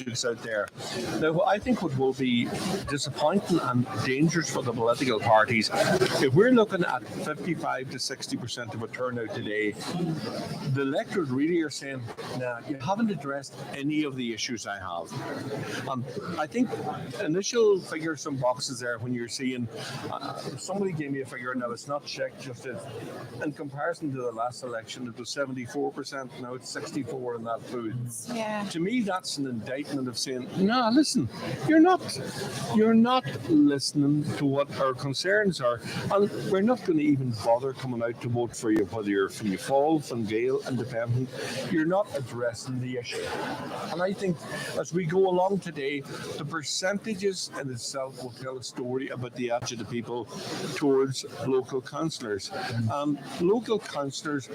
issues out there. Now, I think what will be disappointing and dangerous for the political parties, if we're looking at 55 to 60% of a turnout today, the electorate really are saying, nah, you haven't addressed any of the issues I have. I think initial figures and boxes there when you're seeing, somebody gave me a figure, now it's not checked, just in comparison to the last election, it was 74%, now it's 64% in that food. Yeah. To me, that's an indictment of saying, no, listen, you're not listening to what our concerns are, and we're not going to even bother coming out to vote for you, whether you're from Fall, from Gale, Independent. You're not addressing the issue. And I think as we go along today, the percentages in itself will tell a story about the attitude of people towards local councillors. Local councillors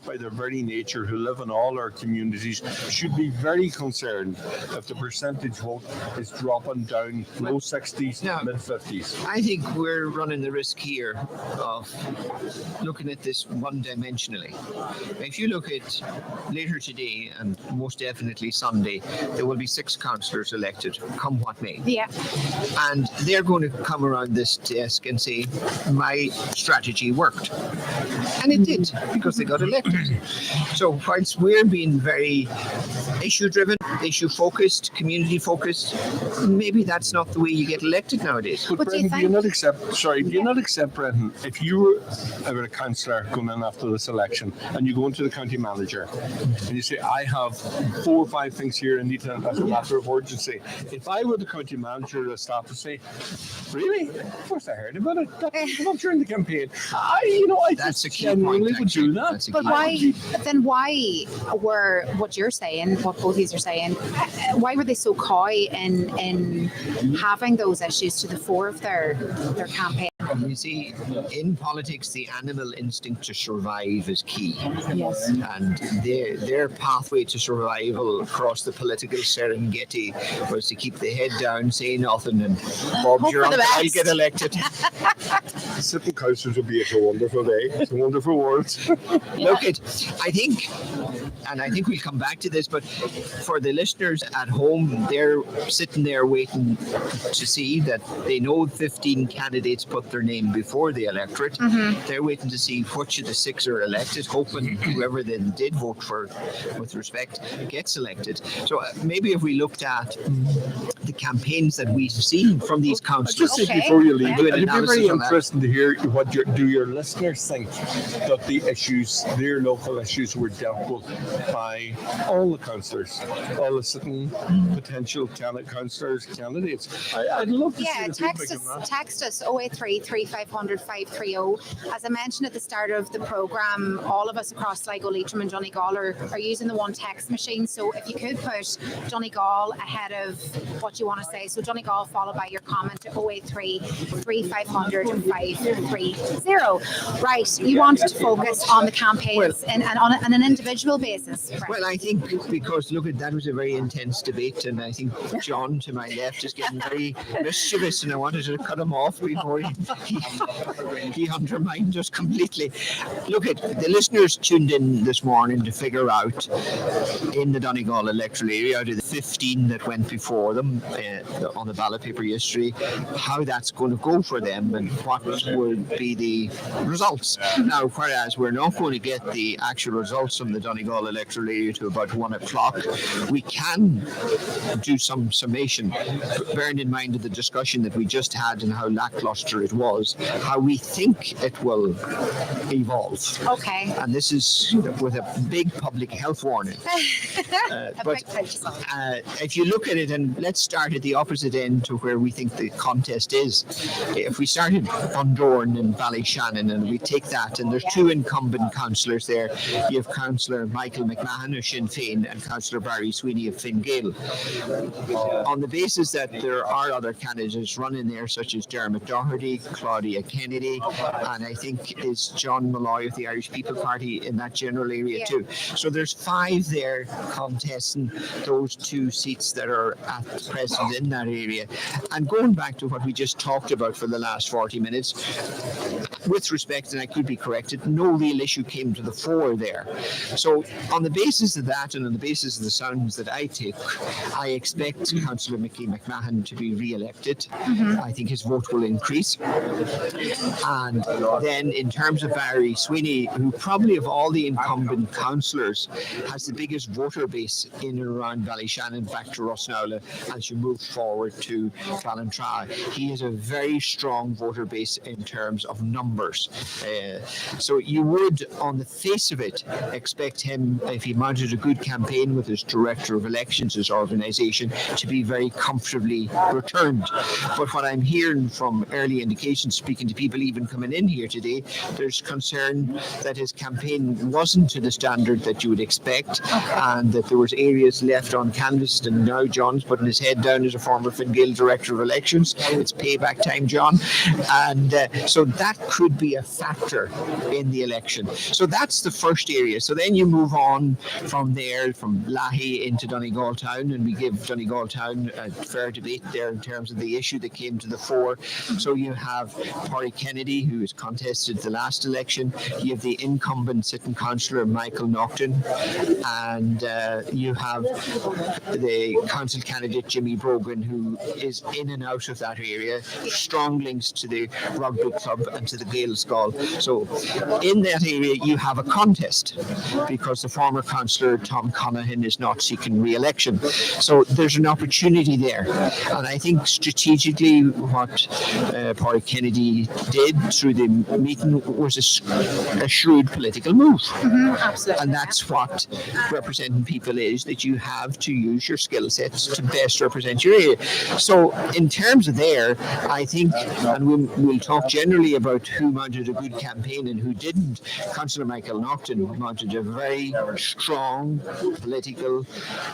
by their very nature, who live in all our communities, should be very concerned if the percentage vote is dropping down low 60s, mid 50s. I think we're running the risk here of looking at this one-dimensionally. If you look at later today, and most definitely Sunday, there will be 6 councillors elected, come what may. Yeah. And they're going to come around this desk and say, my strategy worked. And it did, because they got elected. So whilst we're being very issue-driven, issue-focused, community-focused, maybe that's not the way you get elected nowadays. But Brendan, do you not accept, Brendan, if you were a councillor going in after this election and you go into the county manager and you say, I have 4 or 5 things here I need to, as a matter of urgency. If I were the county manager, the staff would say, really? Of course I heard about it. That's not during the campaign. I that's just genuinely would do that. But why were what you're saying, what both of you are saying, why were they so coy in having those issues to the fore of their campaign? You see, in politics, the animal instinct to survive is key. Yes. And their pathway to survival across the political Serengeti was to keep the head down, say nothing, and Bob, you're on, I'll get elected. Sitting councillors would be a wonderful day. It's a wonderful world. Look, I think we'll come back to this, but for the listeners at home, they're sitting there waiting to see that they know 15 candidates put their name before the electorate. Mm-hmm. They're waiting to see which of the 6 are elected, hoping whoever they did vote for, with respect, gets elected. So maybe if we looked at the campaigns that we've seen from these councillors. Just before you leave, it'd be very interesting to hear what your listeners think that the issues, their local issues, were dealt with by all the councillors, all the sitting potential councillors, candidates. I'd love to see the feedback. Text us 083 3500 530. As I mentioned at the start of the programme, all of us across Sligo, Leitrim and Donegal are using the one text machine. So if you could put Donegal ahead of what you want to say. So Donegal followed by your comment to 083 3500 530. Right, you want to focus on the campaigns and on an individual basis. Right. Well, I think because, look, that was a very intense debate, and I think John to my left is getting very mischievous, and I wanted to cut him off before he undermined us completely. Look, the listeners tuned in this morning to figure out in the Donegal electoral area, out of the 15 that went before them on the ballot paper yesterday, how that's going to go for them and what would be the results. Now, whereas we're not going to get the actual results from the Donegal electoral area to about 1 o'clock, we can do some summation, bearing in mind the discussion that we just had and how lackluster it was, how we think it will evolve. Okay. And this is with a big public health warning. But if you look at it, and let's start at the opposite end to where we think the contest is. If we started Bundorn and Ballyshannon and we take that, and there's 2 incumbent councillors there. You have Councillor Michael McMahon of Sinn Féin and Councillor Barry Sweeney of Fine Gael. On the basis that there are other candidates running there, such as Dermot Doherty, Claudia Kennedy, and I think is John Malloy of the Irish People Party in that general area too. So there's 5 there contesting those 2 seats that are at present in that area. And going back to what we just talked about for the last 40 minutes, with respect, and I could be corrected, no real issue came to the fore there. So on the basis of that and on the basis of the sounds that I take, I expect Councillor Mickey McMahon to be re-elected. I think his vote will increase. And then in terms of Barry Sweeney, who probably of all the incumbent councillors has the biggest voter base in and around Ballyshannon back to Rossnowla as you move forward to Ballintrae. He has a very strong voter base in terms of numbers. So you would, on the face of it, expect him, if he mounted a good campaign with his Director of Elections, his organisation, to be very comfortably returned. But what I'm hearing from early indications, speaking to people even coming in here today, there's concern that his campaign wasn't to the standard that you would expect, and that there was areas left uncanvassed. And now John's putting his head down as a former Fine Gael Director of Elections. It's payback time, John. And so that could be a factor in the election. So that's the first area. So then you move on from there, from Lahey into Donegal Town, and we give Donegal Town a fair debate there in terms of the issue that came to the fore. So you have Pádraig Kennedy, who has contested the last election. You have the incumbent sitting councillor Michael Naughton, and you have the council candidate Jimmy Brogan, who is in and out of that area, strong links to the rugby club and to the Gaelscoil. So in that area you have a contest, because the former councillor Tom Connahan is not seeking re-election. So there's an opportunity there, and I think strategically what Pádraig Kennedy did through the meeting was a shrewd political move. Absolutely. And that's what representing people is, that you have to use your skill sets to best represent your area. So in terms of there, I think, and we'll talk generally about who mounted a good campaign and who didn't. Councillor Michael Naughton mounted a very strong political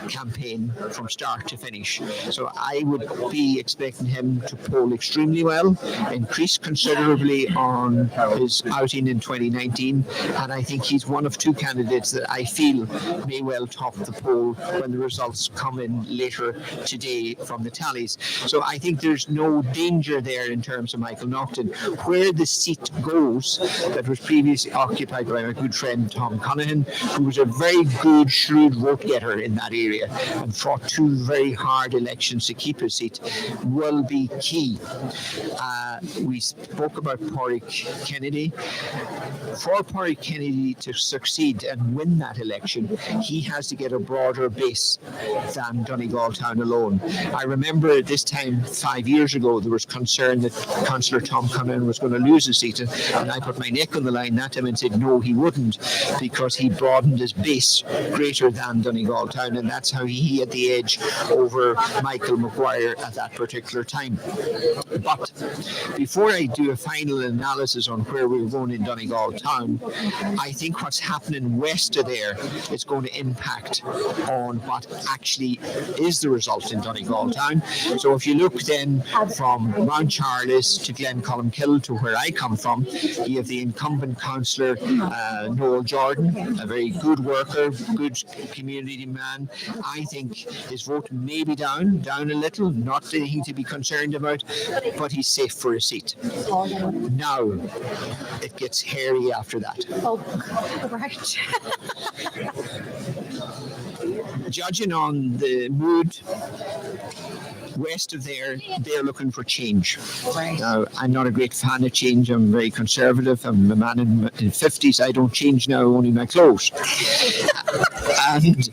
campaign from start to finish. So I would be expecting him to poll extremely well, increase considerably on his outing in 2019, and I think he's one of two candidates that I feel may well top the poll when the results come in later today from the tallies. So I think there's no danger there in terms of Michael Naughton. Where the seat goes that was previously occupied by my good friend Tom Connahan, who was a very good, shrewd vote getter in that area and fought two very hard elections to keep his seat, will be key. We spoke about Pádraig Kennedy. For Pádraig Kennedy to succeed and win that election, he has to get a broader base than Donegal Town alone. I remember at this time 5 years ago there was concern that Councillor Tom Connahan was going to lose his seat, and I put my neck on the line that time and said no, he wouldn't, because he broadened his base greater than Donegal Town, and that's how he had the edge over Michael Maguire at that particular time. But before I do a final analysis on where we're going in Donegal Town, I think what's happening west of there is going to impact on what actually is the result in Donegal Town. So if you look then from Mount Charles to Glencolmkill to where I come from, you have the incumbent councillor Noel Jordan, a very good worker, good community man. I think his vote may be down a little, not anything to be concerned about, but he's safe for a seat. Now it gets hairy after that. Oh, right. Judging on the mood west of there, they're looking for change. Right. Now, I'm not a great fan of change. I'm very conservative. I'm a man in 50s. I don't change now, only my clothes. And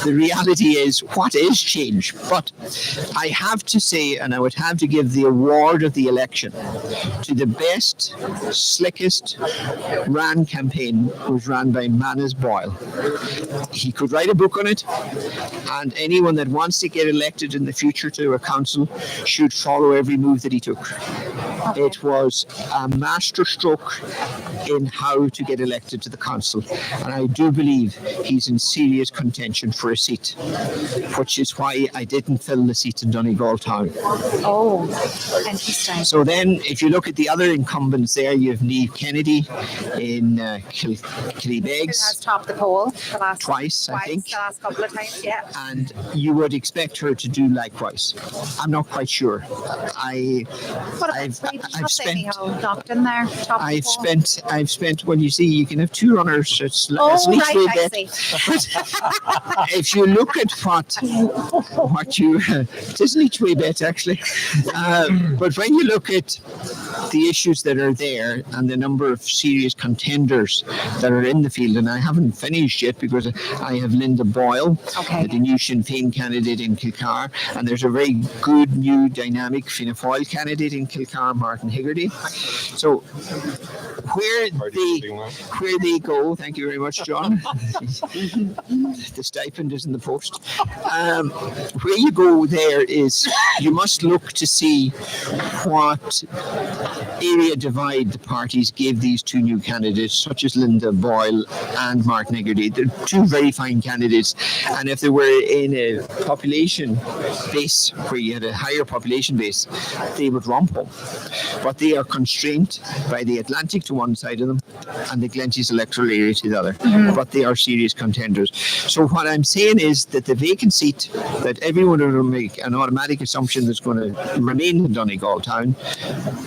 the reality is, what is change? But I have to say, and I would have to give the award of the election to the best, slickest ran campaign was ran by Manus Boyle. He could write a book on it, and anyone that wants to get elected in the future to a council should follow every move that he took. It was a masterstroke in how to get elected to the council. And I do believe he's in serious contention for a seat, which is why I didn't fill the seat in Donegal Town. Oh, interesting. So then, if you look at the other incumbents there, you have Niamh Kennedy in Killybegs. Who has topped the poll Twice, I think. The last couple of times, yeah. And you would expect her to do likewise. I'm not quite sure. I've spent. Well, you see, you can have two runners. It's each way bet. If you look at what you, it is an each way bet actually. But when you look at the issues that are there and the number of serious contenders that are in the field, and I haven't finished yet because I have Linda Boyle, the new Sinn Féin candidate in Kilcar, and there's a very good new dynamic Fianna Fáil candidate in Kilcar, Martin Higgerty. So where they go, thank you very much, John. The stipend is in the post. Where you go there is you must look to see what area divide the parties gave these two new candidates, such as Linda Boyle and Martin Higgerty. They're two very fine candidates, and if they were in a population base where you had a higher population base, they would romp home. But they are constrained by the Atlantic to one side of them and the Glenties electoral area to the other. But they are serious contenders. So what I'm saying is that the vacant seat that everyone will make an automatic assumption that's going to remain in Donegal Town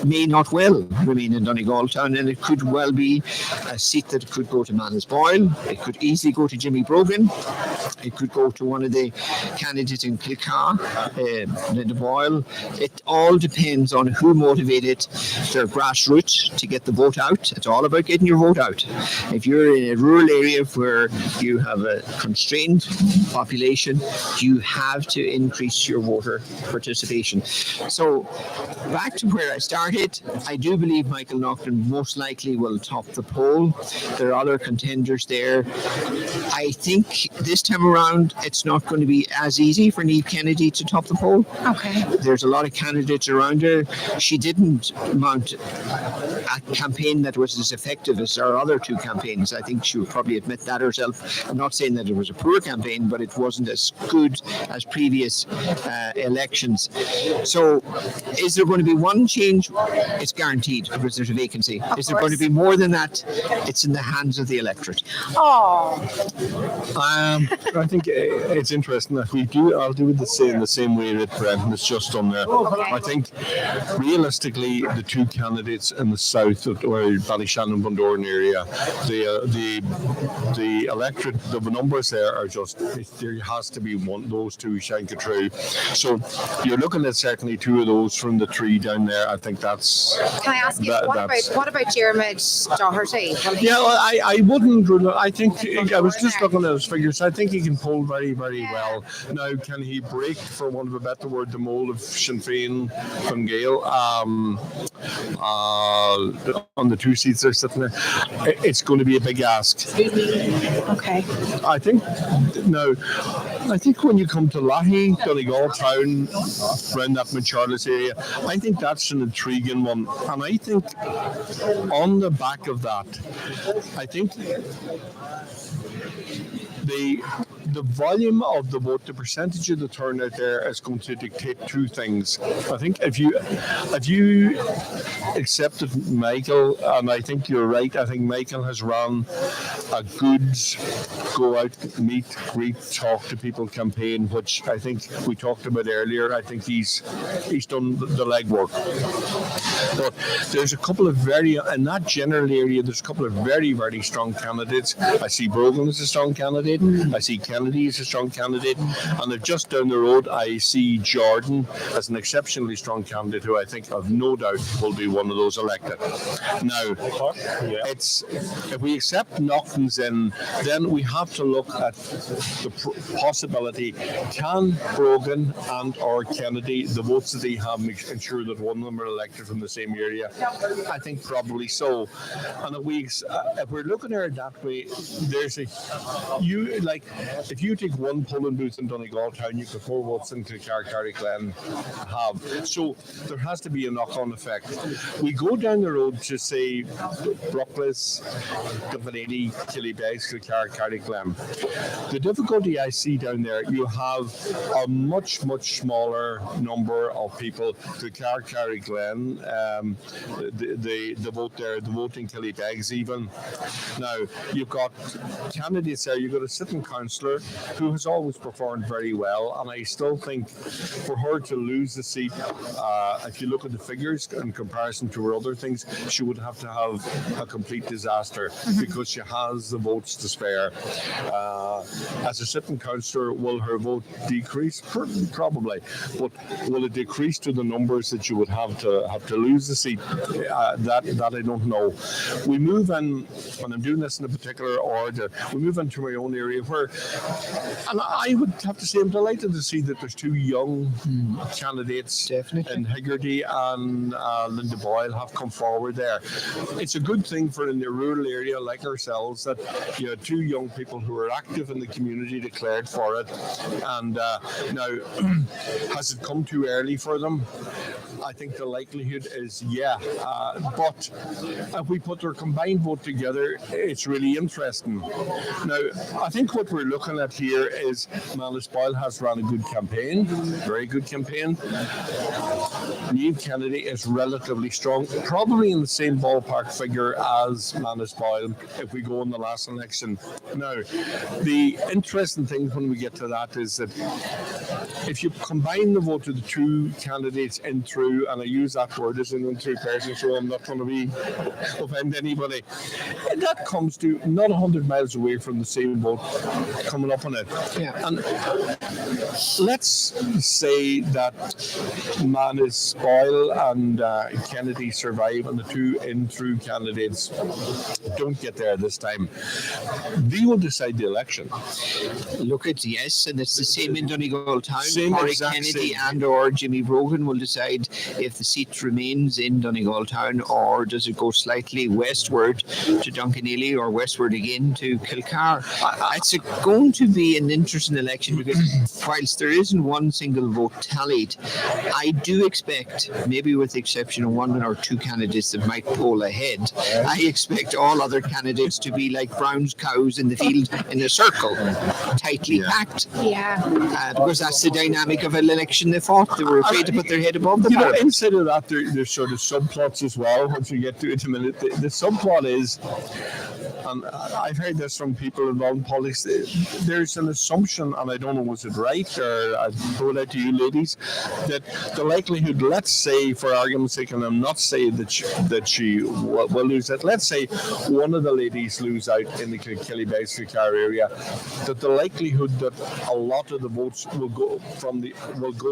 may not well remain in Donegal Town, and it could well be a seat that could go to Manus Boyle. It could easily go to Jimmy Brogan. It could go to one of the candidates in Kilcar, Linda Boyle. It all depends on who motivated their grassroots to get the vote out. It's all about getting your vote out. If you're in a rural area where you have a constrained population, you have to increase your voter participation. So back to where I started, I do believe Michael Naughton most likely will top the poll. There are other contenders there. I think this time around it's not going to be as easy for Niamh Kennedy to top the poll. Okay. There's a lot of candidates around her. She didn't mount a campaign that was as effective as our other two campaigns. I think she would probably admit that herself. I'm not saying that it was a poor campaign, but it wasn't as good as previous elections. So is there going to be one change? It's guaranteed because there's a vacancy. Is there going to be more than that? It's in the hands of the electorate. I think it's interesting that I'll do it the same way that Brendan has just done there. I think realistically the two candidates in the south or Ballyshannon Bundoran area, the electorate, the numbers there are just, there has to be those two shine through. So you're looking at certainly two of those from the tree down there. I think that's. Can I ask you, what about Diarmuid Doherty? Yeah, well, I wouldn't rule it. I think I was just looking at his figures. I think he can pull very, very well. Now, can he break, for want of a better word, the mold of Sinn Féin from Gale on the two seats they're sitting there? It's going to be a big ask. Okay. I think when you come to Lahey, Donegal Town, around that Mid-Charles area, I think that's an intriguing one. And I think on the back of that, I think the volume of the vote, the percentage of the turnout there is going to dictate two things. I think if you accepted Michael, and I think you're right, I think Michael has run a good go out, meet, greet, talk to people campaign, which I think we talked about earlier. I think he's done the legwork. But there's a couple of in that general area, there's a couple of very, very strong candidates. I see Brogan as a strong candidate. I see Kennedy as a strong candidate. And then just down the road, I see Jordan as an exceptionally strong candidate who I think I've no doubt will be one of those elected. Now, if we accept Naughton's in, then we have to look at the possibility, can Brogan and or Kennedy, the votes that they have, ensure that one of them are elected from the same area? I think probably so. And if we're looking at it that way, there's if you take one polling booth in Donegal Town, you get more votes than Carndonagh have. So there has to be a knock-on effect. We go down the road to say Brooklis, Killybegs, Killybegs, Carndonagh. The difficulty I see down there, you have a much smaller number of people to Carndonagh, the vote there, the voting Killybegs even. Now, you've got candidates there, you've got a sitting councillor who has always performed very well, and I still think for her to lose the seat, if you look at the figures in comparison to her other things, she would have to have a complete disaster because she has the votes to spare. As a sitting councillor, will her vote decrease? Probably, but will it decrease to the numbers that you would have to lose the seat? That I don't know. We move in, and I'm doing this in a particular order, we move into my own area where, and I would have to say I'm delighted to see that there's two young candidates. Definitely. In Higgardy and Linda Boyle have come forward there. It's a good thing for in the rural area like ourselves that you had two young people who are active in the community declared for it. And now, has it come too early for them? I think the likelihood is but if we put their combined vote together, it's really interesting. Now, I think what we're looking at here is Manus Boyle has run a good campaign, very good campaign. Niamh Kennedy is relatively strong, probably in the same ballpark figure as Manus Boyle if we go in the last election. Now, the interesting thing when we get to that is that if you combine the vote of the two candidates in through, and I use that word as an in through person, so I'm not going to offend anybody, that comes to not 100 miles away from the same vote coming up on it. Yeah. And let's say that Manus Boyle and Kennedy survive and the two in through candidates don't get there this time. They will decide the election. Look at yes, and it's the same in Donegal Town. Same Corey exact Kennedy same. and or Jimmy Brogan will decide if the seat remains in Donegal Town or does it go slightly westward to Duncanelly or westward again to Kilcar. It's going to be an interesting election because whilst there isn't one single vote tallied, I do expect, maybe with the exception of one or two candidates that might poll ahead, I expect all other candidates to be like Brown's cows in the field in a circle, tightly packed. Yeah. Because that's the dynamic of an election they fought. They were afraid to put their head above the parapet. Inside of that, there's sort of subplots as well. Once we get to it in a minute, the subplot is, and I've heard this from people involved in politics, there's an assumption, and I don't know was it right, or I'll throw it out to you ladies, that the likelihood, let's say for argument's sake, and I'm not saying that she will lose it, let's say one of the ladies lose out in the Killybegs area, that the likelihood that a lot of the votes will go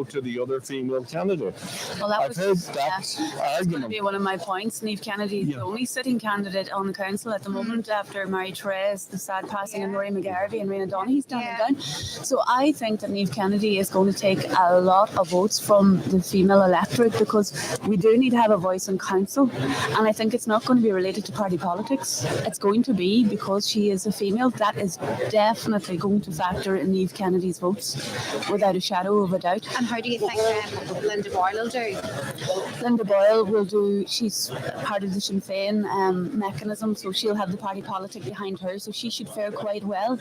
to the other female candidate. Well, I've heard that That's going to be one of my points. Niamh Kennedy is the only sitting candidate on the council at the moment after Mary Therese, the sad passing of Rory McGarvey and Raina Donaghy standing down. So I think that Niamh Kennedy is going to take a lot of votes from the female electorate because we do need to have a voice in council, and I think it's not going to be related to party politics. It's going to be because she is a female. That is definitely going to factor in Niamh Kennedy's votes without a shadow of a doubt. And how do you think Linda Boyle will do? Linda Boyle will do, she's part of the Sinn Féin mechanism, so she'll have the party politic behind her, so she should fare quite well.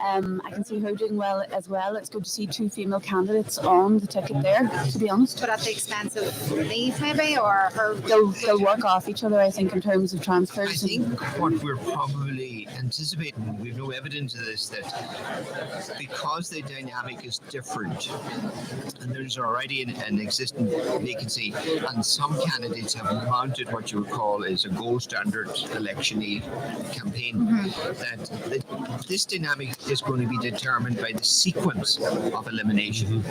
I can see her doing well as well. It's good to see two female candidates on the ticket there, to be honest. But at the expense of Niamh, maybe, or her? They'll work off each other, I think, in terms of transfers. I think what we're probably anticipating, we've no evidence of this, that because the dynamic is different and there's already an existing vacancy and some candidates have mounted what you would call is a gold standard election-y campaign, that this dynamic is going to be determined by the sequence of elimination.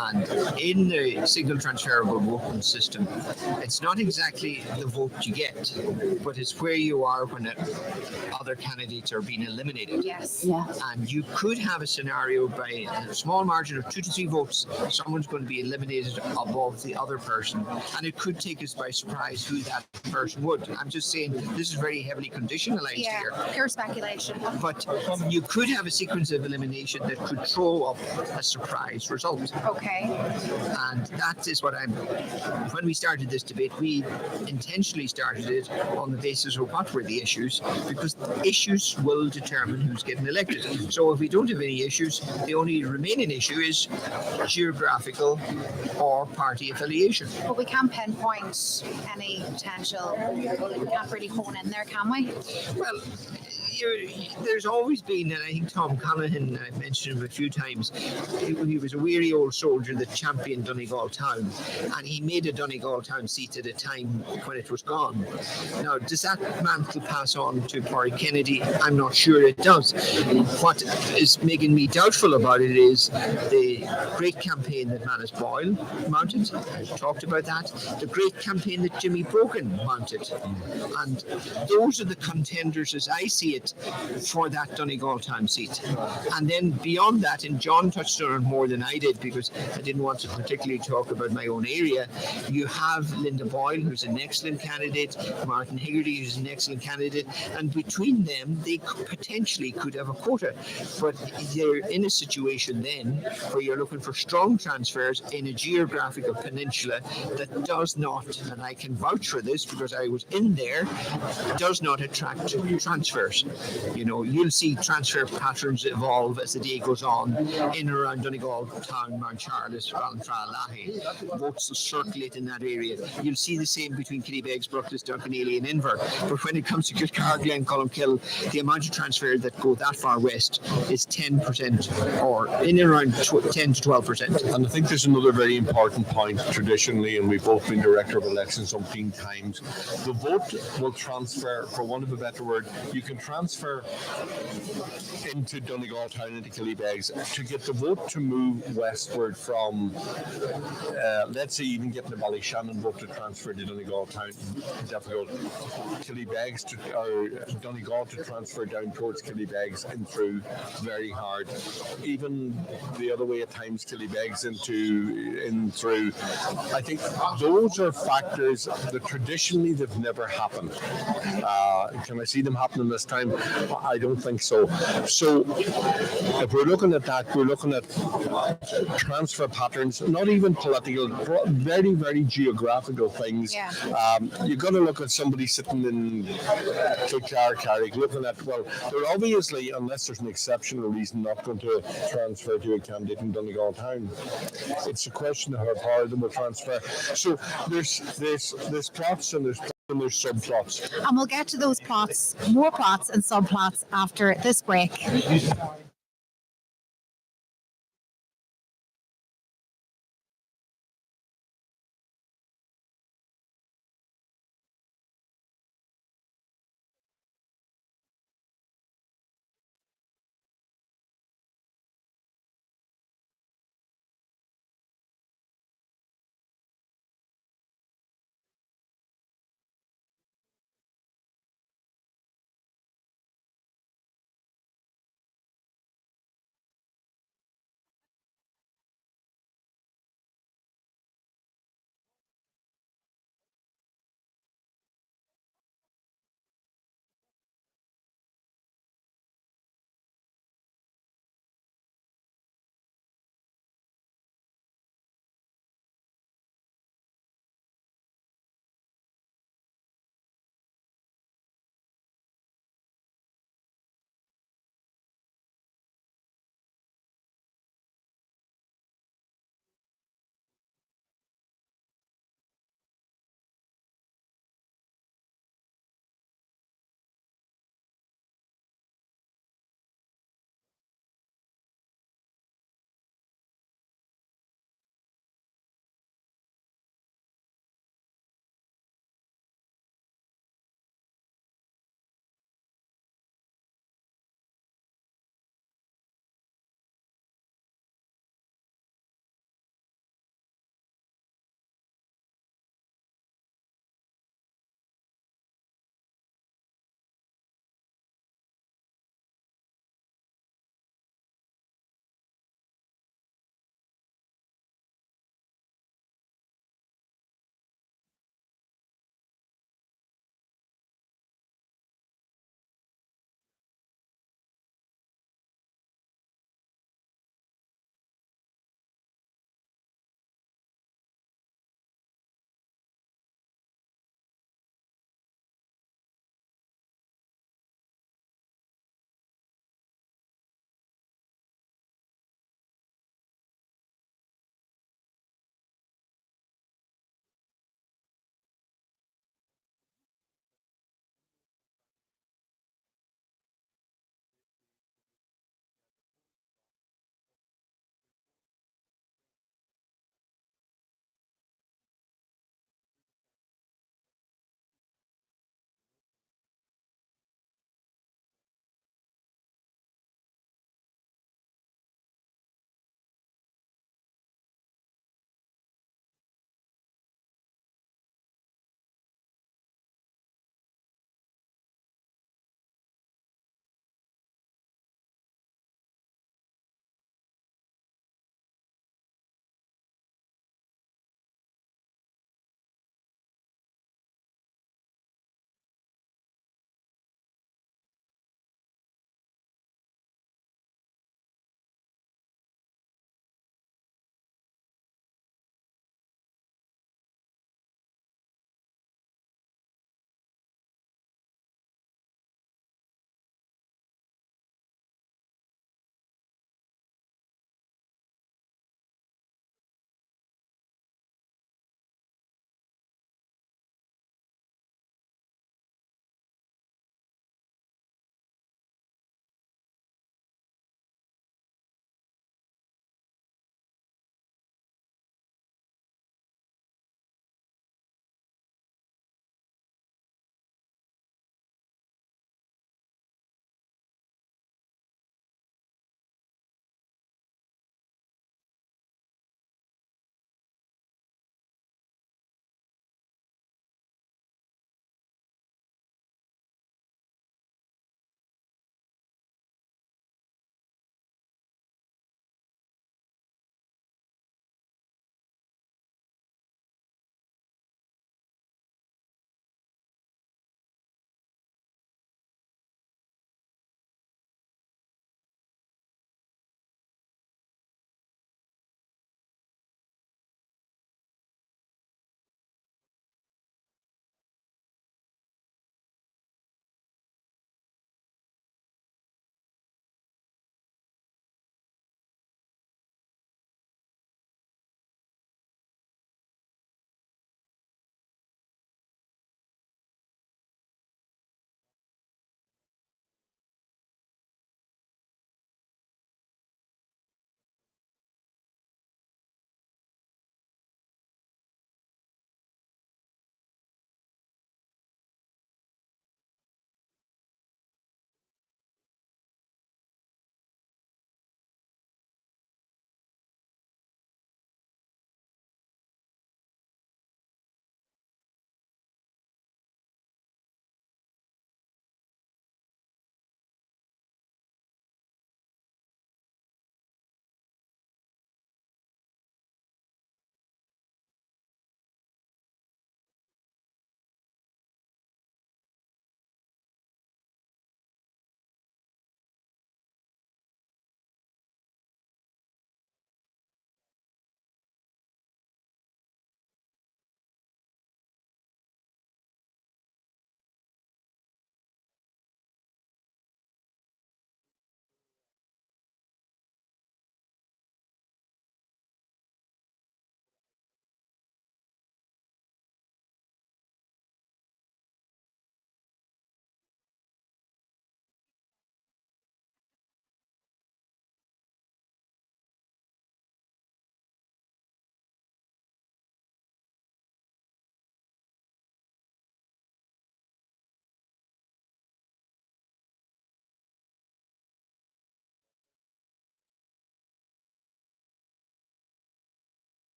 And in the single transferable voting system, it's not exactly the vote you get, but it's where you are when other candidates are being eliminated. Yes. Yeah. And you could have a scenario by a small margin of 2 to 3 votes, someone's going to be eliminated above the other person, and it could take us by surprise who that person would. I'm just saying this is very heavily conditionalized next Yeah, year. pure speculation. But you could have a sequence of elimination that could throw up a surprise result. Okay. And that is what when we started this debate, we intentionally started it on the basis of what were the issues, because issues will determine who's getting elected. So if we don't have any issues, the only remaining issue is geographical or party affiliation. But we can't pinpoint any potential, we can't really hone in there, can we? Well, there's always been, and I think Tom Connahan, I've mentioned him a few times, he was a weary old soldier that championed Donegal Town, and he made a Donegal Town seat at a time when it was gone. Now, does that mantle pass on to Pádraig Kennedy? I'm not sure it does. What is making me doubtful about it is the great campaign that Manus Boyle mounted. I've talked about that. The great campaign that Jimmy Brogan mounted. And those are the contenders, as I see it, for that Donegal Town seat. And then beyond that, and John touched on it more than I did because I didn't want to particularly talk about my own area, you have Linda Boyle, who's an excellent candidate, Martin Hegarty, who's an excellent candidate, and between them, they potentially could have a quota. But they're in a situation then where you're looking for strong transfers in a geographical peninsula that does not, and I can vouch for this because I was in there, does not attract transfers. You know, you'll see transfer patterns evolve as the day goes on in and around Donegal Town, Mount Charles, Ballintrallahi. Votes will circulate in that area. You'll see the same between Killybegs, Bruckles, Duncanely and Inver. But when it comes to Kilcar, Glen, Columkill, the amount of transfer that go that far west is 10% or in and around 10 to 12%. And I think there's another very important point traditionally, and we've both been director of elections umpteen times. The vote will transfer, for want of a better word, you can transfer into Donegal Town, into Killybegs, to get the vote to move westward from, let's say, even getting the Ballyshannon vote to transfer to Donegal Town, difficult. Killybegs or Donegal to transfer down towards Killybegs and through, very hard. Even the other way at times, Killybegs in through. I think those are factors that traditionally they've never happened. Can I see them happening this time? I don't think so. So if we're looking at that, we're looking at transfer patterns, not even political, very, very geographical things. Yeah. You've got to look at somebody sitting in Kilcar, Carrick, looking at, well, they're obviously, unless there's an exceptional reason, not going to transfer to a candidate in Donegal Town. It's a question of how far they will transfer. So there's plots and there's subplots. And we'll get to those plots, more plots and subplots after this break.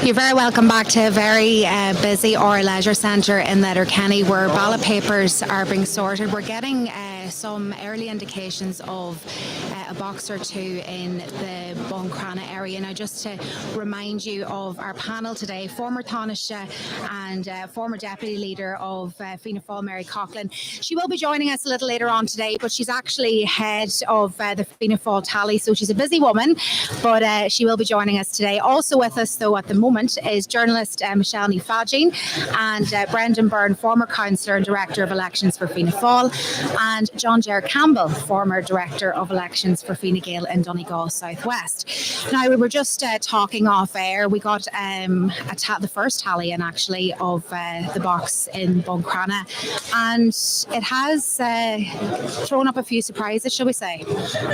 You're very welcome back to a very busy Or Leisure Centre in Letterkenny, where ballot papers are being sorted. We're getting some early indications of a box or two in the Buncrana area. Now, just to remind you of our panel today, former Taoiseach and former Deputy Leader of Fianna Fáil, Mary Coughlin. She will be joining us a little later on today, but she's actually head of the Fianna Fáil tally, so she's a busy woman, but she will be joining us today. Also with us, though, at the moment is journalist Michelle Ní-Fagin and Brendan Byrne, former councillor and Director of Elections for Fianna Fáil, and John Ger Campbell, former Director of Elections for Fine Gael in Donegal Southwest. Now, we were just talking off air. We got the first tally in, actually, of the box in Buncrana, and it has thrown up a few surprises, shall we say?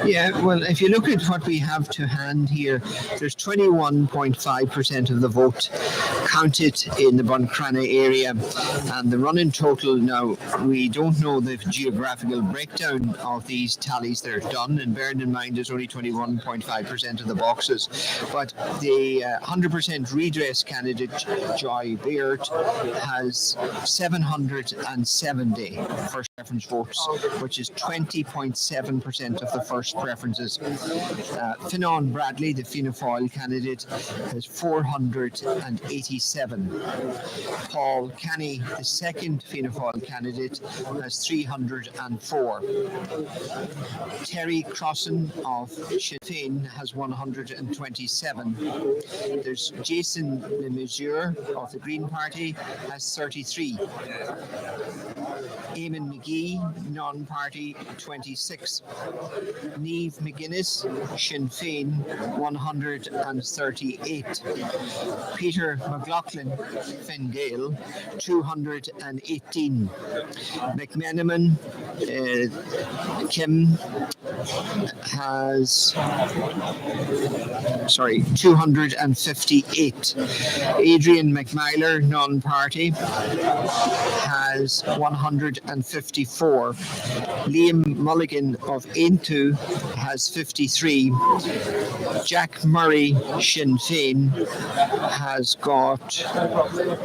Yeah, well, if you look at what we have to hand here, there's 21.5% of the vote counted in the Buncrana area, and the running total now, we don't know the geographical breakdown of these tallies that are done, and bearing in mind there's only 21.5% of the boxes, but the 100% redress candidate Joy Beard has 770 first preference votes, which is 20.7% of the first preferences. Fionnán Bradley, the Fianna Fáil candidate, has 487. Paul Kenny, the second Fianna Fáil candidate, has 304. Terry Crossan of Sinn Féin has 127. There's Jason Le Mesurier of the Green Party has 33. Eamon McGee, non-party, 26. Niamh McGuinness, Sinn Féin, 138. Peter McLaughlin, Fine Gael, 218. McMenamin, Kim has 258. Adrian McMyler, non-party, has 154. Liam Mulligan of Aintu has 53. Jack Murray, Sinn Féin, has got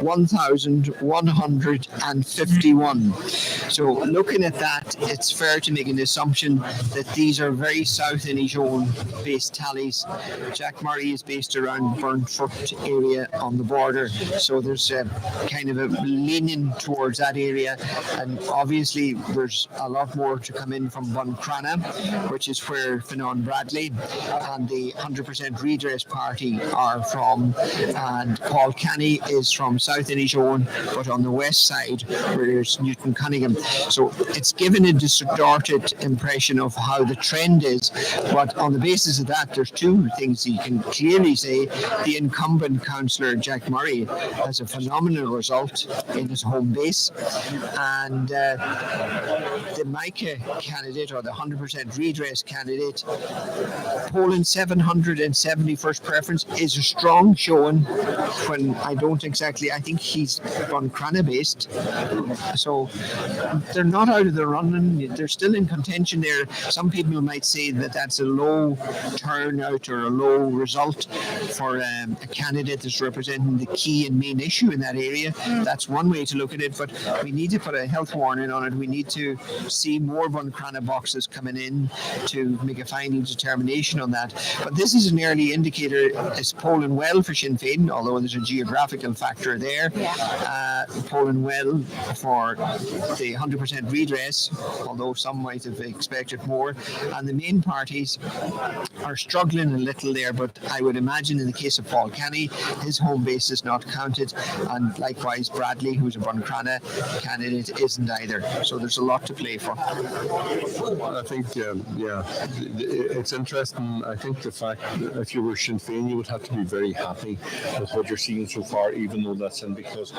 1,151. So looking at that, it's fair to make an assumption that these are very South Inishowen based tallies. Jack Murray is based around Burnfoot area on the border, so there's a kind of a leaning towards that area, and obviously there's a lot more to come in from Buncrana, which is where Fionnán Bradley and the 100% Redress Party are from, and Paul Kenny is from South Inishowen, but on the west side where there's Newton Cunningham. So it's given a distorted impression of how the trend is, but on the basis of that, there's two things you can clearly say. The incumbent councillor Jack Murray has a phenomenal result in his home base, and the Micah candidate, or the 100% Redress candidate, polling 770 first preference, is a strong showing when I think he's Buncrana based. So they're not out of the running, they're still in contention there. Some people might say that that's a low turnout or a low result for a candidate that's representing the key and main issue in that area. That's one way to look at it, but we need to put a health warning on it. We need to see more Buncrana boxes coming in to make a final determination on that. But this is an early indicator. It's polling well for Sinn Féin, although there's a geographical factor there. Polling well for the 100% redress, although some might have expected more. And the main parties are struggling a little there, but I would imagine in the case of Paul Kenny, his home base is not counted, and likewise Bradley, who's a Buncrana candidate, isn't either. So there's a lot to play for. I think, it's interesting. I think the fact that if you were Sinn Féin, you would have to be very happy with what you're seeing so far, even though that's in, because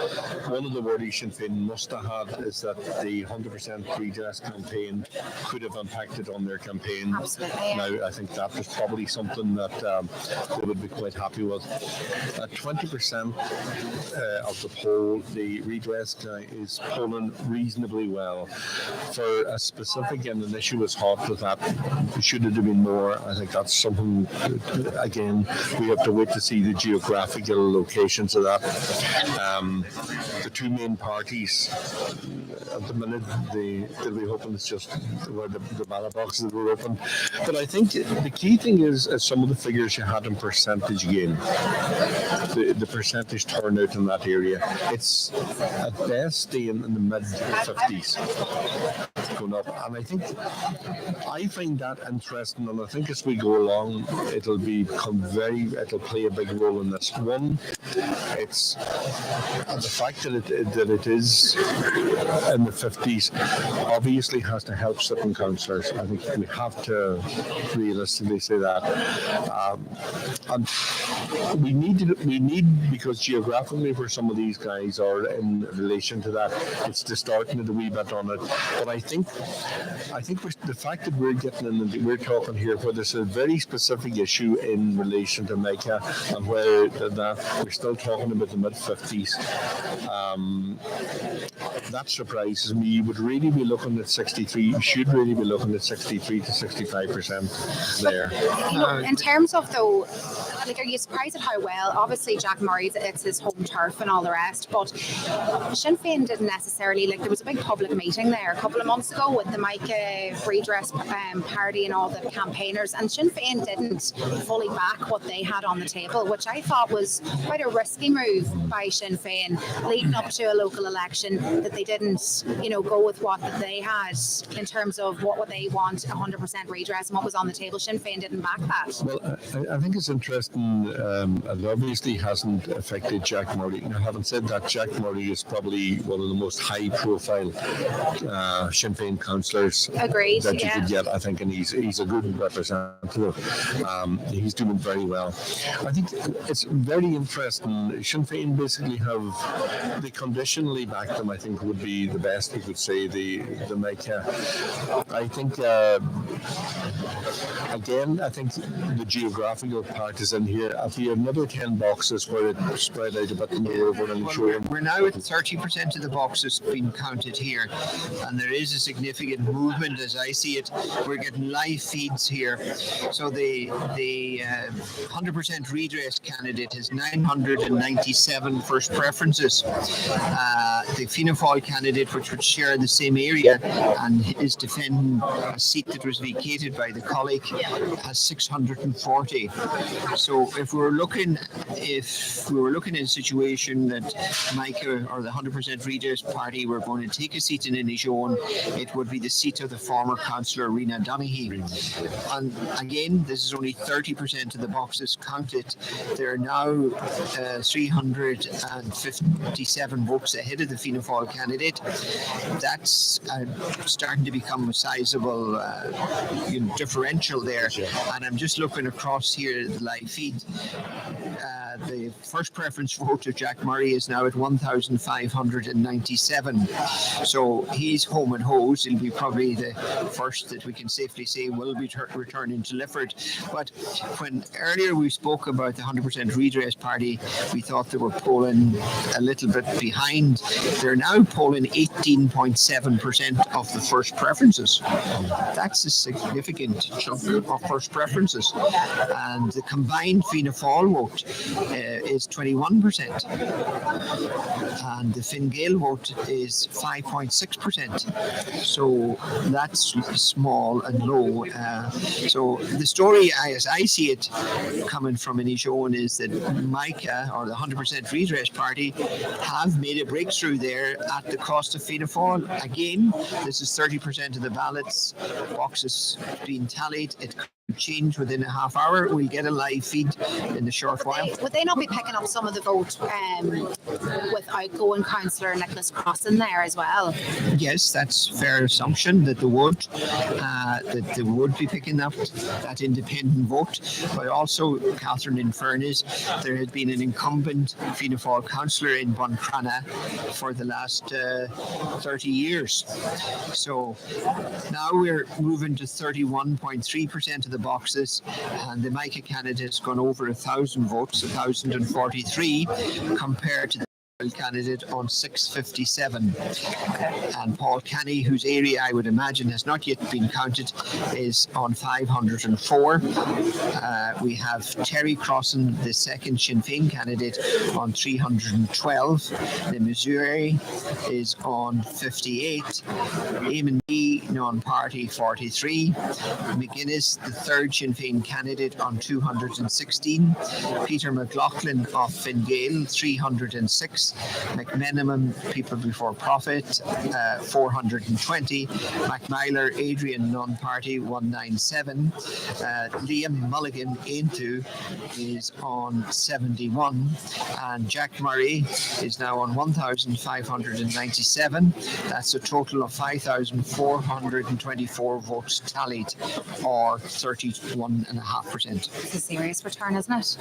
one of the worries Sinn Féin must have had is that the 100% redress campaign could have impacted on their campaign. Absolutely. Now, I think that was probably something that they would be quite happy with. At 20% of the poll, the redress guy is polling reasonably well. well. For a specific, and an issue was hot with that, should it have been more? I think that's something, again, we have to wait to see the geographical locations of that. The two main parties at the minute, they'll be hoping it's just where the ballot boxes were open. But I think the key thing is some of the figures you had in percentage gain, the percentage turnout in that area. It's at best staying in the mid 50s, going up. And I find that interesting, and I think as we go along, it'll play a big role in this. One, it's the fact that it is in the 50s obviously has to help sitting councillors. I think we have to realistically say that. And we need, because geographically where some of these guys are in relation to that, it's distorting it a wee bit on it. But I think the fact that we're getting in and we're talking here where there's a very specific issue in relation to Micah, and where we're still talking about the mid 50s, that surprises me. You would really be looking at 63. You should really be looking at 63 to 65% there. In terms of though, are you surprised at how well? Obviously, Jack Murray's, it's his home turf and all the rest, but Sinn Féin didn't necessarily, there was a big public meeting there a couple of months ago with the Micah redress party and all the campaigners, and Sinn Féin didn't fully back what they had on the table, which I thought was quite a risky move by Sinn Féin leading up to a local election, that they didn't, go with what they had in terms of what they want, 100% redress, and what was on the table. Sinn Féin didn't back that. Well, I think it's interesting. It obviously hasn't affected Jack Murray. Now, having said that, Jack Murray is probably one of the most high-profile Sinn Féin councillors that you could get, I think, and he's a good representative. He's doing very well. I think it's very interesting. Sinn Féin basically they conditionally backed them, I think would be the best we could say, the Micah. I think, again, I think the geographical part is in here. If you have another 10 boxes where it's spread out a bit more over and we're now at 30% of the boxes being counted here, and there is a significant movement as I see it. We're getting live feeds here. So the 100% redress candidate has 997 first preferences. The Fianna Fáil candidate, which would share the same area and is defending a seat that was vacated by the colleague, has 640. So if we were looking at a situation that Micah or the 100% redress party were going to take a seat in Inishowen, it would be the seat of the former councillor Rena Donegal. And again, this is only 30% of the boxes counted. There are now 357 votes ahead of the Fianna Fáil candidate. That's starting to become a sizable differential there. And I'm just looking across here at the live feed. The first preference vote of Jack Murray is now at 1,597. So he's home and hose. He'll be probably the first that we can safely say will be returning to Lifford. But when earlier we spoke about the 100% redress party, we thought they were polling a little bit behind. They're now polling 18.7% of the first preferences. That's a significant chunk of first preferences. And the combined Fianna Fáil vote is 21%, and the Fine Gael vote is 5.6%. So that's small and low. So the story, as I see it, coming from Inishowen, is that Micah, or the 100% redress party, have made a breakthrough there at the cost of Fianna Fáil. Again, this is 30% of the ballots, boxes being tallied. It change within a half hour. We'll get a live feed in the short while. Would they not be picking up some of the vote with outgoing councillor Nicholas Crossan there as well? Yes, that's a fair assumption that they would be picking up that independent vote. But also, Catherine, in fairness, there had been an incumbent Fianna Fáil councillor in Buncrana for the last 30 years. So now we're moving to 31.3% of the boxes, and the Micah candidate has gone over 1,000 votes, 1,043, compared to the candidate on 657. And Paul Kenny, whose area I would imagine has not yet been counted, is on 504. We have Terry Crossan, the second Sinn Féin candidate, on 312. The Missouri is on 58. Eamon Lee, non-party, 43. McGuinness, the third Sinn Féin candidate, on 216. Peter McLaughlin of Fine Gael, 306. McMenamin, People Before Profit, 420. McMyler, Adrian, non-party, 197. Liam Mulligan, Aintu, is on 71. And Jack Murray is now on 1,597. That's a total of 5,424 votes tallied, or 31.5%. It's a serious return, isn't it?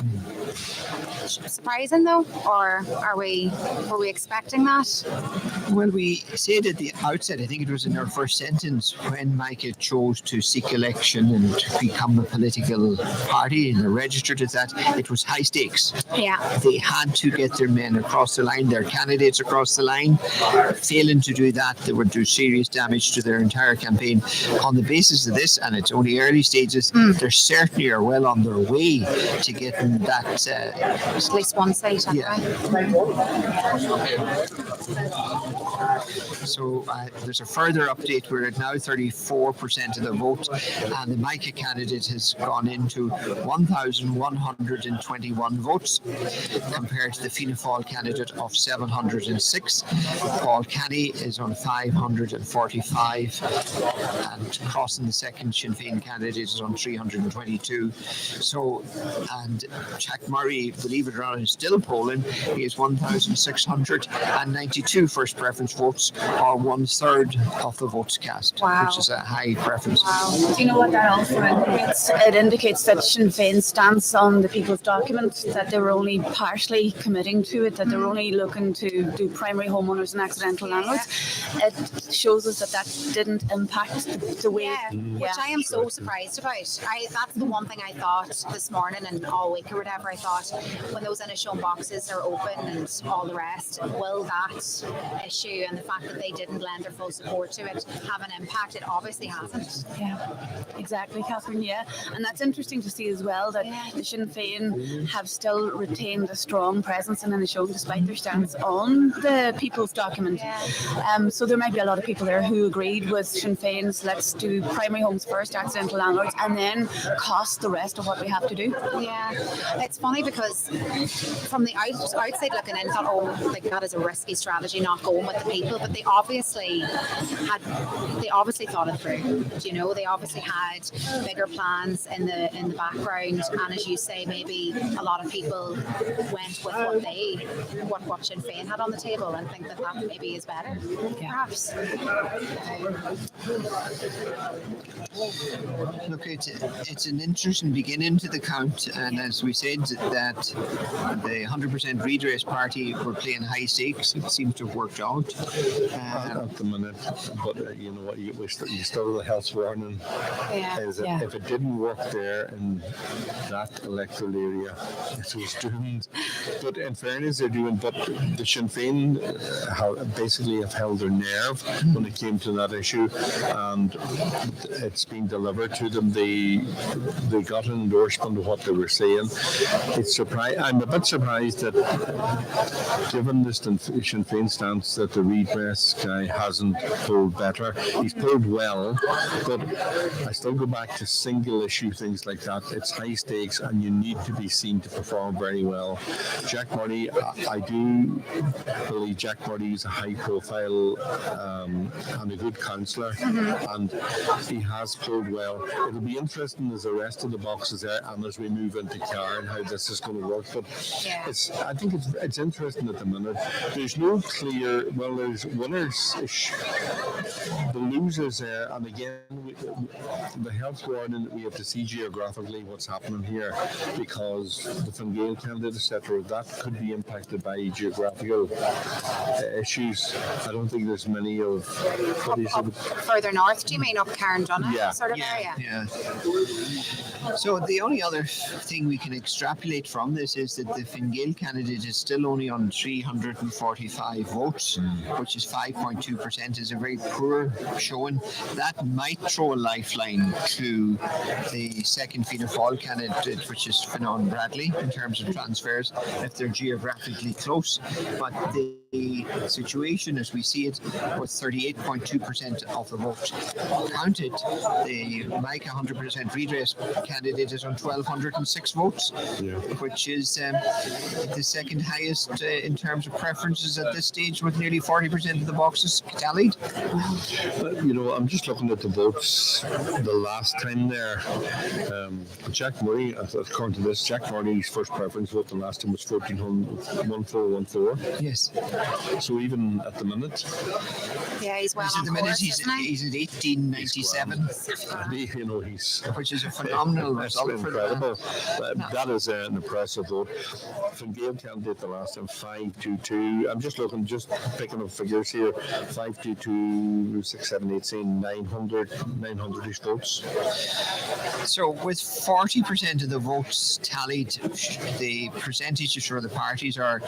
Surprising though, or were we expecting that? Well, we said at the outset, I think it was in our first sentence, when Micah chose to seek election and to become a political party and registered as that, it was high stakes. Yeah. They had to get their men across the line, their candidates across the line. Failing to do that, they would do serious damage to their entire campaign. On the basis of this, and it's only early stages, they certainly are well on their way to getting that. At least one seat. Yeah. So there's a further update. We're at now 34% of the vote, and the Micah candidate has gone into 1,121 votes compared to the Fianna Fáil candidate of 706. Paul Kenny is on 545, and Crossan, the second Sinn Féin candidate, is on 322. So, and Jack Murray, believe it or not, is still polling. He has 1,692 first preference votes, or 1/3 of the votes cast, which is a high preference. Wow. Do you know what that also indicates? It indicates that Sinn Féin's stance on the People's Document, that they were only partially committing to it, that they were only looking to do primary homeowners and accidental landlords. It shows us that didn't impact the way. Which I am so surprised about. That's the one thing I thought this morning and all week or whatever. I thought when those Inishowen boxes are open and all the rest, will that issue and the fact that they didn't lend their full support to it have an impact? It obviously hasn't. Yeah, exactly, Catherine. Yeah, and that's interesting to see as well that the Sinn Féin have still retained a strong presence in Inishowen despite their stance on the People's Document. So there might be a lot of people there who agreed with Sinn Féin's let's do primary homes first, accidental landlords, and then cost the rest of what we have to do. Yeah, it's funny because from the outside looking in, thought, oh, like that is a risky strategy, not going with the people. But they obviously thought it through. You know, they obviously had bigger plans in the background, and as you say, maybe a lot of people went with what Sinn Féin had on the table and think that maybe is better, perhaps. Look, it's an interesting beginning to the count, and as we said, that the 100% redress party were playing high stakes. It seems to have worked out. At the minute, but you know what, you still have the health warning. Is that if it didn't work there in that electoral area, it was doomed. But in fairness, they're doing. But the Sinn Féin basically have held their nerve when it came to that issue, and it's been delivered to them. They got an endorsement of what they were saying. It's surprising. I'm a bit surprised that, given this Sinn Féin stance, that the redress guy hasn't pulled better. He's pulled well, but I still go back to single issue things like that. It's high stakes, and you need to be seen to perform very well. Jack Murray, I do believe Jack Murray is a high profile and a good councillor, and he has pulled well. It'll be interesting as the rest of the boxes there, and as we move into Carn, how this is going to work. But I think it's interesting at the minute. There's no no clear, well, there's winners, the losers there, and again, the health warning that we have to see geographically what's happening here, because the Fine Gael candidate, etc., that could be impacted by geographical issues. I don't think there's many of further north. Do you mean up Carndonagh sort of area? Yeah. So the only other thing we can extrapolate from this is that the Fine Gael candidate is still only on 345 votes, which is 5.2%, is a very poor showing. That might throw a lifeline to the second Fianna Fáil candidate, which is Fionnán Bradley, in terms of transfers, if they're geographically close. But the situation as we see it, with 38.2% of the vote counted, the Mike 100% redress candidate is on 1,206 votes, which is the second highest in terms of preferences at this stage, with nearly 40% of the boxes tallied. I'm just looking at the votes the last time there. Jack Murray, according to this, Jack Murray's first preference vote the last time was 1414. Yes. So even at the minute, he's well at on the minute course, he's at 1897, he's which is a phenomenal result. Incredible. That is an impressive vote. Fine Gael candidate the last time 522. I'm just picking up figures here. 522, 6, 7, 8, 900-ish votes. So with 40% of the votes tallied, the percentages for the parties are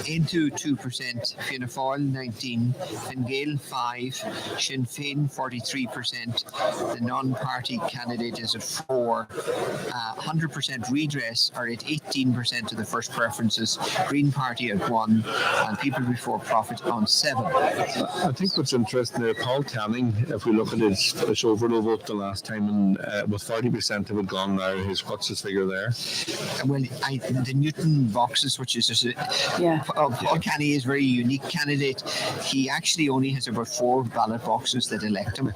into 2%, Fianna Fáil 19, Fine Gael 5, Sinn Féin 43%, the non-party candidate is at 4, 100% redress are at 18% of the first preferences, Green Party at 1, and People Before Profit on 7. I think what's interesting there, Paul Canning, if we look at his overall vote the last time, and with 40% of it gone now, what's his figure there? Well, the Newton boxes, which is just Paul Canning is a very unique candidate. He actually only has about 4 ballot boxes that elect him,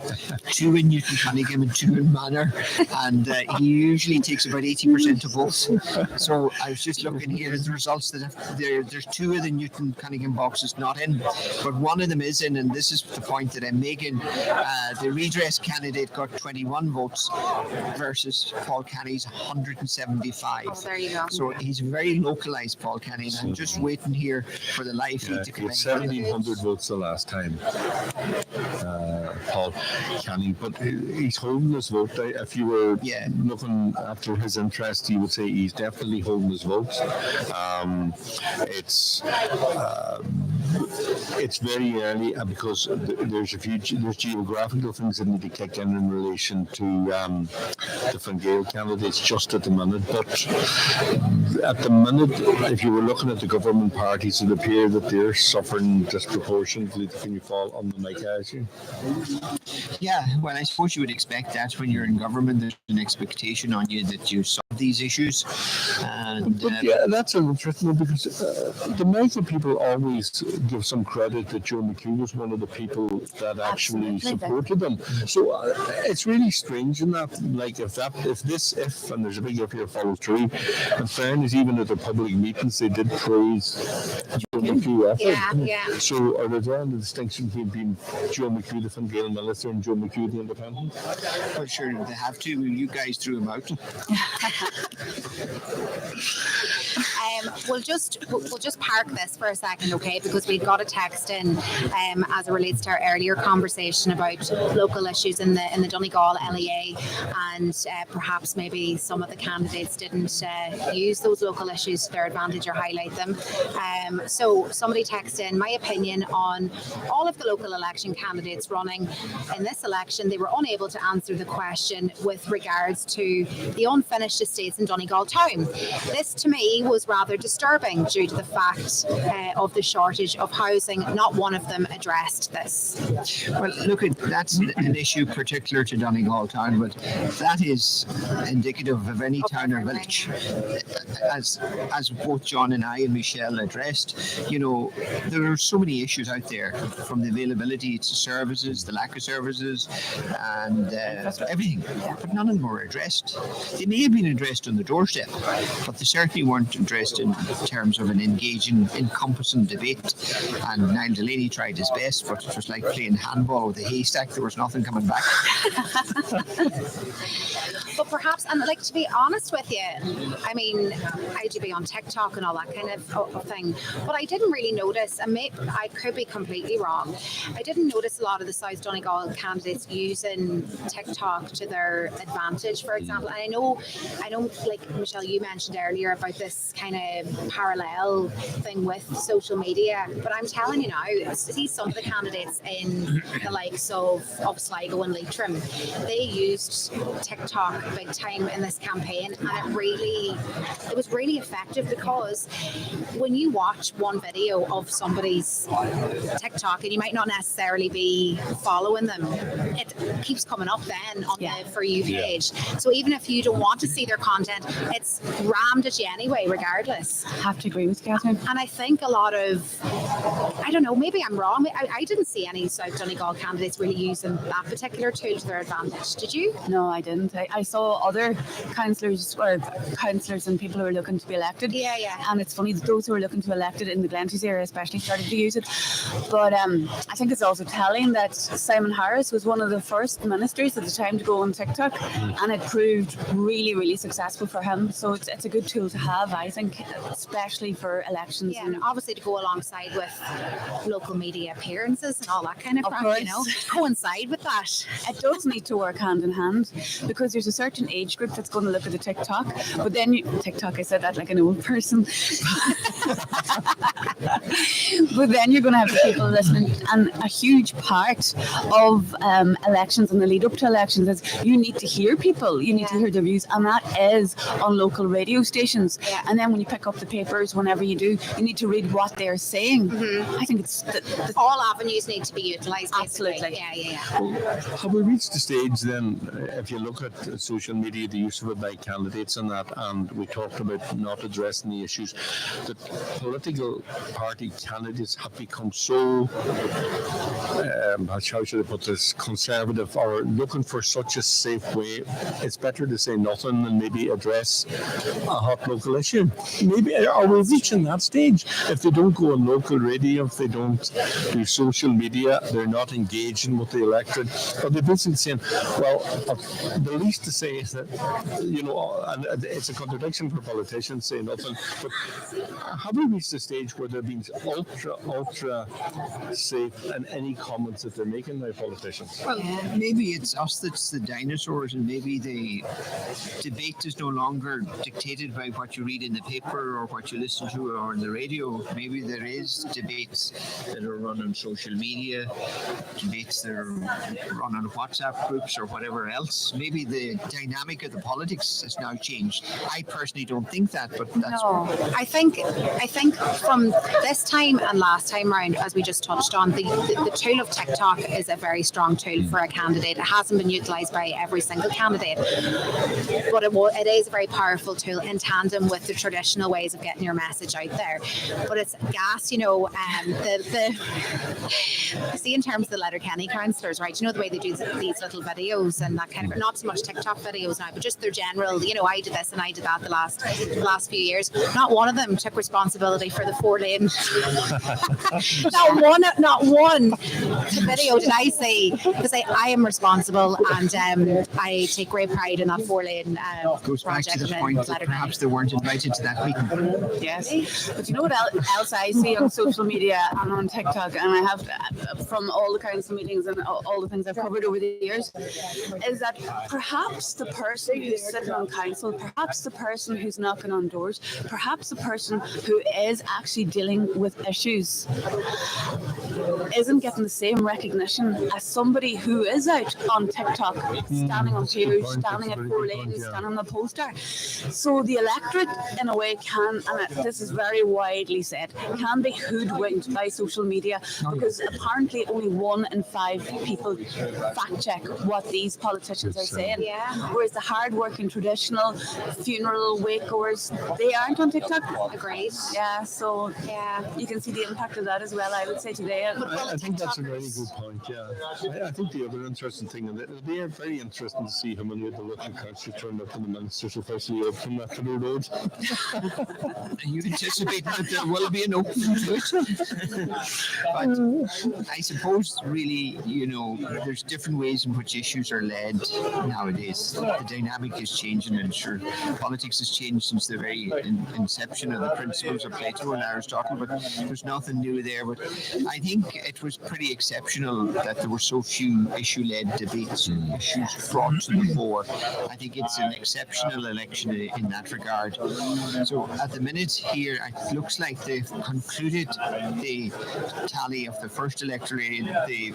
2 in Newton Cunningham and 2 in Manor, and he usually takes about 80% of votes. So I was just looking here at the results that there's 2 of the Newton Cunningham boxes not in, but one of them is in, and this is the point that I'm making. The redress candidate got 21 votes versus Paul Canning's 175. Oh, there you go. So he's very localised, Paul Canning. I'm just waiting here for the live feed to come in. 1,700 votes the last time, Paul Canning, but he's holding his vote. If you were looking after his interest, you would say he's definitely holding his votes. It's very early because there's geographical things that need to kick in relation to the Fine Gael candidates just at the minute. But at the minute, if you were looking at the government parties, it appears that they're suffering disproportionately to Fianna Fáil on the Mica issue. Yeah, well, I suppose you would expect that when you're in government. There's an expectation on you that you solve these issues. But that's an interesting one, because the Mica people always give some credit that Joe McHugh was one of the people that actually supported them. So it's really strange in that, like, if and there's a big if here follows through, in fairness, even at the public meetings, they did praise Joe McHugh effort. Yeah. So are there any distinction between Joe McHugh, the Fine Gael minister, and Joe McHugh, the independent? Well, sure, they have to. You guys threw him out. We'll just park this for a second, okay? Because we've got a text in as it relates to our earlier conversation about local issues in the Donegal LEA, and perhaps maybe some of the candidates didn't use those local issues to their advantage or highlight them. So somebody texted in, my opinion on all of the local election candidates running in this election, they were unable to answer the question with regards to the unfinished estates in Donegal Town. This to me was rather disturbing due to the fact of the shortage of housing. Not one of them addressed this. Well, look, that's an issue particular to Donegal Town, but that is indicative of any town or village. As both John and I and Michelle addressed, there are so many issues out there, from the availability to services, the lack of services, and everything. But none of them were addressed. They may have been addressed on the doorstep, but they certainly weren't addressed in terms of an engaging, encompassing debate. And Niall Delaney tried his best, but it was like playing handball with a haystack. There was nothing coming back. But perhaps, and like, to be honest with you, I mean, I do be on TikTok and all that kind of thing, but I didn't really notice, and maybe I could be completely wrong, I didn't notice a lot of the South Donegal candidates using TikTok to their advantage, for example. And I know, like Michelle, you mentioned earlier about this kind of parallel thing with social media, but I'm telling you now, see some of the candidates in the likes of Sligo and Leitrim, they used TikTok big time in this campaign, and it was really effective, because when you watch one video of somebody's TikTok and you might not necessarily be following them, it keeps coming up then on the For You page. So even if you don't want to see their content, it's rammed at you anyway, regardless. I have to agree with Catherine. And I think a lot of, I don't know, maybe I'm wrong, I didn't see any South Donegal candidates really using that particular tool to their advantage. Did you? No, I didn't. I saw other councillors and people who were looking to be elected. Yeah. And it's funny that those who were looking to elect it in the Glenties area especially started to use it. But I think it's also telling that Simon Harris was one of the first ministers at the time to go on TikTok, and it proved really, really successful for him. So it's a good tool to have, I think, especially for elections. Yeah, and obviously to go alongside with local media appearances and all that kind of crap, course. you know, coincide with that. It does need to work hand in hand, because there's a certain age group that's going to look at the TikTok, but then I said that like an old person. But then you're going to have the people listening, and a huge part of elections and the lead up to elections is you need to hear people, you need to hear their views, and that is on local radio stations. And then when you pick up the papers, whenever you do, you need to read what they're saying. I think it's all avenues need to be utilised. Absolutely. Yeah. Well, have we reached the stage then, if you look at social media, the use of it by candidates and that, and we talked about not addressing the issues, that political party candidates have become so, how should I put this, conservative, or looking for such a safe way? It's better to say nothing than maybe address a hot local issue. Maybe are we reaching that stage? If they don't go on local radio, if they don't do social media, they're not engaging with the electorate, or they're basically saying, well, the least to say is that, you know, and it's a contradiction for politicians saying nothing, but have we reached the stage where they're being ultra safe in any comments that they're making by politicians? Well, maybe it's us that's the dinosaurs, and maybe the debate is no longer dictated by what you read in the paper or what you listen to or on the radio. Maybe there is debates that are run on social media, debates that are run on WhatsApp groups or whatever else. Maybe the dynamic of the politics has now changed. I personally don't think that, but that's I think from this time and last time round, as we just touched on, the tool of TikTok is a very strong tool for a candidate. It hasn't been utilised by every single candidate, but it is a very powerful tool in tandem with the traditional ways of getting your message out there. But it's gas, you know, see, in terms of the Letterkenny councillors, right? You know the way they do these little videos and that kind of, not so much TikTok videos now, but just their general, you know, I did this and I did that the last few years. Not one of them took responsibility for the 4-lane. not one video did I see to say I am responsible and I take great pride in that 4-lane goes back project. to the point that perhaps they weren't invited to that meeting. Yes, but you know what else I see on social media and on TikTok, and I have from all the council meetings and all the things I've covered over the years, is that perhaps the person who's sitting on council, perhaps the person who's knocking on doors, perhaps the person who is actually dealing with issues isn't getting the same recognition as somebody who is out on TikTok, standing on stage, standing at 4 lanes, standing on the poster. So the electorate, in a way, can, and this is very widely said, can be hoodwinked by social media, because apparently only 1 in 5 people fact check what these politicians are saying. Whereas the hard-working traditional funeral wake goers, they aren't on TikTok. Agreed. Yeah, so you can see the impact of that as well, I would say today. I think that's a really good point, yeah. I think the other interesting thing, and it'll be very interesting to see how many of the local councils turn up in the ministers will officially open that to the road. You anticipate that there will be an opening to it. But I suppose really, there's different ways in which issues are led nowadays. The dynamic is changing, and sure, politics has changed since the very inception of the principles of Plato and Aristotle, but there's nothing new there. But I think it was pretty exceptional that there were so few issue-led debates and issues brought to the fore. I think it's an exceptional election in that regard. So at the minute here, it looks like they've concluded the tally of the first electoral area. The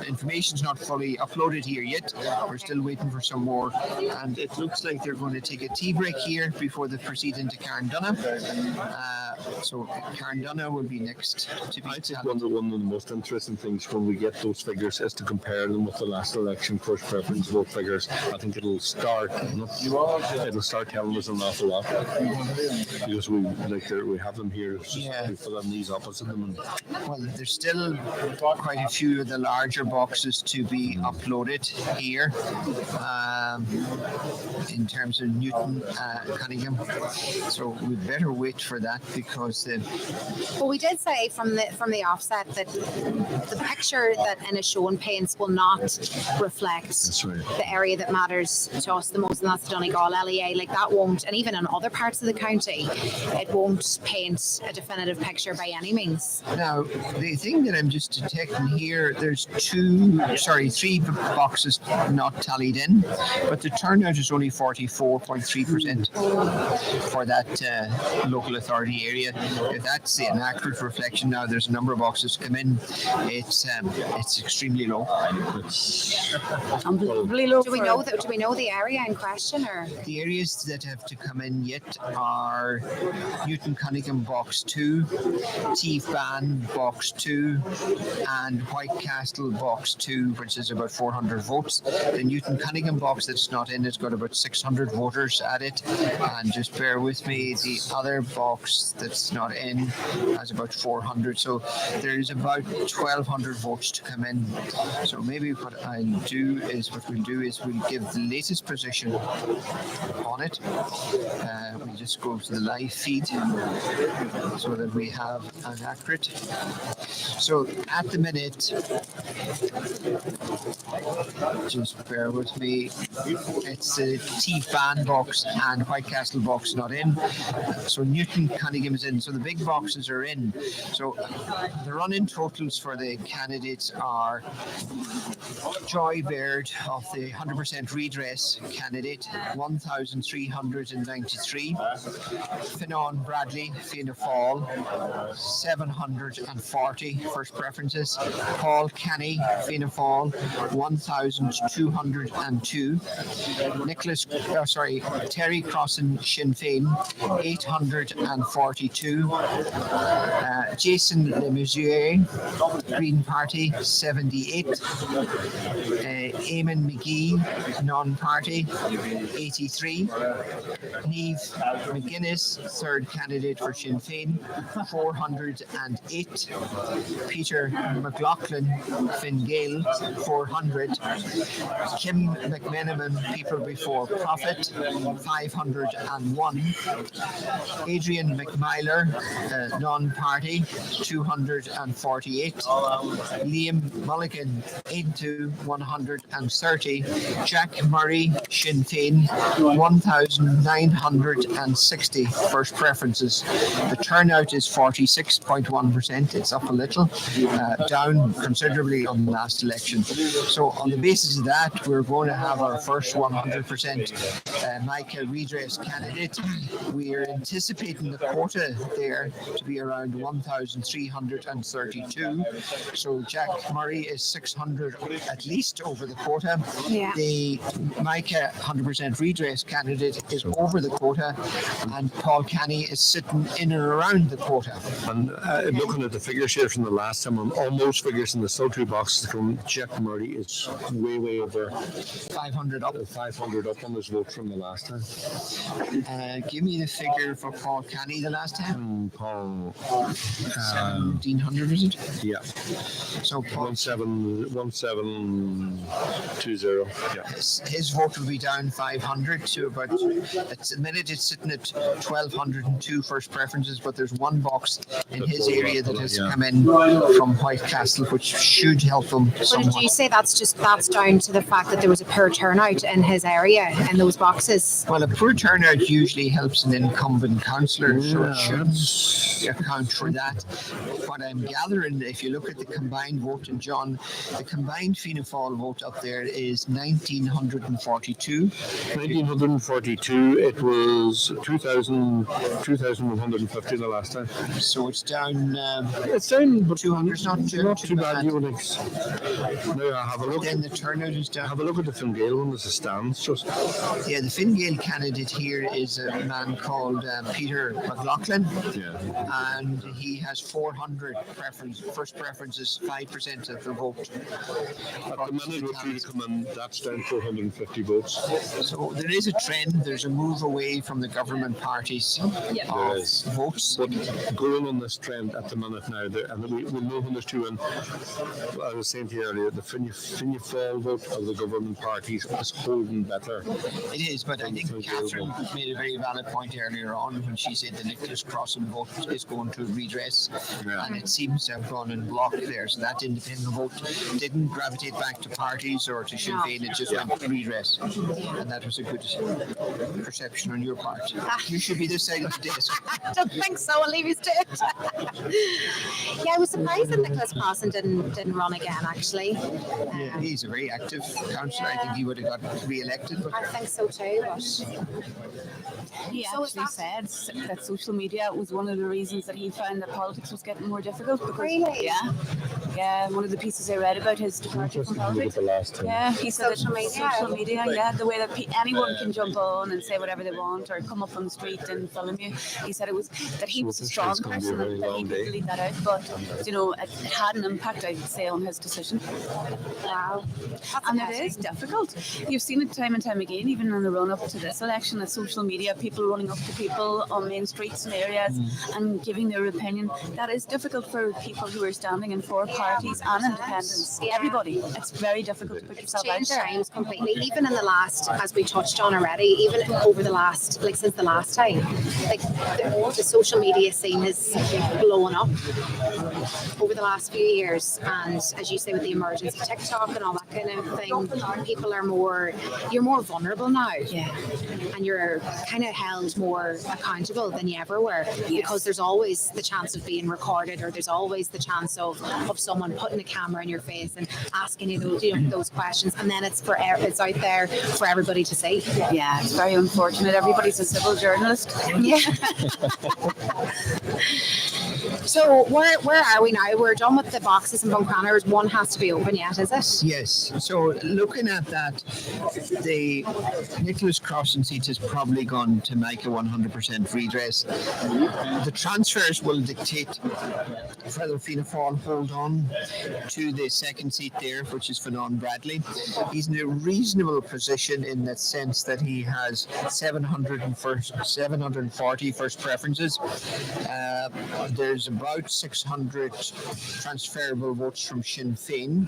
information's not fully uploaded here yet. We're still waiting for some more, and it looks like they're going to take a tea break here before they proceed into Carndonagh. So Carndonagh will be next to be tallied. One of the most interesting things when we get those figures is to compare them with the last election first preference vote figures. I think it'll start telling us an awful lot, because we have them here. We put on these opposite them. Well, there's still quite a few of the larger boxes to be uploaded here in terms of Newton Cunningham. So we better wait for that, because Well, we did say from the offset that the picture that Inishowen paints will not reflect the area that matters to us the most, and that's the Donegal LEA. Like that won't, and even in other parts of the county, it won't paint a definitive picture by any means. Now, the thing that I'm just detecting here, there's three boxes not tallied in, but the turnout is only 44.3% for that local authority area. If that's an accurate reflection, now there's a number of boxes come in. It's extremely low. Unbelievably low. Do we know the area in question, or the areas that have to come in yet are Newton Cunningham box 2, Ban box 2, and Whitecastle box 2, which is about 400 votes. The Newton Cunningham box that's not in has got about 600 voters at it, and just bear with me, the other box that's not in has about 400. So there's about 1,200 votes to come in. So maybe what we'll do is we'll give the latest position on it. We just go to the live feed so that we have an accurate. So at the minute, just bear with me, it's the Ban box and Whitecastle box not in. So Newton Cunningham is in. So the big boxes are in. So the run-in totals for the candidates are Joy Baird of the 100% redress candidate, 1,393. Finan Bradley, Fianna Fáil, 740 first preferences. Paul Kenny, Fianna Fáil, 1,202. Terry Crossan, Sinn Féin, 842. Jason Lemusier, Green Party, 78. Eamon McGee, non-party, 83. Niamh McGuinness, third candidate for Sinn Féin, 408. Peter McLaughlin, Fine Gael, 400. Kim McMenamin, People Before Profit, 501. Adrian McMyler, non-party, 248. Liam Mulligan, into 130. Jack Murray, Sinn Féin, 1,960 first preferences. The turnout is 46.1%. It's up a little, down considerably on the last election. So on the basis of that, we're going to have our first 100% Michael redress candidate. We are anticipating the quota there to be around 1,332. So Jack Murray is 600 at least over the quota. Yeah. The Micah 100% redress candidate is over the quota, and Paul Kenny is sitting in and around the quota. And looking at the figures here from the last time, on those figures in the sultry boxes, from Jack Murray is way over 500 up. 500 up on his vote from the last time. Give me the figure for Paul Kenny the last last time? Paul, 1700, is it? yeah, So Paul, 1720. Yeah. his vote will be down 500 to about, at the minute it's sitting at 1202 first preferences, but there's one box in his area that has come in from White Castle, which should help him But somewhat. did you say that's down to the fact that there was a poor turnout in his area in those boxes? Well, a poor turnout usually helps an incumbent councillor, so it shouldn't account for that. What I'm gathering, if you look at the combined vote, and John, the combined Fianna Fáil vote up there is 1942. 1942, it was 2,150 the last time. So it's down. It's down, but 200's not too bad. You would now have a look. Then the turnout is down. Have a look at the Fine Gael one. There's a stands just. Yeah, the Fine Gael candidate here is a man called Peter McLaughlin, and he has 400 first preferences, 5% of the vote. At the minute, we're due to come in, that's down 450 votes. So there is a trend. There's a move away from the government parties of votes. But going on this trend at the minute now, and we'll know when there's two in. I was saying to you earlier, the Fianna Fáil vote of the government parties is holding better. It is, but I think Catherine made a very valid point earlier on when she said the Nicholas Crossan vote is going to redress, and it seems to have gone in block there. So that independent vote didn't gravitate back to parties or to Sinn Féin, it just went to redress, and that was a good perception on your part. You should be this side of the desk. I don't think so. I'll leave you to it. Yeah, I was surprised that Nicholas Crossan didn't run again, actually. Yeah, he's a very active councillor. I think he would have got re-elected. But I think so too. But He So is actually said that social media was one of the reasons that he found that politics was getting more difficult. Because, Really? Yeah, one of the pieces I read about his departure from politics. The last time. Yeah, he said Social that media. social media, the way that anyone can jump on and say whatever they want or come up on the street and film you. He said it was that he was a strong it's gonna be a person very and that he long could day. delete that out, but it had an impact, I'd say, on his decision. wow, And it is difficult. You've seen it time and time again, even in the run-up to this election, that social media, people running up to people on main streets and areas and giving their opinion. That is difficult for people who are standing in four parties and independents. Yeah. Everybody. It's very difficult to put yourself out changed there. times completely. Even in the last, as we touched on already, even over the last, like since the last time, like the social media scene has blown up over the last few years. And as you say, with the emergence of TikTok and all that kind of thing, people are you're more vulnerable now. Yeah. And you're kind of held more accountable than you ever were, because there's always the chance of being recorded, or there's always the chance of someone putting a camera in your face and asking you those questions, and then it's out there for everybody to see. Yeah, it's very unfortunate. Everybody's a civil journalist. Yeah. So where are we now? We're done with the boxes and Buncranners. One has to be open yet, is it? yes, so looking at that, the Nicholas Crossan seat has probably gone to make a 100% redress. The transfers will dictate whether Fianna Fáil hold on to the second seat there, which is Fionnán Bradley. He's in a reasonable position in that sense that he has 740 first preferences. There's about 600 transferable votes from Sinn Féin.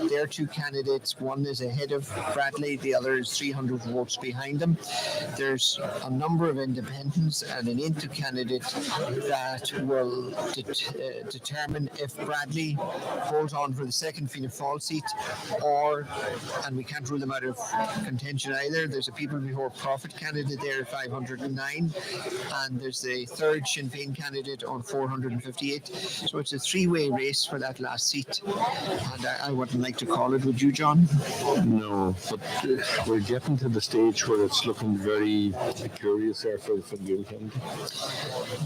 Their two candidates, one is ahead of Bradley, the other is 300 votes behind him. There's a number of independents and an Intu candidate that will determine if Bradley holds on for the second Fianna Fáil seat, and we can't rule them out of contention either. There's a People Before Profit candidate there at 509, and there's the third Sinn Féin candidate on 458. So it's a three-way race for that last seat, and I wouldn't like to call it, would you, John? No, but we're getting to the stage where it's looking very curious there for the Fine Gael candidate.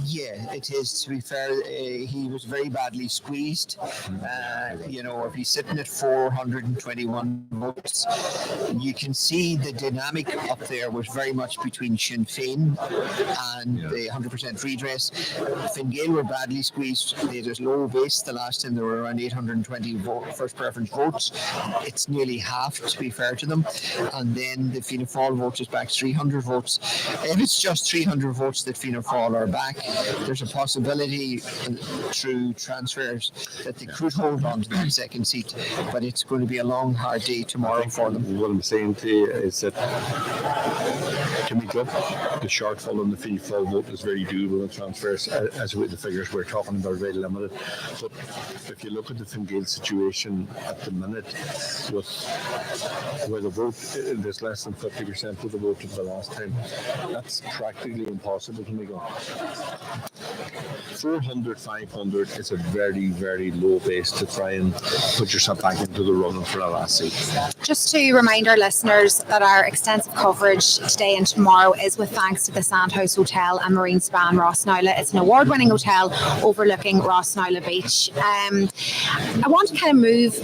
Yeah, it is. To be fair, he was very badly squeezed. If he's sitting at 421 votes, you can see the dynamic up there was very much between Sinn Féin and the 100% redress. Fine Gael were badly squeezed. squeezed. They just low base. The last time there were around 820 first preference votes. It's nearly half, to be fair to them. And then the Fianna Fáil vote is back 300 votes. If it's just 300 votes that Fianna Fáil are back, there's a possibility through transfers that they could hold on to that second seat. But it's going to be a long, hard day tomorrow for them. What I'm saying to you is that to make up the shortfall on the Fianna Fáil vote is very doable in transfers, as with the figures we're talking about, very limited. But if you look at the Fine Gael situation at the minute, with where the vote, there's less than 50% of the vote of the last time, that's practically impossible to make up. 400, 500 is a very, very low base to try and put yourself back into the running for a last seat. Just to remind our listeners that our extensive coverage today and tomorrow is with thanks to the Sandhouse Hotel and Marine Spa in Rossnowla. It's an award-winning hotel overlooking Rossnowla Beach. I want to kind of move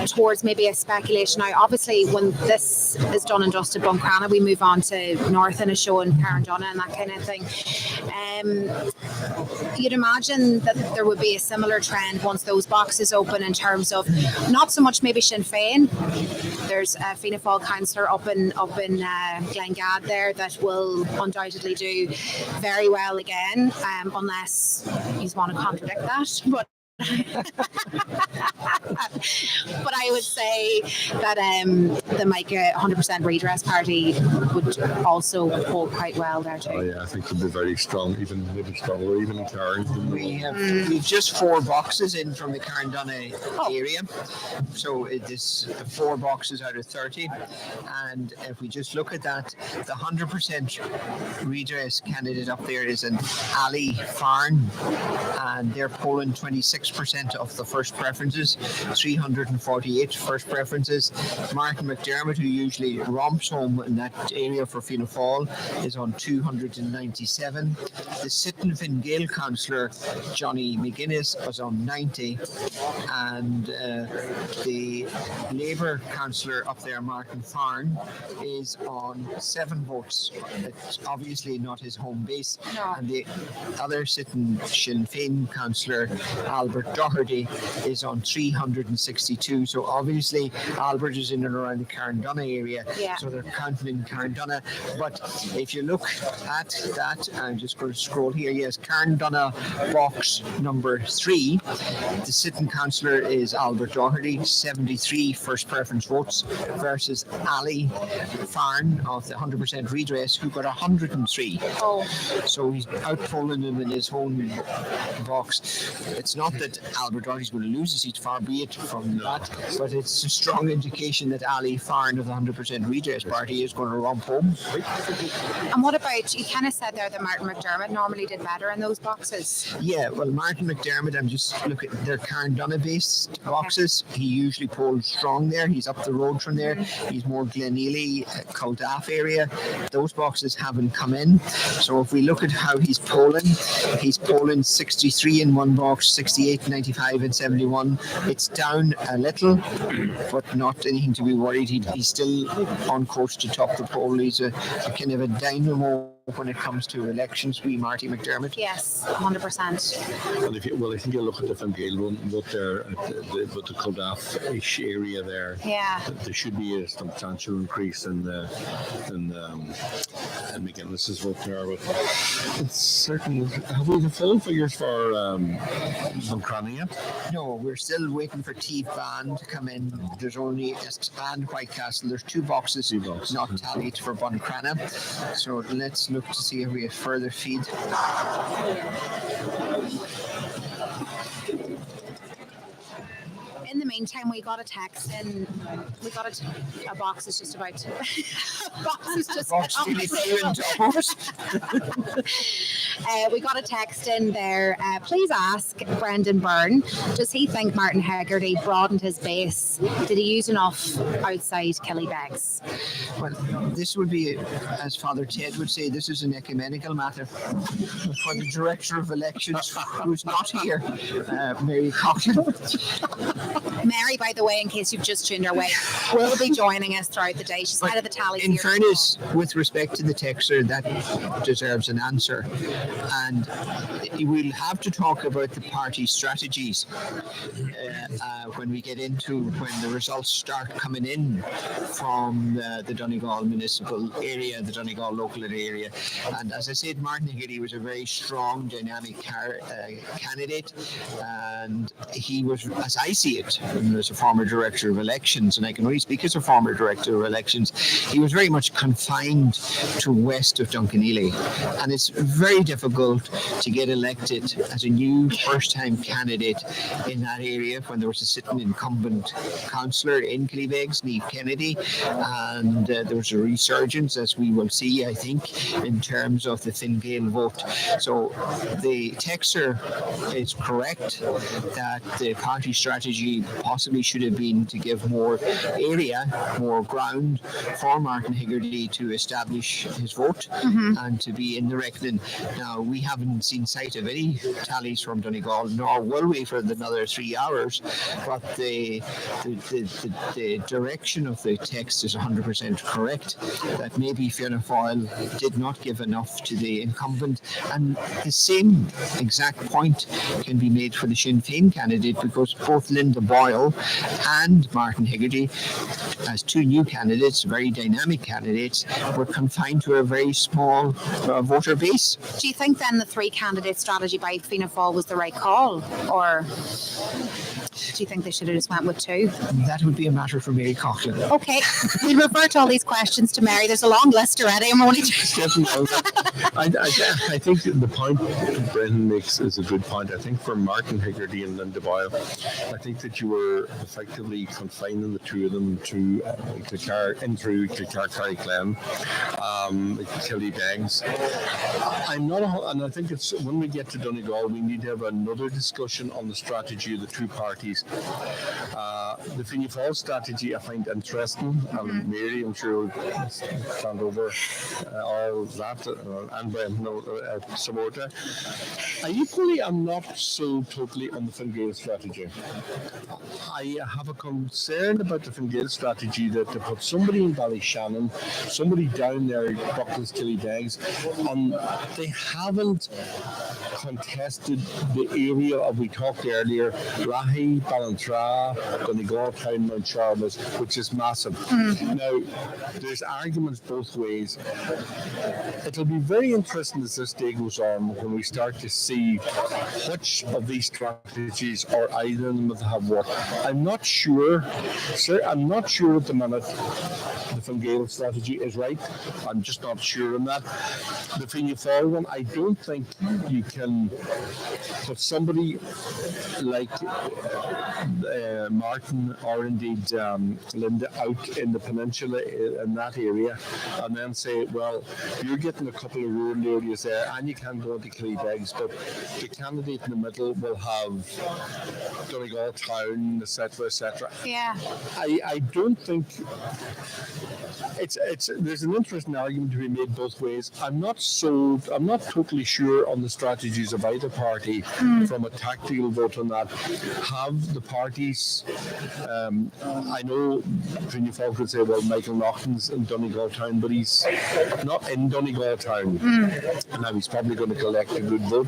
towards maybe a speculation now. Obviously, when this is done and dusted, Buncrana, we move on to North Inishowen, Carndonagh and that kind of thing. You'd imagine that there would be a similar trend once those boxes open in terms of not so much maybe Sinn Féin. There's a Fianna Fáil councillor up in Glengad there that will undoubtedly do very well again, unless you want to contradict that. But but I would say that the Micah 100% redress party would also hold quite well there too. Oh yeah, I think it'll be very strong, even maybe stronger, even in Carndonagh. We've just 4 boxes in from the Carndonagh area, so it is 4 boxes out of 30. And if we just look at that, the 100% redress candidate up there is an Ali Farn, and they're polling 26% of the first preferences, 348 first preferences. Martin McDermott, who usually romps home in that area for Fianna Fáil, is on 297. The sitting Fine Gael councillor, Johnny McGuinness, was on 90. And the Labour councillor up there, Martin Farn, is on 7 votes. It's obviously not his home base. No. And the other sitting Sinn Féin councillor, Albert Doherty, is on 362. So obviously Albert is in and around the Carndonagh area, so they're counting in Carndonagh. But if you look at that, I'm just going to scroll here. Yes, Carndonagh box number 3. The sitting councillor is Albert Doherty, 73 first preference votes, versus Ali Farn of the 100% redress, who got 103. So he's outpolling him in his own box. It's not that Albert Doherty's going to lose the seat, far be it from that, but it's a strong indication that Ali Farn of the 100% redress party is going to romp home. And what about, you kind of said there that Martin McDermott normally did better in those boxes? Yeah, well, Martin McDermott, I'm just looking at their Carndonagh-based boxes. He usually polls strong there. He's up the road from there. He's more Glenealy, Culdaff area. Those boxes haven't come in. So if we look at how he's polling 63 in one box, 68, 95 and 71. It's down a little, but not anything to be worried. He's still on course to top the poll. He's a kind of a dynamo when it comes to elections, Marty McDermott. Yes, 100%. And I think you look at the Fine Gael one, but there, but the Culdaff-ish area there, there should be a substantial increase in McGuinness's vote there. But it's certain. Have we the full figures for Buncrana yet? No, we're still waiting for Teeve Band to come in. There's only and Whitecastle. There's 2 boxes not tallied for Buncrana. So let's look to see if we have further feed. In the meantime, we got a text and we got a box is just about to we got a text in there. Please ask Brendan Byrne, does he think Martin Hegarty broadened his base? Did he use enough outside Killybegs? Well, this would be, as Father Ted would say, this is an ecumenical matter for the Director of Elections, who's not here, Mary Coughlin. Mary, by the way, in case you've just tuned our way, will be joining us throughout the day. She's head of the tallies. In fairness, with respect to the texter, that deserves an answer. And we'll have to talk about the party strategies when we get into when the results start coming in from the Donegal municipal area, the Donegal local area. And as I said, Martin Higgidy was a very strong, dynamic candidate, and he was, as I see it, as a former director of elections, and I can only speak as a former director of elections, he was very much confined to west of Duncanely, and it's very difficult to get elected as a new first-time candidate in that area when there was a sitting incumbent councillor in Killybegs, Niamh Kennedy, and there was a resurgence, as we will see, I think, in terms of the Fine Gael vote. So the texter is correct that the party strategy possibly should have been to give more area, more ground for Martin Higgidy to establish his vote and to be in the reckoning. Now, we haven't seen sight of any tallies from Donegal, nor will we for another 3 hours, but the direction of the text is 100% correct, that maybe Fianna Fáil did not give enough to the incumbent, and the same exact point can be made for the Sinn Féin candidate, because both Linda Boyle and Martin Higgidy, as two new candidates, very dynamic candidates, were confined to a very small voter base. Do you think then the three candidate strategy by Fianna Fáil was the right call, or do you think they should have just went with two? That would be a matter for Mary Coughlin. Okay, we'll revert all these questions to Mary. There's a long list already. I'm only I think the point Brendan makes is a good point. I think for Martin Higgidy and Linda Boyle, I think that you were effectively confining the two of them to through Carrick-Glen, Killybegs. I'm not, and I think it's when we get to Donegal, we need to have another discussion on the strategy of the two parties. The Fianna Fáil strategy I find interesting, and Mary, I'm sure, will stand over all that, and Brendan support it. Equally, I'm not so totally on the Fine Gael strategy. I have a concern about the Fine Gael strategy that to put somebody in Ballyshannon, somebody down there, Buckles, Killybegs, and they haven't contested the area of, we talked earlier, Rahy, Ballantrae, Donegal Town, Mount Charles, which is massive. Now, there's arguments both ways. It'll be very interesting as this day goes on when we start to see which of these strategies or either of them have worked. I'm not sure, sir. I'm not sure at the minute the Fine Gael strategy is right. I'm just not sure on that. The Fianna Fáil one, I don't think you can put somebody like Martin or indeed Linda out in the peninsula in that area and then say, well, you're getting a couple of rural areas there and you can't go into Killybegs, but the candidate in the middle will have Donegal Town, etc., etc. Yeah. I don't think there's an interesting argument to be made both ways. I'm not totally sure on the strategies of either party from a tactical vote on that. Have the parties, I know Fianna Fáil could say, well, Michael Naughton's in Donegal Town, but he's not in Donegal Town. Now he's probably going to collect a good vote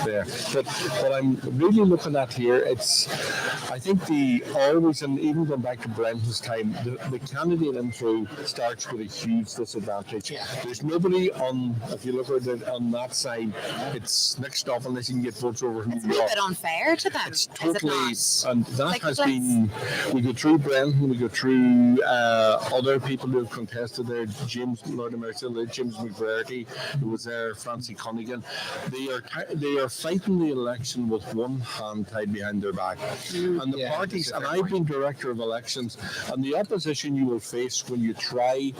there. But what I'm really looking at here, I think and even going back to Brendan's time, the candidate in through starts with a huge disadvantage. Yeah. There's nobody on, if you look at it on that side, it's next off unless you can get votes over from New York. It's a bit unfair to them. It's totally, and that like, has been, we go through Brendan, we go through other people who have contested there, James McVerty, who was there, Francie Cunningham. They are fighting the election with one hand tied behind their back. And the parties, and I've been director of elections, and the opposition you will face when you try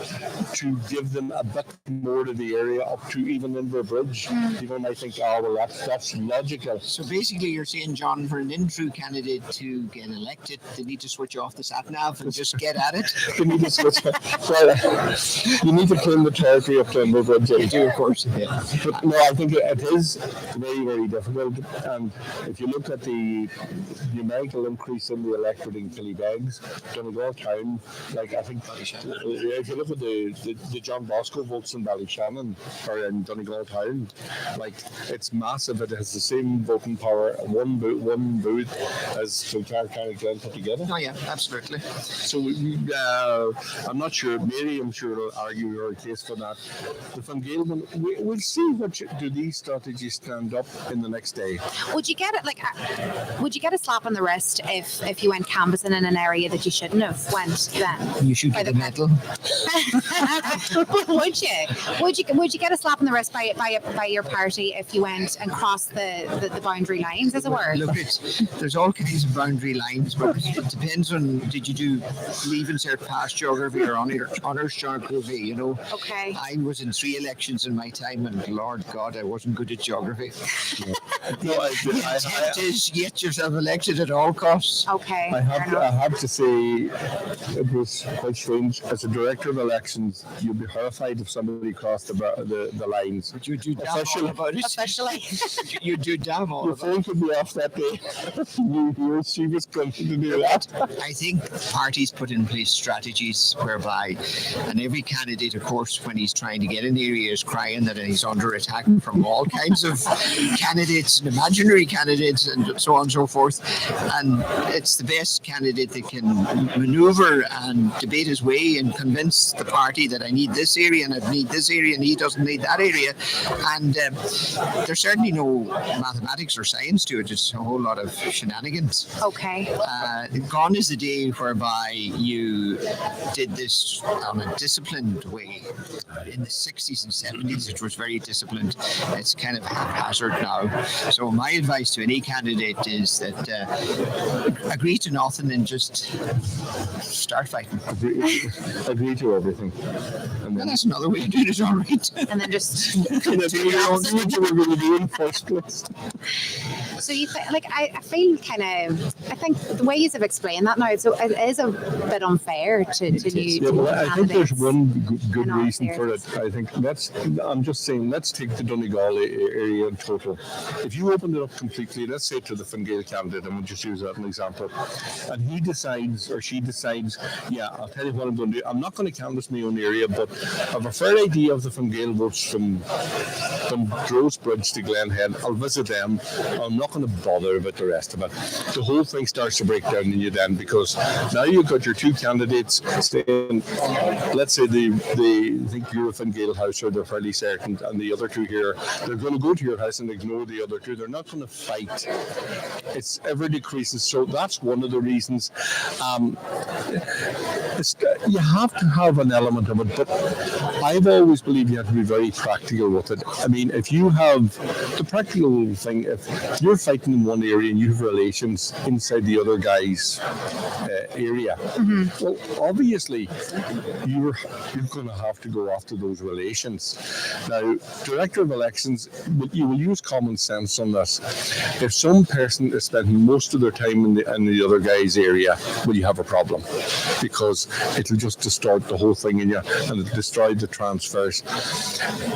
to give them a bit more of the area up to even Inver Bridge. People might think, oh, well, that's logical. So basically, you're saying, John, for an in-true candidate to get elected, they need to switch off the sat-nav and just get at it? You need to switch. Well, you need to clean the territory up to Inver Bridge. You do, of course. Yeah. But no, I think it is very, very difficult. And if you look at the numerical increase in the electorate in Killybegs, Donegal Town, like I think, if you look at the John Bosco votes in Ballyshannon or in Donegal Town, like it's massive. It has the same voting power, one booth as Kilcar County Glen put together. Oh yeah, absolutely. So I'm not sure. Mary, I'm sure, will argue your case for that. The Van Galen, we'll see do these strategies stand up in the next day. Would you get it would you get a slap on the wrist if you went canvassing in an area that you shouldn't have went then? You should get a medal. Would you get a slap on the wrist by your party if you went and crossed the boundary lines, as it were? Look, there's all kinds of boundary lines, but it depends on, did you do leave insert past geography or honours geography, you know? Okay. I was in 3 elections in my time, and Lord God, I wasn't good at geography. No, I is get yourself elected at all costs. Okay. I have to say, it was quite strange. As a director of elections, you'd be horrified if somebody crossed the lines. But you do damn all about it. Officially. You do damn all Your about it. phone could be off that day. She was going to do that. I think parties put in place strategies whereby, and every candidate, of course, when he's trying to get an area, is crying that he's under attack from all kinds of candidates and imaginary candidates and so on and so forth. And it's the best candidate that can maneuver and debate his way and convince the party that I need this area and I need this area and he doesn't need that area. And there's certainly no mathematics or science to it. It's a whole lot of shenanigans. Okay. Gone is the day whereby you did this on a disciplined way. In the 60s and 70s, it was very disciplined. It's kind of haphazard now. So my advice to any candidate is that agree to nothing and just start fighting. Agree to everything. And Well, that's another way of doing it, all right. And then just do your own thing you were going to do in first place. so you I feel I think the way you have explained that now, so it is a bit unfair to Yeah, well, I think there's candidates. one good in all reason for it. seriousness. I think I'm just saying, let's take the Donegal area in total. If you opened it up completely, let's say to the Fine Gael candidate, and we'll just use that as an example, and he decides or she decides, yeah, I'll tell you what I'm going to do. I'm not going to canvass my own area, but I have a fair idea of the Fine Gael votes from Drose Bridge to Glenhead. I'll visit them. I'm not going to bother about the rest of it. The whole thing starts to break down in you then, because now you've got your two candidates saying, let's say they think you're a Fine Gael house, or they're fairly certain, and the other two here, they're going to go to your house and ignore the other two. They're not going to fight. It's ever decreases. So that's one of the reasons. You have to have an element of it, but I've always believed you have to be very practical with it. I mean, if you have the practical thing, if you're fighting in one area and you have relations inside the other guy's area, well, obviously you're going to have to go after those relations. Now, director of elections, you will use common sense on this. If some person is spending most of their time in the other guy's area, well, you have a problem, because it'll just distort the whole thing in you and it'll destroy the transfers.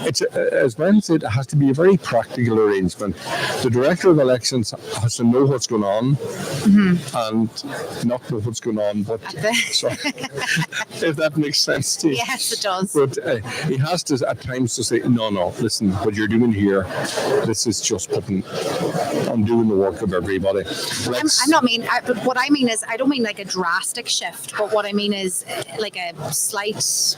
It's as Ben said, it has to be a very practical arrangement. The director of elections has to know what's going on and not know what's going on, but sorry, if that makes sense to you. Yes, it does. But he has to at times to say, no, listen, what you're doing here, this is just I'm doing the work of everybody. I'm not mean, but what I mean is, I don't mean like a drastic shift, but what I mean is like a slight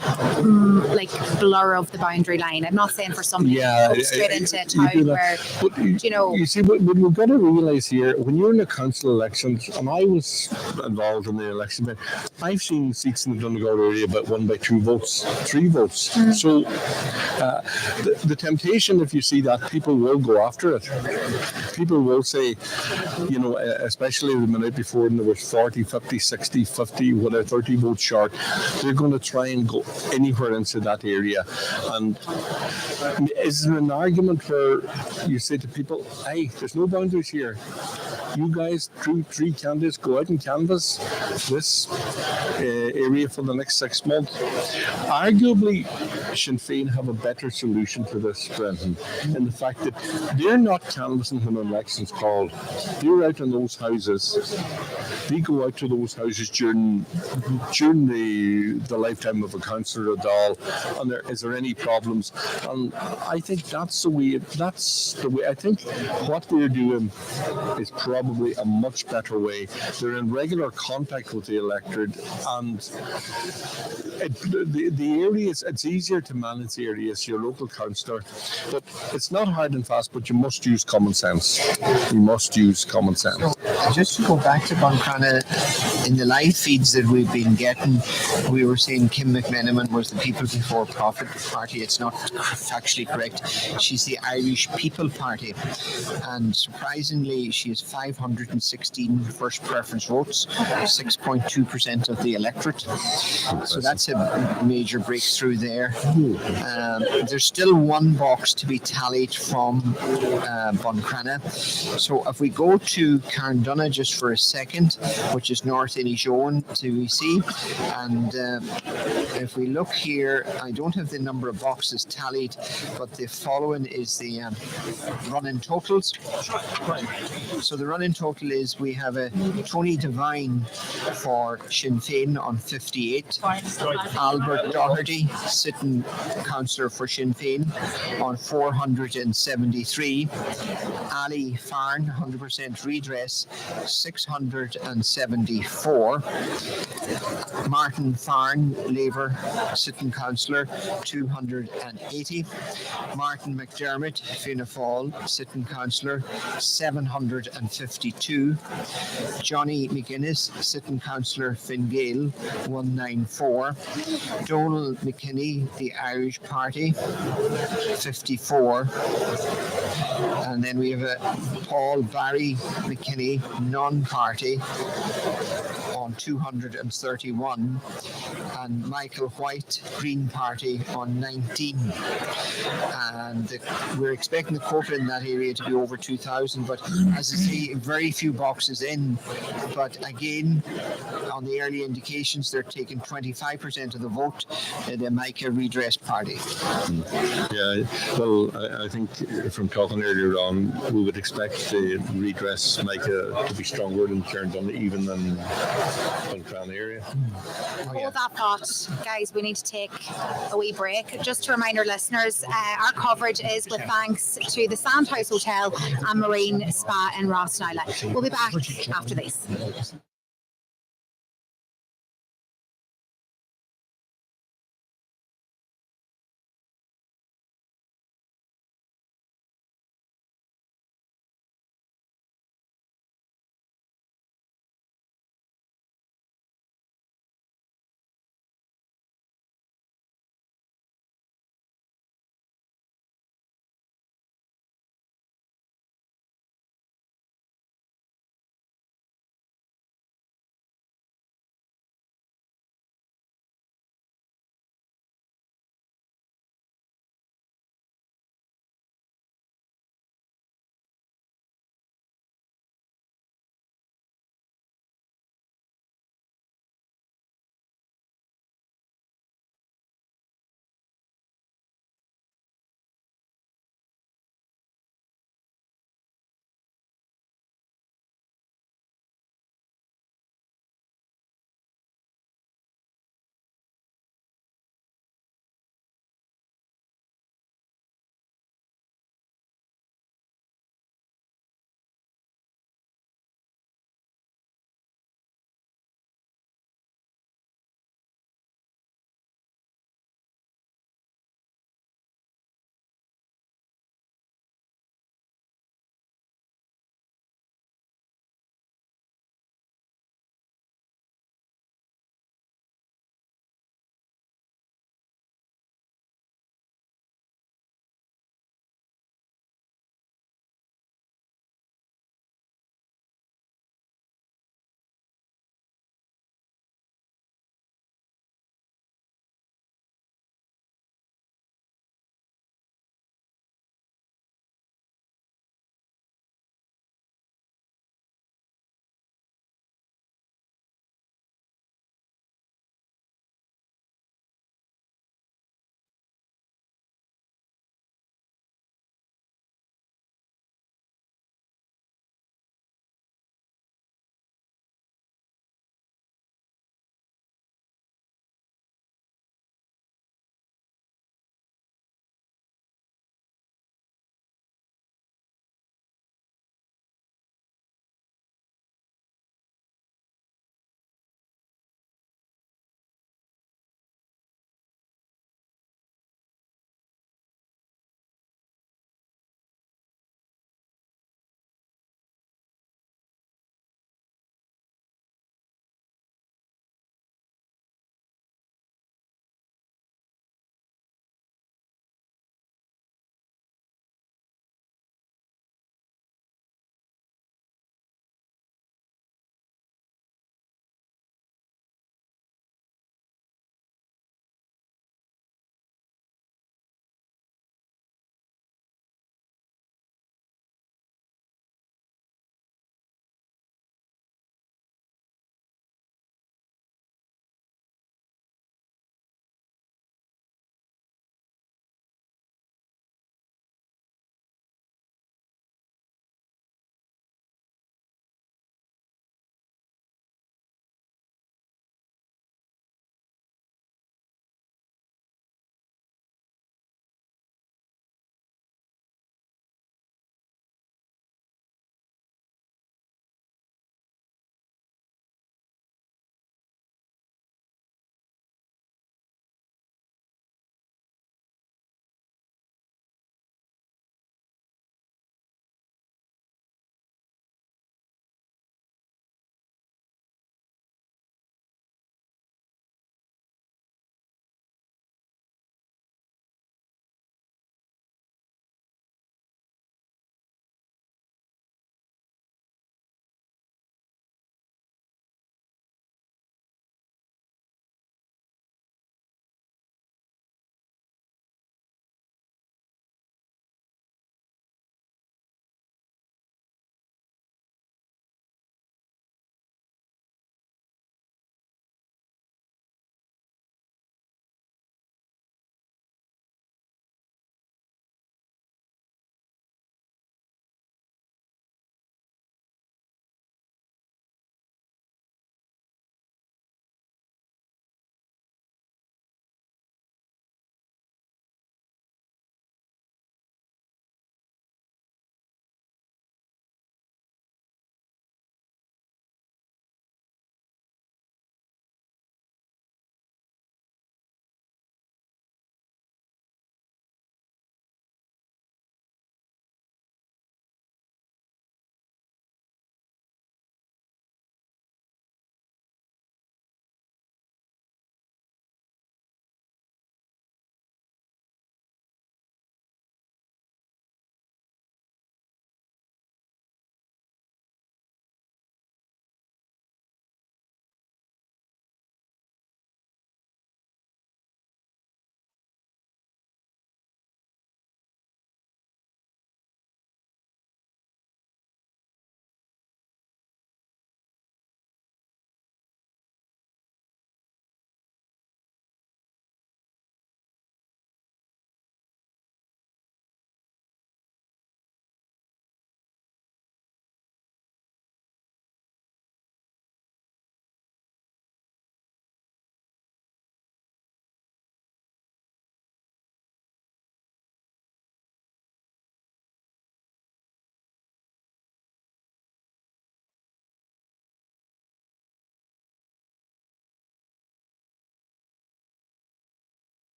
blur of the boundary line. I'm not saying for somebody to go straight into a town where, but you know. You see, what will we've got to realise here, when you're in the council elections, and I was involved in the election, but I've seen seats in the Donegal area about 1 by 2 votes, 3 votes. So the temptation, if you see that, people will go after it. People will say, you know, especially the minute before, and there was 40, 50, 60, 50, whatever, 30 votes short, they're going to try and go anywhere into that area. And is there an argument where you say to people, hey, there's no boundaries here. You guys, three candidates, go out and canvass this area for the next 6 months. Arguably, Sinn Féin have a better solution to this, Brendan, in the fact that they're not canvassing when an election's called. They're out in those houses. They go out to those houses during the lifetime of a councillor at all. And is there any problems? And I think that's the way. I think what they're doing is probably a much better way. They're in regular contact with the electorate, and the areas, it's easier to manage the areas, your local councillor, but it's not hard and fast, but you must use common sense. You must use common sense. Just to go back to Buncrana, in the live feeds that we've been getting, we were saying Kim McMenamin was the People Before Profit Party. It's not factually correct. She's the Irish People Party. And surprisingly, she has 516 first preference votes, 6.2% of the electorate. So that's a major breakthrough there. There's still one box to be tallied from Buncrana. So if we go to Carndonagh just for a second, which is North Inishowen to see, and if we look here, I don't have the number of boxes tallied, but the following is the run-in totals. So the run-in total is we have a Tony Devine for Sinn Féin on 58, Albert Doherty, sitting councillor for Sinn Féin, on 473, Ali Farn, 100% redress, 674, Martin Farn, Labour, sitting councillor, 280, Martin McDermott, Fianna Fáil, sitting councillor, 752, Johnny McGuinness, sitting councillor, Fine Gael, 194, Donald McKinney, the Irish Party, 54, and then we have a Paul Barry McKinney, non-party, on 231, and Michael White, Green Party, on 19. And we're expecting the quota in that area to be over 2,000, but as I say, very few boxes in. But again, on the early indications, they're taking 25% of the vote, the Micah Redress Party. Yeah, well, I think from talking earlier on, we would expect the Redress Micah to be stronger than Carndonagh, even than Buncrana area. Hold that thought, guys. We need to take a wee break. Just to remind our listeners, our coverage is with thanks to the Sandhouse Hotel and Marine Spa in Rossnila. We'll be back after this.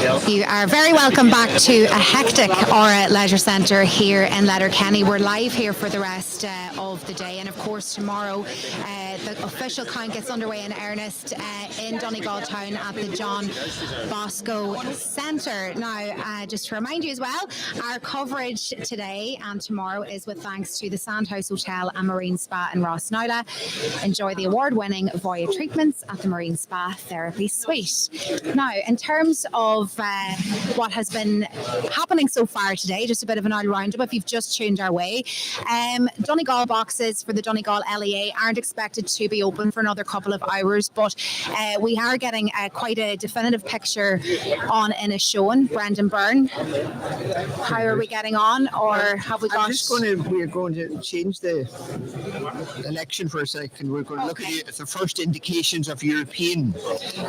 You are very welcome back to a hectic Aura Leisure Centre here in Letterkenny. We're live here for the rest of the day, and of course tomorrow the official count gets underway in earnest in Donegal Town at the John Bosco Centre. Now, just to remind you as well, our coverage today and tomorrow is with thanks to the Sandhouse Hotel and Marine Spa in Rossnowla. Enjoy the award-winning Voya treatments at the Marine Spa Therapy Suite. Now, in terms of what has been happening so far today, just a bit of an old roundup if you've just tuned our way. Donegal boxes for the Donegal LEA aren't expected to be open for another couple of hours, but we are getting quite a definitive picture on Inishowen. Brendan Byrne, how are we getting on, or have we got... We're going to change the election for a second. We're going to look at the first indications of European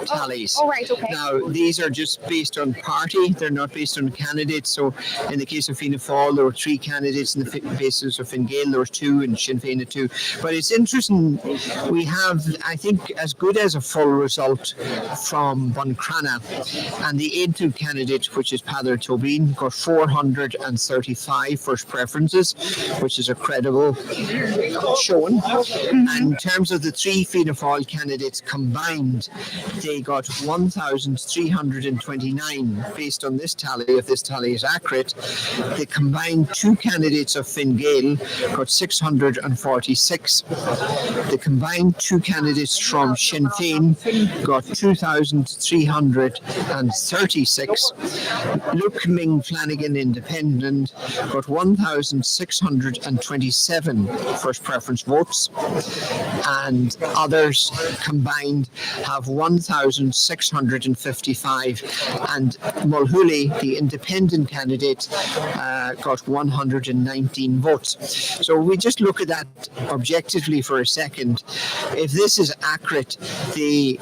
tallies. Oh, right, okay. Now, these are just based on party. They're not based on candidates. So in the case of Fianna Fáil, there were 3 candidates. In the basis of Fine Gael, there were 2, and Sinn Féin had 2. But it's interesting. We have, I think, as good as a full result from Buncrana, and the Aidtu candidate, which is Peadar Tobin, got 435 first preferences, which is a credible showing. And in terms of the 3 Fianna Fáil candidates combined, they got 1,329 based on this tally. If this tally is accurate, the combined 2 candidates of Fine Gael got 646. The combined 2 candidates from Sinn Féin got 2,336. Luke Ming Flanagan Independent got 1,627 first preference votes, and others combined have 1,655, and Mulhooly, the independent candidate, got 119 votes. So we just look at that objectively for a second. If this is accurate, the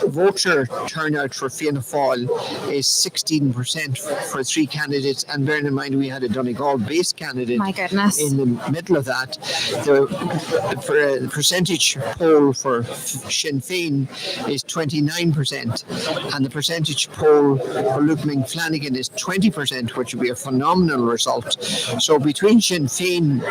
voter turnout for Fianna Fáil is 16% for 3 candidates, and bearing in mind we had a Donegal-based candidate My goodness. in the middle of that. The percentage poll for Sinn Féin is 29%, and the percentage poll for Luke Ming Flanagan is 20%, which would be a phenomenal result. So between Sinn Féin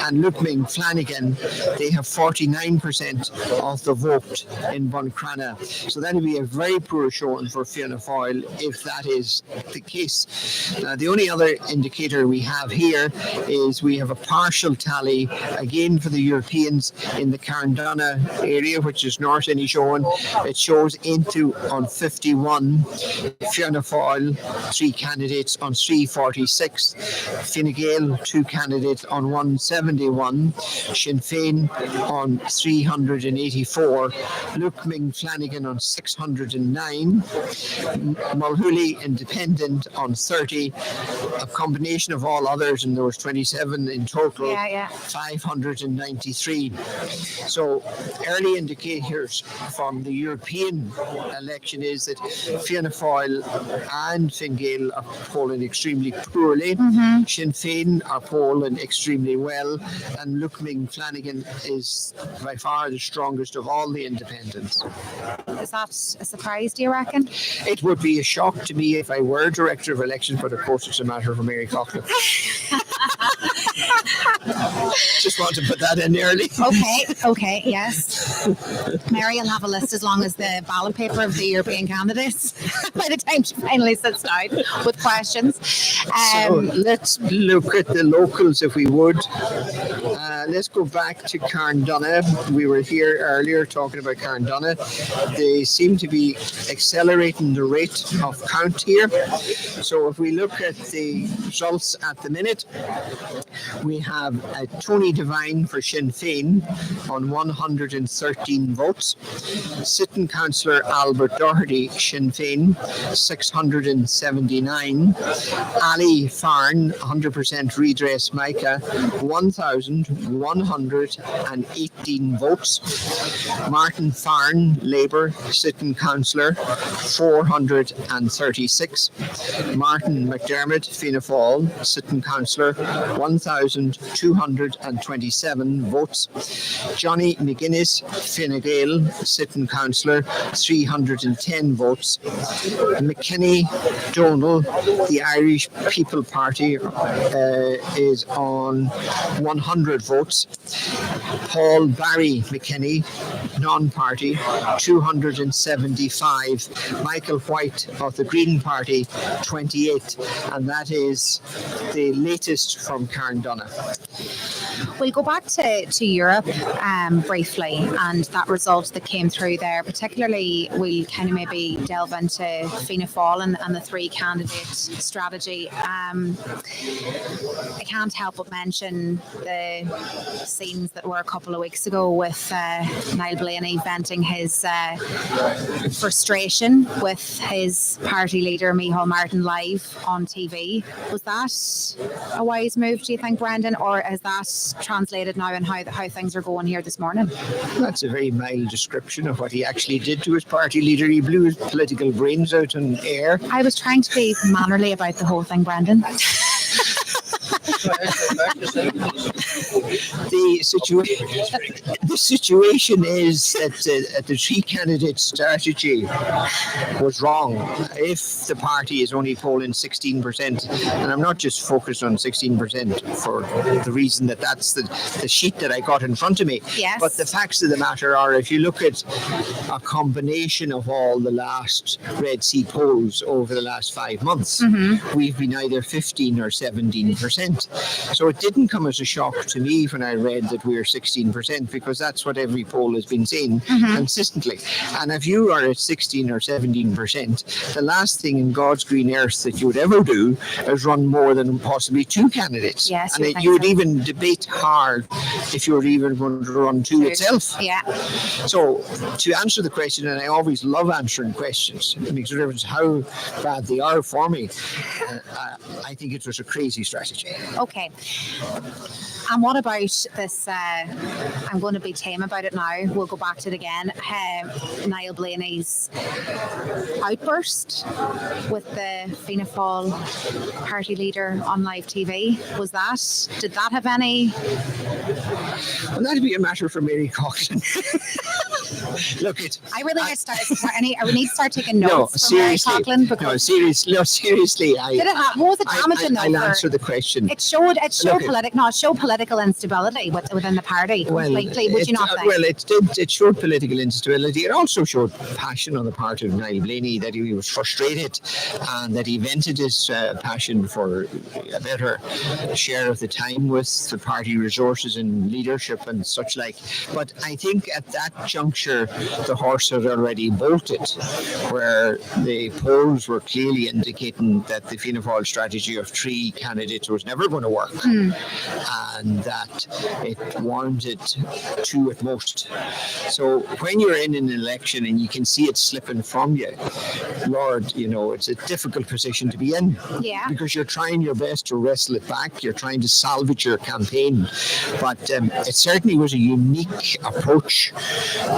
and Luke Ming Flanagan, they have 49% of the vote in Buncrana. So that would be a very poor showing for Fianna Fáil if that is the case. The only other indicator we have here is we have a partial tally again for the Europeans in the Carndonagh area, which is North Inishowen. It shows into on 51, Fianna Fáil 3 candidates on 346, Fine Gael 2 candidates on 171, Sinn Féin on 384, Luke Ming Flanagan on 609, Mulhooly Independent on 30, a combination of all others, and there was 27 in total, 593. So early indicators from the European election is that Fianna Fáil and Fine Gael are polling extremely poorly. Sinn Féin are polling extremely well, and Luke Ming Flanagan is by far the strongest of all the independents. Is that a surprise, do you reckon? It would be a shock to me if I were Director of Elections, but of course it's a matter for Mary Coughlin. Just want to put that in early. Okay, yes. Mary will have a list as long as the ballot paper of the European candidates by the time she finally sits down with questions. So let's look at the locals if we would. Let's go back to Carndonagh. We were here earlier talking about Carndonagh. They seem to be accelerating the rate of count here. So if we look at the results at the minute, we have Tony Devine for Sinn Féin on 113 votes. Sitting Councillor Albert Doherty, Sinn Féin, 679. Ali Farn, 100% redress Micah, 1,118 votes. Martin Farn, Labour, Sitting Councillor, 436. Martin McDermott, Fianna Fáil, Sitting Councillor, 1,200. 227 votes. Johnny McGuinness, Fine Gael, sitting councillor, 310 votes. McKenny Donal, the Irish People Party, is on 100 votes. Paul Barry McKenny, non-party, 275. Michael White of the Green Party, 28. And that is the latest from Carndonagh. We'll go back to Europe briefly and that result that came through there. Particularly, we'll kind of maybe delve into Fianna Fáil and the three candidate strategy. I can't help but mention the scenes that were a couple of weeks ago with Niall Blaney venting his frustration with his party leader, Micheál Martin, live on TV. Was that a wise move, do you think, Brendan, or has that translated now in how things are going here this morning? That's a very mild description of what he actually did to his party leader. He blew his political brains out in air. I was trying to be mannerly about the whole thing, Brendan. The situation is that the three candidate strategy was wrong. If the party is only polling 16%, and I'm not just focused on 16% for the reason that that's the sheet that I got in front of me, yes. But the facts of the matter are, if you look at a combination of all the last Red C polls over the last 5 months, we've been either 15 or 17%. So it didn't come as a shock to me when I read that we're 16%, because that's what every poll has been saying consistently. And if you are at 16 or 17%, the last thing in God's green earth that you would ever do is run more than possibly two candidates. Yes, and you would even debate hard if you were even going to run two itself. Yeah. So to answer the question, and I always love answering questions, it makes a difference how bad they are for me, I think it was a crazy strategy. Okay. And what about this? I'm going to be tame about it now. We'll go back to it again. Niall Blaney's outburst with the Fianna Fáil party leader on live TV. Did that have any? Well, that'd be a matter for Mary Coxon. Look, I really need to start. I need to start taking notes from Mary Coughlin. Seriously. What was the damage in that? I'll answer the question. It showed political instability within the party. Well, completely. Would you not think? Well, it showed political instability. It also showed passion on the part of Niall Blaney, that he was frustrated and that he vented his passion for a better share of the time with the party resources and leadership and such like. But I think at that juncture, the horse had already bolted, where the polls were clearly indicating that the Fianna Fáil strategy of three candidates was never going to work, and that it warranted two at most. So when you're in an election and you can see it slipping from you, Lord, it's a difficult position to be in. Yeah. Because you're trying your best to wrestle it back. You're trying to salvage your campaign. But it certainly was a unique approach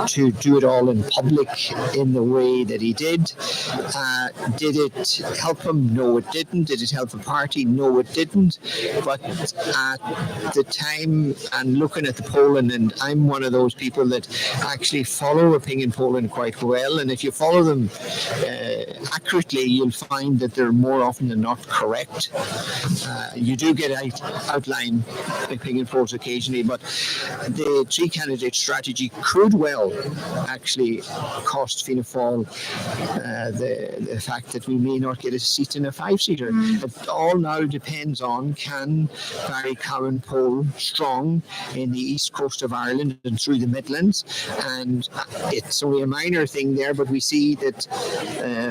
to do it all in public in the way that he did. Did it help him? No, it didn't. Did it help the party? No, it didn't. But at the time, and looking at the polling, and I'm one of those people that actually follow opinion polling quite well, and if you follow them accurately, you'll find that they're more often than not correct. You do get outline opinion polls occasionally, but the three candidate strategy could well actually cost Fianna Fáil the fact that we may not get a seat in a five-seater. It all now depends on, can Barry Cowan poll strong in the east coast of Ireland and through the Midlands, and it's only a minor thing there, but we see that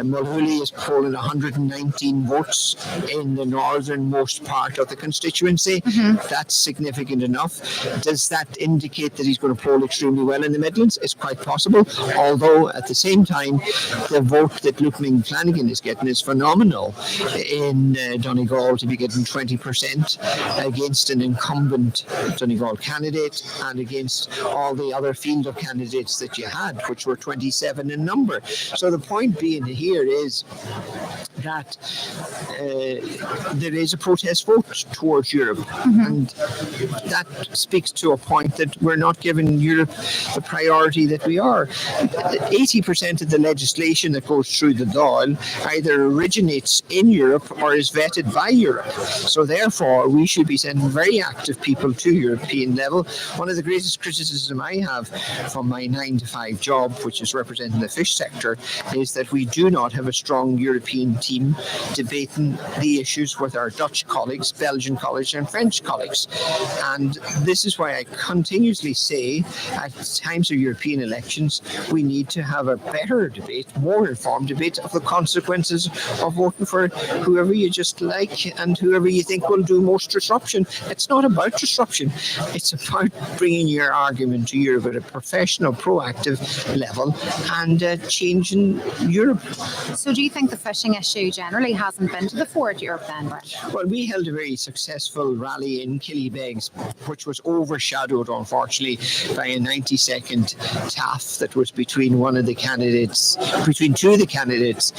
Mulhooly is polling 119 votes in the northernmost part of the constituency. That's significant enough. Does that indicate that he's going to poll extremely well in the Midlands? It's quite possible, although at the same time the vote that Luke Flanagan is getting is phenomenal in Donegal, to be getting 20% against an incumbent Donegal candidate and against all the other field of candidates that you had, which were 27 in number. So the point being here is that there is a protest vote towards Europe, and that speaks to a point that we're not giving Europe the priority that we are. 80% of the legislation that goes through the Dáil either originates in Europe or is vetted by Europe. So therefore, we should be sending very active people to European level. One of the greatest criticism I have from my 9-to-5 job, which is representing the fish sector, is that we do not have a strong European team debating the issues with our Dutch colleagues, Belgian colleagues and French colleagues. And this is why I continuously say at times of European elections, we need to have a better debate, more informed debate of the consequences of voting for whoever you just like and whoever you think will do most disruption. It's not about disruption. It's about bringing your argument to Europe at a professional, proactive level and changing Europe. So do you think the fishing issue generally hasn't been to the fore at Europe then, Brett? Well, we held a very successful rally in Killybegs, which was overshadowed, unfortunately, by a 90-second taff that was between two of the candidates,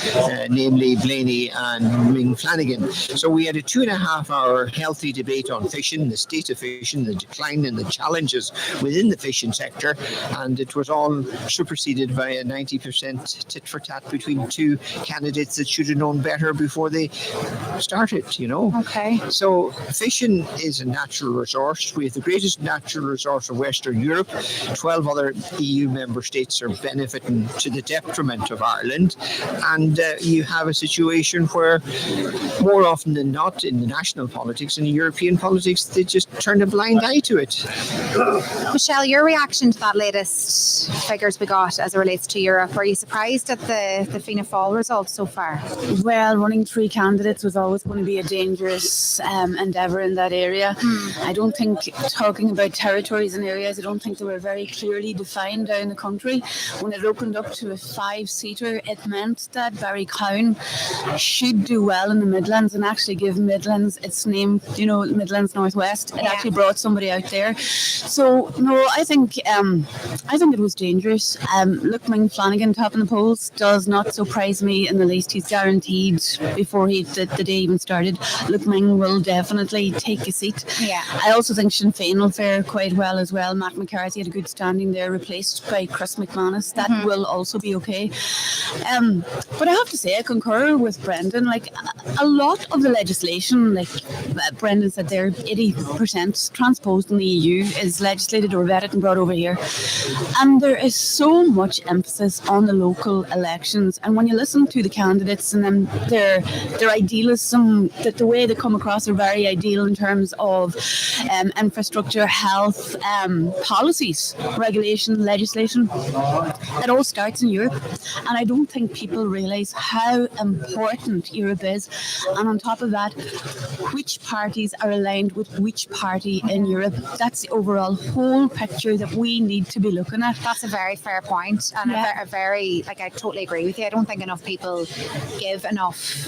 namely Blaney and Ming Flanagan. So we had a 2.5-hour healthy debate on fishing, the state of fishing, the decline and the challenges within the fishing sector, and it was all superseded by a 90% tit for tat between two candidates that should have known better before they started, you know. Okay. So fishing is a natural resource. We have the greatest natural resource of Western Europe. 12 other EU member states are benefiting to the detriment of Ireland, and you have a situation where more often than not in the national politics and the European politics, they just turn a blind eye to it. Michelle, your reaction to that latest figures we got as it relates to Europe, are you surprised at the Fianna Fáil results so far? Well, running 3 candidates was always going to be a dangerous endeavour in that area. I don't think, talking about territories and areas, I don't think they were very clearly defined down the country. When it opened up to a 5-seater, it meant that Barrycown should do well in the Midlands and actually give Midlands its name, you know, Midlands Northwest. It actually brought somebody out there. So, no, I think it was dangerous. Look, Ming Flanagan topping the polls does not surprise me in the least. He's guaranteed before the day even started. Look, Ming will definitely take a seat. Yeah. I also think Sinn Féin will fare quite well as well. Matt McCarthy had a good standing there, replaced by Chris McManus. That will also be okay. But I have to say, I concur with Brendan. Like, a lot of the legislation, like Brendan said there, 80% transposed in the EU is legislated or vetted and brought over here. And there is so much emphasis on the local elections. And when you listen to the candidates and then their idealism, that the way they come across are very ideal in terms of infrastructure, health, policies, regulation, legislation. It all starts in Europe. And I don't think people realise how important Europe is. And on top of that, which parties are aligned with which party in Europe. That's the overall whole picture that we need to be looking at. That's a very fair point, and a very, like, I totally agree with you. I don't think enough people give enough,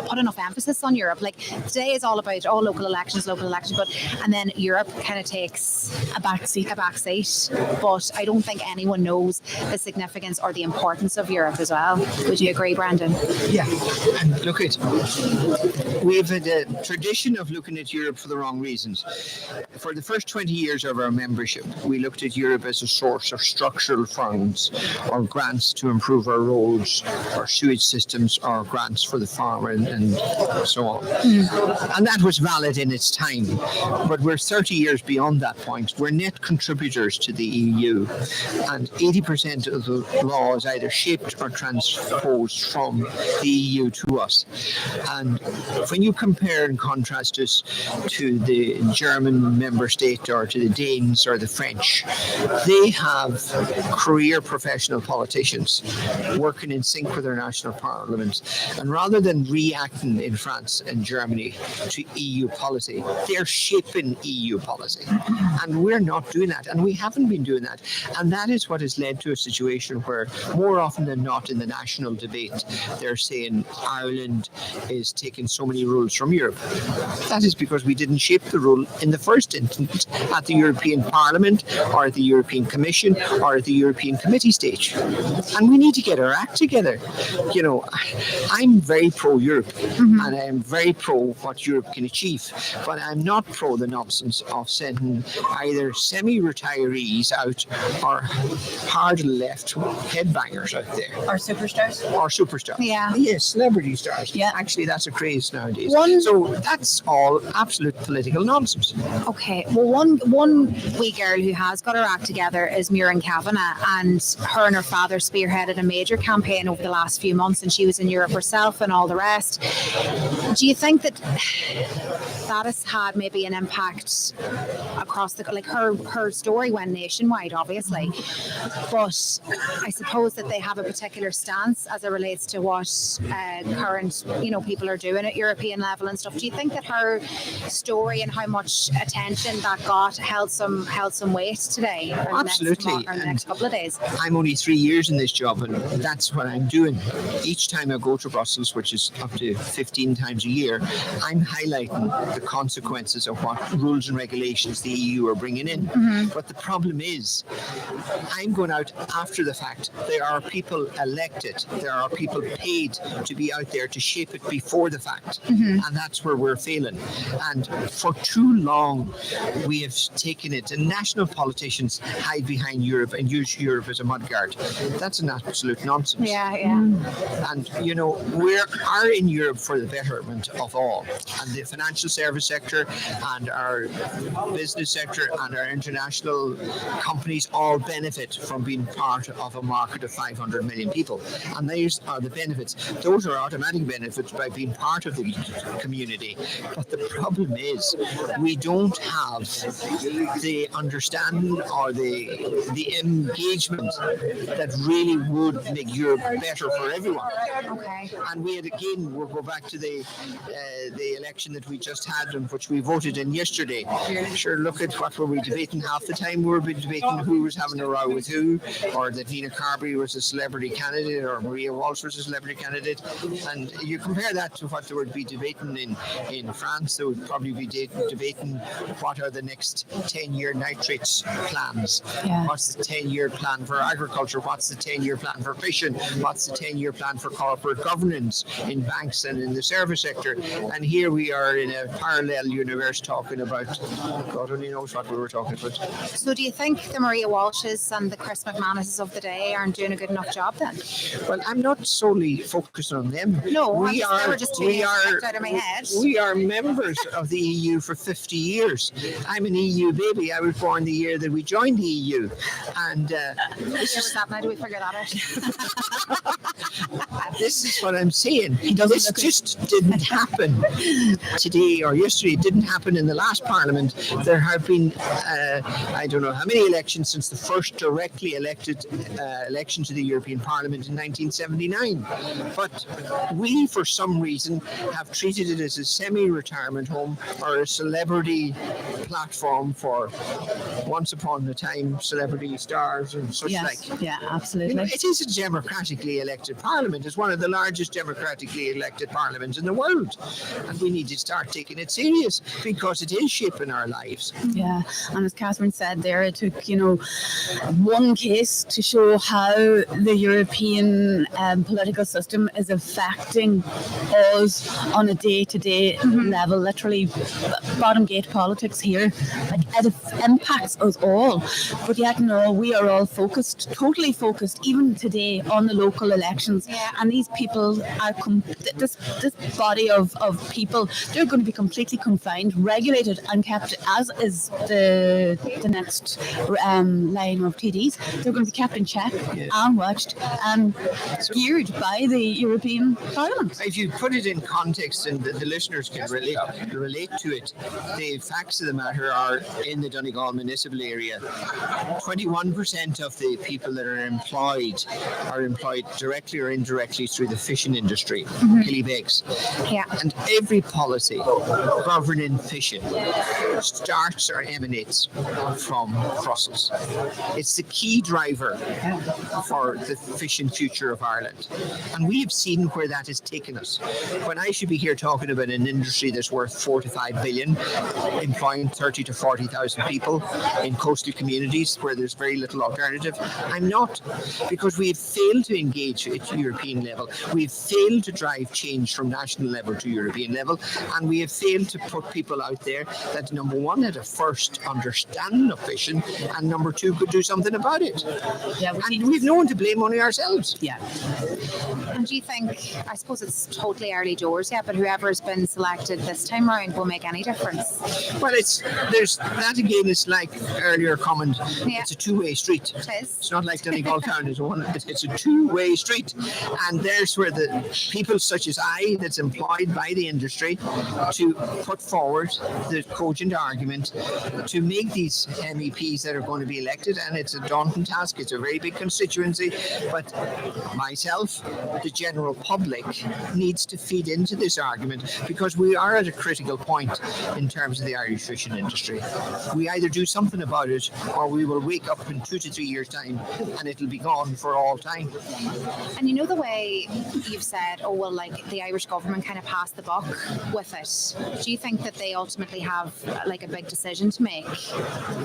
put enough emphasis on Europe. Like, today is all about local elections, and then Europe kind of takes a back seat. But I don't think anyone knows the significance or the importance of Europe as well. Would you agree, Brandon? Yeah, and look, we've had a tradition of looking at Europe for the wrong reasons. For the first 20 years of our membership, we looked at Europe as a source of structural funds or grants to improve our roads, our sewage systems, or grants for the farmer and so on. And that was valid in its time. But we're 30 years beyond that point. We're net contributors to the EU, and 80% of the law is either shaped or transposed from the EU to us. And when you compare and contrast us to the German member state or to the Danes or the French, they have career professional politicians working in sync with their national parliaments. And rather than reacting in France and Germany to EU policy, they're shaping EU policy. And we're not doing that. And we haven't been doing that. And that is what has led to a situation where more often than not in the national debate, they're saying Ireland is taking so many rules from Europe. That is because we didn't shape the rule in the first instance at the European Parliament or at the European Commission or at the European Committee stage. And we need to get our act together. You know, I'm very pro-Europe, and I'm very pro what Europe can achieve, but I'm not pro the nonsense of sending either semi-retirees out or hard left headbangers out there. Or superstars. Or superstars. Yeah. Yes, celebrity stars. Yeah. Actually, that's a craze nowadays. One- So that's all absolute political nonsense. Okay, well, one wee girl who has got her act together is Muireann Kavanagh, and her father spearheaded a major campaign over the last few months, and she was in Europe herself and all the rest. Do you think that has had maybe an impact across the, like her story went nationwide, obviously, but I suppose that they have a particular stance as it relates to what current, people are doing at European level and stuff. Do you think that her story and how much attention that got held some weight today? Or Absolutely. The next couple of days. I'm only 3 years in this job, and that's what I'm doing. Each time I go to Brussels, which is up to 15 times a year, I'm highlighting the consequences of what rules and regulations the EU are bringing in. But the problem is, I'm going out after the fact. There are people elected, there are people paid to be out there to shape it before the fact, and that's where we're failing. And for too long, we have taken it, and national politicians hide behind Europe and use Europe as a mudguard. That's an absolute nonsense. Yeah. And we are in Europe for the betterment of all, and the financial service sector and our business sector and our international companies all benefit from being part of a market of 500 million people, and these are the benefits. Those are automatic benefits by being part of the community. But the problem is we don't have the understanding or the engagement that really would make Europe better for everyone. Okay. And we'll go back to the election that we just had and which we voted in yesterday. Sure, look at what were we debating half the time. We were debating who was having a row with who, or that Nina Carberry was a celebrity candidate or Maria Walsh was a celebrity candidate. And you compare that to what they would be debating in France. They would probably be debating what are the next 10-year nitrates plans. Yeah. What's the 10-year plan for agriculture? What's the 10-year plan for fishing? What's the 10-year plan for corporate governance in banks and in the service sector? And here we are in a parallel universe talking about, God only knows what we were talking about. So do you think the Maria Walshes and the Chris McManuses of the day aren't doing a good enough job then? Well, I'm not solely focused on them. No, they were just two names picked out of my head. We are members of the EU for 50 years. I'm an EU baby. I was born the year that we joined the EU. And What was that now? Do we figure that out? this is what I'm saying. This just didn't happen today or yesterday. It didn't happen in the last Parliament. There have been, I don't know how many elections since the first directly elected election to the European Parliament in 1979. But we, for some reason, have treated it as a semi-retirement home or a celebrity platform for once upon a time celebrity stars and such like. Yeah, absolutely. It is a democratically elected parliament. It's one of the largest democratically elected parliaments in the world. And we need to start taking it serious because it is shaping our lives. Yeah, and as Catherine said there, it took, one case to show how the European political system is affecting us on a day-to-day level, literally bottom gate politics here. Like, it impacts us all. But yet, we are all totally focused, even today, on the local elections. Yeah. And these people are, this body of people, they're going to be completely confined, regulated and kept, as is the next line of TDs. They're going to be kept in check and watched and geared by the European Parliament. If you put it in context and the listeners can relate to it, the facts of the matter are in the Donegal municipal area. 21% of the people that are employed directly or indirectly through the fishing industry, Killybegs. Yeah. And every policy governing fishing starts or emanates from Brussels. It's the key driver for the fishing future of Ireland. And we have seen where that has taken us. When I should be here talking about an industry that's worth 4 to 5 billion, employing 30 to 40,000 people in coastal communities where there's very little alternative, I'm not, because we've failed to engage at European level. We've failed to drive change from national level to European level, and we have failed to put people out there that, number one, had a first understanding of fishing, and number two, could do something about it. Yeah, and we've no one to blame, only ourselves. Yeah. And do you think, I suppose it's totally early doors yet, but whoever's been selected this time round will make any difference? Well, there's that again is like earlier comment, it's a two-way street. It is. It's not like Donegal Town is one, it's a two-way street. And there's where the people such as I, that's employed by the industry, to put forward the cogent argument to make these MEPs that are going to be elected, and it's a daunting task, it's a very big constituency, but myself, the general public, needs to feed into this argument, because we are at a critical point in terms of the Irish fishing industry. We either do something about it, or we will wake up in 2 to 3 years' time and it'll be gone for all time. And you know the way you've said, oh well, like the Irish government kind of passed the buck with it. Do you think that they ultimately have like a big decision to make,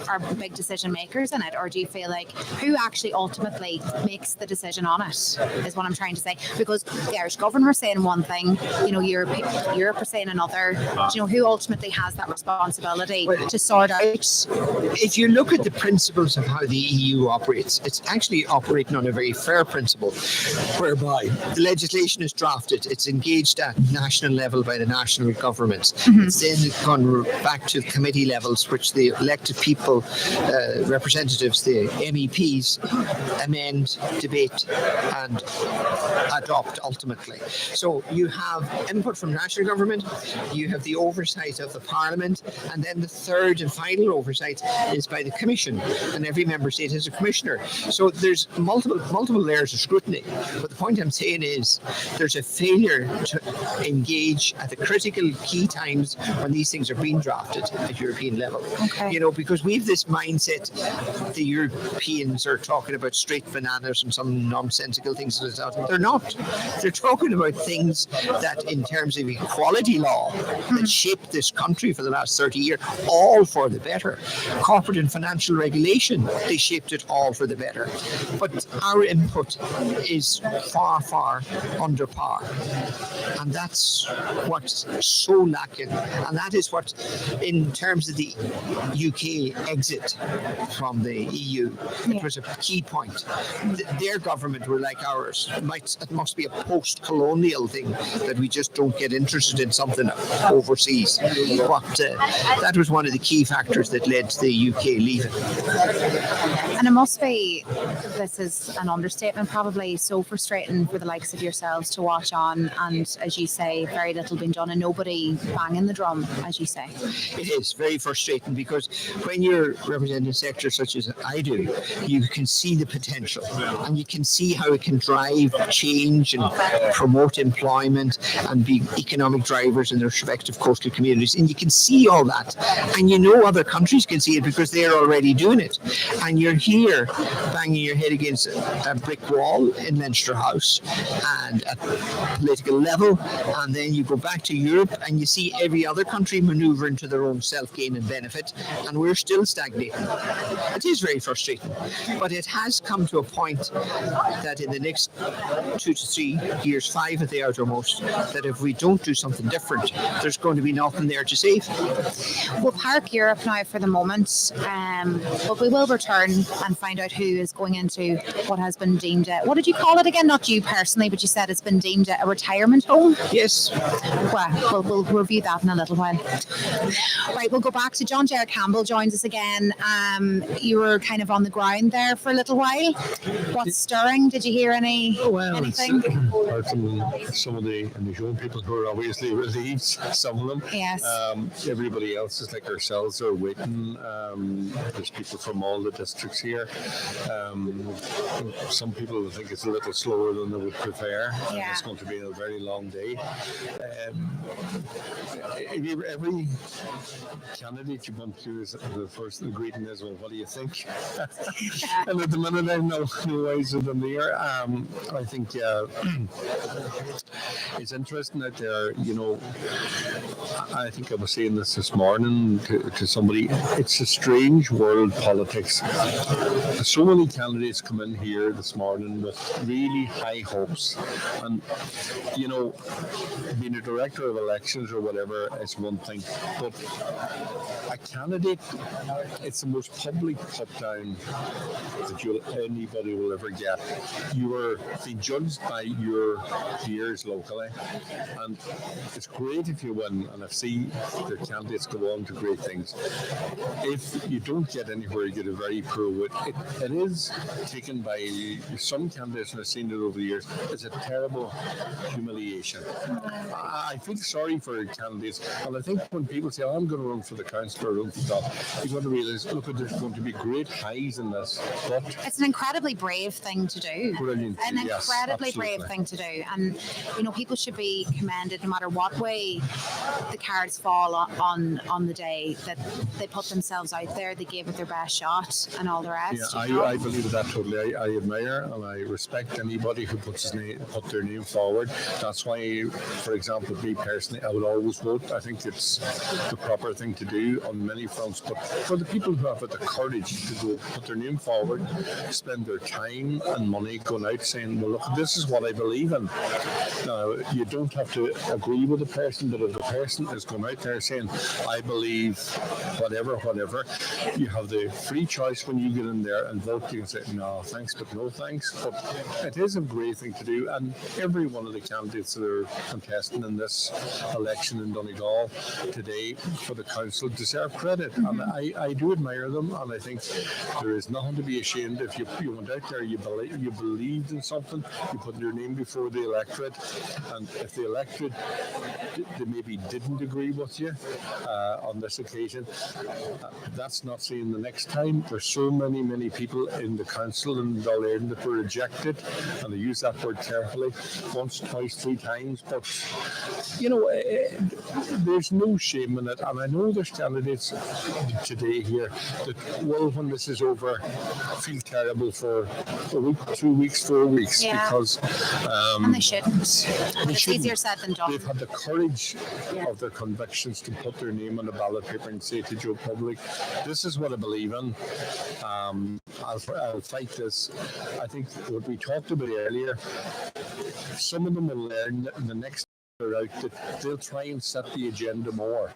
or big decision makers in it, or do you feel like who actually ultimately makes the decision on it is what I'm trying to say? Because the Irish government are saying one thing, you know, Europe are saying another. Do you know who ultimately has that responsibility to sort out? If you look at the principles of how the EU operates, it's actually operating on a very fair principle, whereby the legislation is drafted, it's engaged at national level by the national governments. It's then gone back to committee levels, which the elected people, representatives, the MEPs, amend, debate, and adopt ultimately. So you have input from national government, you have the oversight of the Parliament, and then the third and final oversight is by the Commission, and every member state has a commissioner. So there's multiple layers of scrutiny. But the point I'm saying is there's a failure to engage at the critical key times when these things are being drafted at European level. Okay. You know, because we've this mindset, the Europeans are talking about straight bananas and some nonsensical things like that. They're not. They're talking about things that, in terms of equality law, that shaped this country for the last 30 years, all for the better. Corporate and financial regulation, they shaped it all for the better. But our input is far, far under par. And that's what's so lacking. And that is what, in terms of the UK exit from the EU, it was a key point. Their government were like ours. It must be a post-colonial thing that we just don't get interested in something overseas. But that was one of the key factors that led to the UK leaving. And it must be, this is an understatement probably, so frustrating for the likes of yourselves to watch on, and as you say, very little being done and nobody banging the drum, as you say. It is very frustrating, because when you're representing a sector such as I do, you can see the potential and you can see how it can drive change and promote employment and be economic drivers in their respective coastal communities, and you can see all that, and you know other countries can see it because they're already doing it, and you're here banging your head against a brick wall in Leinster House and at political level, and then you go back to Europe and you see every other country manoeuvring to their own self-gain and benefit, and we're still stagnating. It is very frustrating, but it has come to a point that in the next 2 to 3 years, 5 at the outermost, that if we don't do something different, there's going to be nothing there to save. We'll park Europe now for the moment, but we will return and find out who is going into what has been deemed what did you call it again? Not you personally, but you said it's been deemed a retirement home. Yes. Well, we'll review that in a little while. Right, we'll go back to John Gerard Campbell joins us again. You were kind of on the ground there for a little while. What's stirring? Did you hear anything? Apart from some of the Inishowen people who are obviously relieved, some of them. Yes. Everybody else is like ourselves are waiting. There's people from all the districts here. Some people think it's a little slower than they would prefer. Yeah. It's going to be a very long day. every candidate you bump to is the first greeting is, well, what do you think? And at the minute, I'm no wiser than they are. I think it's interesting that I think I was saying this morning to somebody. It's a strange world, politics. So many candidates come in here this morning with really high hopes, and being a director of elections or whatever is one thing, but a candidate, it's the most public put down that anybody will ever get. You are being judged by your peers locally, and it's great if you win, and I've seen the candidates go on to great things. If you don't get anywhere, you get a very poor vote. It is taken by some candidates, and I've seen it over the years. It's a terrible humiliation. I feel sorry for candidates, and I think when people say, I'm going to run for the council or run for that, you've got to realise, look, there's going to be great highs in this, but it's an incredibly brave thing to do. Brilliant. An Yes, incredibly absolutely. brave thing to do, and people should be commended no matter what way the cards fall on the day, that they put themselves out there, they gave it their best shot, and all the rest. Yeah, I believe that totally. I admire and I respect anybody who put their name forward. That's why, for example, me personally, I would always vote. I think it's the proper thing to do on many fronts. But for the people who have the courage to go put their name forward, spend their time and money going out saying, well, look, this is what I believe in. Now, you don't have to agree with the person, but if the person is going out there saying, I believe whatever, you have the free choice when you get in there and vote. You can say, no, thanks, but no thanks. But it is a great thing to do, and every one of the candidates that are contesting in this election in Donegal today for the council deserve credit, and I do admire them, and I think there is nothing to be ashamed if you went out there, you believed in something, you put your name before the electorate, and if the electorate they maybe didn't agree with you on this occasion, that's not saying the next time. There's so many people in the council in Donegal that were rejected, and I use that word carefully, once, twice, three times, but there's no shame in it, and I know there's candidates today here that will, when this is over, feel terrible for a week, 2 weeks, 4 weeks, because and they shouldn't. It's easier said than done. They've had the courage of their convictions to put their name on a ballot paper and say to Joe Public, this is what I believe in. I'll fight this. I think what we talked about earlier, some of them will learn that in the next out that they'll try and set the agenda more.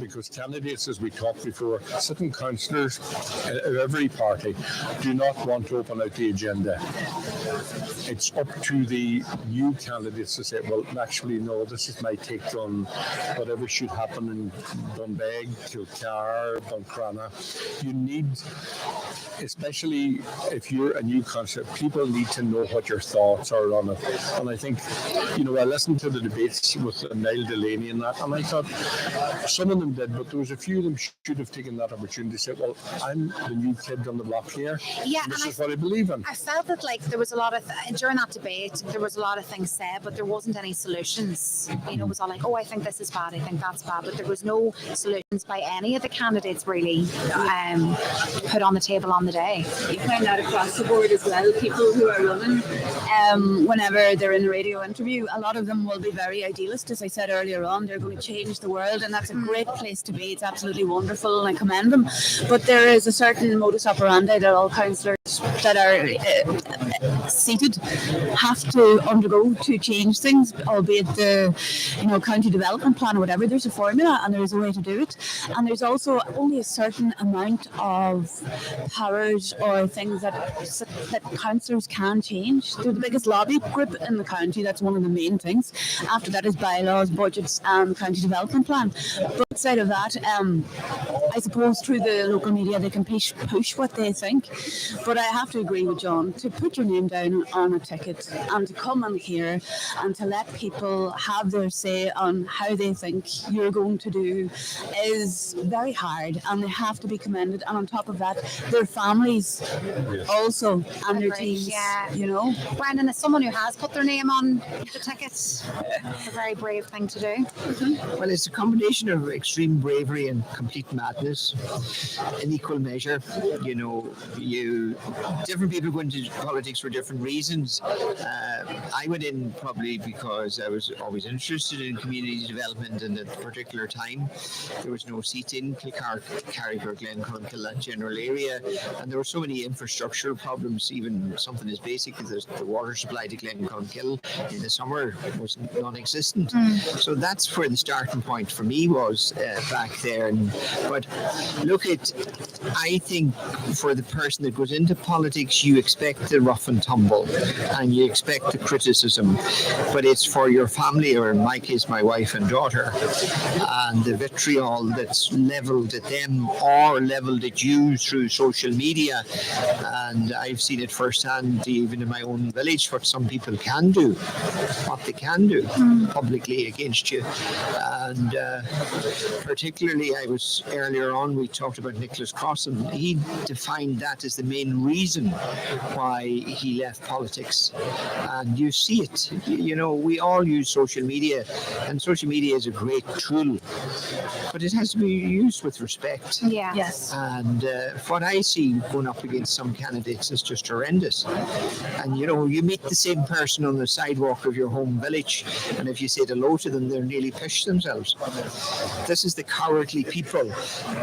Because candidates, as we talked before, sitting councillors of every party do not want to open out the agenda. It's up to the new candidates to say, well, actually, no, this is my take on whatever should happen in Donegal, Kilcar, Carndonagh. You need, especially if you're a new councillor, people need to know what your thoughts are on it. And I think, I listened to the debates with Niall Delaney and that, and I thought some of them did, but there was a few of them should have taken that opportunity to say, well, I'm the new kid on the block here. Yeah, and this is what I believe in. I felt that there was a lot of, during that debate, there was a lot of things said, but there wasn't any solutions. It was all like, oh, I think this is bad, I think that's bad, but there was no solutions by any of the candidates really put on the table on the day. You find that across the board as well. People who are running, whenever they're in a radio interview, a lot of them will be very idealist, as I said earlier on. They're going to change the world, and that's a great place to be. It's absolutely wonderful, and I commend them. But there is a certain modus operandi that all councillors that are seated have to undergo to change things, albeit the county development plan or whatever. There's a formula and there's a way to do it, and there's also only a certain amount of powers or things that councillors can change. They're the biggest lobby group in the county. That's one of the main things. After that is bylaws, budgets, and county development plan. But outside of that, I suppose through the local media they can push what they think. But I have to agree with John, to put your name down on a ticket and to come on here and to let people have their say on how they think you're going to do is very hard, and they have to be commended. And on top of that, their families also, and their teams, you know. Brandon, as someone who has put their name on the ticket, it's a very brave thing to do. Well, it's a combination of extreme bravery and complete madness in equal measure. You know, different people go into politics for different reasons. I went in probably because I was always interested in community development, and at a particular time there was no seat in Kilcar, Carrick or Glenconkill, that general area, and there were so many infrastructural problems. Even something as basic as the water supply to Glenconkill in the summer was non-existent. So that's where the starting point for me was back there. But look, I think for the person that goes into politics, you expect the rough and tumble and you expect the criticism, but it's for your family, or in my case my wife and daughter, and the vitriol that's levelled at them or levelled at you through social media. And I've seen it firsthand even in my own village, what some people can do, what they can do publicly against you. And particularly, I was earlier on, we talked about Nicholas Cross, and he defined that as the main reason why he left politics. And you see it, you know, we all use social media, and social media is a great tool, but it has to be used with respect. Yeah. Yes. And what I see going up against some candidates is just horrendous. And you know, you meet the same person on the sidewalk of your home village, and if you say hello to them, they're nearly pish themselves. This is the cowardly people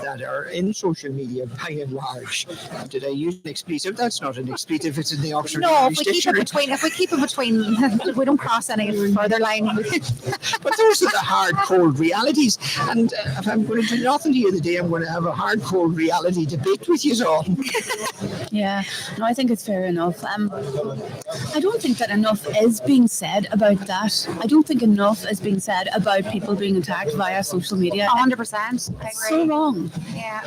that are in social media by and large. Did I use an expletive? That's not an expletive, it's in the Oxford No, English Dictionary. if we keep it between, we don't cross any further line. But those are the hard, cold realities. And if I'm going to do nothing here today, I'm going to have a hard, cold reality debate with you all. Yeah, no, I think it's fair enough. I don't think that enough is being said about that. I don't think enough is being said about people being attacked via social media. 100%. I It's agree. so wrong, Yeah.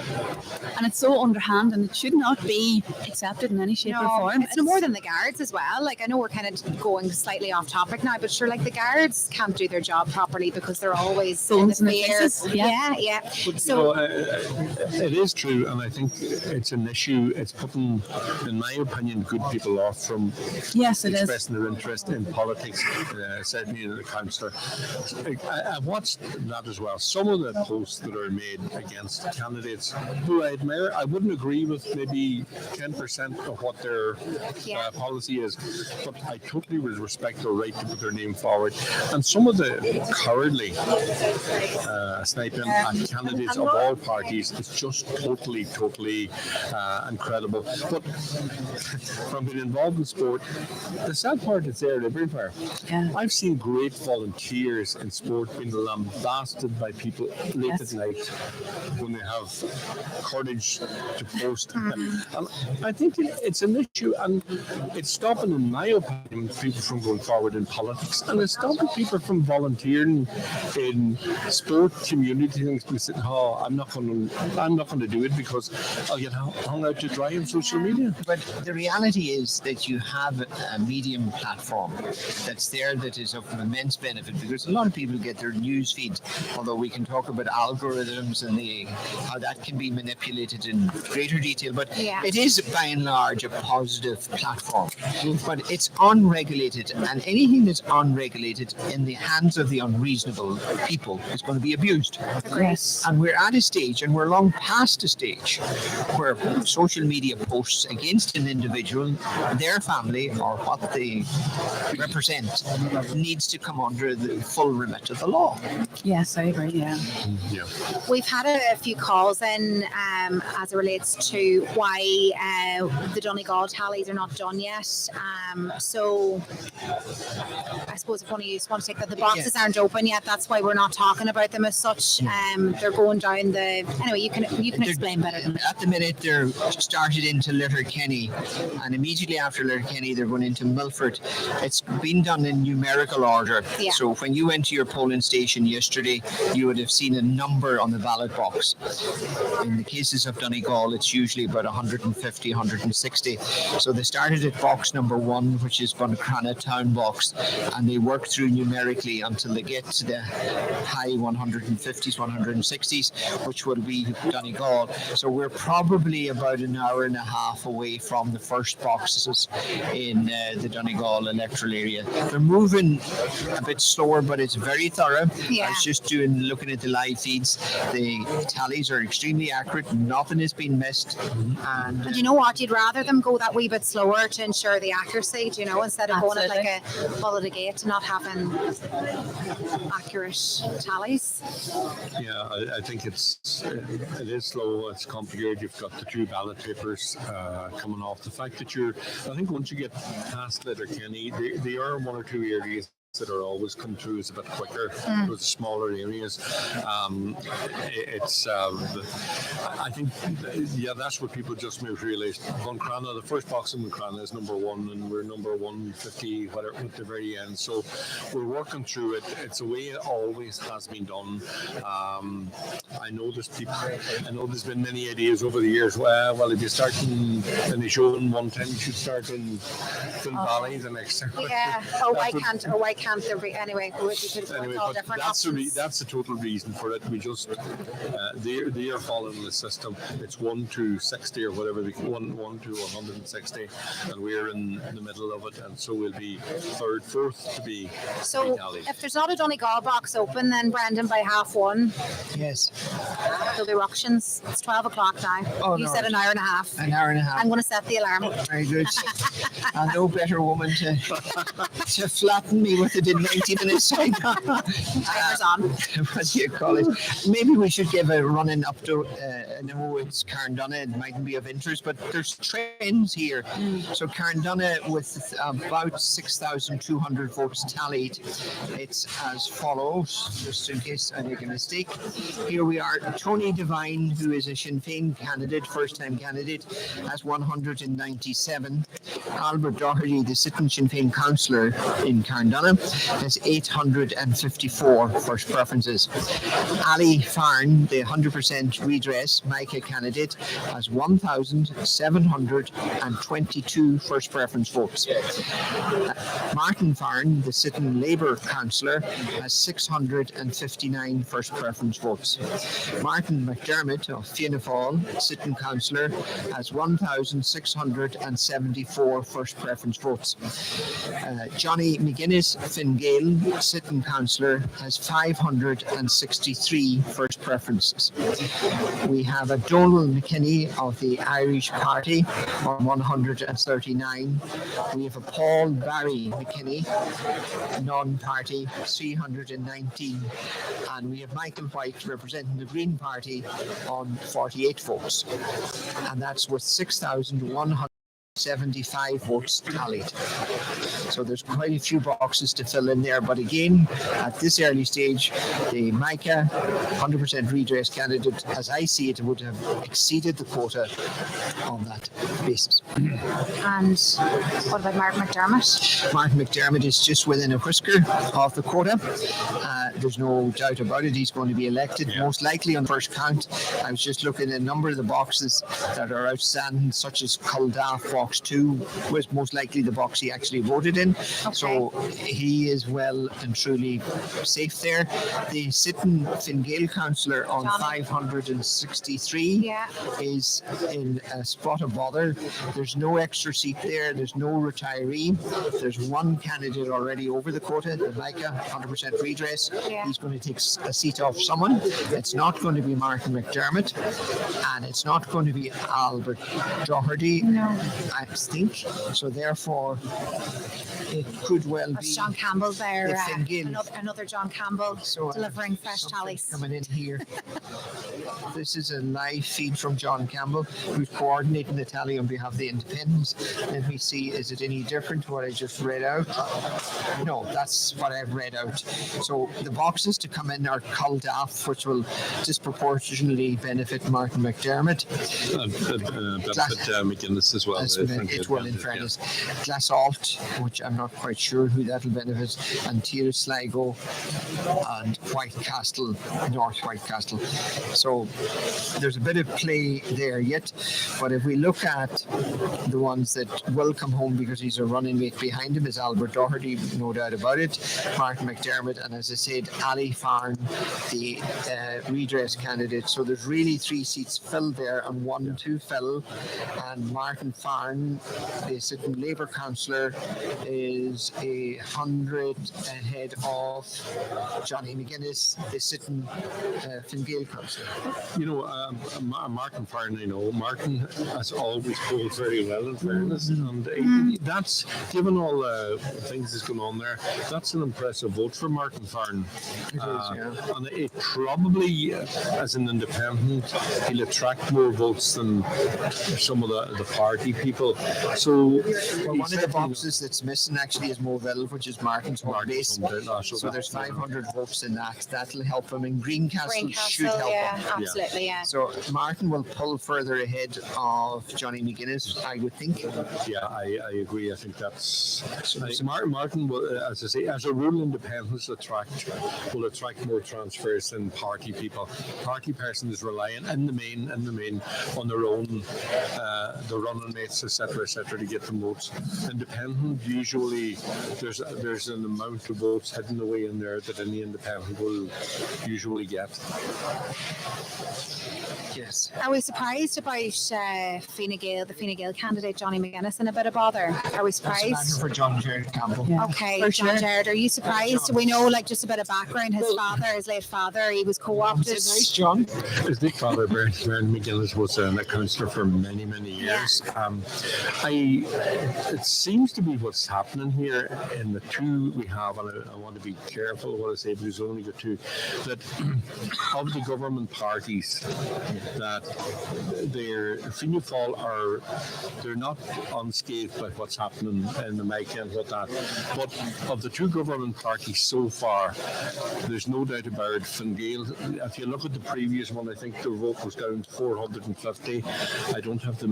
and it's so underhand, and it should not be accepted in any shape or form. It's no more than the guards as well. Like, I know we're kind of going slightly off topic now, but sure, like the guards can't do their job properly because they're always Phones in in the their fear. faces, yeah. Yeah. But, So it is true, and I think it's an issue. It's putting, in my opinion, good people off from Yes, it is. expressing their interest in politics, certainly in the councillor. I watched that as well. Some of the posts that are made against candidates who I admire, I wouldn't agree with maybe 10% of what their policy is, but I totally respect their right to put their name forward. And some of the cowardly sniping at candidates of all parties is just totally incredible. But from being involved in sport, the sad part is there everywhere. Yeah. I've seen great volunteers in sport being lambasted by people late at night when they have courage to post. And I think it's an issue, and it's stopping, in my opinion, people from going forward in politics, and it's stopping people from volunteering in sport community things. We say, "Oh, I'm not going to do it because I'll get hung out to dry on social media." But the reality is that you have a medium platform that's there that is of immense benefit, because a lot of people get their news feed, although we can talk about algorithms and how that can be manipulated in greater detail, but it is by and large a positive platform. But it's unregulated, and anything that's unregulated in the hands of the unreasonable people is going to be abused. Yes. And we're at a stage, and we're long past a stage, where social media posts against an individual, their family, or what they represent, needs to come under the full remit of the law. Yes, I agree. Yeah. we've had a few calls in as it relates to why the Donegal tallies are not done yet. So I suppose if one of you want to take that, the boxes aren't open yet. That's why we're not talking about them as such. They're going down the. Anyway, you can explain better than At the minute, they're started into Letterkenny, and immediately after Letterkenny, they're going into Milford. It's been done in numerical order. Yeah. So when you went to your polling station yesterday, you would have seen a number on the ballot box. In the cases of Donegal, it's usually about 150, 160. So they started at box number 1, which is Donegal Town box, and they work through numerically until they get to the high 150s, 160s, which will be Donegal. So we're probably about an hour and a half away from the first boxes in the Donegal electoral area. They're moving a bit slower, but it's very thorough. Yeah. I was just looking at the live feeds. The tallies are extremely accurate. Nothing has been missed. And you know what? You'd rather them go that wee bit slower to ensure the accuracy, do you know, instead of going at like a bullet a gate, not having accurate tallies. Yeah, I think it is slow. It's complicated. You've got the 2 ballot papers coming off. The fact that I think once you get past Letterkenny, they are 1 or 2 areas that are always come through is a bit quicker with the smaller areas. I think, that's what people just may realize. Carndonagh, the first box in Carndonagh is number 1, and we're number 150, whatever, at the very end. So we're working through it. It's the way it always has been done. I know there's been many ideas over the years. Well, if you start in Inishowen 110, you should start in Valley the next time. Yeah. Why can't there be? Anyway, we could all different options. That's the total reason for it. We just they are following the system. It's 1 to 60 or whatever, 1 to 160, and we're in the middle of it, and so we'll be third, fourth to be. So if there's not a Donegal box open, then Brendan, by 1:30. yes, there'll be ructions. It's 12 o'clock now. You said an hour and a half. An hour and a half. I'm going to set the alarm. Very good. And no better woman to flatten me with it in 90 minutes time. Timer's on. What do you call it? Maybe we should give a running up to. I know it's Carndonagh. It mightn't be of interest, but there's trends here. So Carndonagh, with about 6,200 votes tallied, it's as follows. Just in case I make a mistake, here we are. Tony Devine, who is a Sinn Féin candidate, first-time candidate, has 197. Albert Doherty, the sitting Sinn Féin councillor in Carndonagh, has 854 first preferences. Ali Farn, the 100% redress Micah candidate, has 1,722 first preference votes. Martin Farn, the sitting Labour councillor, has 659 first preference votes. Martin McDermott of Fianna Fáil, sitting councillor, has 1,674 first preference votes. Johnny McGuinness, Fine Gael, sitting councillor, has 563 first preferences. We have a Donald McKinney of the Irish Party on 139. We have a Paul Barry McKinney, non-party, 319. And we have Michael White representing the Green Party on 48 votes. And that's with 6,175 votes tallied. So there's quite a few boxes to fill in there. But again, at this early stage, the Micah 100% redress candidate, as I see it, would have exceeded the quota on that basis. And what about Martin McDermott? Martin McDermott is just within a whisker of the quota. There's no doubt about it. He's going to be elected, most likely on first count. I was just looking at a number of the boxes that are outstanding, such as Culdaff box 2 was most likely the box he actually voted in. Okay. So he is well and truly safe there. The sitting Fine Gael councillor on 563 is in a spot of bother. There's no extra seat there. There's no retiree. There's one candidate already over the quota, the Micah 100% redress. He's going to take a seat off someone. It's not going to be Martin McDermott, and it's not going to be Albert Doherty, I think. So therefore, it could well be John Campbell there. The Another John Campbell delivering fresh tallies. Coming in here. This is a live feed from John Campbell, who's coordinating the tally on behalf of the Independents. Let me see, is it any different to what I just read out? No, that's what I've read out. So the boxes to come in are Culdaff, which will disproportionately benefit Martin McDermott. Benefit McGuinness as well. it will, in fairness. Glasalt, which I'm not quite sure who that'll benefit, and Tír Sligo and Whitecastle, North Whitecastle. So there's a bit of play there yet, but if we look at the ones that will come home because he's a running mate behind him is Albert Doherty, no doubt about it, Martin McDermott, and as I said, Ali Farn, the redress candidate. So there's really 3 seats filled there and 1 to fill, and Martin Farn, the sitting Labour councillor, is 100 ahead of Johnny McGuinness, the sitting Fine Gael councillor. You know, Martin Farn, Martin has always polled very well, in fairness, and that's, given all the things that's going on there, that's an impressive vote for Martin Farn. And it probably, as an independent, he'll attract more votes than some of the party people. So one of the boxes that's missing actually is Moville, which is Martin's home base. So there's 500 votes in that. That'll help him, and Greencastle should help him. Absolutely, yeah. So Martin will pull further ahead of Johnny McGuinness, I would think. Yeah, I agree. I think that's Martin will, as I say, as a rural independence, will attract more transfers than party people. Party persons relying in the main on their own, the running mates, etc., to get the votes. Independent, usually there's an amount of votes hidden away in there that any independent will usually get. Yes. Are we surprised about Fine Gael, the Fine Gael candidate Johnny McGuinness, in a bit of bother? Are we surprised? For John Jared Campbell. Yeah. Okay, John Jared, are you surprised? We know, just a bit of background. His late father, he was co-opted. Nice, John. His late father, Baron McGuinness, was a councillor for many years. Yeah. It seems to be what's happening here in the 2 we have, and I want to be careful what I say, because there's only got 2, that of the government parties, that Fianna Fáil they're not unscathed by what's happening in the Mica and what that. But of the 2 government parties so far, there's no doubt about it. Fine Gael, if you look at the previous one, I think the vote was down to 450. I don't have the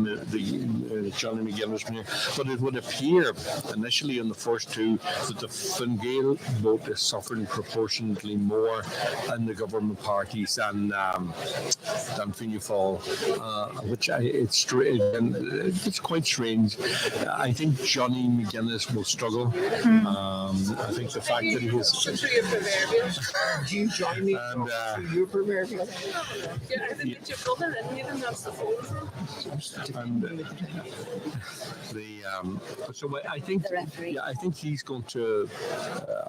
Johnny McGuinness here, but it would appear initially in the first 2 that the Fine Gael vote is suffering proportionately more in the government parties than Fianna Fáil, which it's quite strange. I think Johnny McGuinness will struggle. I think the fact that he was. Do you join me? And your proverbial. Yeah, I think it's your brother, and even that's the phone. So I think he's going to.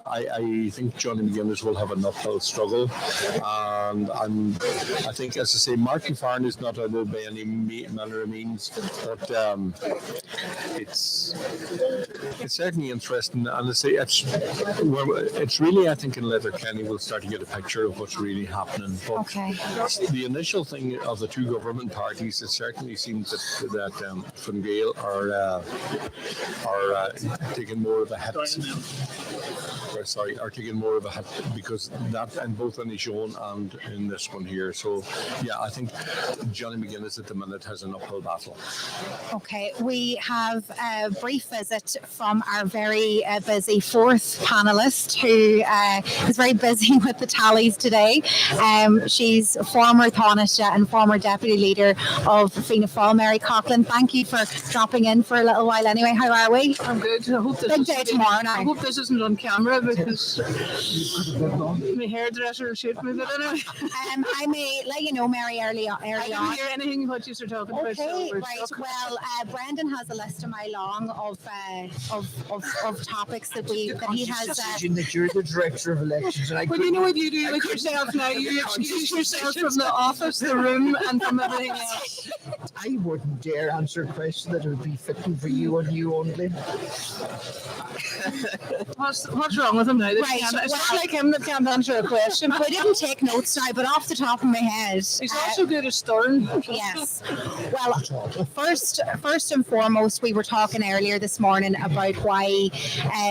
I think Johnny McGuinness will have an uphill struggle, and I think, as I say, Martin Farn is not out by any manner of means, but it's certainly interesting, and I say it's really, I think, in Letterkenny we'll start to get a picture of what's really happening. But the initial thing of the 2 government parties, it certainly seems that Fine Gael are taking more of a hit. Are taking more of a hit because that in both Inishowen and in this one here. So yeah, I think Johnny McGuinness at the minute has an uphill battle. Okay, we have a brief visit from our very busy 4th panellist, who is very busy with the tallies today. She's former Taoiseach and former deputy leader of Fianna Fáil, Mary Coughlin. Thank you for dropping in for a little while anyway. How are we? I'm good. I hope Big day tomorrow now. I hope this isn't on camera, because my hairdresser will shoot me, but anyway. I may let you know, Mary, early on. I didn't hear anything what you were talking about. Okay, right. Well, Brendan has a list a mile long of topics that he has. That you're the director of elections, and well, you know what you do with yourself now. You excuse yourself from the office, the room, and from everything else. I wouldn't dare answer a question that would be fitting for you and you only. What's wrong with him now? Right, it's not like him that can't answer a question. I didn't take notes now, but off the top of my head, he's also good at stirring. Yes. Well, first and foremost, we were talking earlier this morning about about why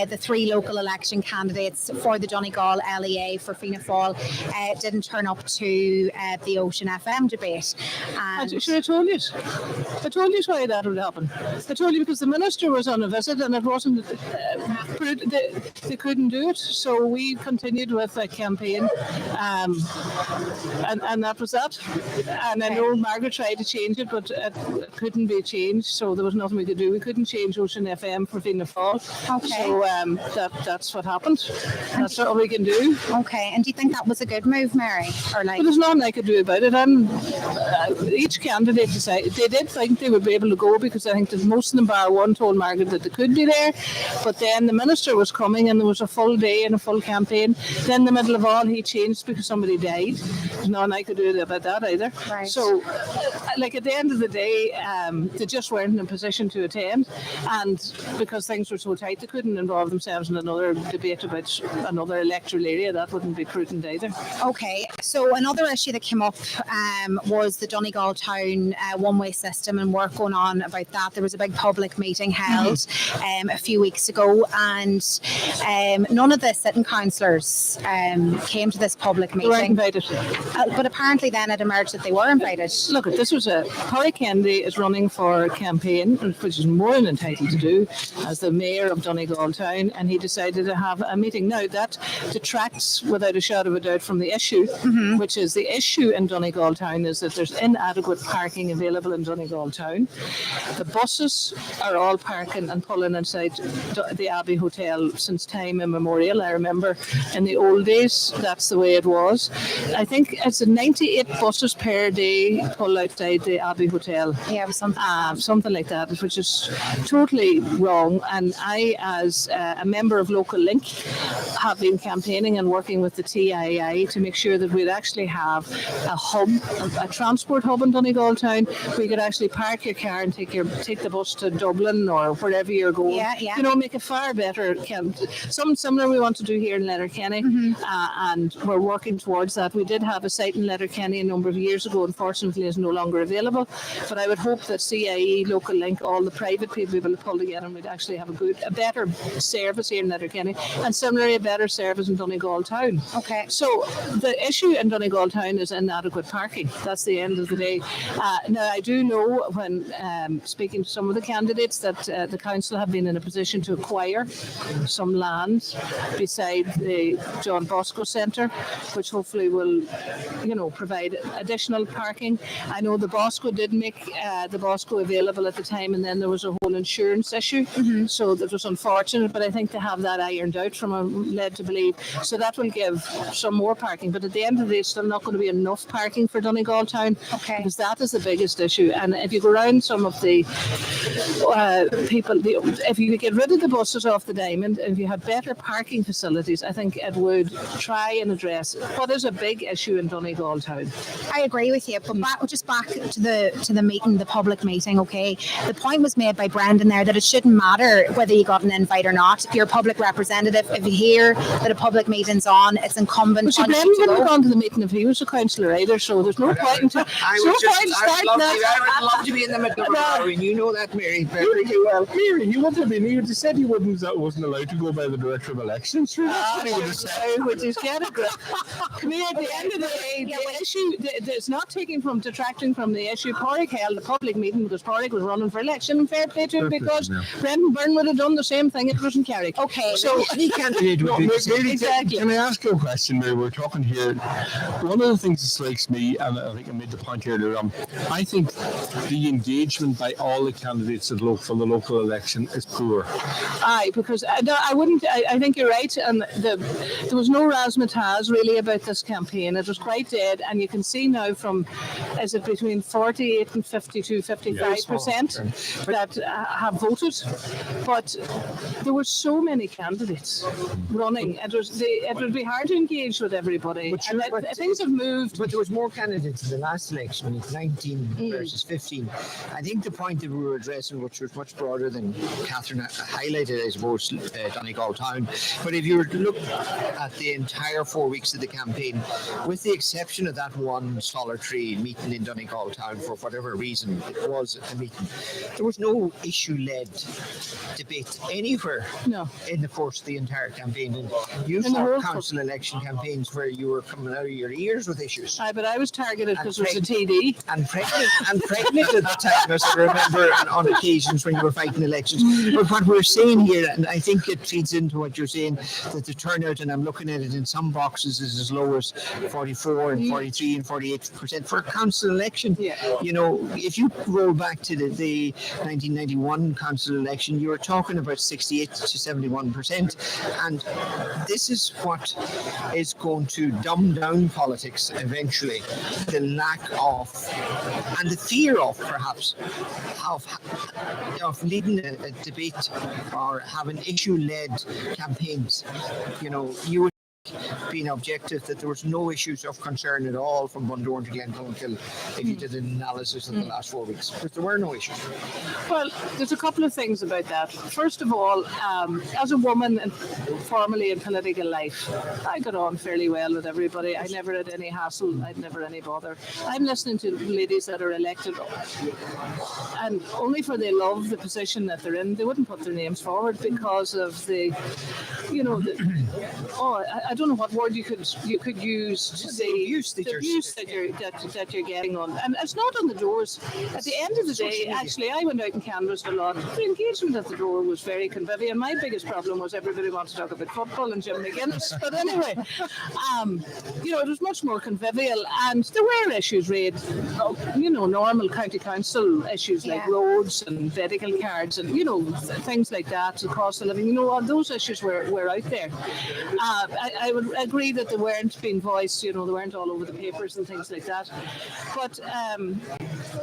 the 3 local election candidates for the Donegal LEA for Fianna Fáil didn't turn up to the Ocean FM debate. And I told you. I told you why that would happen. I told you because the minister was on a visit and it wasn't. They couldn't do it, so we continued with the campaign, and that was that. And I know Margaret tried to change it, but it couldn't be changed, so there was nothing we could do. We couldn't change Ocean FM for Fianna Fáil. Okay. So that's what happened. That's all we can do. Okay, and do you think that was a good move, Mary? Or like? But there's nothing I could do about it. And each candidate decided they did think they would be able to go, because I think that most of them, bar one, told Margaret that they could be there. But then the minister was coming, and there was a full day and a full campaign. Then in the middle of all, he changed because somebody died. There's nothing I could do about that either. Right. So, like at the end of the day, they just weren't in a position to attend, and because things were so tight, they couldn't involve themselves in another debate about another electoral area. That wouldn't be prudent either. Okay, so another issue that came up was the Donegal Town one-way system and work going on about that. There was a big public meeting held a few weeks ago, and none of the sitting councillors came to this public They weren't meeting. invited. But apparently then it emerged that they were invited. Look, this was Corey Kennedy is running for a campaign, which is more than entitled to do, as the mayor of Donegal Town, and he decided to have a meeting. Now, that detracts without a shadow of a doubt from the issue, which is the issue in Donegal Town is that there's inadequate parking available in Donegal Town. The buses are all parking and pulling inside the Abbey Hotel since time immemorial. I remember in the old days, that's the way it was. I think it's 98 buses per day pull outside the Abbey Hotel. Yeah, it was something. Something like that, which is totally wrong. And I, as a member of Local Link, have been campaigning and working with the TII to make sure that we'd actually have a hub, a transport hub in Donegal Town, where you could actually park your car and take the bus to Dublin or wherever you're going. Yeah. You know, make it far better. Something similar we want to do here in Letterkenny, and we're working towards that. We did have a site in Letterkenny a number of years ago. Unfortunately, is no longer available. But I would hope that CIE, Local Link, all the private people will pull together, and we'd actually have a better service here in Letterkenny, and similarly a better service in Donegal Town. Okay. So the issue in Donegal Town is inadequate parking. That's the end of the day. Now, I do know when speaking to some of the candidates that the council have been in a position to acquire some land beside the John Bosco Centre, which hopefully will, provide additional parking. I know the Bosco did make the Bosco available at the time, and then there was a whole insurance issue. So that was unfortunate, but I think they have that ironed out, from I'm led to believe. So that will give some more parking. But at the end of the day, it's still not going to be enough parking for Donegal Town, because that is the biggest issue. And if you go around some of the people, if you get rid of the buses off the Diamond, if you had better parking facilities, I think it would try and address what is a big issue in Donegal Town. I agree with you, but back to the meeting, the public meeting. Okay, the point was made by Brendan there that it shouldn't matter whether you got an invite or not. If you're a public representative, if you hear that a public meeting's on, it's incumbent on Brendan you to wouldn't have go. gone to the meeting if he was a councillor either, so there's no point in I would love to be in the middle of it, and you know that, Mary, very well. Mary, you wouldn't have been. You just said you wasn't allowed to go by the director of elections. Sure, that's what he would have said. Which is category. Come here, at the end of the day, the issue, it's not detracting from the issue. Porrick held a public meeting because Porrick was running for election, and fair play to him, because Brendan Byrne would have done the same thing if it wasn't Carrick. Okay, So Any candidate would be Mary, Exactly. Can I ask you a question, Mary? We're talking here. One of the things that strikes me, and I think I made the point earlier on, I think the engagement by all the candidates for the local election is poor. Aye, because I wouldn't. I think you're right, and there was no razzmatazz really about this campaign. It was quite dead, and you can see now from, is it between 48 and 52, 55% that have voted, but there were so many candidates running. It would be hard to engage with everybody. Things have moved. But there was more candidates in the last election, 19 versus 15. I think the point that we were addressing, which was much broader than Catherine highlighted, I suppose, Donegal Town. But if you were to look at the entire 4 weeks of the campaign, with the exception of that one solitary meeting in Donegal Town, for whatever reason it was a meeting, there was no issue-led debate anywhere No. in the course of the entire campaign. And you In the whole saw council election campaigns where you were coming out of your ears with issues. Aye, but I was targeted because it was a pregnant. TD. And pregnant at the time, as I remember, on occasions when you were fighting elections. But what we're saying here, and I think it feeds into what you're saying, that the turnout, and I'm looking at it in some boxes, is as low as 44 and 43 and 48% for a council election. Yeah. You know, if you roll back to the 1991 council election, you were talking about 68 to 71%. And this is what is going to dumb down politics eventually. The lack of, and the fear of, perhaps, of leading a debate or having issue-led campaigns. You know, you would being objective that there was no issues of concern at all from Bundoran to Glencoe if you did an analysis of the last 4 weeks, because there were no issues. Well, there's a couple of things about that. First of all, as a woman and formerly in political life, I got on fairly well with everybody. I never had any hassle. I'd never any bother. I'm listening to ladies that are elected, and only for they love the position that they're in, they wouldn't put their names forward because of the, you know, I don't know what word you could use to say the abuse that you're getting on, and it's not on the doors. At the end of the day, actually, I went out and canvassed a lot. The engagement at the door was very convivial. My biggest problem was everybody wanted to talk about football and Jim McGuinness. But anyway, you know, it was much more convivial, and there were issues raised, you know, normal county council issues like roads and medical cards and, you know, things like that, the cost of living. You know, those issues were out there. I would agree that they weren't being voiced, you know, they weren't all over the papers and things like that. But,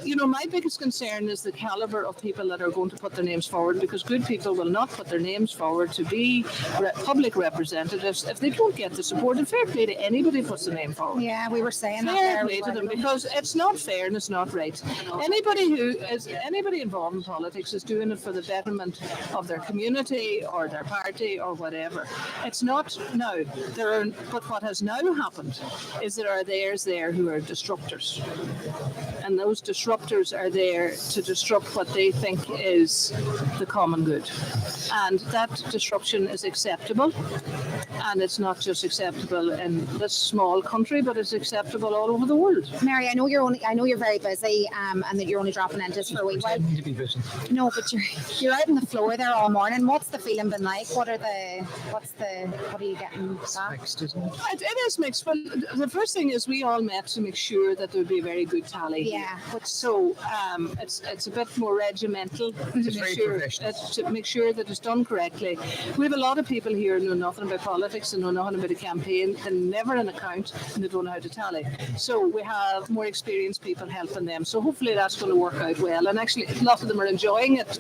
you know, my biggest concern is the calibre of people that are going to put their names forward, because good people will not put their names forward to be public representatives if they don't get the support. And fair play to anybody who puts their name forward. Yeah, we were saying that. Fair play to them, because it's not fair and it's not right. Anybody involved in politics is doing it for the betterment of their community or their party or whatever. It's not now. But what has now happened is there are there who are disruptors, and those disruptors are there to disrupt what they think is the common good, and that disruption is acceptable, and it's not just acceptable in this small country, but it's acceptable all over the world. Mary, I know you're very busy, and that you're only dropping in just for a wee while. No, but you're out on the floor there all morning. What's the feeling been like? What are you getting back? It is mixed. Well, the first thing is we all met to make sure that there would be a very good tally. Yeah. So it's a bit more regimental to make sure that it's done correctly. We have a lot of people here who know nothing about politics and know nothing about a campaign, and never an account, and they don't know how to tally. So we have more experienced people helping them. So hopefully that's going to work out well. And actually, a lot of them are enjoying it.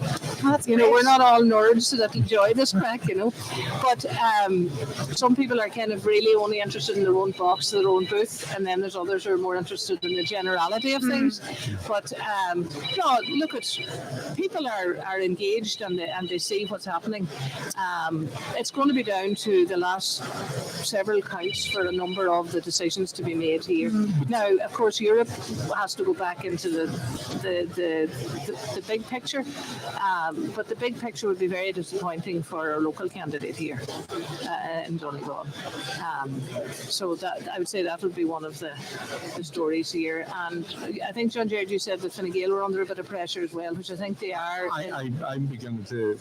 You know, we're not all nerds that enjoy this crack, you know. But some people are kind of really only interested in their own box, their own booth, and then there's others who are more interested in the generality of things. But no, look, people are engaged and they see what's happening. It's going to be down to the last several counts for a number of the decisions to be made here. Now, of course, Europe has to go back into the big picture, but the big picture would be very disappointing for our local candidate here in Donegal. So that I would say that would be one of the stories here. And I think, John Jared, you said that Fine Gael were under a bit of pressure as well, which I think they are. I'm beginning to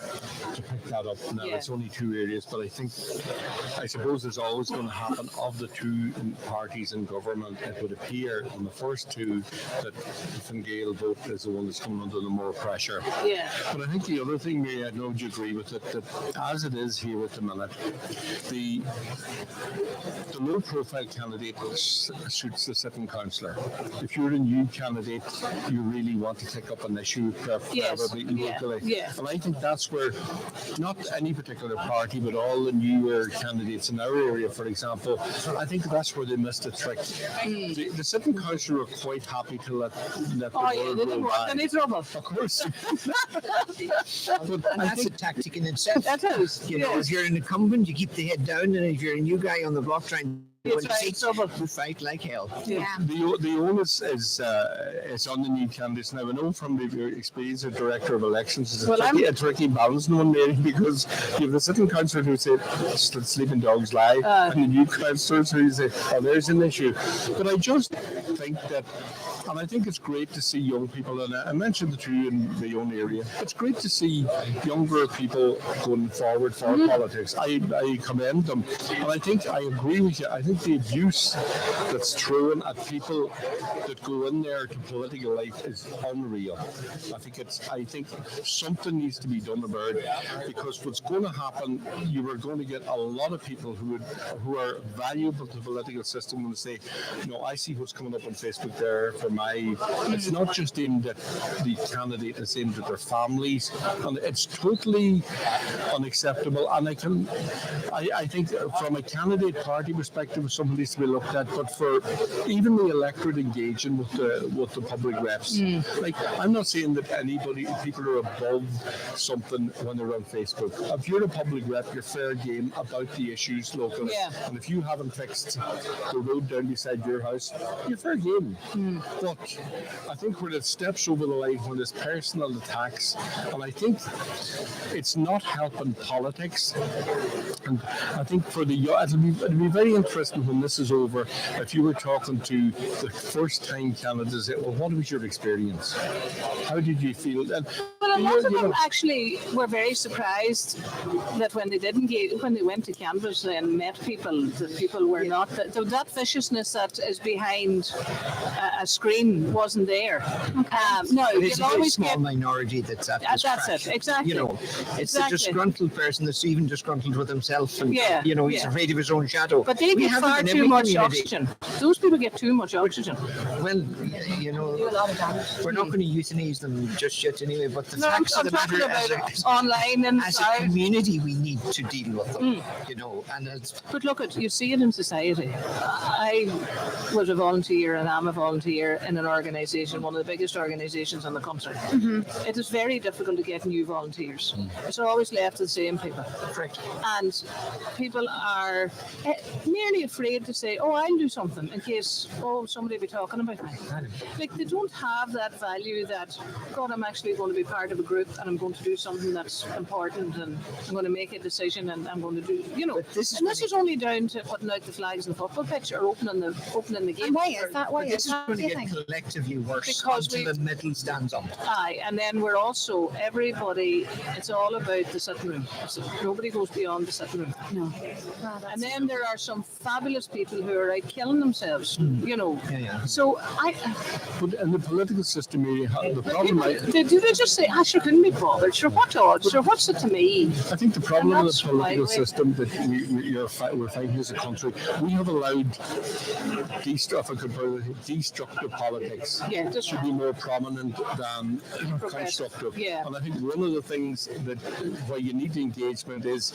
pick that up now. It's only two areas, but I suppose there's always going to happen of the two parties in government. It would appear on the first two that the Fine Gael vote is the one that's coming under the more pressure. Yeah. But I think the other thing, Mary, I know you agree with it, that as it is here at the minute, the low-profile candidate suits the sitting councillor. If you're a new candidate, you really want to take up an issue, preferably locally. Yeah. And I think that's where, not any particular party, but all the newer candidates in our area, for example, I think that's where they missed the trick. The sitting councillor are quite happy to let the they didn't want any trouble. Of course. And that's a tactic in itself. That is. You know, if you're an incumbent, you keep the head down, and if you're a new guy on the block trying It's right, trouble. We fight like hell. Yeah. The onus is on the new candidates. Now, I know from your experience as Director of Elections, it's a tricky balancing one, Mary, because you have the sitting councillor who say, sleeping dogs lie, and the new councillors who say, oh, there's an issue. But I just think that, and I think it's great to see young people, and I mentioned the two in my own area, it's great to see younger people going forward for politics. I commend them, and I think I agree with you. I think the abuse that's thrown at people that go in there to political life is unreal. I think something needs to be done about it, because what's going to happen, you are going to get a lot of people who are valuable to the political system and say, I see what's coming up on Facebook there for my. It's not just aimed at the candidate; it's aimed at their families, and it's totally unacceptable. And I think from a candidate party perspective, something needs to be looked at. But for even the electorate engaging with the public reps, like I'm not saying that people are above something when they're on Facebook. If you're a public rep, you're fair game about the issues locally, and if you haven't fixed the road down beside your house, you're fair game. But I think when it steps over the line, when it's personal attacks, and I think it's not helping politics. And I think for it'll be very interesting when this is over, if you were talking to the first time candidates, well, what was your experience? How did you feel? And well, a lot of them actually were very surprised that when they went to canvass and met people, that people were not, that viciousness that is behind a screen wasn't there. No, it's a very small minority that's at this That's crack. it, exactly. It's the disgruntled person that's even disgruntled with himself, and he's afraid of his own shadow. But they get far too much oxygen. Those people get too much oxygen. Well, we're not going to euthanize them just yet anyway, but the facts of the matter online and as a community, we need to deal with them, But look, you see it in society. I was a volunteer and I'm a volunteer in an organisation, one of the biggest organisations in the country. It is very difficult to get new volunteers. It's always left to the same people. Correct. And people are merely afraid to say, I'll do something in case, somebody will be talking about me. Like, they don't have that value that, God, I'm actually going to be part of a group and I'm going to do something that's important and I'm going to make a decision and I'm going to do, this is only down to putting out the flags in the football pitch or opening the game. And why is that? This is going to get collectively worse until the middle stands up. Aye, and then we're also, everybody, it's all about the sitting room. So nobody goes beyond the sitting room. No. And then there are some fabulous people who are out killing themselves, So But in the political system, the problem... They just say, I sure couldn't be bothered. Sure, what odds? Sure, what's it to me? I think the problem with the political system that we're fighting as a country, we have allowed destructive politics to be more prominent than constructive. Yeah. And I think one of the things that why you need the engagement is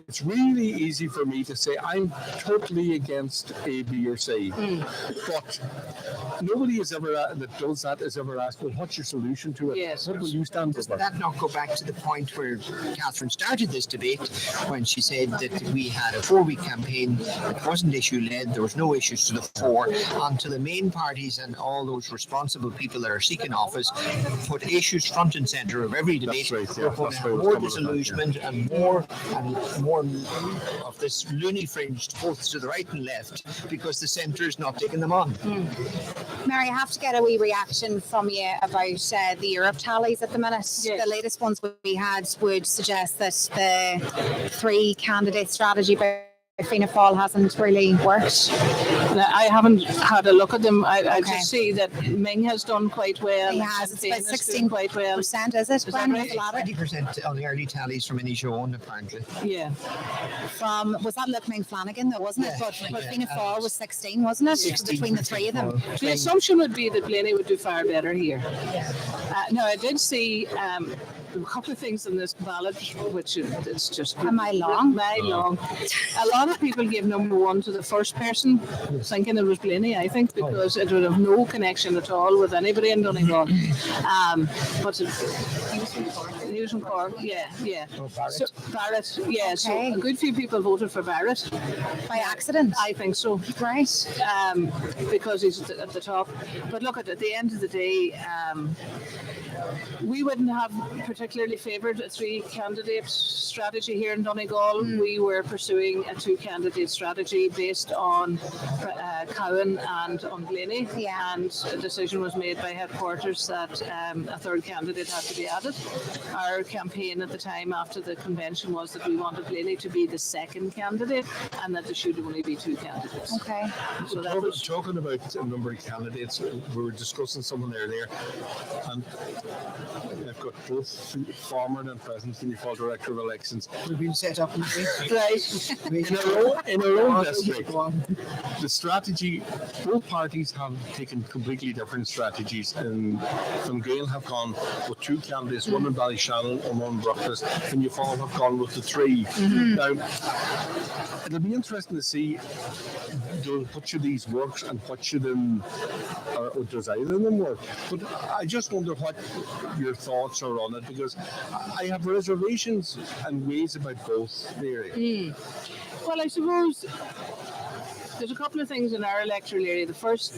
it's really easy for me to say I'm totally against A, B, or C, but nobody that does that has ever asked, well, what's your solution to it? Yes. What will you stand for? Does that not go back to the point where Catherine started this debate when she said that we had a 4-week campaign, it wasn't issue-led, there was no issues to the fore, until the main parties and all those responsible people that are seeking office put issues front and centre of every debate. That's right, More disillusionment and more of this loony fringe both to the right and left because the centre is not taking them on. Mary, I have to get a wee reaction from you about the Europe tallies at the minute. Yes. The latest ones we had would suggest that the 3-candidate strategy by Fianna Fáil hasn't really worked. I haven't had a look at them. I just see that Ming has done quite well. He has. It's about 16%, quite well. is it? Gwen, right? with the ladder? 20% on the early tallies from Inishowen, apparently. Yeah. Was that Luke Ming Flanagan though, wasn't it? But Fianna Fáil was 16, wasn't it? 16 between the three of them. The assumption would be that Blaney would do far better here. No, I did see a couple of things in this ballot, which it's just A mile long. A lot of people gave number 1 to the first person, thinking it was Blaney, I think, because it would have no connection at all with anybody in Donegal. But he was Is from Cork? Yeah. Oh, Barrett. So, Barrett, yeah. So Okay. a good few people voted for Barrett. By accident. I think so. Right. Because he's at the top. But look, at the end of the day, we wouldn't have particularly favoured a 3-candidate strategy here in Donegal. We were pursuing a 2-candidate strategy based on Cowan and on Blaney. Yeah. And a decision was made by headquarters that a 3rd candidate had to be added. Our campaign at the time after the convention was that we wanted Blaney to be the 2nd candidate and that there should only be 2 candidates. Okay. So that was Talking about a number of candidates, we were discussing someone earlier, and I've got both former and present Fianna Fáil Director of Elections We've been set up in right. in our own district. The strategy, both parties have taken completely different strategies, and Fine Gael have gone with 2 candidates, one in Ballyshannon and one in Bruckles, and you all have gone with the 3. Now, it'll be interesting to see which of these works and which of them, or does either of them work. But I just wonder what your thoughts are on it, because I have reservations and ways about both the area. Well, I suppose there's a couple of things in our electoral area. The first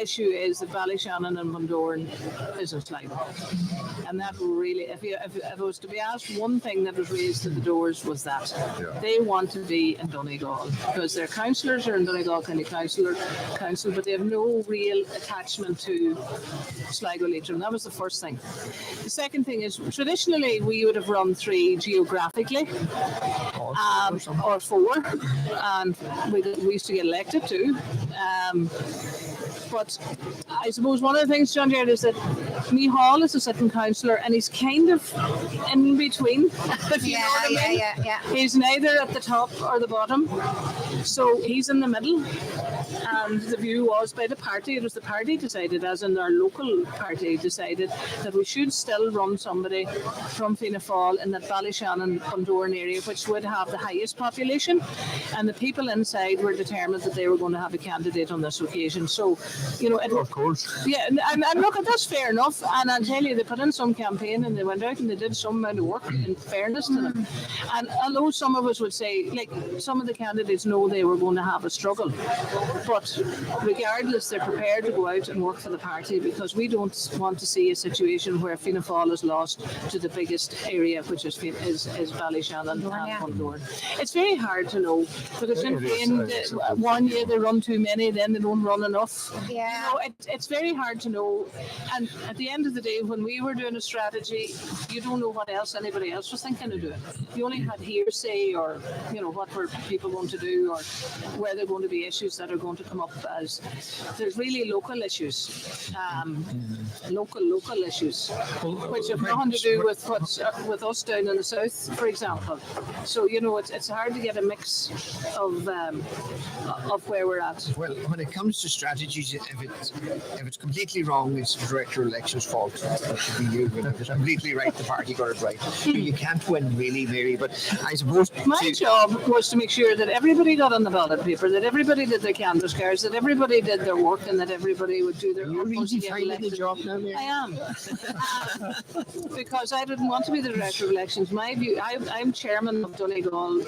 issue is that Ballyshannon and Bundoran isn't Sligo. And that really, if it was to be asked, one thing that was raised to the doors was that they want to be in Donegal because their councillors are in Donegal County Council, but they have no real attachment to Sligo Leitrim. That was the first thing. The second thing is traditionally we would have run 3 geographically, or 4, and we used to get elected too. But I suppose one of the things, John Jared, is that Mee Hall is a sitting councillor and he's kind of in between. If you know what I mean. Yeah. He's neither at the top or the bottom. So he's in the middle. And the view was by the party, it was the party decided, as in our local party decided, that we should still run somebody from Fianna Fáil in that Ballyshannon, Bundoran area, which would have the highest population. And the people inside were determined that they were going to have a candidate on this occasion. So, you know, Of course. yeah, and look, that's fair enough. And I'll tell you, they put in some campaign and they went out and they did some amount of work, in fairness to them. And although some of us would say, like, some of the candidates know they were going to have a struggle, but regardless, they're prepared to go out and work for the party, because we don't want to see a situation where Fianna Fáil is lost to the biggest area, which is Ballyshannon and Bundoran. It's very hard to know, because in one year they run too many, then they don't run enough. Yeah. You know, it's very hard to know. And at the end of the day, when we were doing a strategy, you don't know what else anybody else was thinking of doing. You only had hearsay, or, you know, what were people going to do, or were there going to be issues that are going to come up. As there's really local issues, local issues, which have nothing to do with what's with us down in the south, for example. So, you know, it's hard to get a mix of where we're at. Well, when it comes to strategies, if it's completely wrong, it's the director of elections' fault. That should be you. But if it's completely right, the party got it right. You can't win, really, Mary. But I suppose My job was to make sure that everybody got on the ballot paper, that everybody did their canvas cards, that everybody did their work, and that everybody would do their you're utmost to really get finding the elected. job now, Mary. I am. Because I didn't want to be the director of elections. My view, I'm chairman of Donegal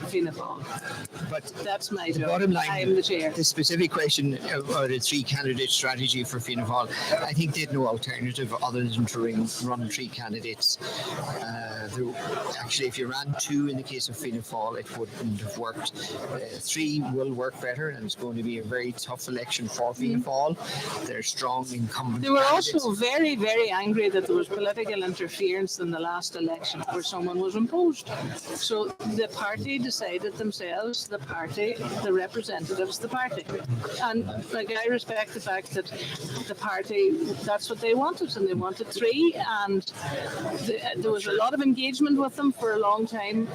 Fianna Fáil. But That's my the job. bottom line, I'm the chair. the specific question about a 3-candidate strategy for Fianna Fáil, I think they had no alternative other than to run 3 candidates. Actually, if you ran 2 in the case of Fianna Fáil, it wouldn't have worked. 3 will work better, and it's going to be a very tough election for Fianna Fáil. They're strong incumbent. They were candidates. also very, very angry that there was political interference in the last election where someone was imposed. So the party decided themselves, the representatives, the party. And like, I respect the fact that the party, that's what they wanted, and they wanted 3, and there was a lot of engagement engagement with them for a long time.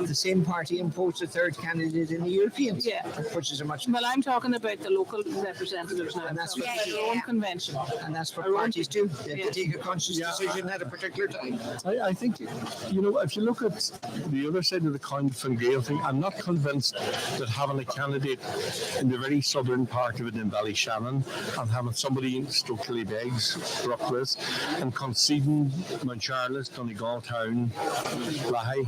The same party imposed a third candidate in the Europeans. Yeah. Which is a much. Well, I'm talking about the local representatives now. And that's what their own convention. And that's what parties do. They take a conscious decision at a particular time. I think, if you look at the other side of the coin, Fine Gael thing, I'm not convinced that having a candidate in the very southern part of it in Ballyshannon and having somebody in Killybegs, Brookwas, and conceding Mount Charles, Donegal Town, Lahi,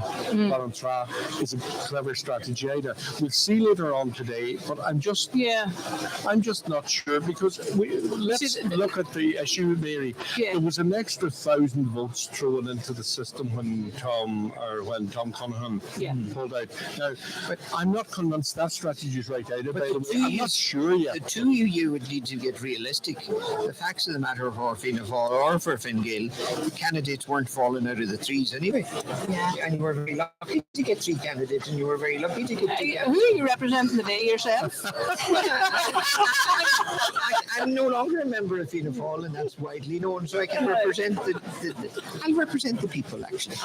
Ballantrae is a clever strategy either. We'll see later on today, but I'm just not sure, because let's look at the issue, Mary. Yeah. There was an extra 1,000 votes thrown into the system when Tom Conaghan pulled out. Now, but I'm not convinced that strategy is right either. By the way, I'm not sure yet. The two you would need to get realistic. The facts of the matter of for Fianna Fáil or for Fine Gael, the candidates weren't falling out of the trees anyway. Yeah. And you were very lucky to get 3 candidates, and you were very lucky to get 2 Who are you representing today yourself? I'm no longer a member of Fianna Fáil, and that's widely known, so I can represent I'll represent the people, actually.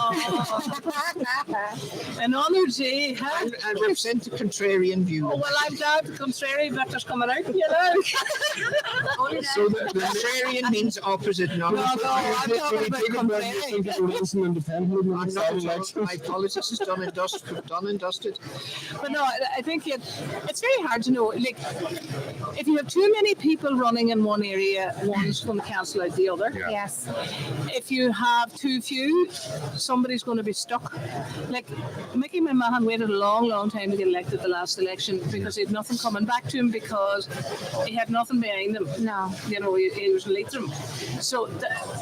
Another day, huh? I'll represent the contrarian view. Oh, well, I'm glad the contrary vector's coming out, So the contrarian means opposite, not I'm talking about contrary. my politics is done and dusted. But no, I think it's very hard to know. Like, if you have too many people running in one area, one's going to cancel out the other. Yeah. Yes. If you have too few, somebody's going to be stuck. Like, Mickey McMahon waited a long, long time to get elected the last election because he had nothing coming back to him, because he had nothing behind him. No. He was late to him. So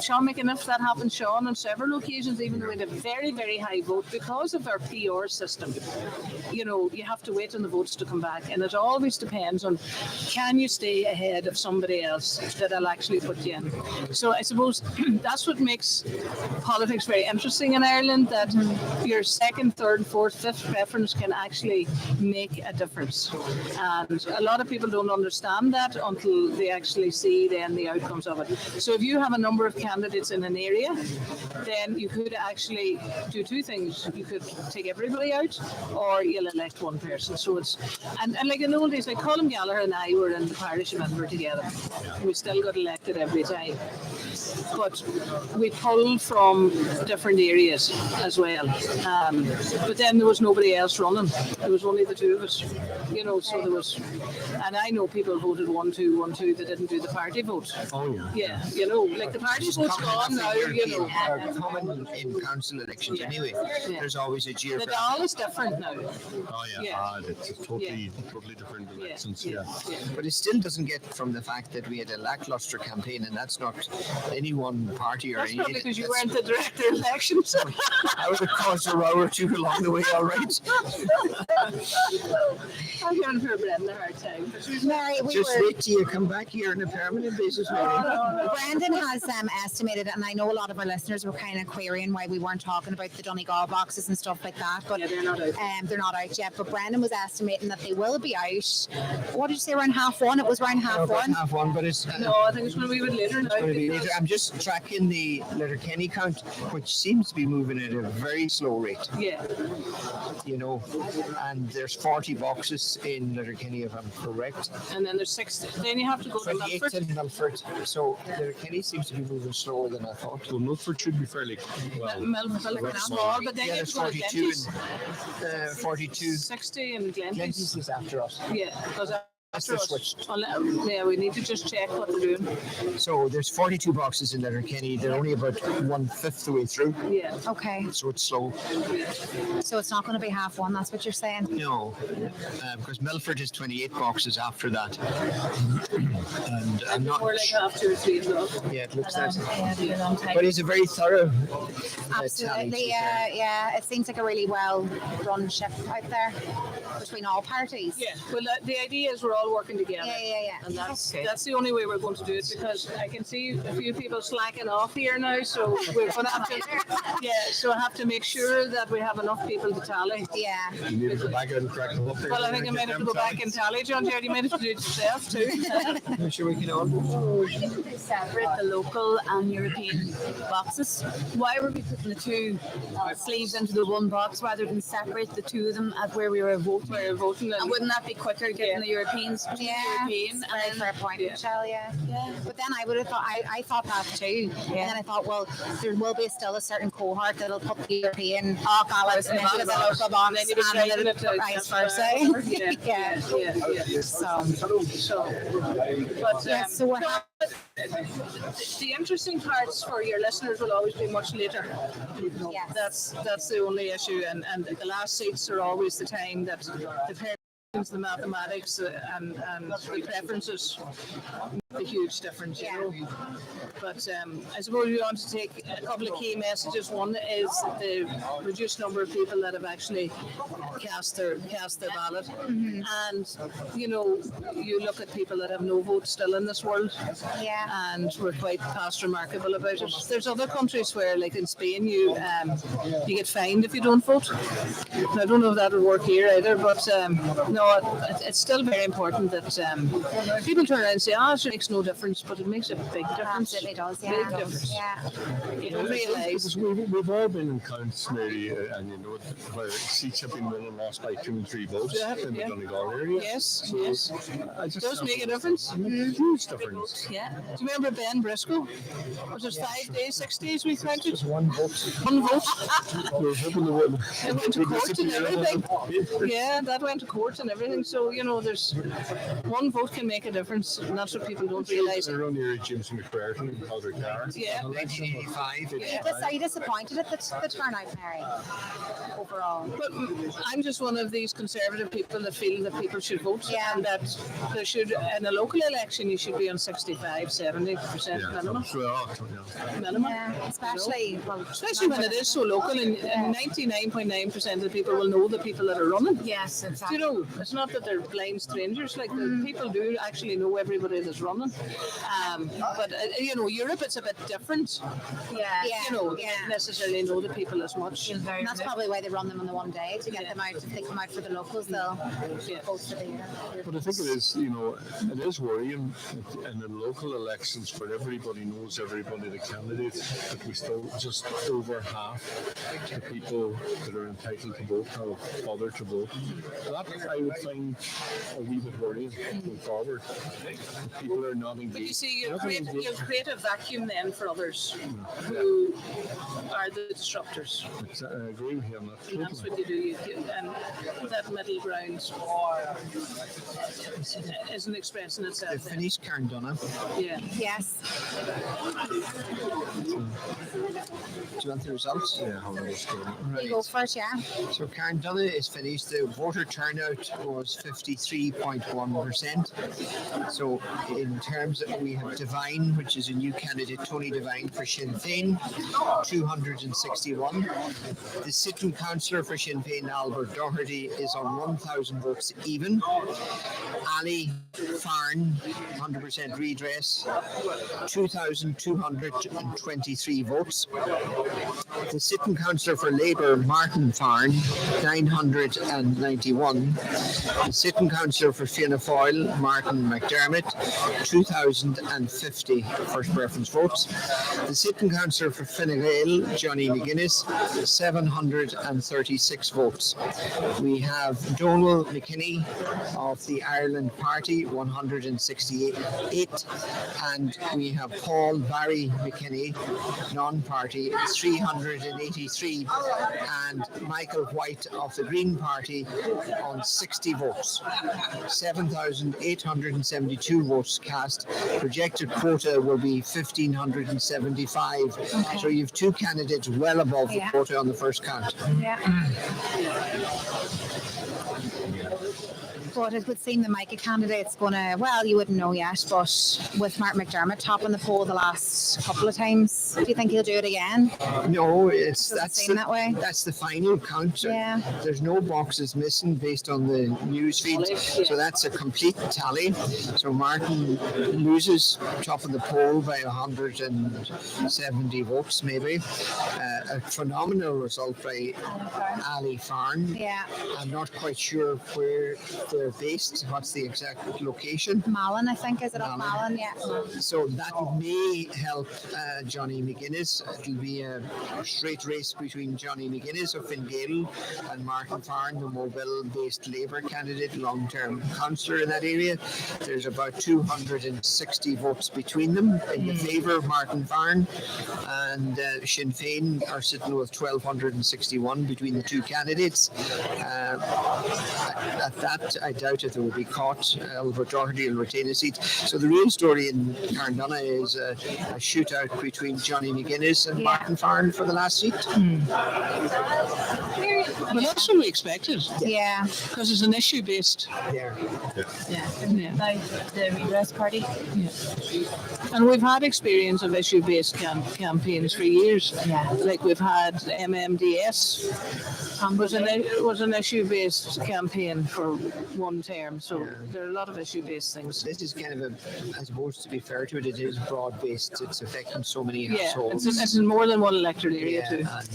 Sean McAniff, that happened, Sean, on several occasions, even though he had a very, very high vote, because of our PR system. You have to wait on the votes to come back, and it always depends on, can you stay ahead of somebody else that'll actually put you in. So I suppose that's what makes politics very interesting in Ireland, that your second, third, fourth, fifth preference can actually make a difference. And a lot of people don't understand that until they actually see then the outcomes of it. So if you have a number of candidates in an area, then you could actually do 2 things. You could take everybody out, or you'll elect one person. So it's and like in the old days, like Colin Gallagher and I were in the parish member together. We still got elected every time, but we pulled from different areas as well. But then there was nobody else running. There was only the 2 of us. So there was, and I know people voted 1-2 that didn't do the party vote. Oh yeah. Yeah, like the party vote's gone now. Common in council elections anyway. Yeah. There's always a jeer. The Dáil is different now. Oh yeah. Yeah. It's totally different elections. Yeah. But it still doesn't get from the fact that we had a lackluster campaign, and that's not any one party or That's any. probably because you weren't the director of elections. I would have caused a row or 2 along the way, all right. I'm going for Brenda a hard time. Mary, Just wait till you come back here on a permanent basis, Mary. Brandon has estimated, and I know a lot of our listeners were kind of querying why we weren't talking about the Donegal boxes and stuff like that, but they're not out. They're not out yet. But Brandon was estimating that they will be out. What did you say, around 1:30? It was around 1:30. Half one, but it's. No, I think it's going to be a bit later now. Going to be later. I'm just tracking the Letterkenny count, which seems to be moving at a very slow rate. Yeah. And there's 40 boxes in Letterkenny, if I'm correct. And then there's 60. Then you have to go to 28 Milford. in Milford. So Letterkenny seems to be moving slower than I thought. Well, Milford should be fairly well. Milford and small, but then you have there's to go to 42 Glenties. and 42. 60 and Glenties. Glenties is after us. Yeah, because They're switched. yeah, we need to just check what they're doing. So there's 42 boxes in Letterkenny. They're only about 1/5 the way through. Yeah. Okay, So it's slow. so it's not going to be 1:30. That's what you're saying. No, because Milford is 28 boxes after that. And I'm not. More like half 2 or 3 o'clock. Yeah, it looks that. Yeah, it'll be a long time. But it's a very thorough. Absolutely, yeah. It seems like a really well-run ship out there between all parties. Yeah, well, the idea is we're all all working together. Yeah. And that's the only way we're going to do it, because I can see a few people slacking off here now, so we're going to have to, so I have to make sure that we have enough people to tally. Yeah. You need to go back out and crack them up there. Well, I think I might have to go back and tally, John Jared. You might have to do it yourself too. I'm sure we can all. Separate the local and European boxes. Why were we putting the two sleeves into the one box rather than separate the two of them at where we were voting? And wouldn't that be quicker getting the Europeans to the European? Very fair point, Michelle. Yeah. But then I would have thought I thought that too. And then I thought, well, there will be still a certain cohort that'll put the European ballots into the local box, and then vice versa. So we're the interesting parts for your listeners will always be much later. Yes. That's the only issue, and the last seats are always the time that the parents, the mathematics, and the preferences make a huge difference, you know. But I suppose we want to take a couple of key messages. One is the reduced number of people that have actually cast their ballot, and you know, you look at people that have no vote still in this world, and we're quite past remarkable about it. There's other countries where, like in Spain, you get fined if you don't vote. And I don't know if that will work here either, but no, it's still very important that people turn around and say, it makes no difference, but it makes a big difference. Absolutely does, Big difference. You don't realise. We've all been in counts, Mary, and you know where seats have been won and lost by 2 and 3 votes in the Donegal area. Yes. It does make a difference. Huge difference. Yeah. Do you remember Ben Briscoe? Was it 5 days, 6 days we counted? Just one vote. One vote. We're hoping the would. It went to court and everything. Yeah, that went to court and everything. So, you know, there's one vote can make a difference, and that's what people don't realise. Around here, James McQuarrie and Calder Carr. Yeah. 1985. Are you disappointed at the turnout, Mary, overall? But I'm just one of these conservative people that feel that people should vote, and that there should, in a local election, you should be on 65-70% minimum. Minimum. Yeah, especially when it is so local, and 99.9% of the people will know the people that are running. Yes, exactly. You know, it's not that they're blind strangers. Like the people do actually know everybody that's running. But you know, Europe, it's a bit different. You know, they don't necessarily know the people as much. And that's probably why they run them on the one day to get them out. If they come out for the locals, they'll vote for the year. But I think it is, you know, it is worrying in the local elections where everybody knows everybody, the candidates, that we still just over half the people that are entitled to vote have bothered to vote. That I would find a wee bit worrying going forward. People are not engaged. But you see, you create a vacuum then for others who are the disruptors. I agree with you on that. And that's what you do. And that middle ground isn't expressing itself. They finished Carndonagh. Yeah. Yes. Do you want the results? Yeah, how it is going. You go first, So Carndonagh is finished. The voter turnout was 53.1%. So in terms of, we have Devine, which is a new candidate, Tony Devine for Sinn Féin, 261. The sitting councillor for Sinn Féin, Albert Doherty, is on 1,000 votes even. Ali Farn, 100% redress, 2,223 votes. The sitting councillor for Labour, Martin Farn, 991. The sitting councillor for Fianna Fáil, Martin McDermott, 2,050 first preference votes. The sitting councillor for Fine Gael, Johnny McGuinness, 736 votes. We have Donal McKinney of the Ireland Party, 168, and we have Paul Barry McKinney, non-party, 383, and Michael White of the Green Party on 60 votes. 7,872 votes cast. cast. Projected quota will be 1,575. So you have 2 candidates well above the quota on the first count. Yeah. But it would seem the Micah candidate's going to, well, you wouldn't know yet, but with Mark McDermott topping the poll the last couple of times, do you think he'll do it again? No, Seem that way. That's the final count. Yeah. There's no boxes missing based on the news feed, so that's a complete tally. So Martin loses top of the poll by 170 votes, maybe. A phenomenal result by Ali Farn. Yeah. I'm not quite sure where they're based. What's the exact location? Malin, I think, is it up Malin? Yeah. So that may help Johnny McGuinness. It'll be a straight race between Johnny McGuinness of Fine Gael and Martin Farn, the Mobile-based Labour candidate, long-term councillor in that area. There's about 260 votes between them in the favour of Martin Farn, and Sinn Féin are sitting with 1,261 between the 2 candidates. At that, I doubt if they will be caught. Albert Doherty will retain a seat. So the real story in Carndonagh is a shootout between Johnny McGuinness and Martin Farn for the last seat. But that's what we expected. Yeah. Because it's an issue-based. There. Like the redress party. And we've had experience of issue-based campaigns for years. Yeah. Like we've had MMDS was an issue-based campaign for one term. So there are a lot of issue-based things. This is kind of I suppose to be fair to it, it is broad-based. It's affecting so many Yeah, households. it's in more than one electoral area too. And,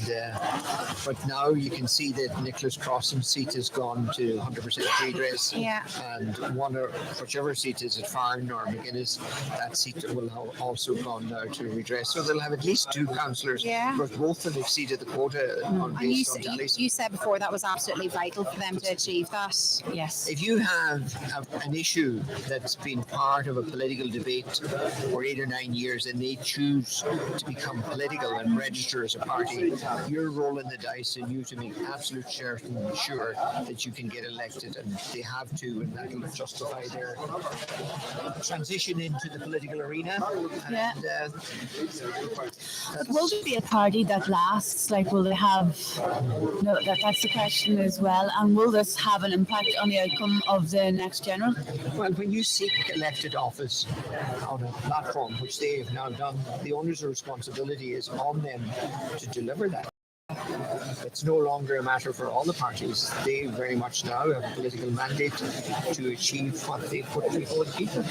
but now you can see that Nicholas Crossan's seat has gone to 100% redress. Yeah. And whichever seat is at Farn or McGuinness, that seat will have also gone now to redress. So they'll have at least 2 councillors, but both have exceeded the quota based on tallies. You said before that was absolutely vital for them to achieve that. Yes. If you have an issue that's been part of a political debate for 8 or 9 years and they choose to become political and register as a party, you're rolling the dice and you to make absolute sure that you can get elected, and they have to, and that will justify their transition into the political arena. Yeah. And, Will there be a party that lasts? Like, will they have? No, that's the question as well. And will this have an impact on the outcome of the next general? well, when you seek elected office on a platform, which they have now done, the onus of responsibility is on them to deliver that. It's no longer a matter for all the parties. They very much now have a political mandate to achieve what they put before the people.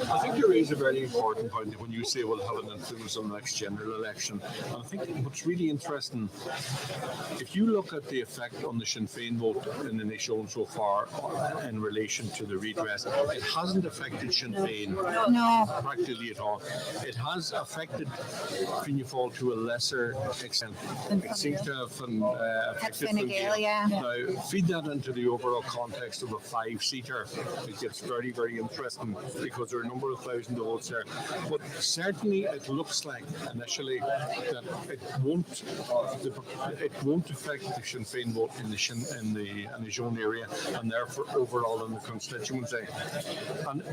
I think you raise a very important point when you say we'll have an influence on the next general election. And I think what's really interesting, if you look at the effect on the Sinn Féin vote in Inishowen so far in relation to the redress, it hasn't affected Sinn Féin practically at all. It has affected Fianna Fáil to a lesser extent. It seems to have affected Fine Gael, yeah. Now, feed that into the overall context of a 5-seater. It gets very, very interesting because there are a number of thousand votes there. But certainly, it looks like initially that it won't affect the Sinn Féin vote in the Inishowen area, and therefore overall in the constituency.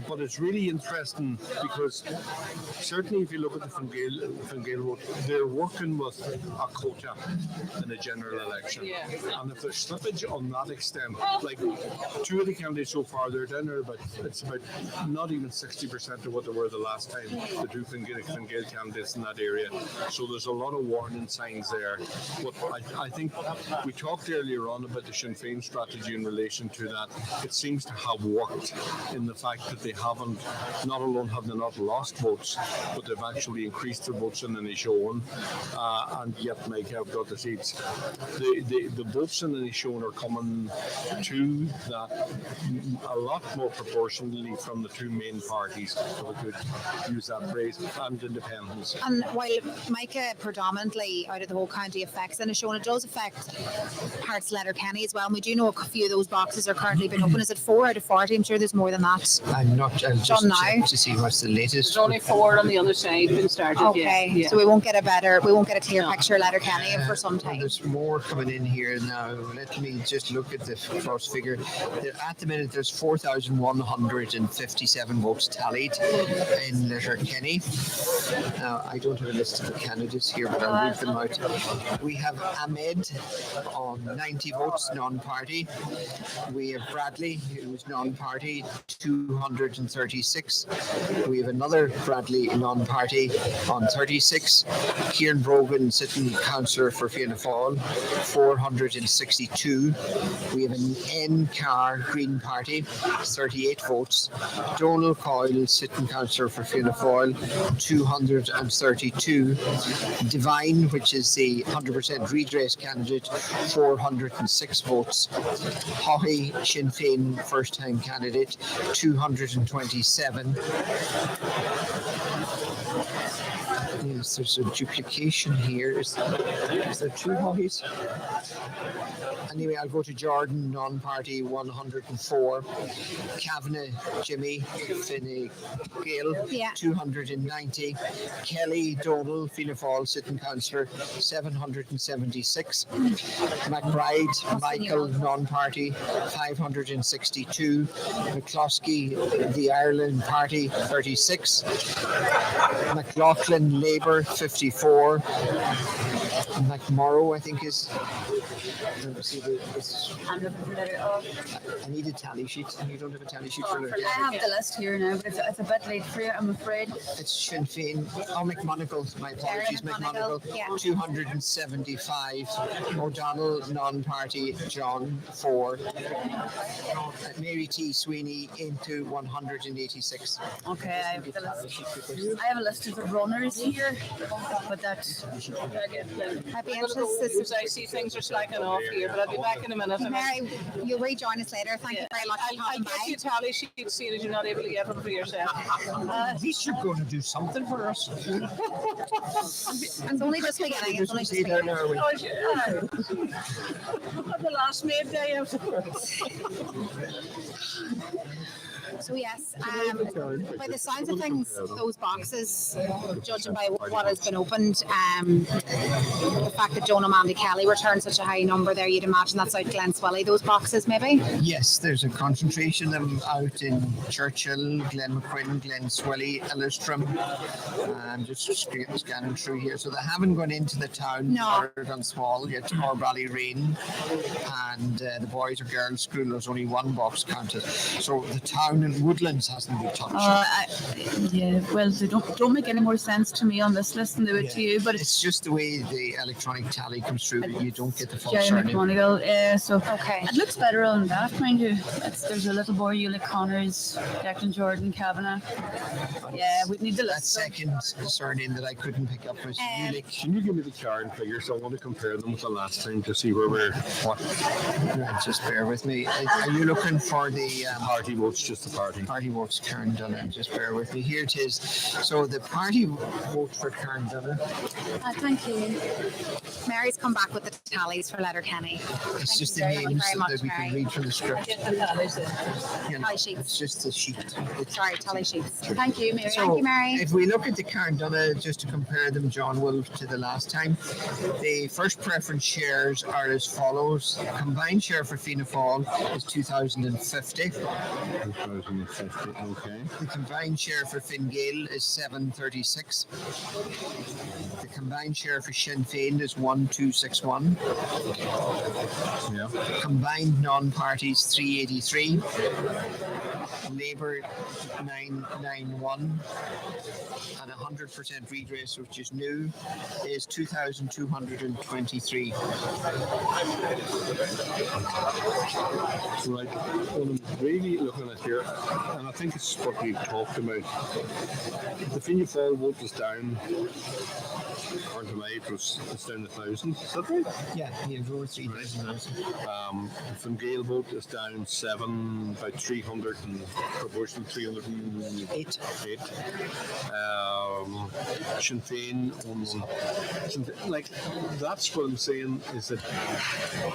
But it's really interesting because certainly, if you look at the Fine Gael vote, they're working with a quota in a general election. Yeah. And if there's slippage on that extent, like 2 of the candidates so far, they're down there, but it's about not even 60% of what they were the last time, the 2 Fine Gael candidates in that area. So there's a lot of warning signs there. But I think we talked earlier on about the Sinn Féin strategy in relation to that. It seems to have worked in the fact that they haven't, not alone have they not lost votes, but they've actually increased their votes in Inishowen, and yet Mike have got the seats. The votes in Inishowen are coming to that a lot more proportionally from the 2 main parties, if I could use that phrase, and independents. And while Micah predominantly out of the whole county affects Inishowen, it does affect parts of Letterkenny as well. And we do know a few of those boxes are currently been open. Is it 4 out of 40? I'm sure there's more than that. I'm not. I'll just check to see what's the latest. There's only 4 on the other side been started. Okay, so we won't get a clear picture of Letterkenny Letterkenny for some Well, time. there's more coming in here now. Let me just look at the cross figure. At the minute, there's 4,157 votes tallied in Letterkenny. Now, I don't have a list of the candidates here, but I'll read them out. We have Ahmed on 90 votes, non-party. We have Bradley, who's non-party, 236. We have another Bradley non-party on 36. Kieran Brogan, sitting councillor for Fianna Fáil, 462. We have an N Carr Green Party, 38 votes. Donal Coyle, sitting councillor for Fianna Fáil, 232. Divine, which is the 100% redress candidate, 406 votes. Haughey, Sinn Féin first-time candidate, 227. Yes, there's a duplication here. Is there two Haughey's? Anyway, I'll go to Jordan, non-party, 104. Kavanagh, Jimmy, Fine Gael, 290. Kelly, Donal, Fianna Fáil, sitting councillor, 776. McBride, Michael, non-party, 562. McCloskey, the Ireland Party, 36. McLaughlin, Labour, 54. McMorrow, I think is. Let me see I need a tally sheet. You don't have a tally sheet for I have the list here now, but it's a bit late for you, I'm afraid. It's Sinn Féin. Oh, McMonigal. My apologies, McMonigal. 275. O'Donnell, non-party. John, 4. Mary T. Sweeney, into 186. Okay, I have the list. I have a list of the runners here, but that's. I'd be interested. I see things are slacking off here, but I'll be back in a minute. Mary, you'll rejoin us later. Thank you very much for I'll coming get by. you tally sheets, seeing as you're not able to get them for yourself. At least you're going to do something for us. It's only just beginning. It's only just beginning. Oh, yeah. The last maid day out. So yes, by the sounds of things, those boxes, judging by what has been opened, the fact that Joan Amanda Kelly returned such a high number there, you'd imagine that's out Glenswilly, those boxes maybe? Yes, there's a concentration of them out in Churchill, Glenmaquin, Glenswilly, Illustrum. I'm just scanning through here. So they haven't gone into the town or Dunswall yet, or Ballyrain. And the boys or girls school, there's only one box counted. So the town and Woodlands hasn't been touched. Well, they don't make any more sense to me on this list than they would to you, but it's just the way the electronic tally comes through that you don't get the full Jerry surname. McMonigal, it looks better on that, mind you. There's a little boy, Ulick Connors, Declan Jordan, Kavanagh. Yeah, we need the That list. second surname that I couldn't pick up was Ulick. Can you give me the card figures? I want to compare them with the last time to see where we're. Just bear with me. Are you looking for the Party votes, just the party. Party votes Carndonagh? Just bear with me. Here it is. So the party vote for Carndonagh. Thank you. Mary's come back with the tallies for Letterkenny. It's just the Thank you names very much, that we can Mary. read from the script. You know, Tally sheets. it's just the sheet. Sorry, tally sheets. Thank you, Mary. So, Thank you, Mary. if we look at the Carndonagh, just to compare them, John Wolfe, to the last time, the first preference shares are as follows. The combined share for Fianna Fáil is 2,050. 2,050, okay. The combined share for Fine Gael is 736. The combined share for Sinn Féin is 1,261. Yeah. Combined non-parties 383. Labour 991. And 100% redress, which is new, is 2,223. Right. What I'm really looking at here, and I think it's what we've talked about. The Fianna Fáil vote is down. Carndonagh it's down 1,000. Is that right? Yeah, over 3,000. Fine Gael vote is down 7, about 300 and proportion 308. Sinn Féin on like that's what I'm saying is that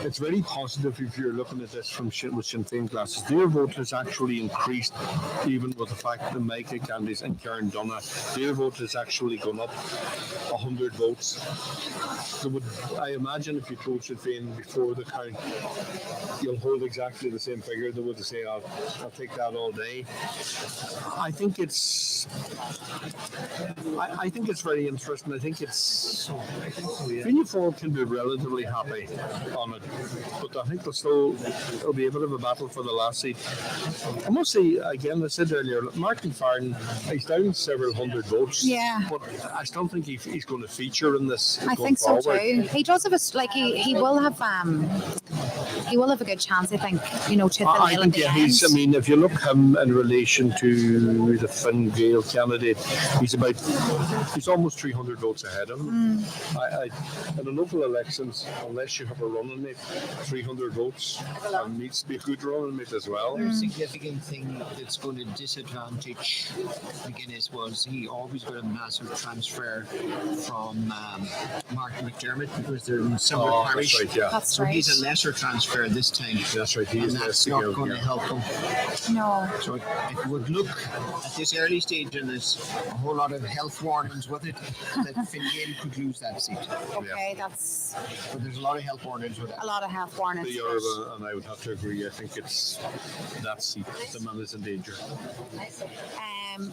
it's very positive if you're looking at this from with Sinn Féin glasses. Their vote has actually increased, even with the fact that Micah Candies and Carndonagh, their vote has actually gone up 100 votes. I imagine if you told Sinn Féin before the count, you'll hold exactly the same figure, they would say, I'll take that all day. I think it's very interesting. I think Fianna Fáil can be relatively happy on it, but I think it'll be a bit of a battle for the last seat. I must say, again, I said earlier, Martin Farron, he's down several hundred votes. Yeah. But I still think he's going to feature in this. I think so too. He does have he will have a good chance, I think, to the nail at the end. I mean, if you look him in relation to the Fine Gael candidate, he's almost 300 votes ahead of him. In the local elections, unless you have a running mate, 300 votes needs to be a good running mate as well. The significant thing that's going to disadvantage McGuinness was he always got a massive transfer from Martin McDermott because they're in similar parish. That's right, yeah. That's So right. he's a lesser transfer this time. That's right. And that's not going to help him. No. So it would look at this early stage, and there's a whole lot of health warnings with it, that Fine Gael could lose that seat. Okay, that's But there's a lot of health warnings with that. a lot of health warnings. And I would have to agree. I think it's that seat. The man is in danger.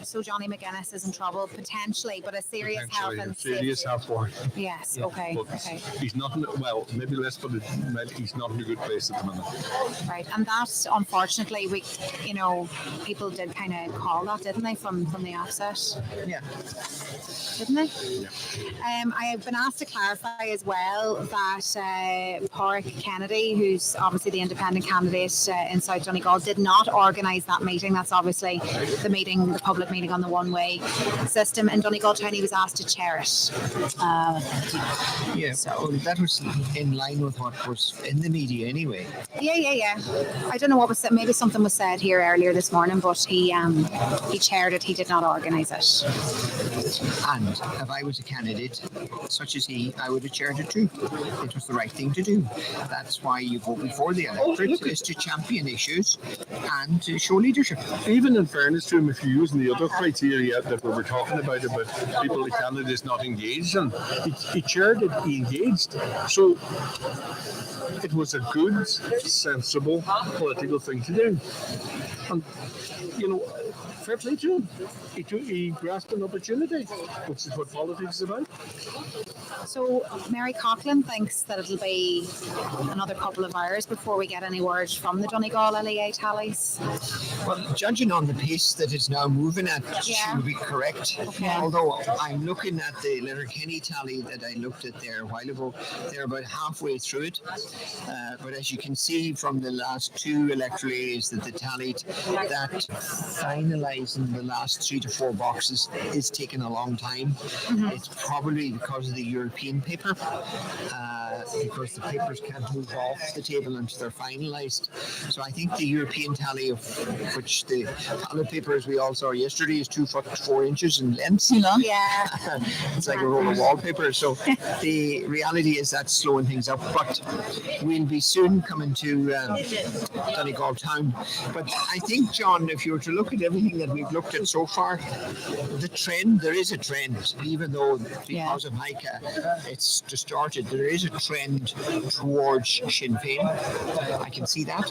So Johnny McGuinness is in trouble potentially, but a serious health and serious health warning. Yes. Yeah, Okay. but Okay. he's not maybe less, but he's not in a good place at the minute. Right. And that, unfortunately, people did kind of call that, didn't they, from the offset? Yeah. Didn't they? Yeah. I have been asked to clarify as well that Pádraig Kennedy, who's obviously the independent candidate in South Donegal, did not organise that meeting. That's obviously the public meeting on the one-way system. In Donegal Town, he was asked to chair it. So that was in line with what was in the media anyway. Yeah. I don't know what was said. Maybe something was said here earlier this morning, but he chaired it. He did not organise it. And if I was a candidate such as he, I would have chaired it too. It was the right thing to do. That's why you go before the electorate, is to champion issues and to show leadership. Even in fairness to him, if you're using the other criteria that we were talking about people the candidates not engaged, and he chaired it, he engaged. So it was a good, sensible political thing to do. And, fair play to him. He grasped an opportunity, which is what politics is about. So Mary Coughlin thinks that it'll be another couple of hours before we get any word from the Donegal LEA tallies. Well, judging on the pace that it's now moving at, she Yeah. would be correct. Okay. Although I'm looking at the Letterkenny tally that I looked at there a while ago, they're about halfway through it. But as you can see from the last two electoral areas that they tallied, that finalising the last 3 to 4 boxes is taking a long time. Mm-hmm. It's probably because of the European paper, because the papers can't move off the table until they're finalised. So I think the European tally, of which the ballot paper, as we all saw yesterday, is 2 foot 4 inches in length. Yeah. It's like a roll of wallpaper. So the reality is that's slowing things up. But we'll be soon coming to Donegal Town. But I think, John, if you were to look at everything that we've looked at so far, there is a trend, even though because of Micah it's distorted, there is a trend towards Sinn Féin. I can see that.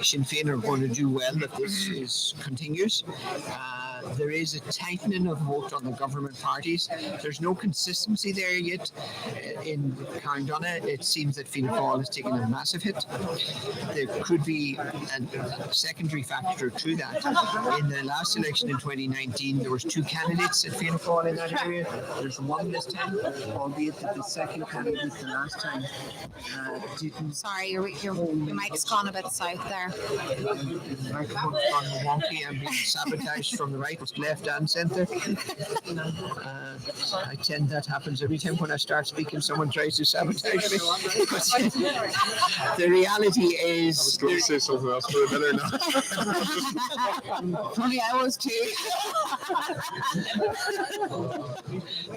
Sinn Féin are going to do well if this continues. There is a tightening of vote on the government parties. There's no consistency there yet. In Carndonagh, it seems that Fianna Fáil has taken a massive hit. There could be a secondary factor to that. In the last election in 2019, there was 2 candidates at Fianna Fáil in that area. There's one this time, albeit that the second candidate the last time didn't. Sorry, your mic's gone a bit south there. The microphone's gone wonky. I'm being sabotaged from the right right, left, and centre. I tend that happens every time when I start speaking. Someone tries to sabotage me. The reality is, I was going to say something else, but I better not. Funny, I was too.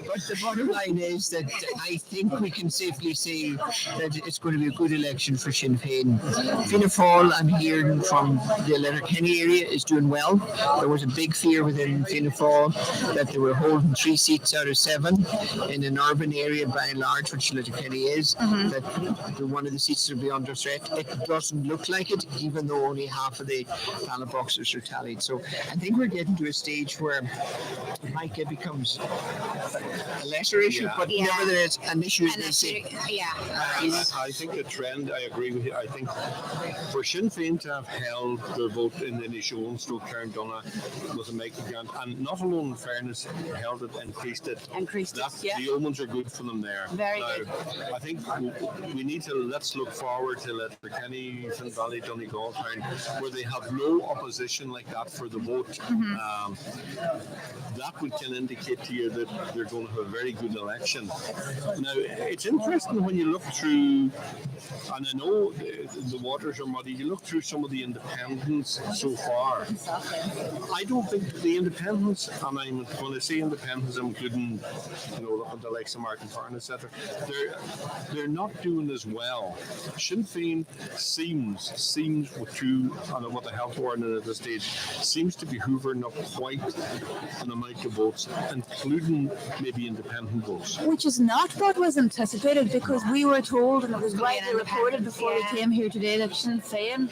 but the bottom line is that I think we can safely say that it's going to be a good election for Sinn Féin. Fianna Fáil, I'm hearing from the Letterkenny area, is doing well. There was a big fear within Fianna Fáil that they were holding 3 seats out of 7 in an urban area by and large, which Letterkenny is, that one of the seats will be under threat. It doesn't look like it, even though only half of the ballot boxes are tallied. So I think we're getting to a stage where Micah becomes a lesser issue, but nevertheless an issue. I think the trend, I agree with you. I think for Sinn Féin to have held their vote in Inishowen through Carndonagh was a making grant, and not alone in fairness, held it, increased it. The omens are good for them there. Very good. I think we need to, let's look forward to Letterkenny, Finn Valley, Donegal Town, where they have no opposition like that for the vote. That would can indicate to you that they're going to have a very good election. Now, it's interesting when you look through, and I know the waters are muddy, you look through some of the independents so far. I don't think the independents, and when I say independents, I'm including, the likes of Martin Farn, etc. They're not doing as well. Sinn Féin seems what the health warning at this stage seems to be hoovering up quite an amount of votes, including maybe independent votes. Which is not what was anticipated, because we were told, and it was widely reported before we came here today, that Sinn Féin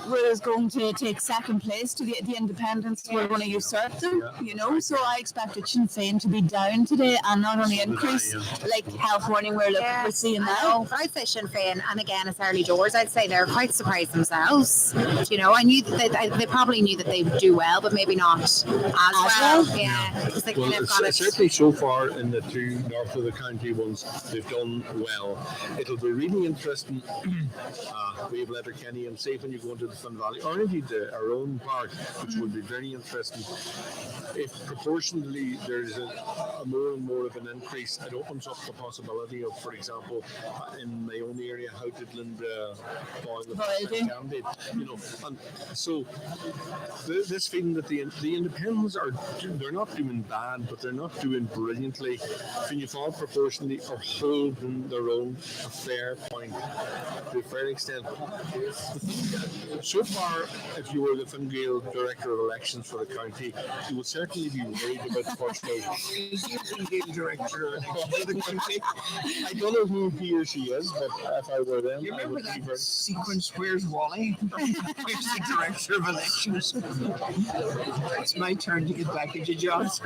was going to take second place to the independents were going to usurp them, so I expected Sinn Féin to be down today and not only increase, like health warning we're seeing now. I'd say Sinn Féin, and again, it's early doors, I'd say they're quite surprised themselves. I knew that they probably knew that they would do well, but maybe not as well. Because they kind of got it. Certainly so far in the 2 north of the county ones, they've done well. It'll be really interesting. We have Letterkenny, and say when you go into the Finn Valley, or indeed our own park, which will be very interesting. If proportionally there's a more and more of an increase, it opens up the possibility of, for example, in my own area, how did Linda Boyle the candidate, and so this feeling that the independents they're not doing bad, but they're not doing brilliantly. Fianna Fáil proportionally are holding their own a fair point to a fair extent. So far, if you were the Fine Gael Director of Elections for the county, you would certainly be worried about the first vote. Is he the Fine Gael Director of the county? I don't know who he or she is, but if I were them, You I would remember be that very... sequence, Where's Wally? Where's the Director of Elections? It's my turn to get back into jobs.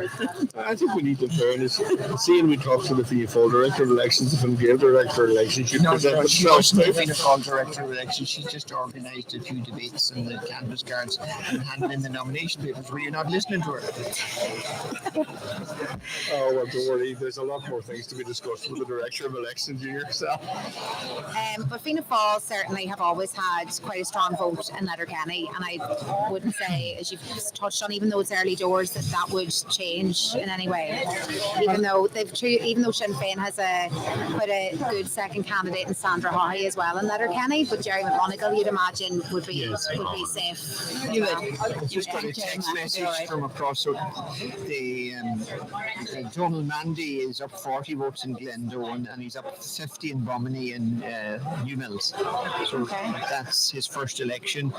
I think we need to fairness. Seeing we talk to the Fianna Fáil Director of Elections, the Fine Gael Director of Elections, you present she wasn't the Fianna Fáil Director of Elections. She just organised a few debates and the canvas cards and handed in the nomination papers. Were you not listening to her? Oh, well, don't worry. There's a lot more things to be discussed with the Director of Elections yourself. But Fianna Fáil certainly have always had quite a strong vote in Letterkenny, and I wouldn't say, as you've touched on, even though it's early doors, that would change in any way. Even though Sinn Féin has quite a good second candidate in Sandra Haughey as well in Letterkenny, but Jerry McGonigal, you'd imagine, would be safe. You would. Just got a text message from across. So the Donald Mandy is up 40 votes in Glendale, and he's up 50 in Bomini and New Mills. So that's his first election.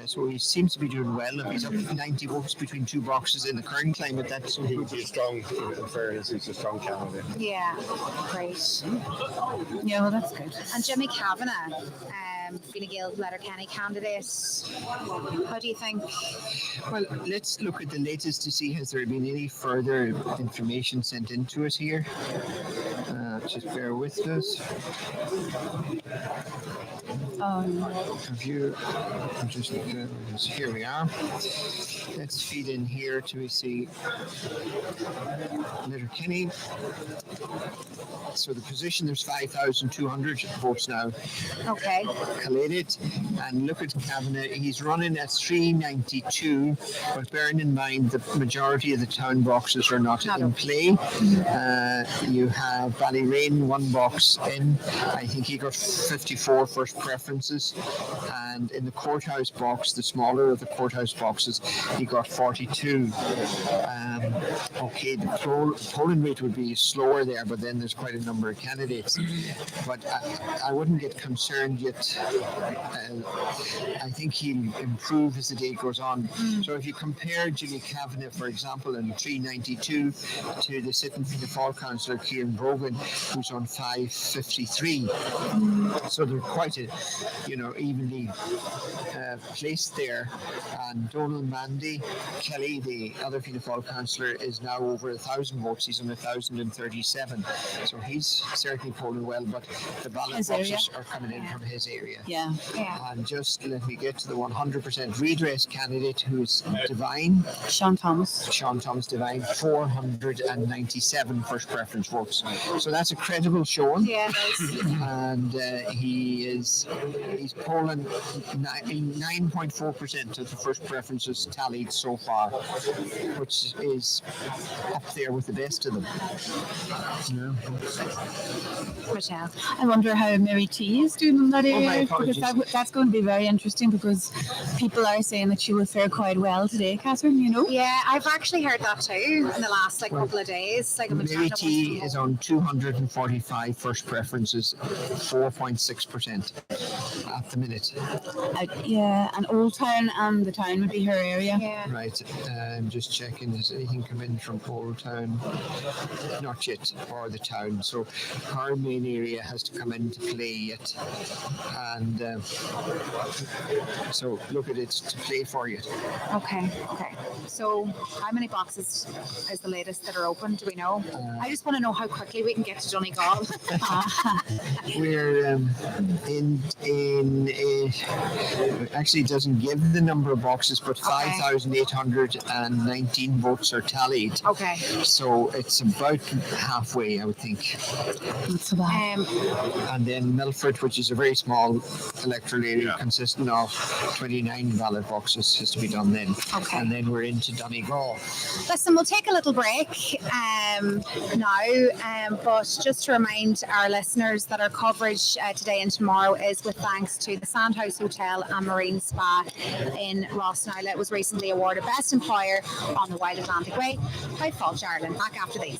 So he seems to be doing well. If he's up 90 votes between 2 boxes in the current climate, that's He would be a strong, in fairness, he's a strong candidate. Yeah, great. Yeah, well, that's good. And Jimmy Kavanagh, Fine Gael Letterkenny candidate. How do you think? Well, let's look at the latest to see has there been any further information sent into us here. Just bear with us. Here we are. Let's feed in here to see Letterkenny. So the position, there's 5,200 votes now Okay. collated. And look at Kavanagh, he's running at 392, but bearing in mind the majority of the town boxes are not in play. You have Ballyrain, one box in. I think he got 54 first preferences. And in the courthouse box, the smaller of the courthouse boxes, he got 42. Okay, the polling rate would be slower there, but then there's quite a number of candidates. But I wouldn't get concerned yet. I think he'll improve as the day goes on. So if you compare Jimmy Kavanagh, for example, in 392 to the sitting Fianna Fáil councillor Kieran Brogan, who's on 553. So they're quite evenly placed there. And Donald Mandy Kelly, the other Fianna Fáil councillor, is now over 1,000 votes. He's on 1,037. So he's certainly polling well, but the ballot boxes are coming in from his area. Yeah. And just let me get to the 100% redress candidate, who's Divine. Sean Thomas Divine, 497 first preference votes. So that's a credible showing. Yeah. And he's polling 9.4% of the first preferences tallied so far, which is up there with the best of them. Michelle. I wonder how Mary T is doing in that my area, apologies. because that's going to be very interesting, because people are saying that she will fare quite well today, Catherine, Yeah, I've actually heard that too in the last couple of days. I've been Mary chatting T with is on 245 first preferences, 4.6% at the minute. And Old Town and the town would be her area. Yeah. Right, I'm just checking, has anything come in from Old Town? Not yet, or the town. So our main area has to come into play yet. And so look at it to play for yet. Okay. So how many boxes is the latest that are open? Do we know? I just want to know how quickly we can get to Donegal. We're actually it doesn't give the number of boxes, but 5,819 votes are tallied. Okay. So it's about halfway, I would think. Not so bad. And then Milford, which is a very small electoral area consisting of 29 ballot boxes, has to be done then. Okay. And then we're into Donegal. Listen, we'll take a little break now, but just to remind our listeners that our coverage today and tomorrow is with thanks to the Sandhouse Hotel and Marine Spa in Rossnowla. It was recently awarded Best Employer on the Wild Atlantic Way by Falch Ireland. Back after these.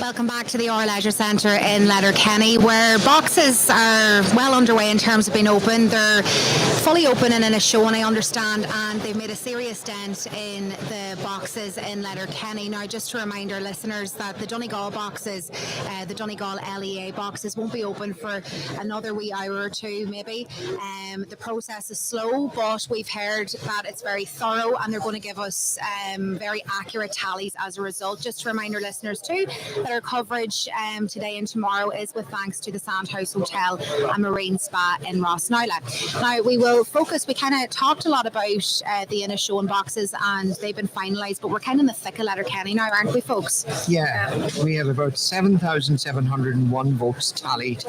Welcome back to the Our Leisure Centre in Letterkenny, where boxes are well underway in terms of being open. They're fully open in Inishowen, I understand, and they've made a serious dent in the boxes in Letterkenny. Now, just to remind our listeners that the Donegal boxes, the Donegal LEA boxes, won't be open for another wee hour or two, maybe. The process is slow, but we've heard that it's very thorough, and they're going to give us very accurate tallies as a result. Just to remind our listeners too that our coverage today and tomorrow is with thanks to the Sandhouse Hotel and Marine Spa in Rossnowla. Now we will focus, we kind of talked a lot about the Inishowen boxes and they've been finalised, but we're kind of in the thick of Letterkenny now, aren't we, folks? Yeah, we have about 7,701 votes tallied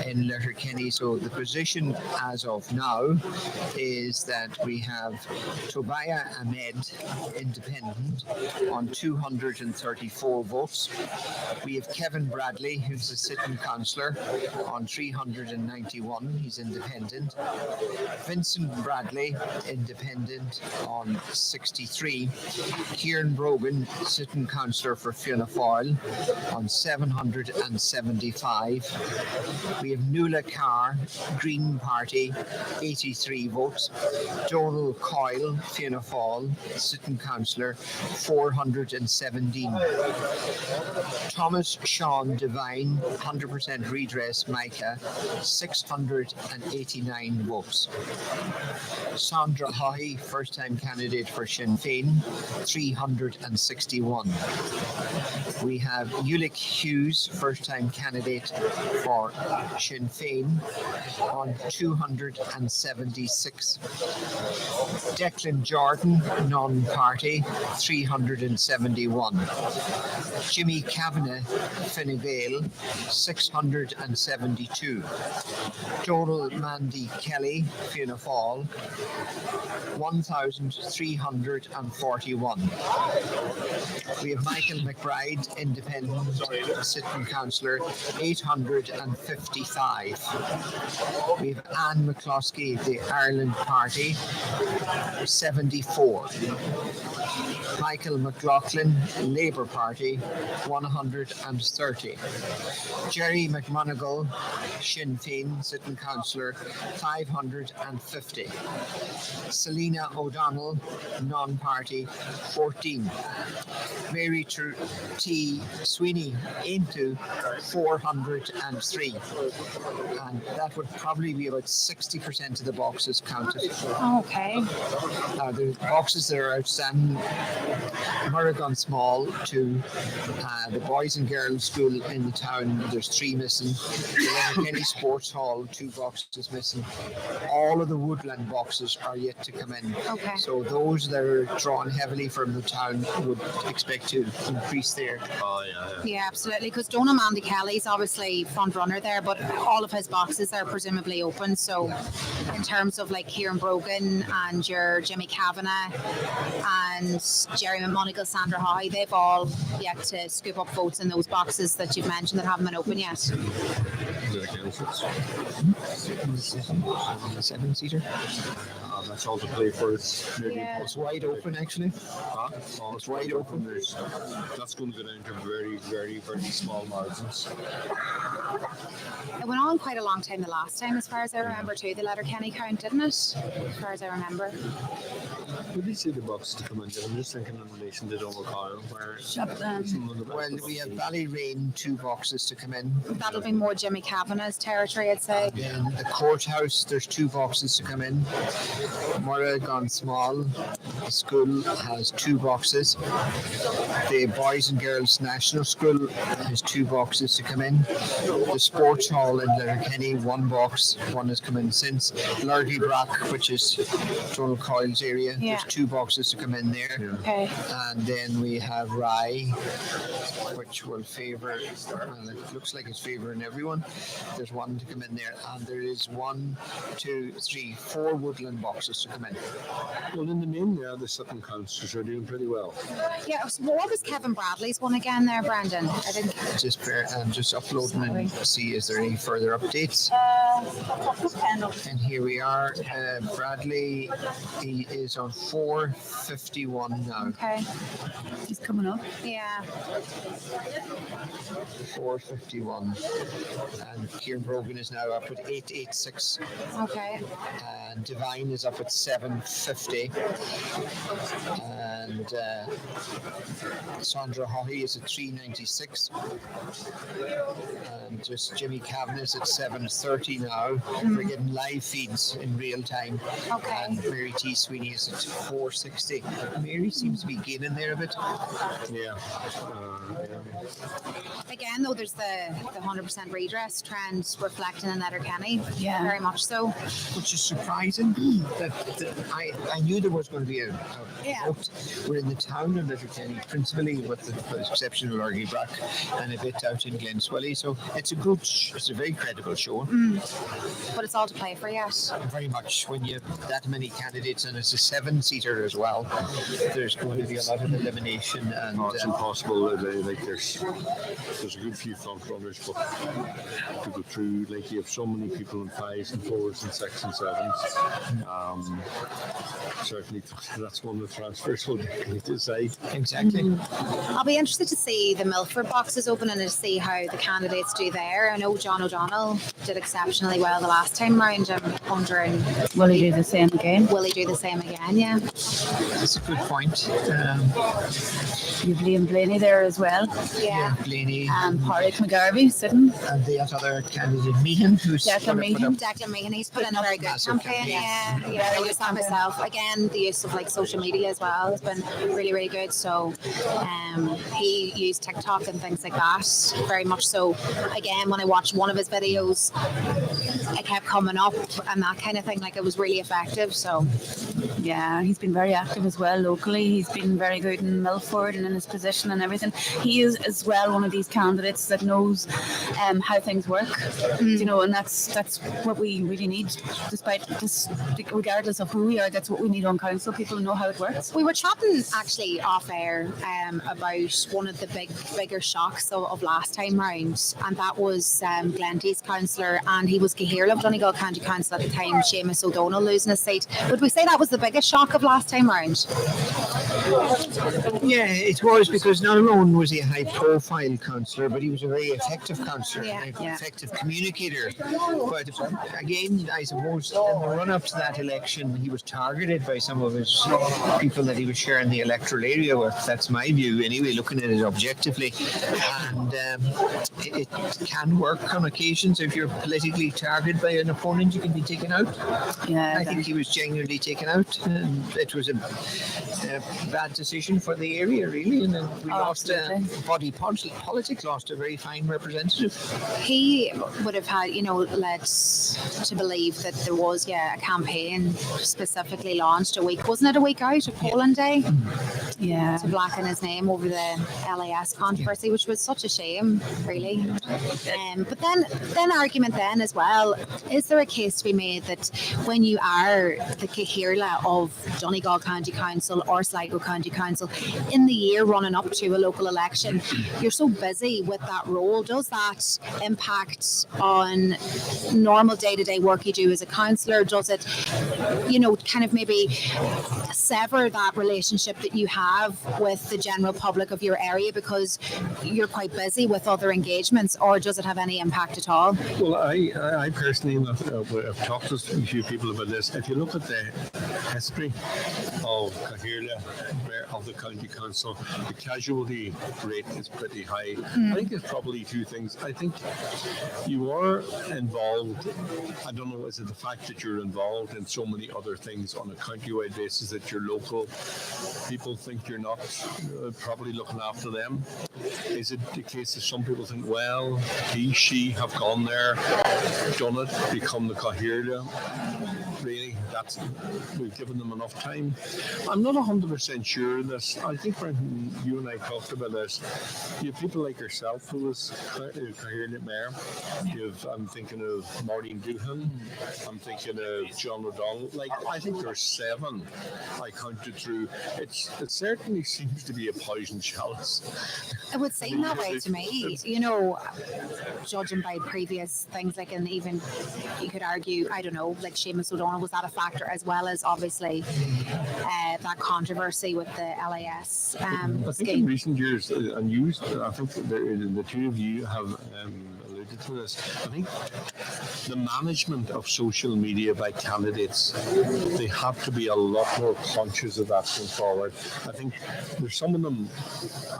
in Letterkenny. So the position as of now is that we have Tobiah Ahmed, independent, on 234 votes. We have Kevin Bradley, who's a sitting councillor, on 391. He's independent. Vincent Bradley, independent, on 63. Kieran Brogan, sitting councillor for Fianna Fáil, on 775. We have Nuala Carr, Green Party, 83 votes. Donal Coyle, Fianna Fáil, sitting councillor, 417. Thomas Sean Devine, 100% redress Micah, 689 votes. Sandra Haughey, first-time candidate for Sinn Féin, 361. We have Ulick Hughes, first-time candidate for Sinn Féin, on 276. Declan Jordan, non-party, 371. Jimmy Kavanagh, Fine Gael, 672. Donald Mandy Kelly, Fianna Fáil, 1,341. We have Michael McBride, independent, sitting councillor, 855. We have Anne McCloskey, the Ireland Party, 74. Michael McLaughlin, Labour Party, 130. Jerry McMonagle, Sinn Féin, sitting councillor, 550. Selina O'Donnell, non-party, 14. Mary T. Sweeney, into 403. And that would probably be about 60% of the boxes counted. Okay. The boxes that are outstanding, Murrigan Small to the Boys and Girls School in the town, there's 3 missing. The Letterkenny Sports Hall, 2 boxes missing. All of the Woodland boxes are yet to come in. Okay. So those that are drawn heavily from the town would expect to increase there. Oh, yeah. Yeah, absolutely, because Donal Mandy Kelly's obviously front runner there, but all of his boxes are presumably open. So in terms of like Kieran Brogan and your Jimmy Kavanagh and Jerry McMonagle, Sandra Haughey, they've all yet to scoop up votes in those boxes that you've mentioned that haven't been open yet. 7-seater. That's all to play for. It's maybe It's wide open, actually. it's wide open. That's going to go down to very, very, very small margins. It went on quite a long time the last time, as far as I remember, too, the Letterkenny count, didn't it? As far as I remember. Would you see the boxes to come in? I'm just thinking in relation to Donegal Town, where Well, we have Ballyrain, 2 boxes to come in. That'll be more Jimmy Kavanagh's territory, I'd say. Then the courthouse, there's 2 boxes to come in. Murrigan Small, the school has 2 boxes. The Boys and Girls National School has 2 boxes to come in. The Sports Hall in Letterkenny, 1 box, 1 has come in since. Lurgy Brock, which is Donal Coyle's area, there's 2 boxes to come in there. Okay. And then we have Rye, which will favour, well, it looks like it's favouring everyone. There's 1 to come in there, and there is 1, 2, 3, 4 Woodland boxes. boxes to come in. Well, in the main, the sitting councillors are doing pretty well. Yeah, so what was Kevin Bradley's one again there, Brandon? I didn't. Just uploading and see is there any further updates. And here we are. Bradley, he is on 451 now. Okay. He's coming up. Yeah. 451. And Kieran Brogan is now up at 886. Okay. And Divine is up at 750. And Sandra Haughey is at 396. And just Jimmy Kavanagh is at 730 now. We're getting live feeds in real time. Okay. And Mary T. Sweeney is at 460. Mary seems to be gaining there a bit. Yeah. Again, though, there's the 100% redress trend reflecting in Letterkenny. Yeah. Very much so. Which is surprising. that I knew there was going to be a vote. We're in the town of Letterkenny, principally with the exception of Argybrack and a bit out in Glenswelly. So it's a very credible show. But it's all to play for yet. Very much when you have that many candidates and it's a 7-seater as well, there's going to be a lot of elimination. And it's impossible. There's a good few front runners, but to go through, like, you have so many people in 5s and 4s and 6s and 7s. Certainly, that's one of the transfers will need to decide. Exactly. I'll be interested to see the Milford boxes open and to see how the candidates do there. I know John O'Donnell did exceptionally well the last time round. I'm wondering, Will he do the same again? will he do the same again? Yeah. That's a good point. You've Liam Blaney there as well. Yeah. Blaney And Pádraig McGarvey sitting. and the other candidate, Meehan, who's Declan Meehan. Declan Meehan, he's put in a very good Massive campaign. campaign. Yeah, I noticed that myself. Again, the use of like social media as well has been really, really good. So he used TikTok and things like that very much so. Again, when I watched one of his videos, it kept coming up and that kind of thing. Like, it was really effective. So Yeah, he's been very active as well locally. He's been very good in Milford and in his position and everything. He is as well one of these candidates that knows how things work. You know, and that's what we really need. Despite this, regardless of who we are, that's what we need on council. People who know how it works. we were chatting actually off air about one of the bigger shocks of last time round, and that was Glenty's councillor, and he was Cahirla of Donegal County Council at the time, Seamus O'Donnell losing his seat. Would we say that was the biggest shock of last time round? Yeah, it was, because not alone was he a high-profile councillor, but he was a very effective councillor, an effective communicator. But again, I suppose in the run-up to that election, he was targeted by some of his people that he was sharing the electoral area with. That's my view, anyway, looking at it objectively. And it can work on occasions. If you're politically targeted by an opponent, you can be taken out. Yeah, I think he was genuinely taken out. And it was a bad decision for the area, really. And then we lost body politics, lost a very fine representative. He would have had, led to believe that there was, a campaign specifically launched a week, wasn't it a week out of Polling Day? Yeah. To blacken his name over the LAS controversy, which was such a shame, really. But then argument then as well, is there a case to be made that when you are the Cahirla of Donegal County Council or Sligo County Council, in the year running up to a local election, you're so busy with that role, does that impact on normal day-to-day work you do as a councillor? Does it, kind of maybe sever that relationship that you have with the general public of your area because you're quite busy with other engagements, or does it have any impact at all? Well, I personally have talked to a few people about this. If you look at the history of Cahirla, of the county council, the casualty rate is pretty high. I think there's probably two things. I think you are involved. I don't know, is it the fact that you're involved in so many other things on a county-wide basis that your local people think you're not probably looking after them? Is it the case that some people think, well, she have gone there, done it, become the Cahirla, really. We've given them enough time. I'm not 100% sure in this. I think, Brendan, you and I talked about this. You have people like yourself who was Carndonagh Mayor. I'm thinking of Maureen Doohan. I'm thinking of John O'Donnell. Like, I think there's 7 I counted through. It certainly seems to be a poison chalice. It would seem that way to me, judging by previous things, like, and even you could argue, I don't know, like Seamus O'Donnell, was that a factor, as well as obviously that controversy with the LAS I think scheme. in recent years, and I think the two of you have alluded to this, I think the management of social media by candidates, they have to be a lot more conscious of that going forward. I think there's some of them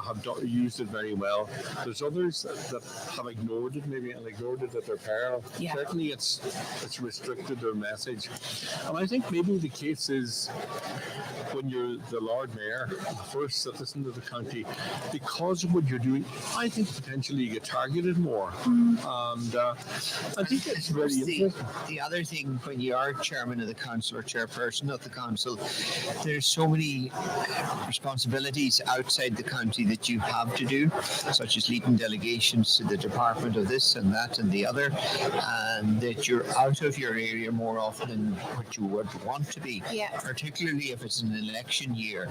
have used it very well. There's others that have ignored it, maybe, and ignored it at their peril. Yeah. Certainly it's restricted their message. And I think maybe the case is when you're the Lord Mayor, the first citizen of the county, because of what you're doing, I think potentially you get targeted more. And I think it's very interesting. The other thing, when you are chairman of the council or chairperson of the council, there's so many responsibilities outside the county that you have to do, such as leading delegations to the department of this and that and the other, and that you're out of your area more often than what you would want to be, particularly if it's an election year.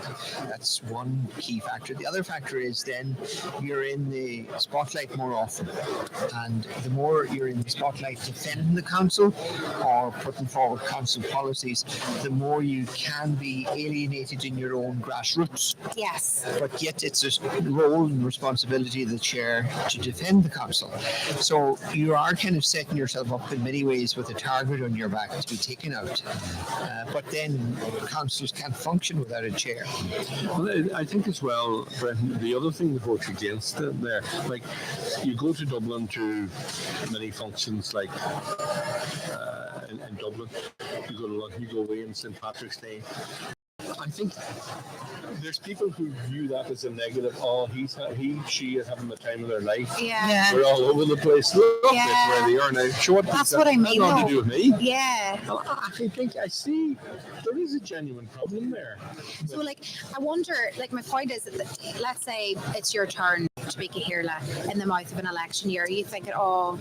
That's one key factor. The other factor is then you're in the spotlight more often, and the more you're in the spotlight defending the council or putting forward council policies, the more you can be alienated in your own grassroots. Yes. But yet it's a role and responsibility of the chair to defend the council. So you are kind of setting yourself up in many ways with a target on your back to be taken out. But then councils can't function without a chair. Well, I think as well, Brendan, the other thing that works against it there, like you go to Dublin to many functions, like in Dublin, you go to London, you go away on St. Patrick's Day. I think there's people who view that as a negative. Oh, she is having the time of their life. Yeah. We're all over the place. Look at where they are now. That's what I mean. Nothing to do with me. Yeah. I see there is a genuine problem there. So, like, I wonder, like, my point is, that, let's say it's your turn to be Cahirla in the mouth of an election year. You think,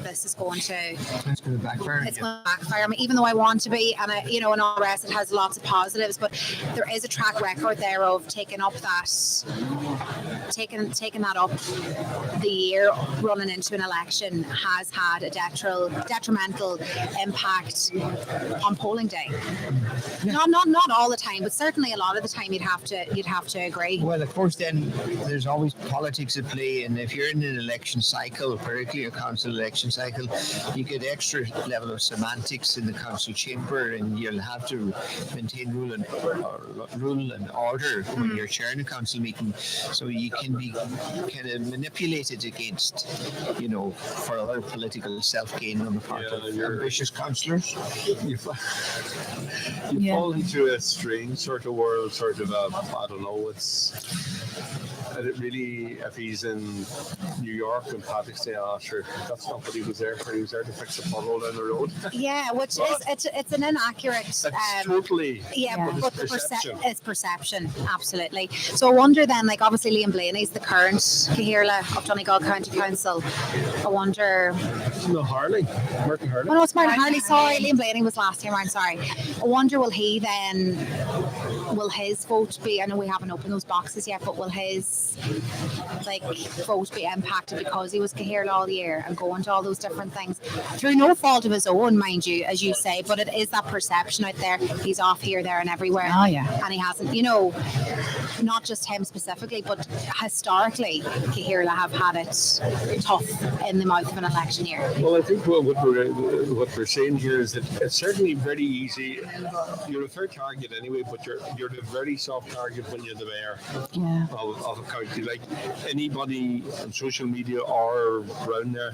this is going to... It's going to backfire. It's going to backfire. I mean, even though I want to be, and and all the rest, it has lots of positives, but there is a track record there of taking up that the year running into an election has had a detrimental impact on polling day. Not all the time, but certainly a lot of the time you'd have to agree. Well, of course, then there's always politics at play, and if you're in an election cycle, particularly a council election cycle, you get extra level of semantics in the council chamber, and you'll have to maintain rule and order when you're chairing a council meeting, so you can be kind of manipulated against, for other political self-gain on the part of ambitious councillors. You fall into a strange sort of world, I don't know, and it really, if he's in New York and Patrick's Day, sure, that's not what he was there for. He was there to fix a pothole down the road. Yeah, which is it's an inaccurate. It's totally. Yeah, but perception. It's perception, absolutely. So I wonder then, like, obviously Liam Blaney's the current Cahirla of Donegal County Council. I wonder. No, Martin Harley. Oh no, it's Martin Harley. Sorry, Liam Blaney was last time around. Sorry. I wonder, will his vote be? I know we haven't opened those boxes yet, but will his vote be impacted because he was Cahirla all year and going to all those different things through no fault of his own, mind you, as you say, but it is that perception out there. He's off here, there and everywhere. Oh yeah. And he hasn't, not just him specifically, but historically Cahirla have had it tough in the mouth of an election year. Well, I think what we're saying here is that it's certainly very easy. You're a fair target anyway, but you're the very soft target when you're the mayor Yeah. of a county. Like anybody on social media or around there,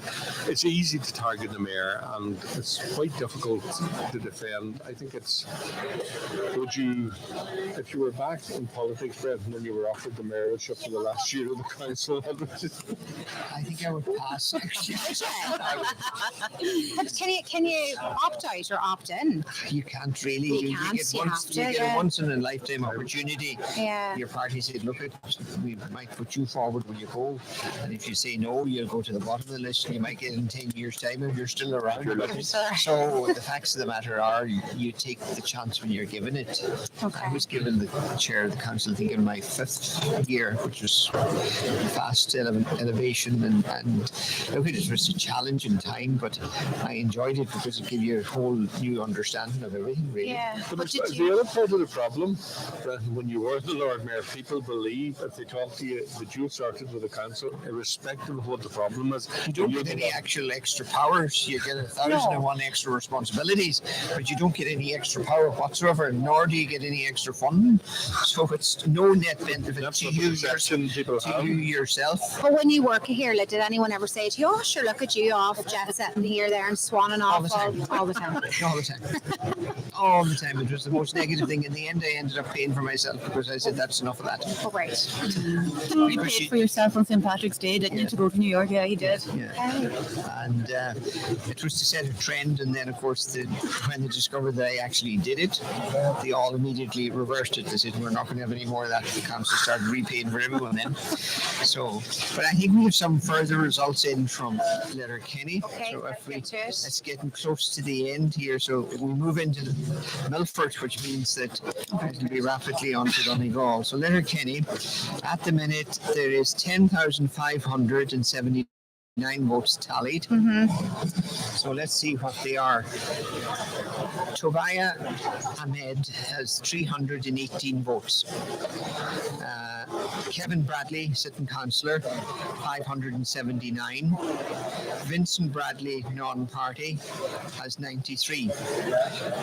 it's easy to target the mayor, and it's quite difficult to defend. I think it's, would you, if you were back in politics, Brett, and then you were offered the mayorship for the last year of the council, I think I would pass. Actually, But can you opt out or opt in? you can't really. You can't, get you once, have to, you get yeah. a once in a lifetime opportunity. Yeah. Your party said, look, we might put you forward when you go, and if you say no, you'll go to the bottom of the list, and you might get in 10 years' time if you're still around. So the facts of the matter are, you take the chance when you're given it. Okay. I was given the chair of the council, I think, in my 5th year, which was fast elevation, and look, it was a challenging time, but I enjoyed it because it gave you a whole new understanding of everything, really. Yeah. But But did the you? other part of the problem, that when you were the Lord Mayor, people believe if they talk to you that you started with the council, irrespective of what the problem is. You don't get any actual extra powers. You get 1,001 extra responsibilities, but you don't get any extra power whatsoever, nor do you get any extra funding. So it's no net benefit That's to what the you, perception people to have. you yourself. But when you work here, like, did anyone ever say to you, "Oh, sure, look at you off jet setting here, there, and swanning All off the time. all the time"? All the time. All the time. It was the most negative thing. In the end, I ended up paying for myself because I said that's enough of that. Oh, right. You Because paid you- for yourself on St. Patrick's Day, didn't you, to go to New York? Yeah, he did. Yeah. And it was to set a trend, and then of course when they discovered that I actually did it, they all immediately reversed it. They said we're not going to have any more of that. The council started repaying for everyone then. So, but I think we have some further results in from Letterkenny. Okay, So let's if we, get to it. it's getting close to the end here. So we move into Milford, which means that it'll be rapidly on to Donegal. So Letterkenny, at the minute there is 10,579 votes tallied. So let's see what they are. Tobiah Ahmed has 318 votes. Kevin Bradley, sitting councillor, 579. Vincent Bradley, non-party, has 93.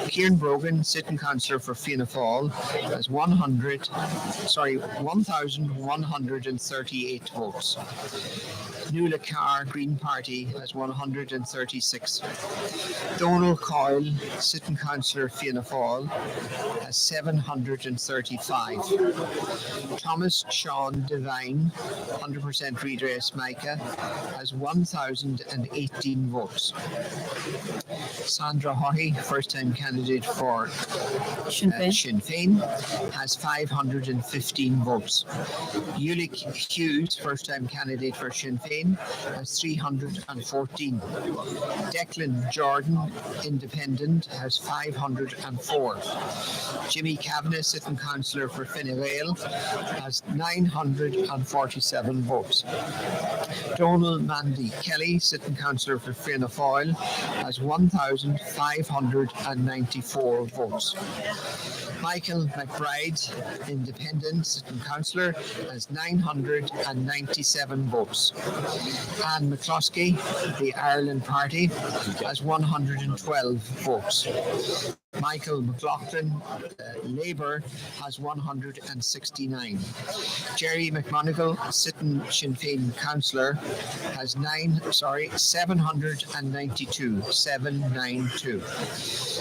Kieran Brogan, sitting councillor for Fianna Fáil, has 1,138 votes. Nuala Carr, Green Party, has 136. Donal Coyle, sitting councillor Fianna Fáil, has 735. Thomas Sean Devine, 100% redress Micah, has 1,018 votes. Sandra Haughey, first-time candidate for Sinn Féin. Sinn Féin, has 515 votes. Ulick Hughes, first-time candidate for Sinn Féin, has 314. Declan Jordan, independent, has 504. Jimmy Kavanagh, sitting councillor for Fine Gael, has 947 votes. Donal Mandy Kelly, sitting councillor for Fianna Fáil, has 1,594 votes. Michael McBride, independent, sitting councillor, has 997 votes. Anne McCloskey, the Ireland Party, has 112 votes. Michael McLaughlin, Labour, has 169. Jerry McMonigal, sitting Sinn Féin councillor, has 792.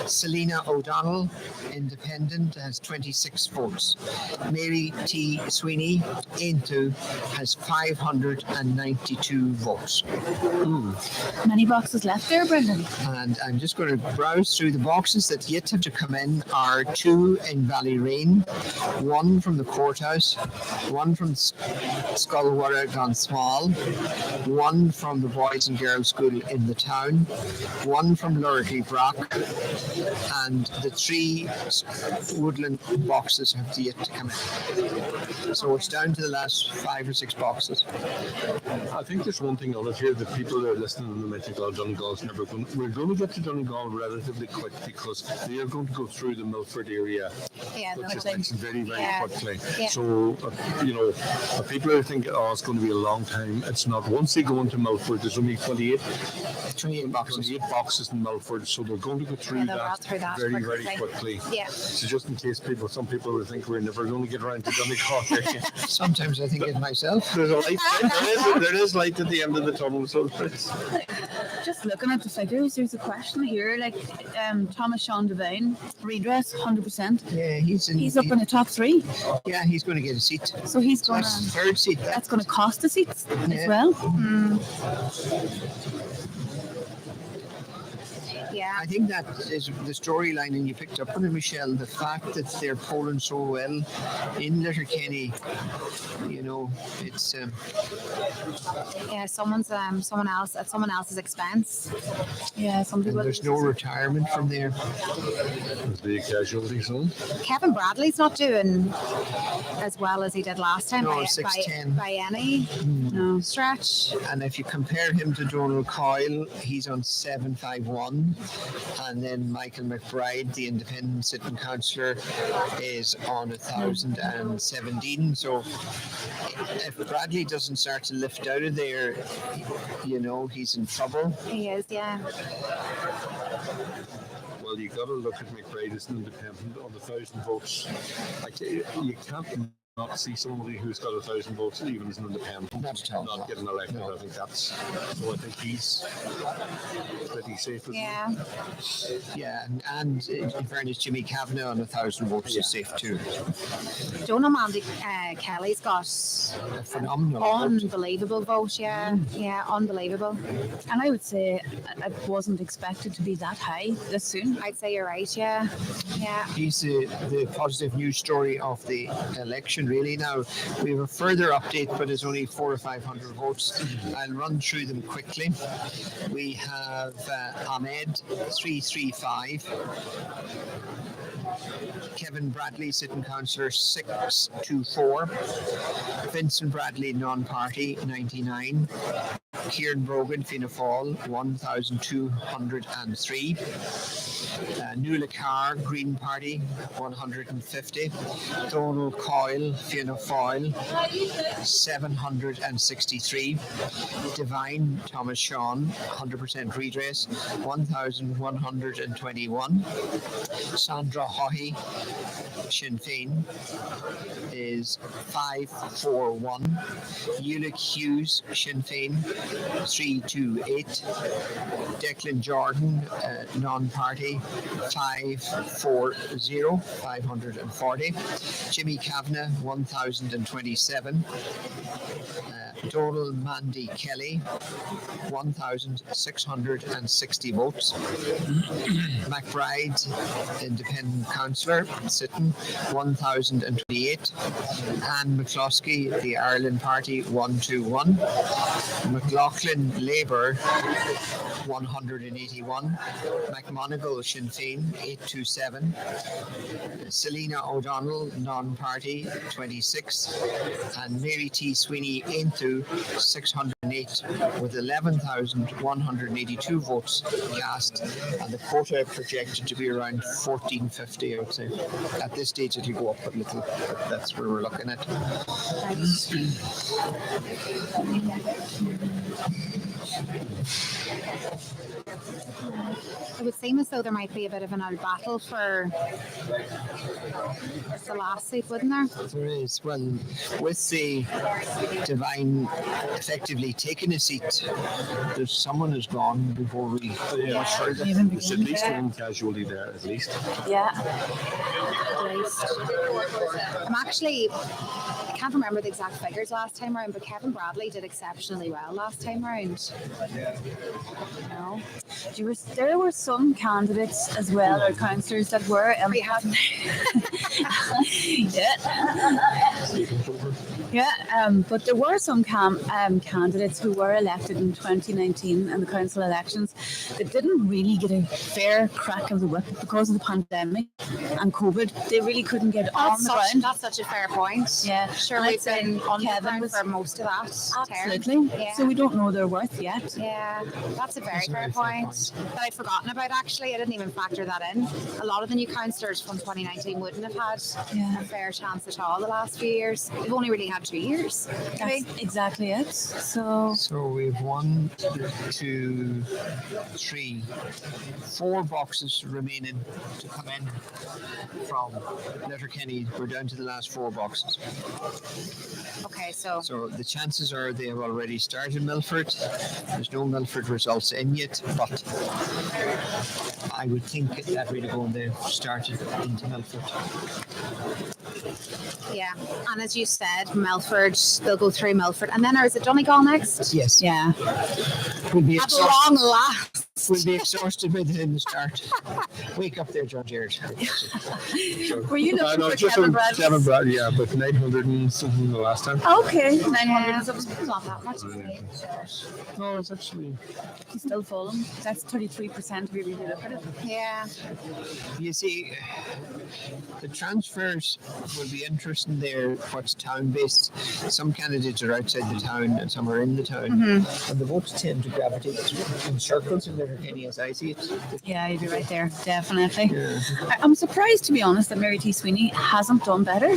Selena O'Donnell, independent, has 26 votes. Mary T. Sweeney, Aintu, has 592 votes. Many boxes left there, Brendan. And I'm just going to browse through the boxes that yet have to come in. Are 2 in Ballyrain, 1 from the courthouse, 1 from Scullwarra Gone Small, 1 from the Boys and Girls School in the town, 1 from Lurgy Brock, and the 3 Woodland boxes have yet to come in. So it's down to the last 5 or 6 boxes. I think there's one thing on it here that people that are listening to the might think, oh, Donegal's never going. We're going to get to Donegal relatively quick because you're going to go through the Milford area, Yeah, which is quickly. next very, very Yeah. quickly. Yeah. So, people who think, oh, it's going to be a long time, it's not. Once they go into Milford, there's only 28 boxes in Milford, so they're going to go through, they'll route through that very, quickly. very quickly. Yeah. So just in case some people would think we're never going to get around to Donegal area. Sometimes I think it myself. There's a light. There is light at the end of the tunnel, so it's. Just looking at the figures, there's a question here. Like Thomas Sean Devine, redress 100%. Yeah, He's up in the top 3, Yeah, he's going to get a seat. so he's going That's to. third seat. That's going to cost a seat as Yeah. well. Yeah. I think that is the storyline, and you picked up on it, Michelle. The fact that they're polling so well in Letterkenny, it's Yeah, someone else at someone else's expense. Yeah, some and people. there's no retirement from there. The casualty zone. Kevin Bradley's not doing as well as he did last time No, by 6'10". any stretch. And if you compare him to Donald Coyle, he's on 751, and then Michael McBride, the independent sitting councillor, is on 1,017. So if Bradley doesn't start to lift out of there, he's in trouble. He is, yeah. Well, you got to look at McBride as an independent on the 1,000 votes. You can't not see somebody who's got 1,000 votes even as an independent Not at all. not getting elected. No. I think I think he's pretty safe. Yeah. Yeah, and in fairness, Jimmy Kavanagh on 1,000 votes is safe too. Donald Mandy Kelly's got A phenomenal vote. unbelievable vote, yeah. Yeah, unbelievable. And I would say I wasn't expected to be that high this soon. I'd say you're right, yeah. Yeah. He's the positive news story of the election, really. Now, we have a further update, but it's only 400 or 500 votes. I'll run through them quickly. We have Ahmed, 335. Kevin Bradley, sitting councillor, 624. Vincent Bradley, non-party, 99. Kieran Brogan, Fianna Fáil, 1,203. Nuala Carr, Green Party, 150. Donald Coyle, Fianna Fáil, 763. Divine, Thomas Sean, 100% redress, 1,121. Sandra Haughey, Sinn Féin, is 541. Ulick Hughes, Sinn Féin, 328. Declan Jordan, non-party, 540. Jimmy Kavanagh, 1,027. Donald Mandy Kelly, 1,660 votes. McBride, independent councillor, sitting, 1,028. Anne McCloskey, the Ireland Party, 121. McLaughlin, Labour, 181. McMonigal, Sinn Féin, 827. Selena O'Donnell, non-party, 26. And Mary T. Sweeney, Aintu, 608, with 11,182 votes cast, and the quota projected to be around 1,450, I would say. At this stage, it'll go up a little, but that's where we're looking at. It would seem as though there might be a bit of an old battle for the last seat, wouldn't there? There is. Well, with the Divine effectively taking a seat, there's someone who's gone before we There's at least one casualty there, at least. Yeah. At least. I can't remember the exact figures last time round, but Kevin Bradley did exceptionally well last time round. No. There were some candidates as well, or councillors that were. We have Yeah. But there were some candidates who were elected in 2019 in the council elections that didn't really get a fair crack of the whip because of the pandemic and COVID. They really couldn't get on the ground. That's such a fair point. Yeah, Sure, and we've I'd say been on Kevin the was- for most of that. Absolutely. Yeah. So we don't know their worth yet. Yeah, that's a very fair point that I'd forgotten about. Actually, I didn't even factor that in. A lot of the new councillors from 2019 wouldn't have had a fair chance at all the last few years. We've only really had 2 years. That's exactly it. So we've 1, 2, 3, 4 boxes remaining to come in from Letterkenny. We're down to the last 4 boxes. Okay, so the chances are they have already started Milford. There's no Milford results in yet, but I would think that really going to start it into Milford. yeah, and as you said, Milford, they'll go through Milford, and then is it Donegal next? Yes. yeah. We'll be At exhausted. long last. We'll be exhausted by the time to start. Wake up there, John Jared. Were you looking No, for just Kevin on Bradley's? Kevin Brad, yeah, but 900 and something the last time. Okay, 900. Yeah, it's not that much. No, it's actually. He's still falling. That's 33% if you really look at it. Yeah, You see, the transfers will be interesting there. What's town based? Some candidates are outside the town and some are in the town, and the votes tend to gravitate in circles in Letterkenny, as I see it. Yeah, you'd be right there, definitely. Yeah. I'm surprised, to be honest, that Mary T. Sweeney hasn't done better.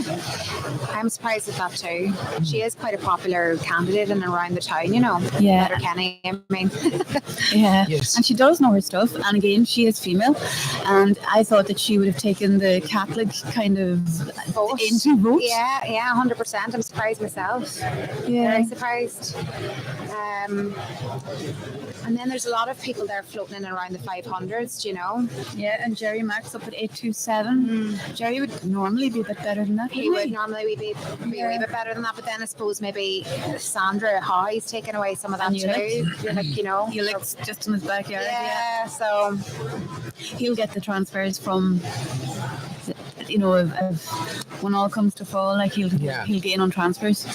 I'm surprised at that too. She is quite a popular candidate in and around the town, you know. Yeah. Letterkenny, I mean. Yeah, Yes. and she does know her stuff. And again, she is female, and I thought that she would have taken the Catholic kind of Vote. into vote. Yeah, 100%. I'm surprised myself. Yeah. Very surprised. And then there's a lot of people there floating in and around the 500s, you know. Yeah, and Jerry Mack's up at 827. Jerry would normally be a bit better than that. He wouldn't would normally be a wee bit better than that, but then I suppose maybe Sandra Hoy's taken away some of that And too. Like, you know. He looks just in his backyard. Yeah, so He'll get the transfers from, you know, if when all comes to fall, like he'll gain on transfers.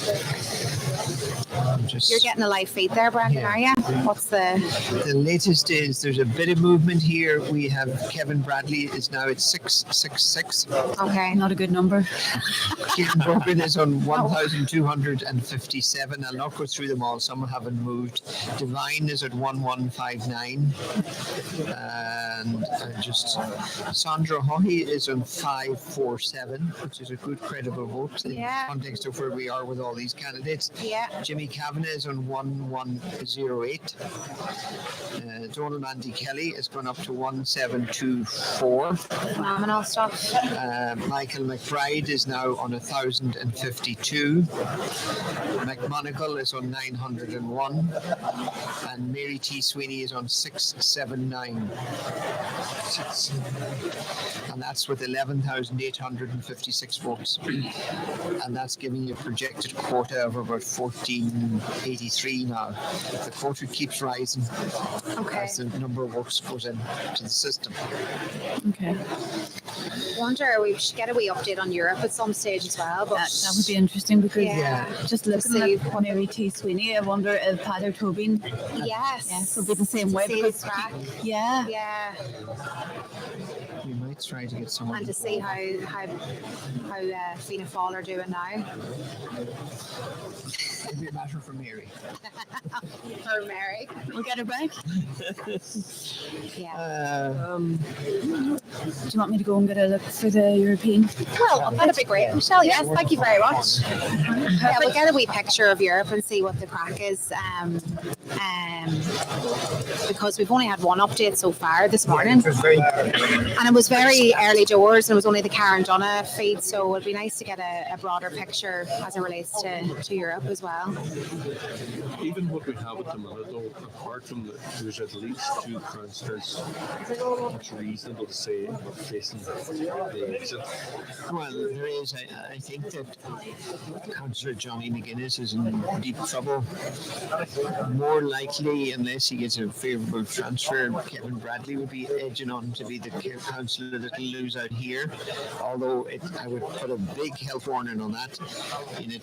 you're getting a live feed there, Brandon, are you? What's the latest is there's a bit of movement here. We have Kevin Bradley is now at 666. okay? Not a good number. Keaton Brogan is on 1,257. I'll not go through them all. Some haven't moved. Divine is at 1,159. And Sandra Hoy is on 547, which is a good credible vote in the context of where we are with all these candidates. Yeah. Jimmy Kavanagh is on 1,108. Donald Andy Kelly has gone up to 1,724. Phenomenal stuff. Michael McBride is now on 1,052. McMonigal is on 901. And Mary T. Sweeney is on 679. And that's with 11,856 votes. And that's giving you a projected quota of about 1,483 now. The quota keeps rising as the number of votes goes into the system. Okay. Wonder we should get a wee update on Europe at some stage as well. But That would be interesting because just looking see. at Mary T. Sweeney, I wonder if Father Tobin yes, will be the same way. see Because his crack. yeah, We might try to get someone and to see how Fianna Fáil are doing now. It'd be a matter for Mary. For Mary, we'll get her back. yeah. Do you want me to go and get a look for the European? Well, that'd be great, Michelle. Yes, thank you very much. Yeah, we'll get a wee picture of Europe and see what the crack is. Because we've only had one update so far this morning, and it was very early doors, and it was only the Carndonagh feed. So it'd be nice to get a broader picture as it relates to Europe as well. Even what we have at the minute, though, apart from there's at least 2 councillors, it's reasonable to say, facing the exit. Well, there is. I think that Councillor Johnny McGuinness is in deep trouble. More likely, unless he gets a favourable transfer, Kevin Bradley would be edging on to be the councillor that will lose out here. Although I would put a big health warning on that. In a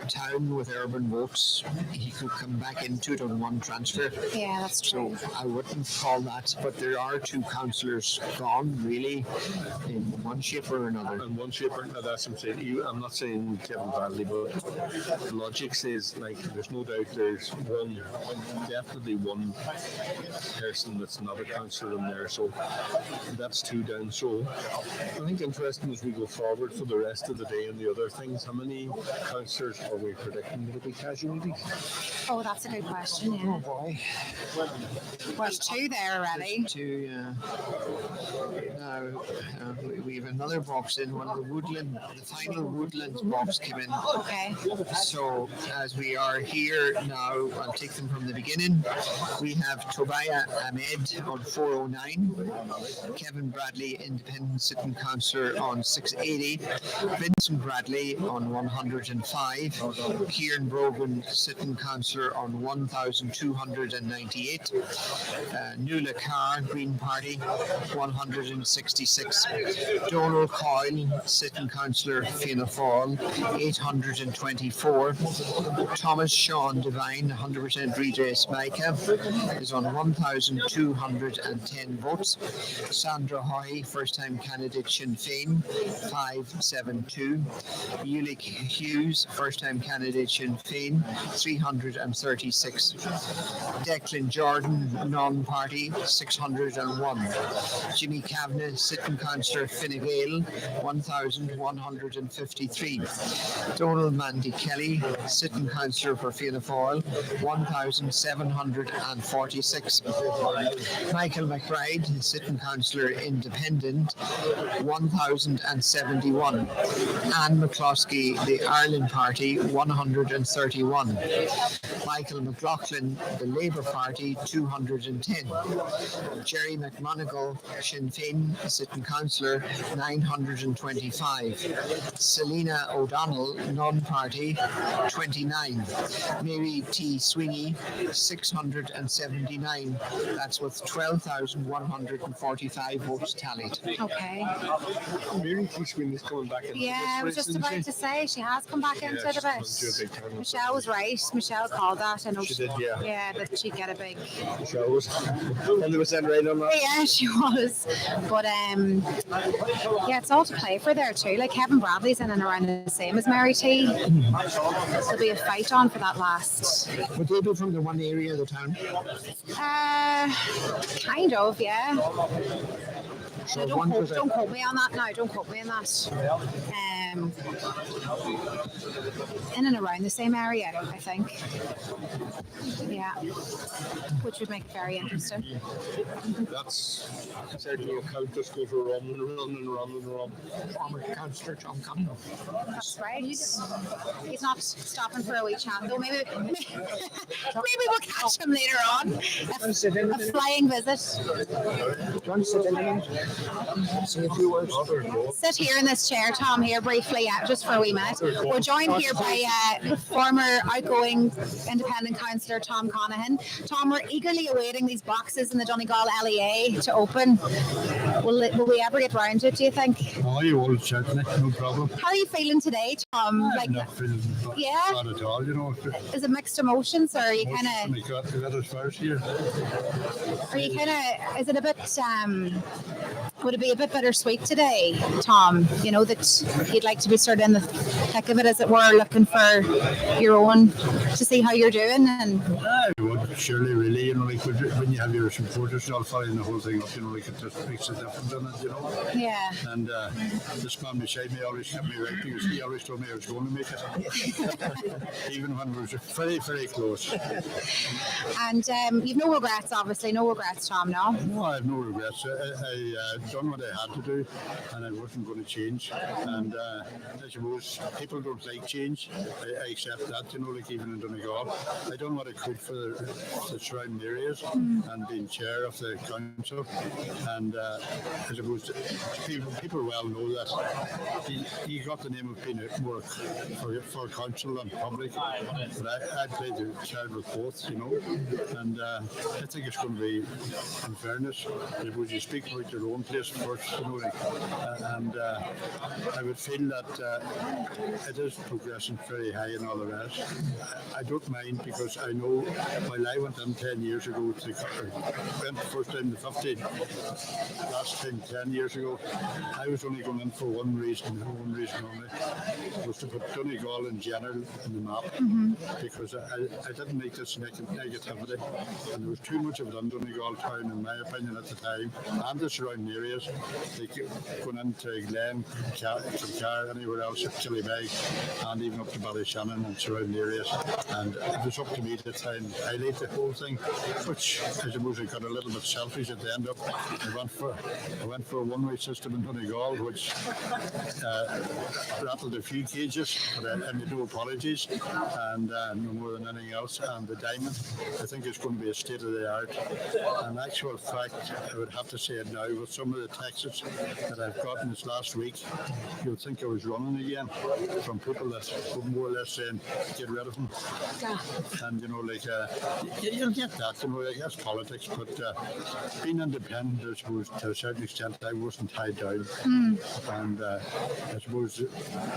town with urban votes, he could come back into it on one transfer. Yeah, that's true. So I wouldn't call that, but there are 2 councillors gone, really, in one shape or another. And one shape or another, that's what I'm saying. I'm not saying Kevin Bradley, but logic says, like, there's no doubt there's definitely one person that's not a councillor in there, so that's 2 down. So I think interesting as we go forward for the rest of the day and the other things, how many councillors are we predicting will be casualties? Oh, that's a good question, yeah. Oh boy. There's 2 there already. Now, we have another box in, one of the final Woodlands box came in. Okay. So as we are here now, I'll take them from the beginning. We have Tobiah Ahmed on 409, Kevin Bradley, Independent Sitting Councillor, on 680, Vincent Bradley on 105, Kieran Brogan, Sitting Councillor, on 1,298, Nuala Carr, Green Party, 166, Donald Coyle, Sitting Councillor, Fianna Fáil, 824, Thomas Sean Devine, 100% redress Micah, is on 1,210 votes, Sandra Hoy, first time candidate Sinn Féin, 572, Ulick Hughes, first time candidate Sinn Féin, 336, Declan Jordan, non-party, 601, Jimmy Kavanagh, Sitting Councillor, Fine Gael, 1,153, Donald Mandy Kelly, Sitting Councillor for Fianna Fáil, 1,746, Michael McBride, Sitting Councillor, Independent, 1,071, Anne McCloskey, the Ireland Party, 131, Michael McLaughlin, the Labour Party, 210, Jerry McMonigal, Sinn Féin, Sitting Councillor, 925, Selena O'Donnell, non-party, 29, Mary T. Sweeney, 679. That's with 12,145 votes tallied. Okay. Mary T. Sweeney's coming back into Yeah, I was just about to say, she has come back into it a bit. Michelle was right. Michelle called that. I know She did, yeah. Yeah, that she'd get a big... Michelle was 100% right on that. Yeah, she was. But yeah, it's all to play for there too. Like Kevin Bradley's in and around the same as Mary T. There'll be a fight on for that last. Would they be from the one area of the town? Kind of, yeah. So Don't quote me on that now. Don't quote me on that. In and around the same area, I think. Yeah, which would make it very interesting. That's certainly a countess go for run and run and run and run. Former Councillor John Connell. That's right. He's not stopping for a wee chat though. Maybe we'll catch him later on. A flying visit. John, sit in again. Say a few words. Sit here in this chair, Tom, here briefly, just for a wee minute. We're joined here by former outgoing independent councillor Tom Conahan. Tom, we're eagerly awaiting these boxes in the Donegal LEA to open. Will we ever get round to it, do you think? Oh, you will, certainly, no problem. How are you feeling today, Tom? Like, Not feeling yeah? bad at all, you know. Is it mixed emotions, or are you kind of... We got us first here. Are you kind of... Is it a bit... would it be a bit bittersweet today, Tom? You know, that you'd like to be sort of in the thick of it, as it were, looking for your own, to see how you're doing. And You would surely, really, you know, like when you have your supporters all following the whole thing up, you know, like it just makes a difference in it, you know. yeah, And this man beside me always kept me right because he always told me I was going to make it. Even when we were very, very close. and you've no regrets, obviously, no regrets, Tom. No. No, I have no regrets. I done what I had to do, and I wasn't going to change. And I suppose people don't like change. I accept that, like even in Donegal. I done what I could for the surrounding areas and being chair of the council. And I suppose people well know that he got the name of being more for council and public. But I played the child with both, and I think it's going to be, in fairness, I suppose you speak about your own place first, and I would feel that it is progressing very high and all the rest. I don't mind because I know while I went in 10 years ago, went first time the 15, last time 10 years ago, I was only going in for one reason only, was to put Donegal in general in the map, because I didn't like this negativity, and there was too much of it in Donegal Town, in my opinion, at the time, and the surrounding areas, like going into Glen, Kilcar, anywhere else, Killybegs, and even up to Ballyshannon and surrounding areas, and it was up to me to try and highlight the whole thing, which I suppose I got a little bit selfish at the end up. I went for a one-way system in Donegal, which rattled a few cages, but I made no apologies, and no more than anything else. And the diamond, I think it's going to be a state of the art. In actual fact, I would have to say it now, with some of the texts that I've gotten this last week, you'll think I was running again from people that were more or less saying, get rid of them. And you'll get that, that's politics, but being independent, I suppose, to a certain extent, I wasn't tied down. And I suppose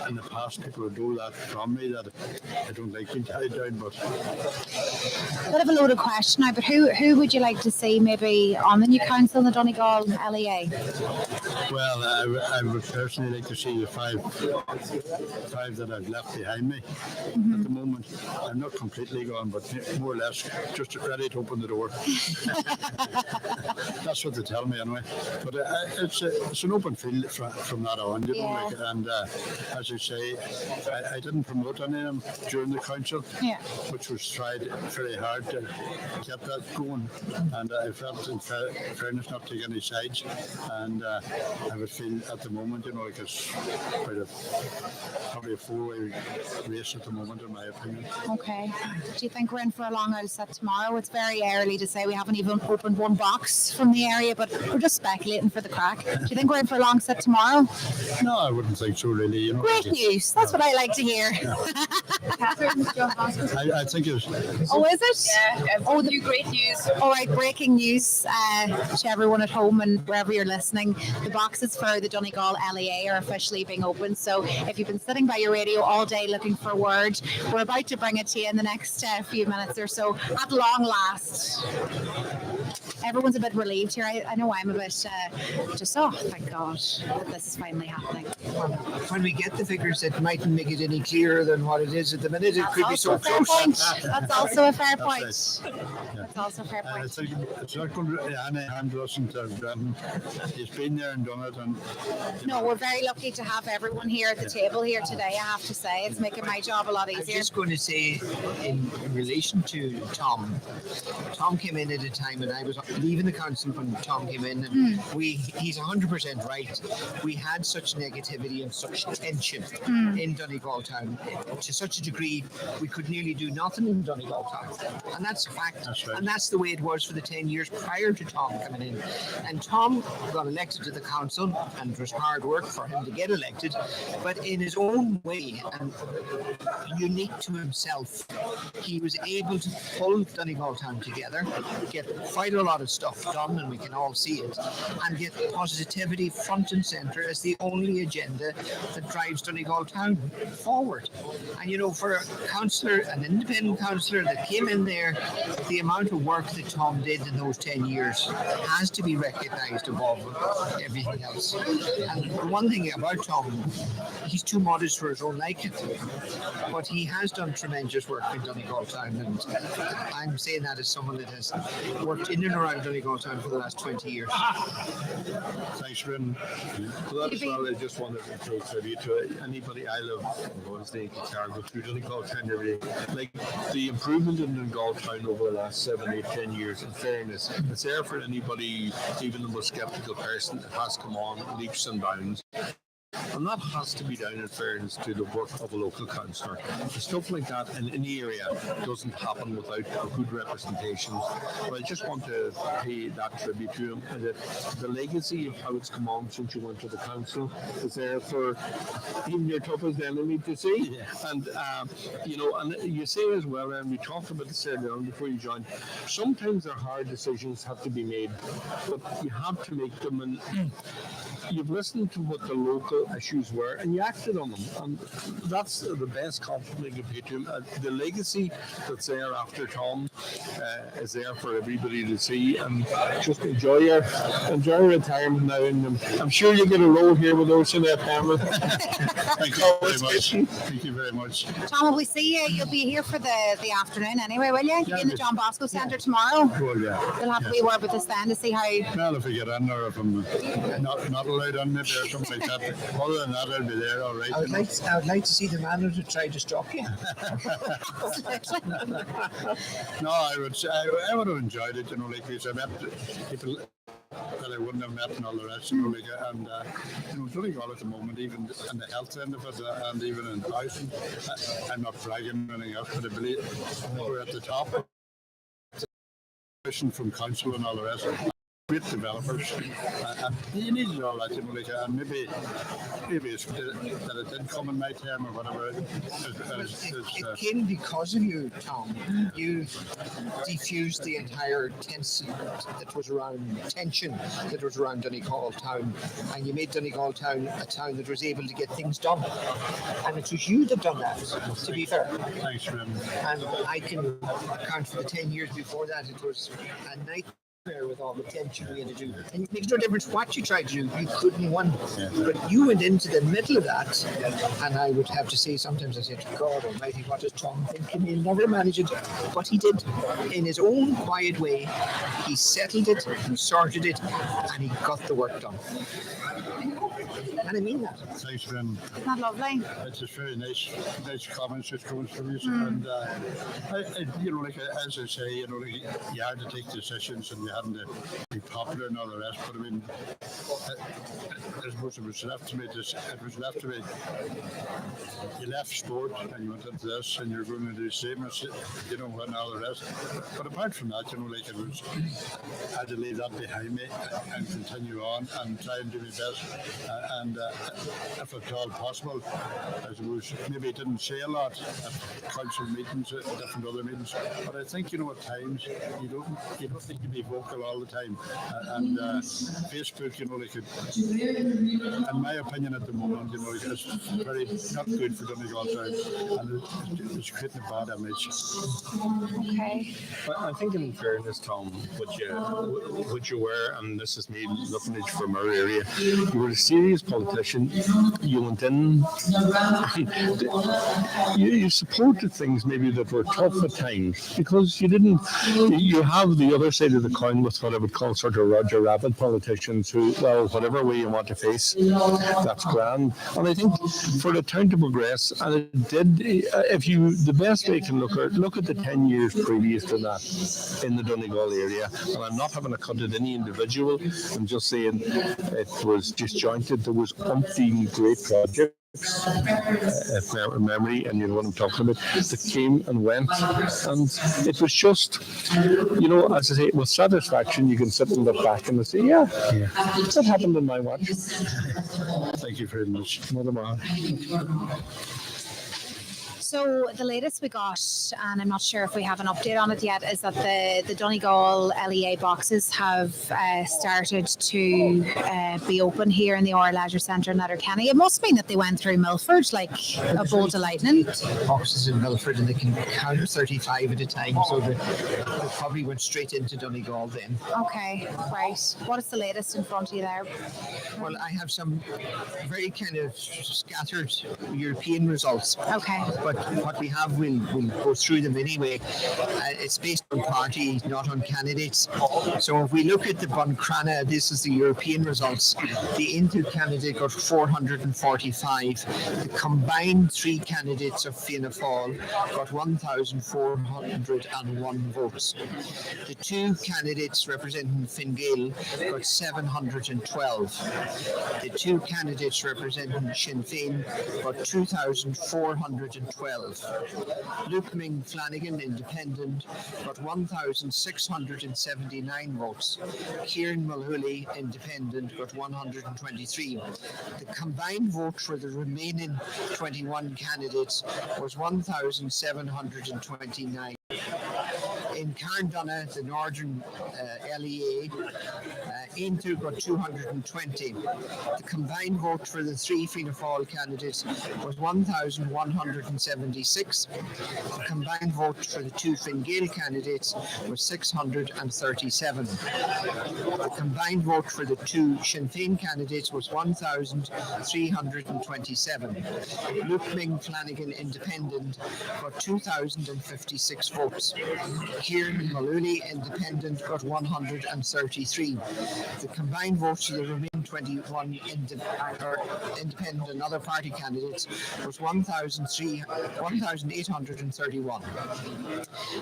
in the past, people would know that from me, that I don't like being tied down, but... Bit of a loaded question now, but who would you like to see maybe on the new council in the Donegal LEA? Well, I would personally like to see the five that I've left behind me. At the moment, I'm not completely gone, but more or less just ready to open the door. That's what they tell me anyway. But it's an open field from that on, and as I say, I didn't promote any of them during the council, which was tried very hard to get that going, and I felt in fairness not to take any sides, and I would feel at the moment, like it's probably a four-way race at the moment, in my opinion. Okay. Do you think we're in for a long old set tomorrow? It's very early to say. We haven't even opened one box from the area, but we're just speculating for the crack. Do you think we're in for a long set tomorrow? No, I wouldn't think so, really. Great news. That's what I like to hear. I think it's... Oh, is it? Yeah. Oh, the great news. All right, breaking news to everyone at home and wherever you're listening. The boxes for the Donegal LEA are officially being opened. So if you've been sitting by your radio all day looking for a word, we're about to bring it to you in the next few minutes or so. At long last. Everyone's a bit relieved here. I know I'm a bit thank God that this is finally happening. When we get the figures, it mightn't make it any clearer than what it is at the minute. It could be so close. That's also a fair point. That's also a fair point. I think it's not going to... Annie doesn't have he's been there and done it. And, no, we're very lucky to have everyone here at the table here today, I have to say. It's making my job a lot easier. I'm just going to say, in relation to Tom came in at a time when I was leaving the council when Tom came in, and he's 100% right. We had such negativity and such tension in Donegal Town to such a degree we could nearly do nothing in Donegal Town, and that's a fact. That's right. And that's the way it was for the 10 years prior to Tom coming in. And Tom got elected to the council, and it was hard work for him to get elected, but in his own way and unique to himself, he was able to pull Donegal Town together, get quite a lot of stuff done, and we can all see it, and get positivity front and centre as the only agenda that drives Donegal Town forward. And for a councillor, an independent councillor that came in there, the amount of work that Tom did in those 10 years has to be recognised above everything else. And the one thing about Tom, he's too modest for his own liking, but he has done tremendous work in Donegal Town, and I'm saying that as someone that has worked in and around Donegal Town for the last 20 years. Thanks, Rin. Well, that's well, I just wanted to throw tribute to anybody I love Wednesday, Kilcar, go through Donegal Town every day. Like the improvement in Donegal Town over the last 7 eliminate 10 years. In fairness, it's there for anybody, even the most sceptical person. It has come on leaps and bounds. And that has to be down in fairness to the work of a local councillor. Stuff like that in any area doesn't happen without good representation. But I just want to pay that tribute to him. And that the legacy of how it's come on since you went to the council is there for even your toughest enemy to see. Yeah. And, and you say as well, and we talked about this earlier on before you joined, sometimes there are hard decisions have to be made, but you have to make them. And you've listened to what the local issues were and you acted on them, and that's the best compliment you can pay to him. The legacy that's there after Tom is there for everybody to see, and just enjoy your retirement now, and I'm sure you get a role here with Ursula Pamela. Thank you very much. Thank you very much. Tom, will we see you? You'll be here for the afternoon anyway, will you? Yeah, in the John Bosco Centre tomorrow. Well, yeah. You'll have to be word with us then to see how. Well, if we get in, or if I'm not allowed in, maybe or something like that. Other than that, I'll be there, all right. I would like to see the manager try to stop you. No, I would have enjoyed it, because I met people that I wouldn't have met and all the rest, and Donegal at the moment, even in the health end of it, and even in housing, I'm not bragging or anything else, but I believe we're at the top. From council and all the rest. Great developers, you needed all that, and maybe it's that it didn't come in my time or whatever. It came because of you, Tom. You diffused the entire tension that was around Donegal Town, and you made Donegal Town a town that was able to get things done. And it was you that done that, to be fair. Thanks, Rim. And I can account for the 10 years before that. It was a night with all the tension we had to do. And it makes no difference what you tried to do, you couldn't win. Yeah. But you went into the middle of that, and I would have to say sometimes I said, God almighty, what does Tom think? He'll never manage it. But he did. In his own quiet way, he settled it, he sorted it, and he got the work done. And I mean that. Thanks, Rim. Isn't that lovely? It's just very nice comments just coming from you. And as I say, you had to take decisions and you hadn't to be popular and all the rest. But I mean, I suppose it was left to me. You left sport and you went into this, and you're going to do the same as and all the rest. But apart from that, I had to leave that behind me and continue on and try and do my best. And if at all possible, I suppose maybe I didn't say a lot at council meetings, at different other meetings, but I think at times you don't think you be vocal all the time. And Facebook, in my opinion at the moment, it's very not good for Donegal Town, and it's creating a bad image. Okay. I think in fairness, Tom, what you were, and this is me looking at you from our area, you were a serious politician. You went in, you supported things maybe that were tough at times, because you have the other side of the coin with what I would call sort of Roger Rabbit politicians who, well, whatever way you want to face, that's grand. And I think for the town to progress, and it did, the best way you can look at the 10 years previous to that in the Donegal area, and I'm not having a cut at any individual, I'm just saying it was disjointed. There was umpteen great projects, if memory, and you know what I'm talking about, that came and went, and it was just, as I say, with satisfaction you can sit and look back and say, yeah. That happened in my watch. Thank you very much. Mother Ma. So the latest we got, and I'm not sure if we have an update on it yet, is that the Donegal LEA boxes have started to be open here in the Oral Leisure Centre in Letterkenny. It must mean that they went through Milford like a bolt of lightning. Boxes in Milford, and they can count 35 at a time, so they probably went straight into Donegal then. Okay, right. What is the latest in front of you there? Well, I have some very kind of scattered European results. Okay. But what we have, we'll go through them anyway. It's based on party, not on candidates. So if we look at the Buncrana, this is the European results. The Intu candidate got 445. The combined three candidates of Fianna Fáil got 1,401 votes. The two candidates representing Fine Gael got 712. The two candidates representing Sinn Féin got 2,412. Luke Ming Flanagan, independent, got 1,679 votes. Kieran Mulhooly, independent, got 123. The combined vote for the remaining 21 candidates was 1,729. In Carndonagh, the Northern LEA, Intu got 220. The combined vote for the three Fianna Fáil candidates was 1,176. The combined vote for the two Fine Gael candidates was 637. The combined vote for the two Sinn Féin candidates was 1,327. Luke Ming Flanagan, independent, got 2,056 votes. Kieran Mulhooly, independent, got 133. The combined votes for the remaining 21 independent and other party candidates was 1,831.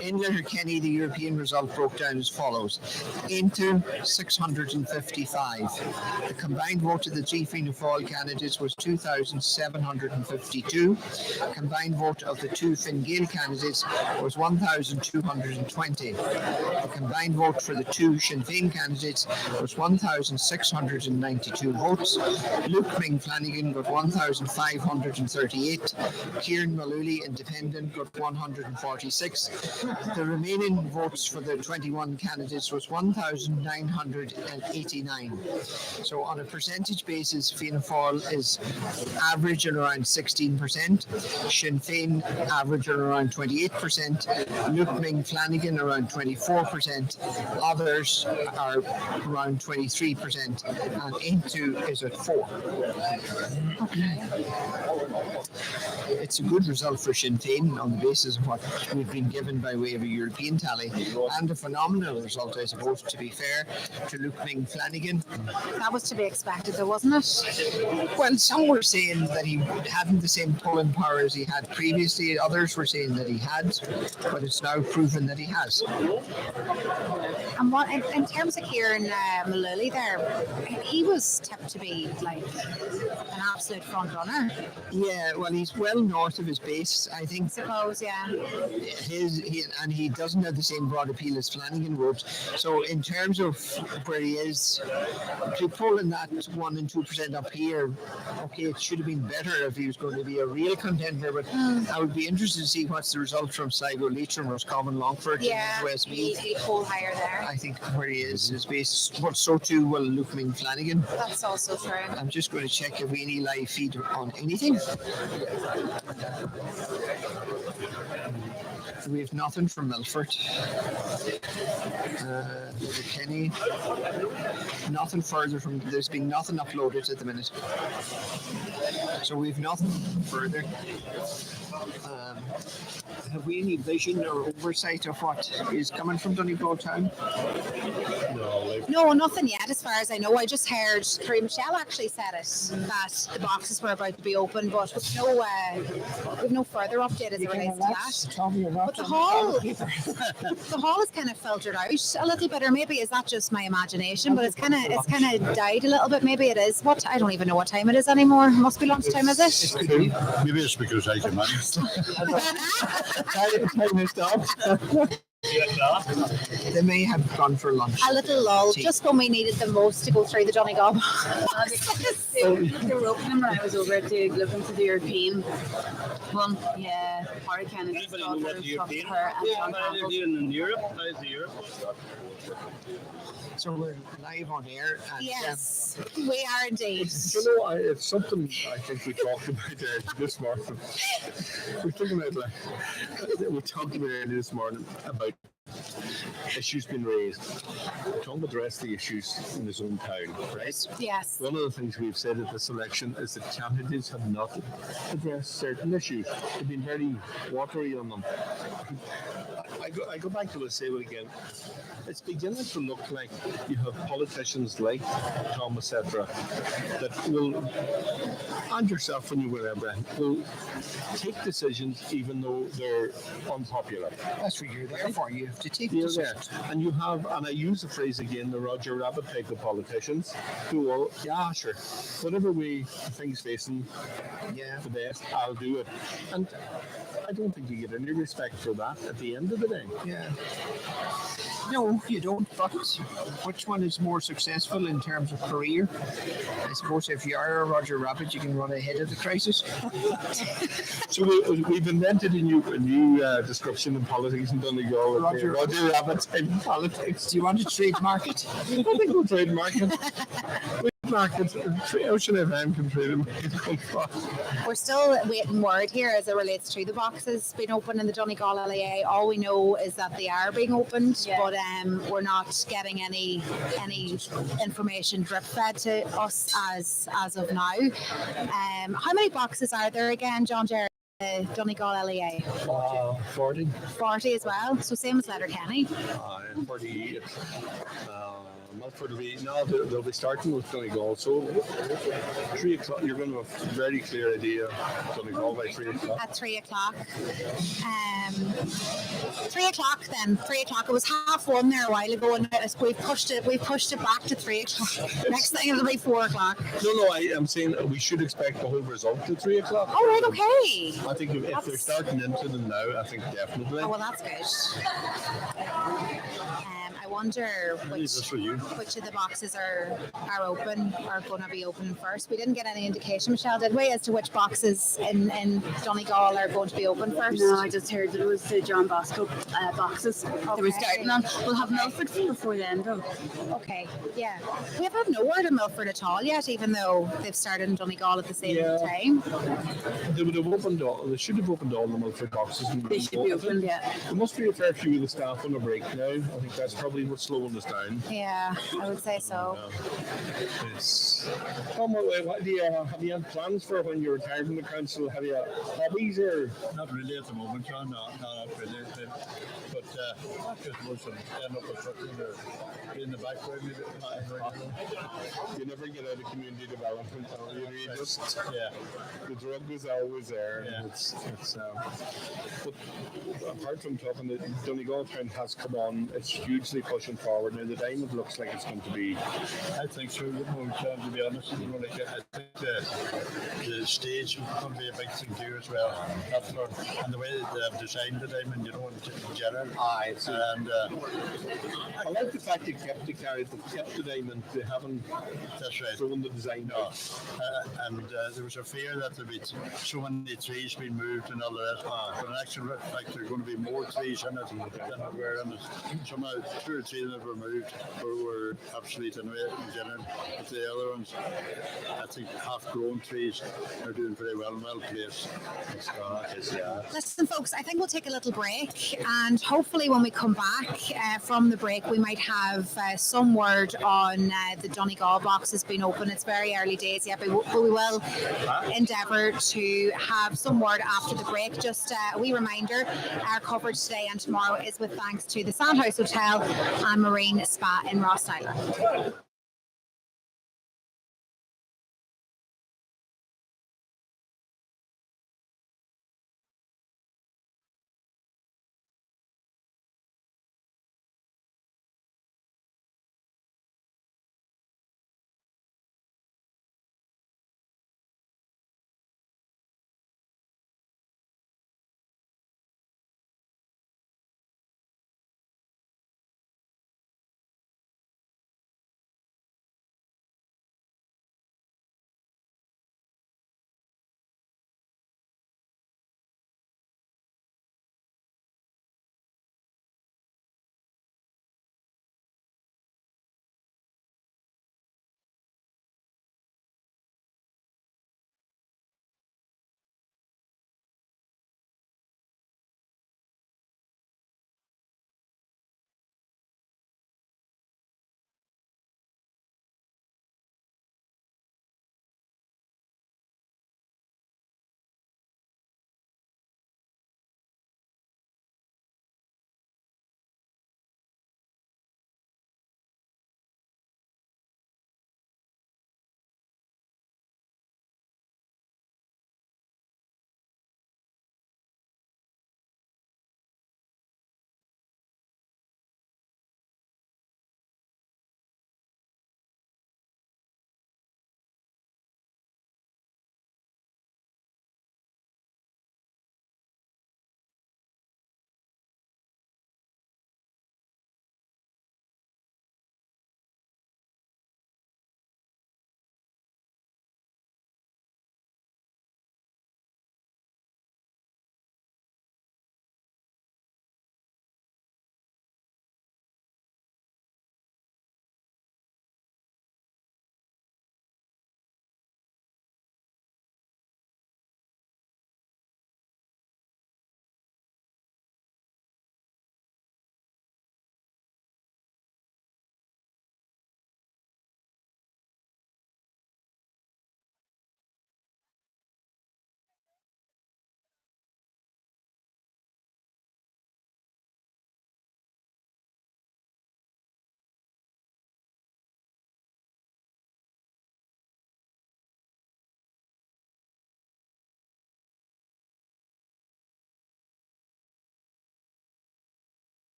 In Letterkenny, the European result broke down as follows. Intu 655. The combined vote of the three Fianna Fáil candidates was 2,752. The combined vote of the two Fine Gael candidates was 1,220. The combined vote for the two Sinn Féin candidates was 1,692 votes. Luke Ming Flanagan got 1,538. Kieran Mulhooly, independent, got 146. The remaining votes for the 21 candidates was 1,989. So on a percentage basis, Fianna Fáil is average at around 16%. Sinn Féin average at around 28%. Luke Ming Flanagan around 24%. Others are around 23%. And Intu is at 4%. It's a good result for Sinn Féin on the basis of what we've been given by way of a European tally, and a phenomenal result, I suppose, to be fair, to Luke Ming Flanagan. That was to be expected, though, wasn't it? Well, some were saying that he hadn't the same pulling power as he had previously. Others were saying that he had, but it's now proven that he has. And what in terms of Kieran Mulhooly there, he was tipped to be like an absolute front runner. Yeah, well, he's well north of his base, I think. I suppose, yeah. And he doesn't have the same broad appeal as Flanagan would. So in terms of where he is, to pulling that 1 and 2% up here, okay, it should have been better if he was going to be a real contender. But I would be interested to see what's the result from Sligo, Leitrim, Roscommon, Longford, Yeah, West Meath. he'd hold higher there. I think where he is based. But so too will Luke Ming Flanagan. That's also true. I'm just going to check if we any live feed on anything. We have nothing from Milford. Letterkenny. Nothing further from. There's been nothing uploaded at the minute. So we've nothing further. Have we any vision or oversight of what is coming from Donegal Town? No, nothing yet, as far as I know. I just heard Carrie Michelle actually said it, that the boxes were about to be open, but we've no further update as it relates to that. But the hall has kind of filtered out a little bit, or maybe is that just my imagination? But it's kind of died a little bit. Maybe it is. I don't even know what time it is anymore. It must be lunchtime, is it? Maybe it's because I can manage. They may have gone for lunch. A little lull, just when we needed them most to go through the Donegal. They were opening when I was over to look into the European one. Yeah, party candidates. Anybody know what the European? In Europe? How's the Europe? So we're live on air. And, Yes, we are indeed. You know, it's something I think we talked about this morning. We talked about earlier this morning about issues been raised. Tom addressed the issues in his own town, right? Yes. One of the things we've said at this election is that candidates have not addressed certain issues. They've been very watery on them. I go back to what I say again. It's beginning to look like you have politicians like Tom, etc., that will, and yourself when you were there, Brent, will take decisions even though they're unpopular. That's what you're there for. You have to take You're decisions. there. And you have, and I use the phrase again, the Roger Rabbit type of politicians who will, yeah, sure, whatever way the thing's facing, Yeah. the best, I'll do it. And I don't think you get any respect for that at the end of the day. Yeah. No, you don't. But which one is more successful in terms of career? I suppose if you are a Roger Rabbit, you can run ahead of the crisis. So we've invented a new description in politics in Donegal. Roger Rabbit type of politics. Do you want to trademark it? I think we'll trademark it. Market, Ocean FM can trade them. We're still waiting word here as it relates to the boxes being opened in the Donegal LEA. All we know is that they are being opened, but we're not getting any information drip fed to us as of now. How many boxes are there again, John Jerry? Donegal LEA? 40. 40 as well, so same as Letterkenny. 48. Milford will be, no, they'll be starting with Donegal. So 3 o'clock, you're going to have a very clear idea of Donegal by 3 o'clock. At 3 o'clock. 3 o'clock then. 3 o'clock. It was 1:30 there a while ago, and we've pushed it back to 3 o'clock. Next thing it'll be 4 o'clock. No, I'm saying we should expect the whole result at 3 o'clock. Oh, right, okay. I think if they're starting into them now, I think definitely. Oh, well, that's good. I wonder which of the boxes are going to be open first. We didn't get any indication, Michelle, did we, as to which boxes in Donegal are going to be open first? No, I just heard that it was the John Bosco boxes that we're starting on. We'll have Milford before then, though. Okay, yeah. We have no word of Milford at all yet, even though they've started in Donegal at the same time. They would have opened all. They should have opened all the Milford boxes. They should be opened, yeah. There must be a fair few of the staff on a break now. I think that's probably what's slowing us down. Yeah, I would say so. It's. Have you had plans for when you're retired from the council? Have you hobbies or? Not really at the moment, John. No, not really. But I suppose I'll end up with something or in the background. You never get out of community development. You just Yeah. the drug is always there. Yeah. It's but apart from talking, the Donegal Town has come on. It's hugely pushing forward now. The diamond looks like it's going to be. I think so. John, to be honest, I think the stage is going to be a big thing too as well. And the way that they've designed the diamond, in general. And I like the fact they kept the carrot, they kept the diamond. They haven't that's right. thrown the design No. out. And there was a fear that there'd be so many trees being moved and all the rest. But in actual fact, there are going to be more trees in it than there were in it. Somehow, 2 or 3 that were moved were obsolete in general. But the other ones, I think half-grown trees are doing very well placed. Listen, folks, I think we'll take a little break, and hopefully when we come back from the break, we might have some word on the Donegal boxes being open. It's very early days yet, but we will endeavour to have some word after the break. Just a wee reminder, our coverage today and tomorrow is with thanks to the Sandhouse Hotel and Marine Spa in Rostyler.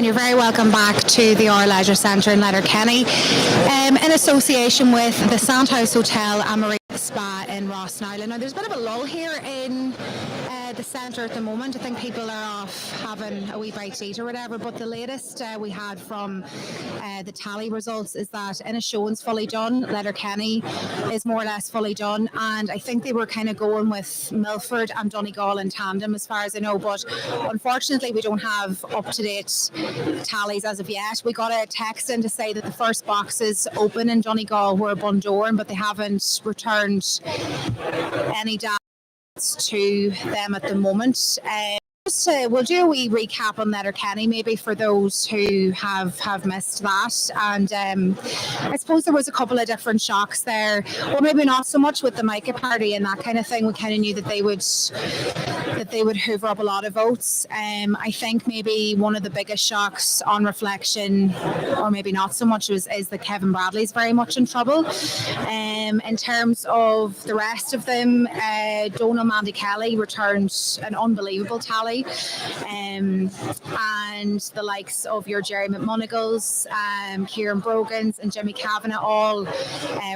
And you're very welcome back to the Our Leisure Centre in Letterkenny, in association with the Sandhouse Hotel and Marine Spa in Rossnowlan. Now, there's a bit of a lull here in the centre at the moment. I think people are off having a wee bite to eat or whatever, but the latest we had from the tally results is that Inishowen's fully done, Letterkenny is more or less fully done, and I think they were kind of going with Milford and Donegal in tandem as far as I know, but unfortunately we don't have up-to-date tallies as of yet. We got a text in to say that the first boxes open in Donegal were Bundoran, but they haven't returned any data to them at the moment. We'll do a wee recap on Letterkenny maybe for those who have missed that, and I suppose there was a couple of different shocks there, or maybe not so much with the Micah party and that kind of thing. We kind of knew that they would hoover up a lot of votes. I think maybe one of the biggest shocks on reflection, or maybe not so much, is that Kevin Bradley's very much in trouble. In terms of the rest of them, Donal Mandy Kelly returned an unbelievable tally. And the likes of your Jerry McMonagals, Kieran Brogans and Jimmy Kavanagh all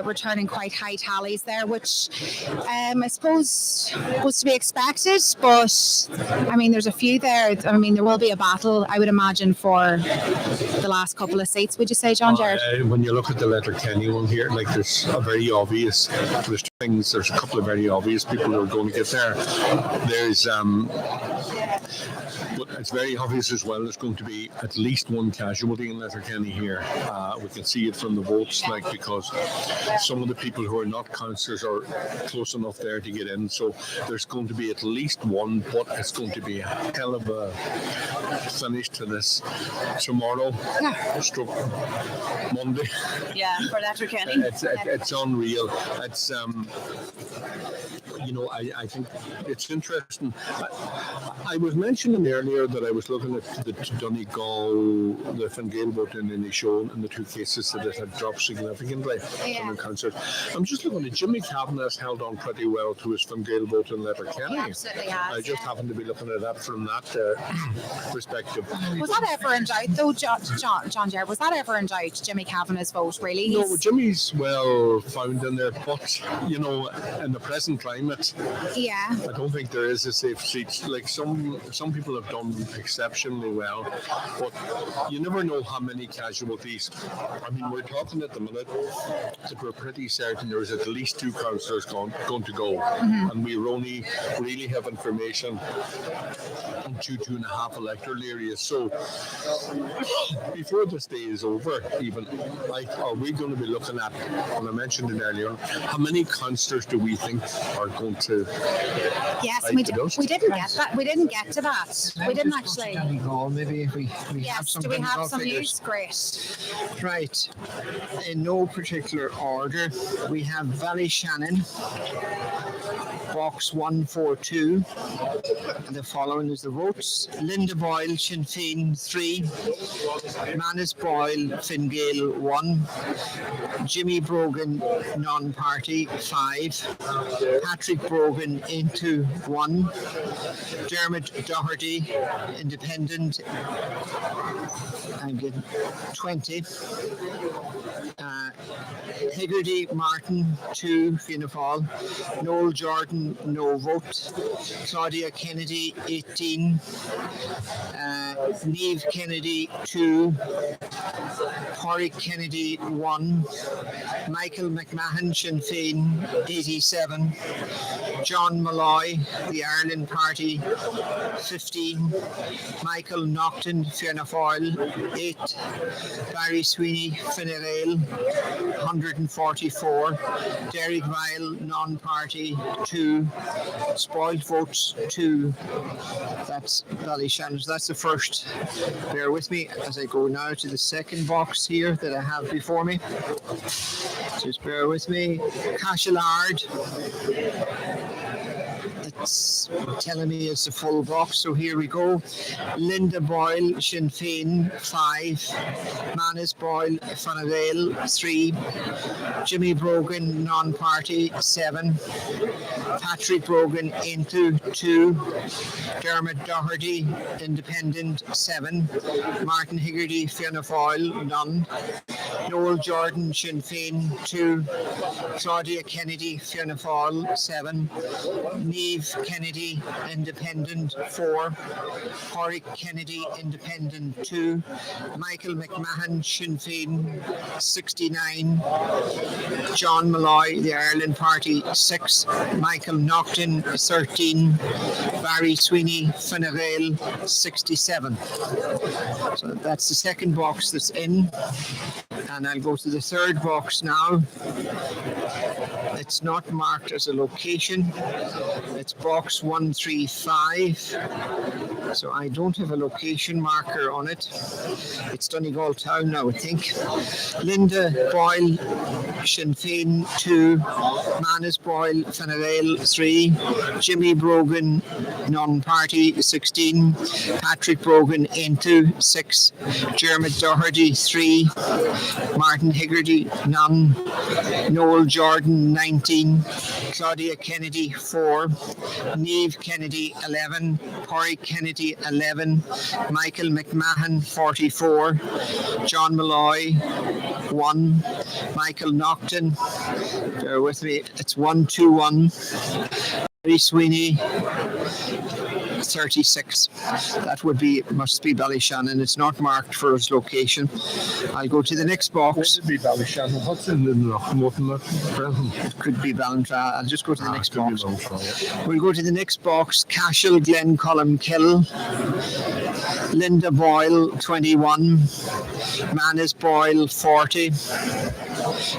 returning quite high tallies there, which I suppose was to be expected, but I mean there's a few there. I mean there will be a battle, I would imagine, for the last couple of seats. Would you say, John Jared? When you look at the Letterkenny one here, like there's a couple of very obvious people who are going to get there. There's but it's very obvious as well there's going to be at least one casualty in Letterkenny here. We can see it from the votes, because some of the people who are not councillors are close enough there to get in, so there's going to be at least one, but it's going to be a hell of a finish to this tomorrow, stroke Monday. Yeah, for Letterkenny. It's unreal. It's I think it's interesting. I was mentioning earlier that I was looking at the Donegal, the Fingale vote in Inishowen, and the two cases that it had dropped significantly from the councillors. I'm just looking at Jimmy Kavanagh has held on pretty well to his Fingale vote in Letterkenny. Absolutely has. I just happened to be looking at that from that perspective. Was that ever in doubt though, John Jared? Was that ever in doubt, Jimmy Kavanagh's vote, really? No, Jimmy's well found in there, but in the present climate, I don't think there is a safe seat. Like some people have done exceptionally well, but you never know how many casualties. I mean, we're talking at the minute that we're pretty certain there's at least two councillors going to go, and we only really have information in 2.5 electoral areas. So before this day is over, even are we going to be looking at, and I mentioned it earlier, how many councillors do we think are going to? Yes, we didn't get that. We didn't get to that. We didn't actually. Maybe if we have some. Do we have some figures. news? Great. Right. In no particular order, we have Ballyshannon, box 142. And the following is the votes: Linda Boyle, Sinn Féin 3, Manus Boyle, Fingale 1, Jimmy Brogan, non-party 5, Patrick Brogan into 1, Dermot Doherty, independent, I'm getting 20, Hegarty Martin 2, Fianna Fáil, Noel Jordan no vote, Claudia Kennedy 18, Niamh Kennedy 2, Pádraig Kennedy 1, Michael McMahon Sinn Féin 87, John Malloy, the Ireland Party 15, Michael Naughton Fianna Fáil 8, Barry Sweeney Fine Gael 144, Derek Vile non-party 2, spoiled votes 2. That's Ballyshannon. So that's the first. Bear with me as I go now to the second box here that I have before me. Just bear with me. Cashellard. It's telling me it's a full box, so here we go. Linda Boyle, Sinn Féin, 5. Manus Boyle, Fine Gael, 3. Jimmy Brogan, non-party, 7. Patrick Brogan, Intu, 2. Dermot Doherty, independent, 7. Martin Higgerty, Fianna Fáil, none. Noel Jordan, Sinn Féin, 2. Claudia Kennedy, Fianna Fáil, 7. Niamh Kennedy, independent, 4. Pádraig Kennedy, independent, 2. Michael McMahon, Sinn Féin, 69. John Malloy, the Ireland Party, 6. Michael Naughton, 13. Barry Sweeney, Fine Gael, 67. So that's the second box that's in. And I'll go to the third box now. It's not marked as a location. It's box 135. So I don't have a location marker on it. It's Donegal Town now, I think. Linda Boyle, Sinn Féin, 2. Manus Boyle, Fine Gael, 3. Jimmy Brogan, non-party, 16. Patrick Brogan, Intu, 6. Dermot Doherty, 3. Martin Higgerty, none. Noel Jordan, 19. Claudia Kennedy, 4. Niamh Kennedy, 11. Pádraig Kennedy, 11. Michael McMahon, 44. John Malloy, 1. Michael Naughton, bear with me, it's 121. Barry Sweeney, 36. That must be Ballyshannon. It's not marked for its location. I'll go to the next box. Would it be Ballyshannon? What's in the Knockmorton? It could be Ballantrae. I'll just go to the next box. We'll go to the next box. Cashel, Glen Columkill. Linda Boyle, 21. Manus Boyle, 40.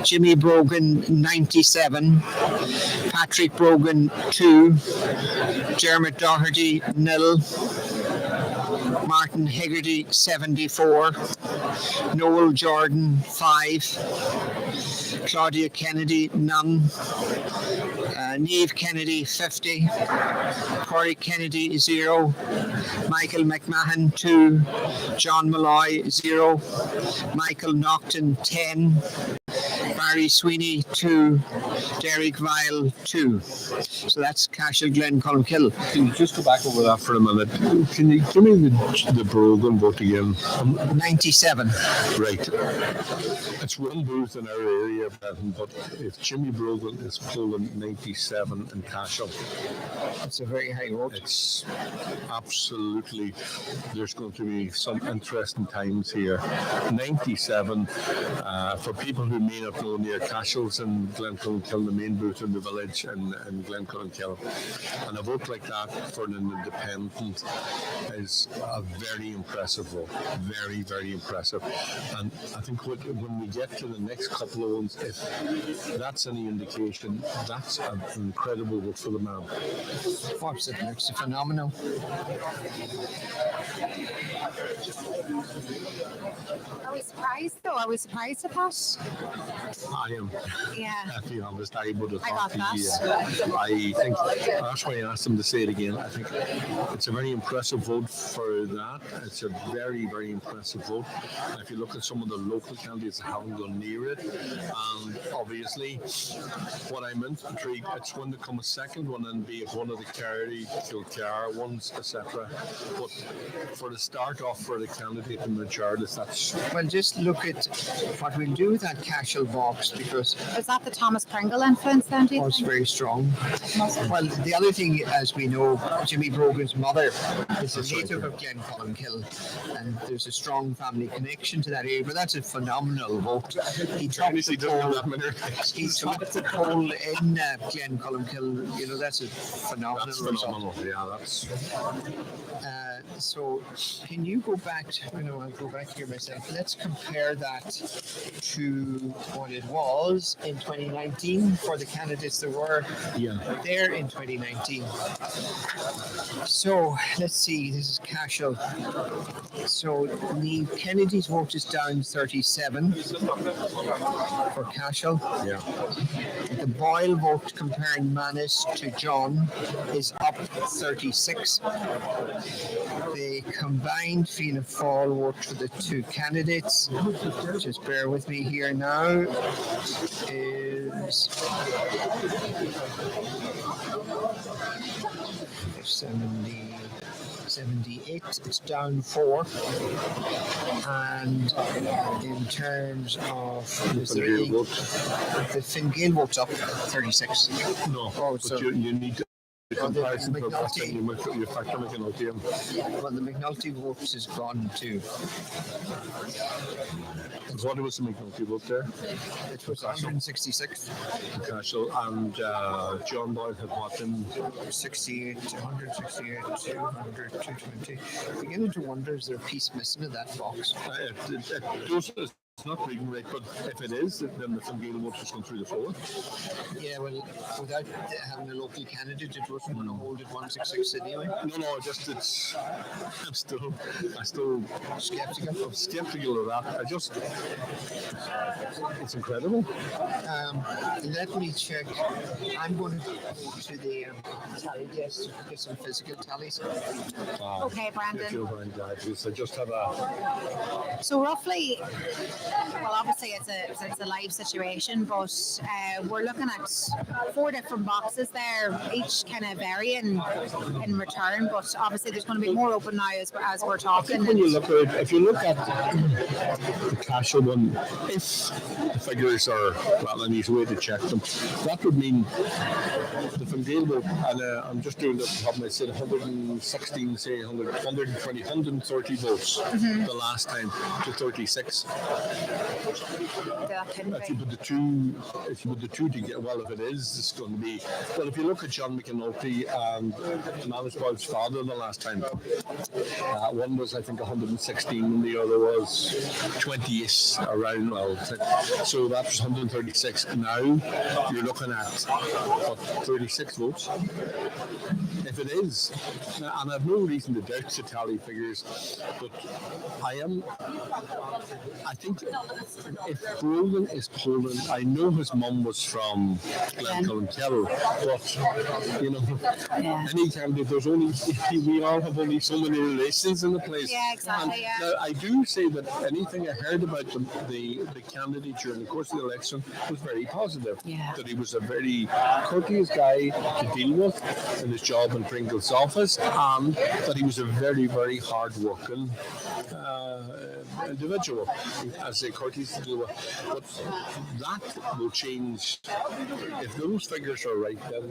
Jimmy Brogan, 97. Patrick Brogan, 2. Dermot Doherty, 0. Martin Higgerty, 74. Noel Jordan, 5. Claudia Kennedy, none. Niamh Kennedy, 50. Pádraig Kennedy, 0. Michael McMahon, 2. John Malloy, 0. Michael Naughton, 10. Barry Sweeney, 2. Derek Vile, 2. So that's Cashel, Glen Columkill. Can you just go back over that for a minute? Can you give me the Brogan vote again? 97. Right. It's one booth in our area, but if Jimmy Brogan is polling 97 in Cashel, That's a very high vote. it's absolutely, there's going to be some interesting times here. 97, for people who may not know, near Cashel's in Glencullenkill, the main booth in the village in Glencullenkill. And a vote like that for an independent is a very impressive vote. Very, very impressive. And I think when we get to the next couple of ones, if that's any indication, that's an incredible vote for the man. What's it? It's phenomenal. Are we surprised though? Are we surprised at that? I am. Yeah. To be honest, I would have I got thought I think that's why I asked him to say it again. I think it's a very impressive vote for that. It's a very, very impressive vote. And if you look at some of the local candidates that haven't gone near it, and obviously what I'm intrigued, it's going to come a second one and be one of the Kerry, Kilcar ones, etc. But for the start off for the candidate in the Charles, that's Well, just look at what we'll do with that Cashel box, because Is that the Thomas Pringle influence then, do you it's think? very strong. Well, the other thing, as we know, Jimmy Brogan's mother is a native of Glen Columkill, and there's a strong family connection to that area. But that's a phenomenal vote. He topped the poll in Glen Columkill. You know, that's a phenomenal that's result. phenomenal. Yeah, that's. So, can you go back? I'll go back here myself. Let's compare that to what it was in 2019 for the candidates that were there in 2019. So let's see, this is Cashel. So Niamh Kennedy's vote is down 37 for Cashel. Yeah. The Boyle vote comparing Manus to John is up 36. The combined Fianna Fáil vote for the two candidates, just bear with me here now, is 78, it's down 4. And in terms of the Fine Gael vote's up 36. No, so you need to comparison for McNulty. your factor McNulty. Well, the McNulty vote is gone too. What was the McNulty vote there? It was 166. Cashel and John Boyle had what in 68, 168, 200, 220. Beginning to wonder, is there a piece missing in that box? it's not reading right, but if it is, then the Fine Gael vote has gone through the floor. Yeah, well, without having a local candidate, it wasn't going to hold at 166 anyway. No, just I'm still Skeptical. I'm skeptical of that. It's incredible. Let me check. I'm going to go to the tally desk to get some physical tallies. Okay, Brandon. I feel very glad because I just have So roughly, well, obviously it's a live situation, but we're looking at 4 different boxes there, each kind of varying in return. But obviously, there's going to be more open now as we're talking. When you look at if you look at the Cashel one, if the figures are well, and there's a way to check them, that would mean the Fine Gael vote, and I'm just doing this top of my head, 116, say 120, 130 votes the last time to 36. If you put the two together, well, if it is, it's going to be. Well, if you look at John McNulty and Manus Boyle's father the last time, one was I think 116, and the other was 20ish around. Well, so that was 136. Now you're looking at what 36 votes. If it is, and I've no reason to doubt the tally figures, but I think if Brogan is Poland, I know his mum was from Glencallan, but any candidate, we all have only so many relations in the place. Yeah, exactly. And now, I do say that anything I heard about the candidate during the course of the election was very positive. Yeah. That he was a very courteous guy to deal with in his job in Pringle's office, and that he was a very, very hard-working individual, as a courteous to deal with. But that will change. If those figures are right, then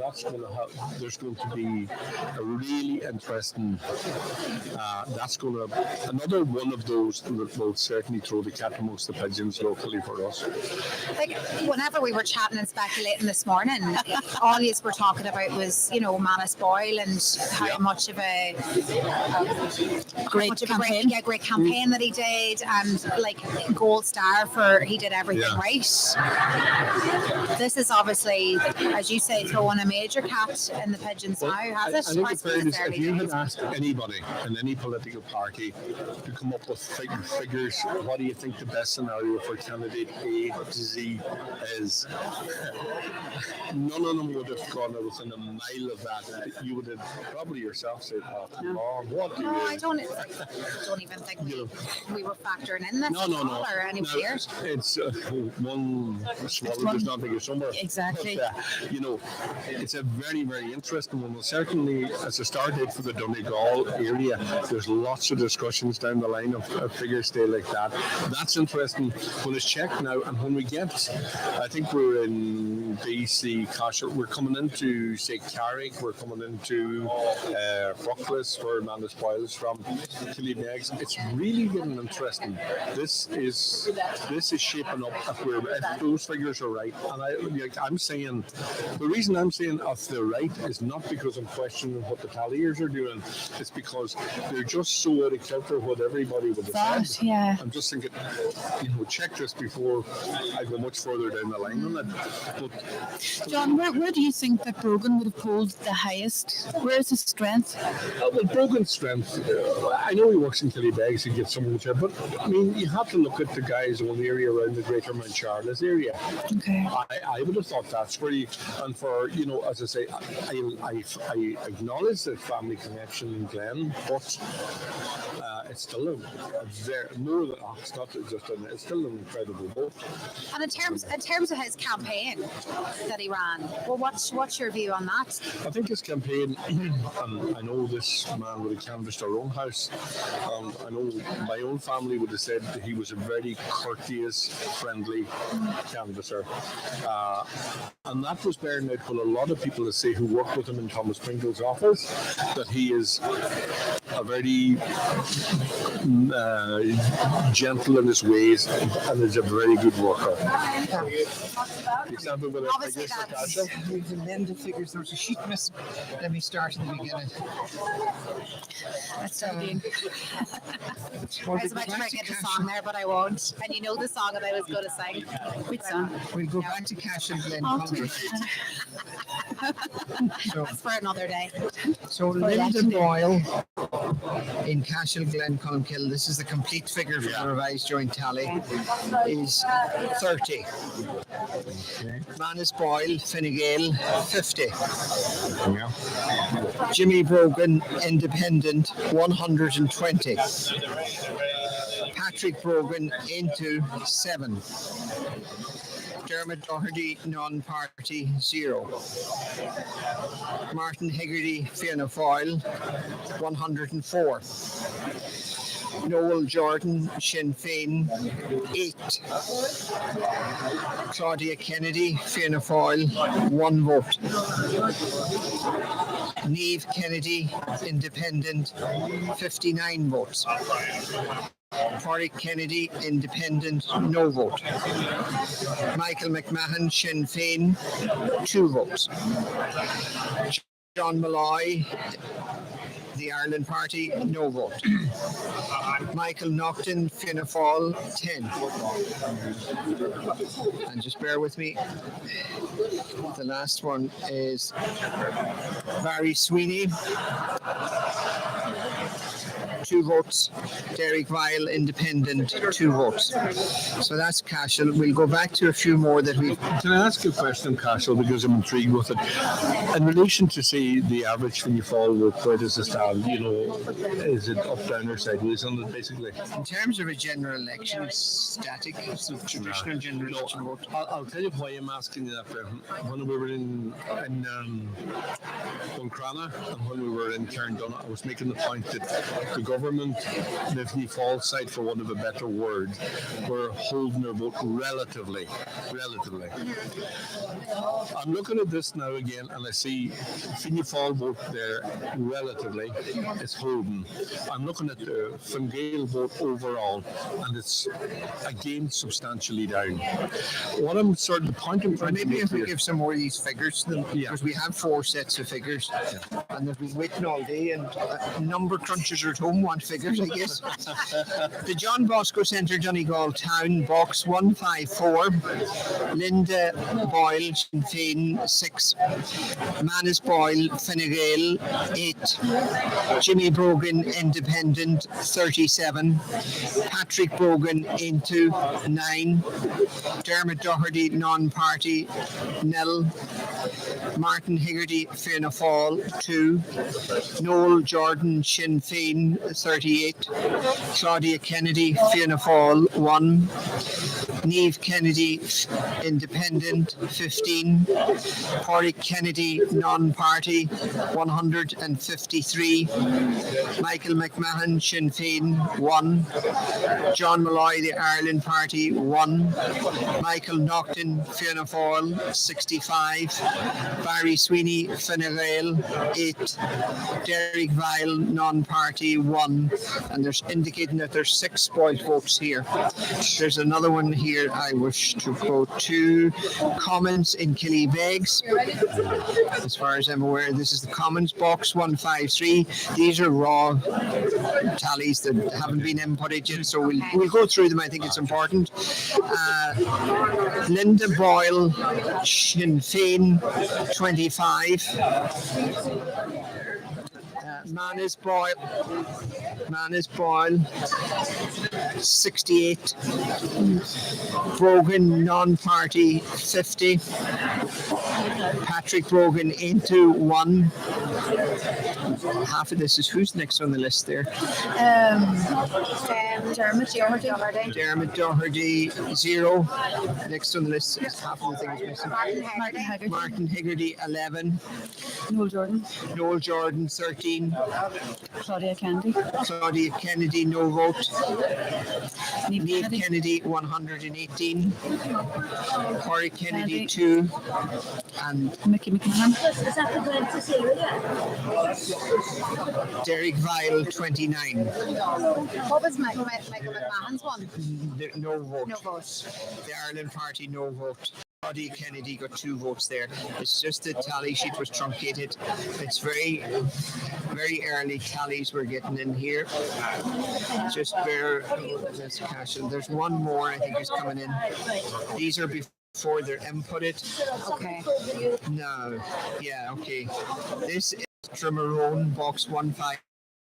there's going to be a really interesting. Another one of those that will certainly throw the cat amongst the pigeons locally for us. Like whenever we were chatting and speculating this morning, all you were talking about was Manus Boyle and how much of a great campaign that he did, and like gold star for he did everything right. This is obviously, as you say, throwing a major cat in the pigeons now, has it? I think it's fair to say, if you had asked anybody in any political party to come up with figures, what do you think the best scenario for candidate A to Z is? None of them would have gone within a mile of that. You would have probably yourself said, what do you... I don't even think we were factoring in this or any weird. It's one swallow does not make a summer. Exactly. But, it's a very, very interesting one. Certainly, as a start date for the Donegal area, there's lots of discussions down the line of figures stay like that. That's interesting. When it's checked now, and when we get, I think we're in BC, Cashel, we're coming into, say, Carrick, we're coming into Buckles, where Manus Boyle is from, Killybegs. It's really getting interesting. This is shaping up if those figures are right. And I'm saying the reason I'm saying if they're right is not because I'm questioning what the talliers are doing. It's because they're just so out of kilter what everybody would have said. Yeah. I'm just thinking, check this before I go much further down the line on it. But John, where do you think that Brogan would have pulled the highest? Where is his strength? well, Brogan's strength, I know he works in Killybegs, he gets some which, but I mean, you have to look at the guys on the area around the Greater Mount Charles area. Okay. I would have thought that's where you, and for, as I say, I acknowledge the family connection in Glen, but it's still a very, more than, it's not just it's still an incredible vote. And in terms of his campaign that he ran, well, what's your view on that? I think his campaign, and I know this man would have canvassed our own house, I know my own family would have said that he was a very courteous, friendly canvasser. And that was bearing out what a lot of people say who work with him in Thomas Pringle's office, that he is a very gentle in his ways and is a very good worker. Example with Obviously that's... We can amend the figures. There's a sheet missing. Let me start in the beginning. That's I was about to try to get the song there, but I won't. And you know the song that I was going to sing. Which song? We'll go back to Cash and Glen. That's for another day. So Linda Boyle in Cashel Glen Colmkill, this is the complete figure for the revised joint tally, is 30. Manus Boyle, Fine Gael, 50. Jimmy Brogan, Independent, 120. Patrick Brogan, into 7. Dermot Doherty, non-party, 0. Martin Hegarty, Fianna Fáil, 104. Noel Jordan, Sinn Féin, 8. Claudia Kennedy, Fianna Fáil, 1 vote. Niamh Kennedy, Independent, 59 votes. Pádraig Kennedy, Independent, no vote. Michael McMahon, Sinn Féin, 2 votes. John Malloy, the Ireland Party, no vote. Michael Naughton, Fianna Fáil, 10. And just bear with me. The last one is Barry Sweeney, 2 votes. Derek Weil, Independent, 2 votes. So that's Cashel. We'll go back to a few more that we've... Can I ask you a question, Cashel, because I'm intrigued with it? In relation to, say, the average when you fall with where does it stand, is it up, down or sideways on it, basically? In terms of a general election, it's static. It's a traditional general election vote. I'll tell you why I'm asking you that. When we were in Carndonagh and when we were in Carndonagh, I was making the point that the government, the Fall side, for want of a better word, were holding their vote relatively. I'm looking at this now again, and I see Fianna Fáil vote there relatively is holding. I'm looking at the Fine Gael vote overall, and it's again substantially down. What I'm the point I'm trying to maybe make if we here, give some more of these figures to them, because we have 4 sets of figures, and they've been waiting all day, and number crunchers are at home want figures, I guess. The John Bosco Centre, Donegal Town, box 154. Linda Boyle, Sinn Féin, 6. Manus Boyle, Fine Gael, 8. Jimmy Brogan, Independent, 37. Patrick Brogan, into 9. Dermot Doherty, non-party, 0. Martin Hegarty, Fianna Fáil, 2. Noel Jordan, Sinn Féin, 38. Claudia Kennedy, Fianna Fáil, 1. Neve Kennedy, Independent, 15. Pádraig Kennedy, Non-Party, 153. Michael McMahon, Sinn Féin, 1. John Malloy, the Ireland Party, 1. Michael Naughton, Fianna Fáil, 65. Barry Sweeney, Fine Gael, 8. Derek Vile, Non-Party, 1. And there's indicating that there's 6 spoiled votes here. There's another one here I wish to go to. Comments in Killybegs. As far as I'm aware, this is the comments box 153. These are raw tallies that haven't been inputted yet, so we'll go through them. I think it's important. Linda Boyle, Sinn Féin, 25. Manis Boyle, 68. Brogan, Non-Party, 50. Patrick Brogan, into 1. Half of this is who's next on the list there? Dermot Doherty, 0. Next on the list is half of the thing is missing. Martin Higgardy, 11. Noel Jordan, 13. Claudia Kennedy, no vote. Neve Kennedy, 118. Corey Kennedy, 2. And Mickey McMahon. Derek Vile, 29. What was Michael McMahon's one? No vote. No vote. The Ireland Party, no vote. Claudia Kennedy got 2 votes there. It's just the tally sheet was truncated. It's very early tallies we're getting in here. Just bear this cash. There's one more I think is coming in. These are before they're inputted. Okay. No. Yeah, okay. This is Drummerone, box 159.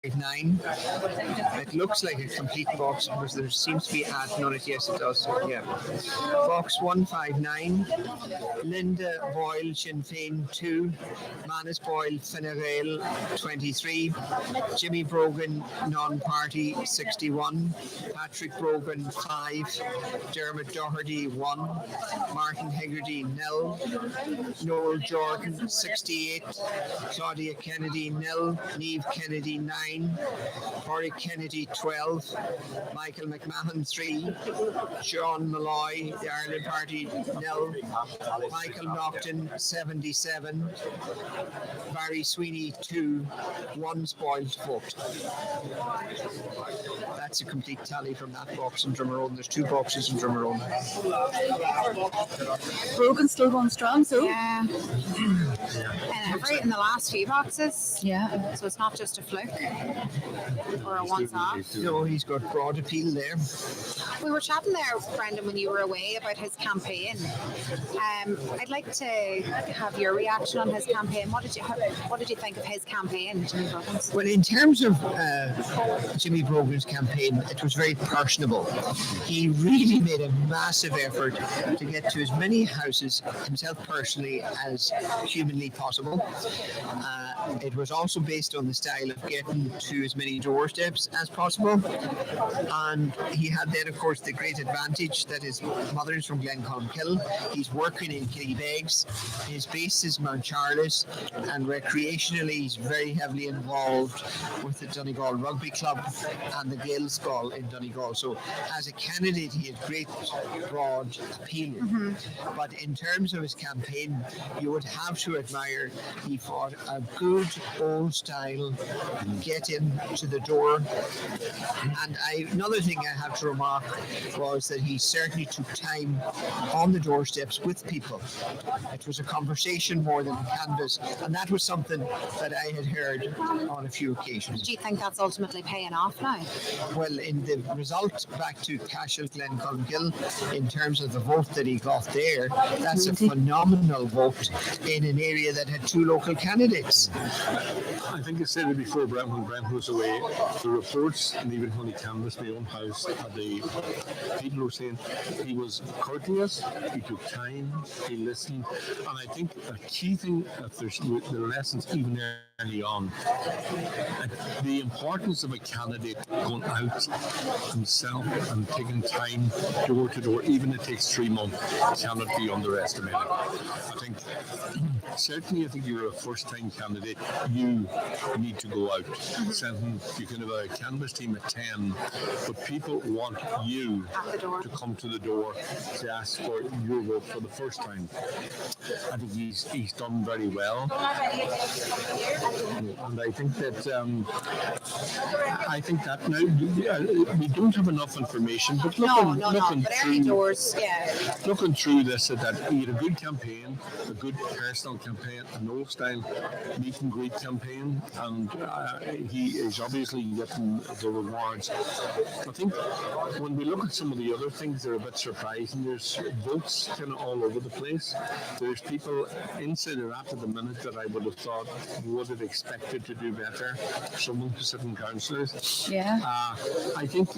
It looks like a complete box because there seems to be adding on it. Yes, it does. Yeah. Box 159. Linda Boyle, Sinn Féin, 2. Manis Boyle, Fine Gael, 23. Jimmy Brogan, Non-Party, 61. Patrick Brogan, 5. Dermot Doherty, 1. Martin Higgardy, 0. Noel Jordan, 68. Claudia Kennedy, 0. Neve Kennedy, 9. Pádraig Kennedy, 12. Michael McMahon, 3. John Malloy, the Ireland Party, 0. Michael Naughton, 77. Barry Sweeney, 2. 1 spoiled vote. That's a complete tally from that box in Drummerone. There's 2 boxes in Drummerone. Brogan still going strong, so. Yeah. And right in the last few boxes. Yeah. So it's not just a fluke or a once off. No, he's got broad appeal there. We were chatting there, Brendan, when you were away about his campaign. I'd like to have your reaction on his campaign. What did you think of his campaign, Jimmy Brogan's? Well, in terms of Jimmy Brogan's campaign, it was very personable. He really made a massive effort to get to as many houses himself personally as humanly possible. It was also based on the style of getting to as many doorsteps as possible. And he had then, of course, the great advantage that his mother is from Glenconkill. He's working in Killybegs. His base is Mount Charles, and recreationally he's very heavily involved with the Donegal Rugby Club and the Gaels School in Donegal. So as a candidate, he had great broad appeal. But in terms of his campaign, you would have to admire he fought a good old style get in to the door. And another thing I have to remark was that he certainly took time on the doorsteps with people. It was a conversation more than a canvas, and that was something that I had heard on a few occasions. Do you think that's ultimately paying off now? Well, in the result back to Cashel Glenconkill, in terms of the vote that he got there, that's a phenomenal vote in an area that had 2 local candidates. I think I said it before, when Brent was away, the reports, and even when he canvassed my own house, the people were saying he was courteous, he took time, he listened, and I think a key thing, if there's the lessons even there early on. And the importance of a candidate going out himself and taking time door to door, even if it takes 3 months, cannot be underestimated. I think certainly, I think you're a first-time candidate. You need to go out. You can have a canvas team of 10, but people want you to come to the door to ask for your vote for the first time. I think he's done very well, and I think that now we don't have enough information. But looking through this, that he had a good campaign, a good personal campaign, an old-style meet and greet campaign, and he is obviously getting the rewards. I think when we look at some of the other things, they're a bit surprising. There's votes kind of all over the place. There's people inside or out at the minute that I would have thought would have expected to do better. Someone who's sitting councillors. Yeah. I think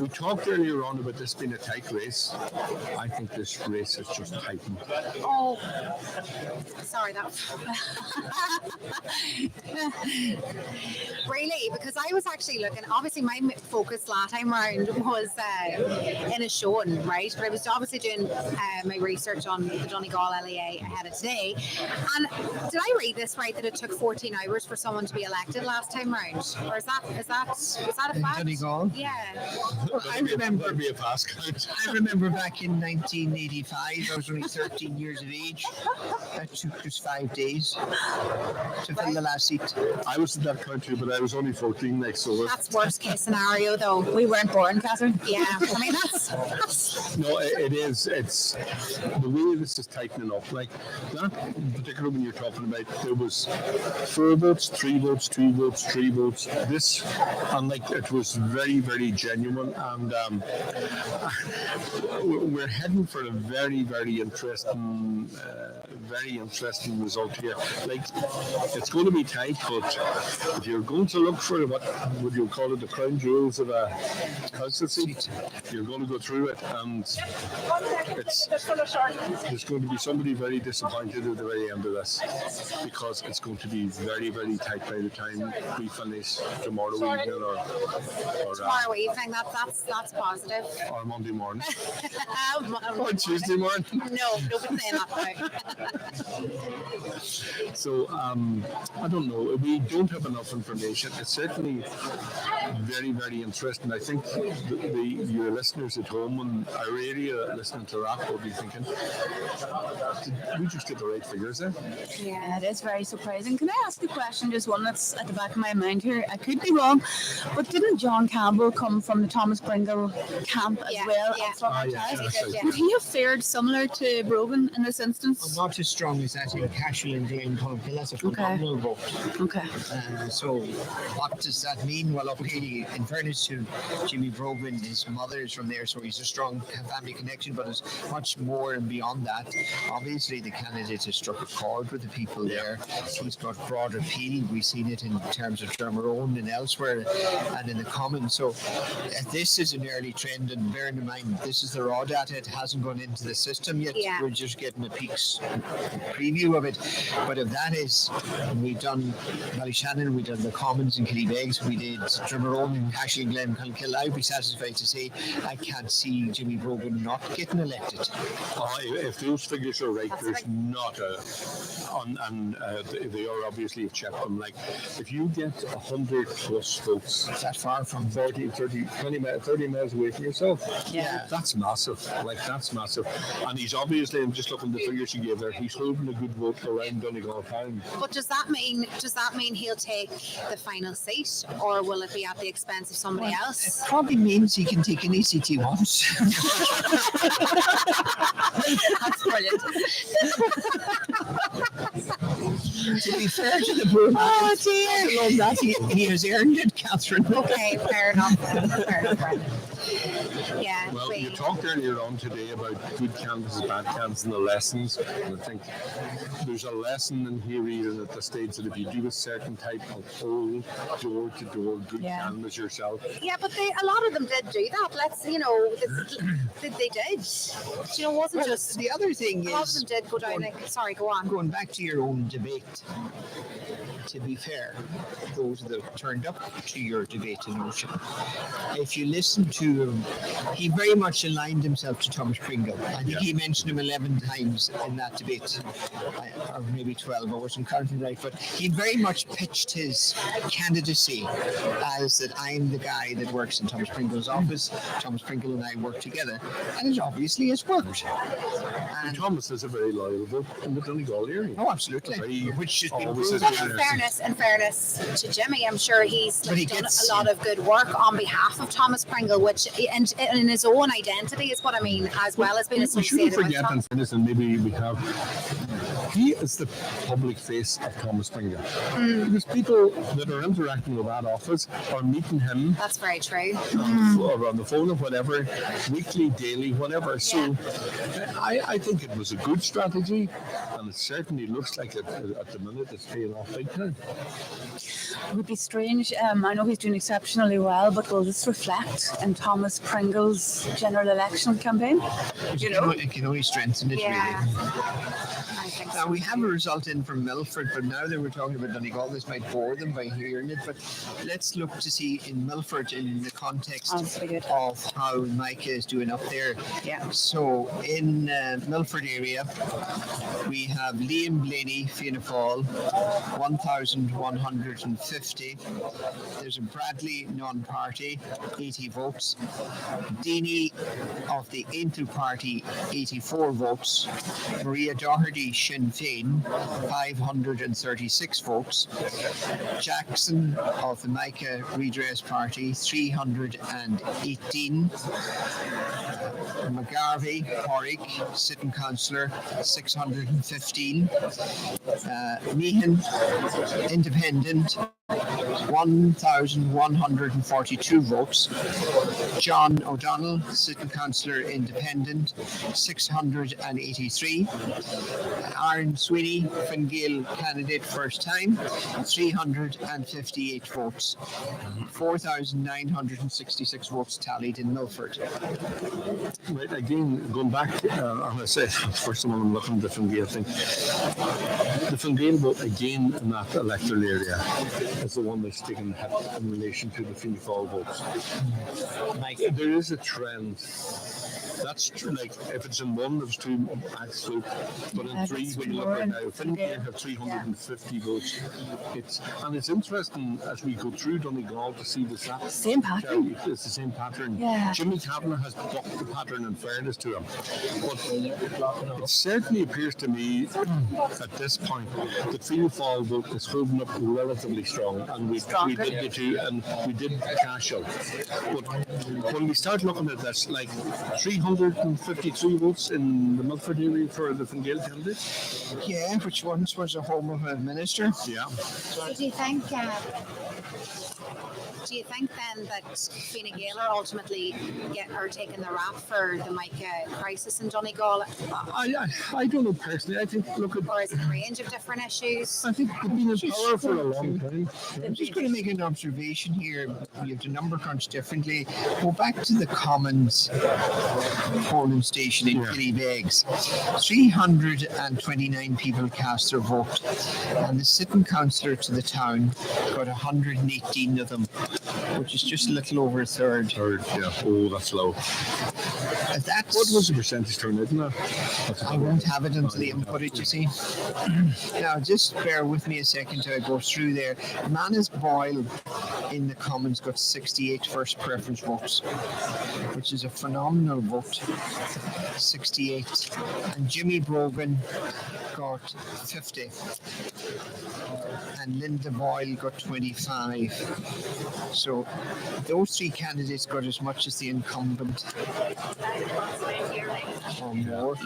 we talked earlier on about this being a tight race. I think this race is just tightened. Oh, sorry, that. Really, because I was actually looking. Obviously, my focus last time round was Inishowen, right? But I was obviously doing my research on the Donegal LEA ahead of today. And did I read this right? That it took 14 hours for someone to be elected last time round, or is that a fact? Donegal? Yeah. Well, I remember. That'd be a fast count. I remember back in 1985, I was only 13 years of age. That took us 5 days to fill the last seat. I was in that country, but I was only 14 next door. That's worst case scenario, though. We weren't born, Catherine. Yeah, I mean that's No, it is. It's the way this is tightening up. Like that, particularly when you're talking about there was 4 votes, 3 votes, 2 votes, 3 votes. This, and like it was very, very genuine, and we're heading for a very, very interesting result here. Like it's going to be tight, but if you're going to look for what would you call it, the crown jewels of a council seat, you're going to go through it, and there's going to be somebody very disappointed at the very end of this, because it's going to be very, very tight by the time we finish tomorrow evening tomorrow evening. That's positive. or Monday morning Or or Tuesday morning. No, nobody's saying that now. So I don't know. We don't have enough information. It's certainly very, very interesting. I think your listeners at home and our area listening to that will be thinking, did we just get the right figures there? Yeah, it is very surprising. Can I ask a question, just one that's at the back of my mind here? I could be wrong, but didn't John Campbell come from the Thomas Pringle camp as well? Yeah. Would he have fared similar to Brogan in this instance? Not as strong as that in Cashel and Glen Columkill. That's a phenomenal vote. Okay. So what does that mean? Well, okay, in fairness to Jimmy Brogan, his mother is from there, so he's a strong family connection, but it's much more and beyond that. Obviously, the candidate has struck a chord with the people there. He's got broad appeal. We've seen it in terms of Drummerone and elsewhere and in the Commons. So this is an early trend, and bearing in mind, this is the raw data. It hasn't gone into the system yet. Yeah. We're just getting a preview of it. But if that is, we've done Ballyshannon, we've done the Commons in Killybegs, we did Drummerone and Cashel and Glen Columkill, I'd be satisfied to say I can't see Jimmy Brogan not getting elected. If those figures are right, there's not they are obviously have checked them. Like if you get 100 plus votes, That far from 30 miles away from yourself. Yeah. That's massive. Like that's massive. And he's obviously, I'm just looking at the figures you gave there, he's holding a good vote around Donegal Town. But does that mean he'll take the final seat, or will it be at the expense of somebody else? It probably means he can take any seat he wants. That's brilliant. To be fair to the Brogan, Oh dear. I love that. He has earned it, Catherine. Okay, fair enough. Brendan. Yeah. Well, wait. you talked earlier on today about good canvases, bad canvases, and the lessons. And I think there's a lesson in here even at the stage that if you do a certain type of poll, door to door, good canvass yourself. Yeah, but a lot of them did do that. They did. Wasn't just The other thing a lot of is, them did go down. Sorry, go on. going back to your own debate, to be fair, those that turned up to your debate in Ocean, if you listen to him, he very much aligned himself to Thomas Pringle. I think he mentioned him 11 times in that debate, or maybe 12, I wasn't counting right, but he very much pitched his candidacy as that I'm the guy that works in Thomas Pringle's office, Thomas Pringle and I work together, and it obviously has worked. And Thomas is a very loyal vote in the Donegal area. Oh, absolutely. Which should be always proven. is. In fairness to Jimmy, I'm sure he's But he done gets- a lot of good work on behalf of Thomas Pringle, which and in his own identity is what I mean, as well as being We shouldn't associated with forget, in Thomas. fairness, and maybe we have, he is the public face of Thomas Pringle. Because people that are interacting with that office are meeting him That's very true. or on the phone or whatever, weekly, daily, whatever. So I think it was a good strategy, and it certainly looks like it, at the minute it's paying off big time. It would be strange. I know he's doing exceptionally well, but will this reflect in Thomas Pringle's general election campaign? You know? It can only strengthen it, Yeah. really. I think Now, so. we have a result in from Milford, but now that we're talking about Donegal, this might bore them by hearing it, but let's look to see in Milford in the context Oh, that's pretty good. of how Micah is doing up there. Yeah. So, in Milford area, we have Liam Blaney, Fianna Fáil, 1,150. There's a Bradley non-party, 80 votes. Deany of the Intu Party, 84 votes. Maria Doherty, Sinn Féin, 536 votes. Jackson of the Micah Redress Party, 318. McGarvey, Porrick, sitting councillor, 615. Meehan, independent, 1,142 votes. John O'Donnell, sitting councillor, independent, 683. Aaron Sweeney, Fine Gael candidate, first time, 358 votes. 4,966 votes tallied in Milford. Right, again, going back, and I said, first of all, I'm looking at the Fine Gael thing. The Fine Gael vote, again, in that electoral area, is the one that's taken the hit in relation to the Fianna Fáil votes. There is a trend. That's true. Like if it's in one, there's two actually, but in three, when you look right now, Fine Gael have 350 votes. It's interesting as we go through Donegal to see the Same pattern. It's the same pattern. Yeah. Jimmy Kavanagh has bucked the pattern in fairness to him, but it certainly appears to me at this point that Fianna Fáil vote is holding up relatively strong, and we did get to, and we did cash out. But when we start looking at this, like 353 votes in the Milford area for the Fine Gael candidate. Yeah, which once was a home of a minister. Yeah. So do you think then that Fine Gael are ultimately are taking the rap for the Micah crisis in Donegal, I don't know personally. I think or is it a range of different issues? I think they've been in power for a long time. I'm just going to make an observation here. You have to number crunch differently. Go back to the Commons polling station in Killybegs. 329 people cast their vote, and the sitting councillor to the town got 118 of them, which is just a little over a third. Yeah. Oh, that's low. What was the percentage turnout in that? I won't have it until the input it, you see. Now, just bear with me a second till I go through there. Manus Boyle in the Commons got 68 first preference votes, which is a phenomenal vote. 68. And Jimmy Brogan got 50. And Linda Boyle got 25. So those three candidates got as much as the incumbent. Or more.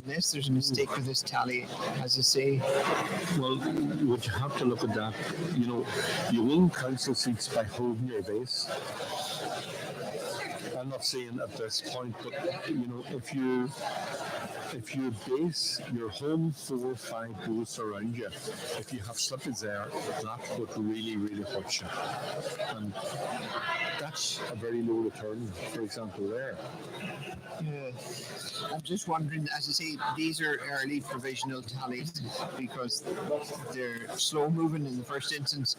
Unless there's a mistake with this tally, as I say. Well, what you have to look at that, you win council seats by holding your base. I'm not saying at this point, but if you if you base your home 4 or 5 booths around you, if you have slippage there, that's what really, really hurts you. And that's a very low return, for example, there. Yeah. I'm just wondering, as I say, these are early provisional tallies because they're slow moving in the first instance,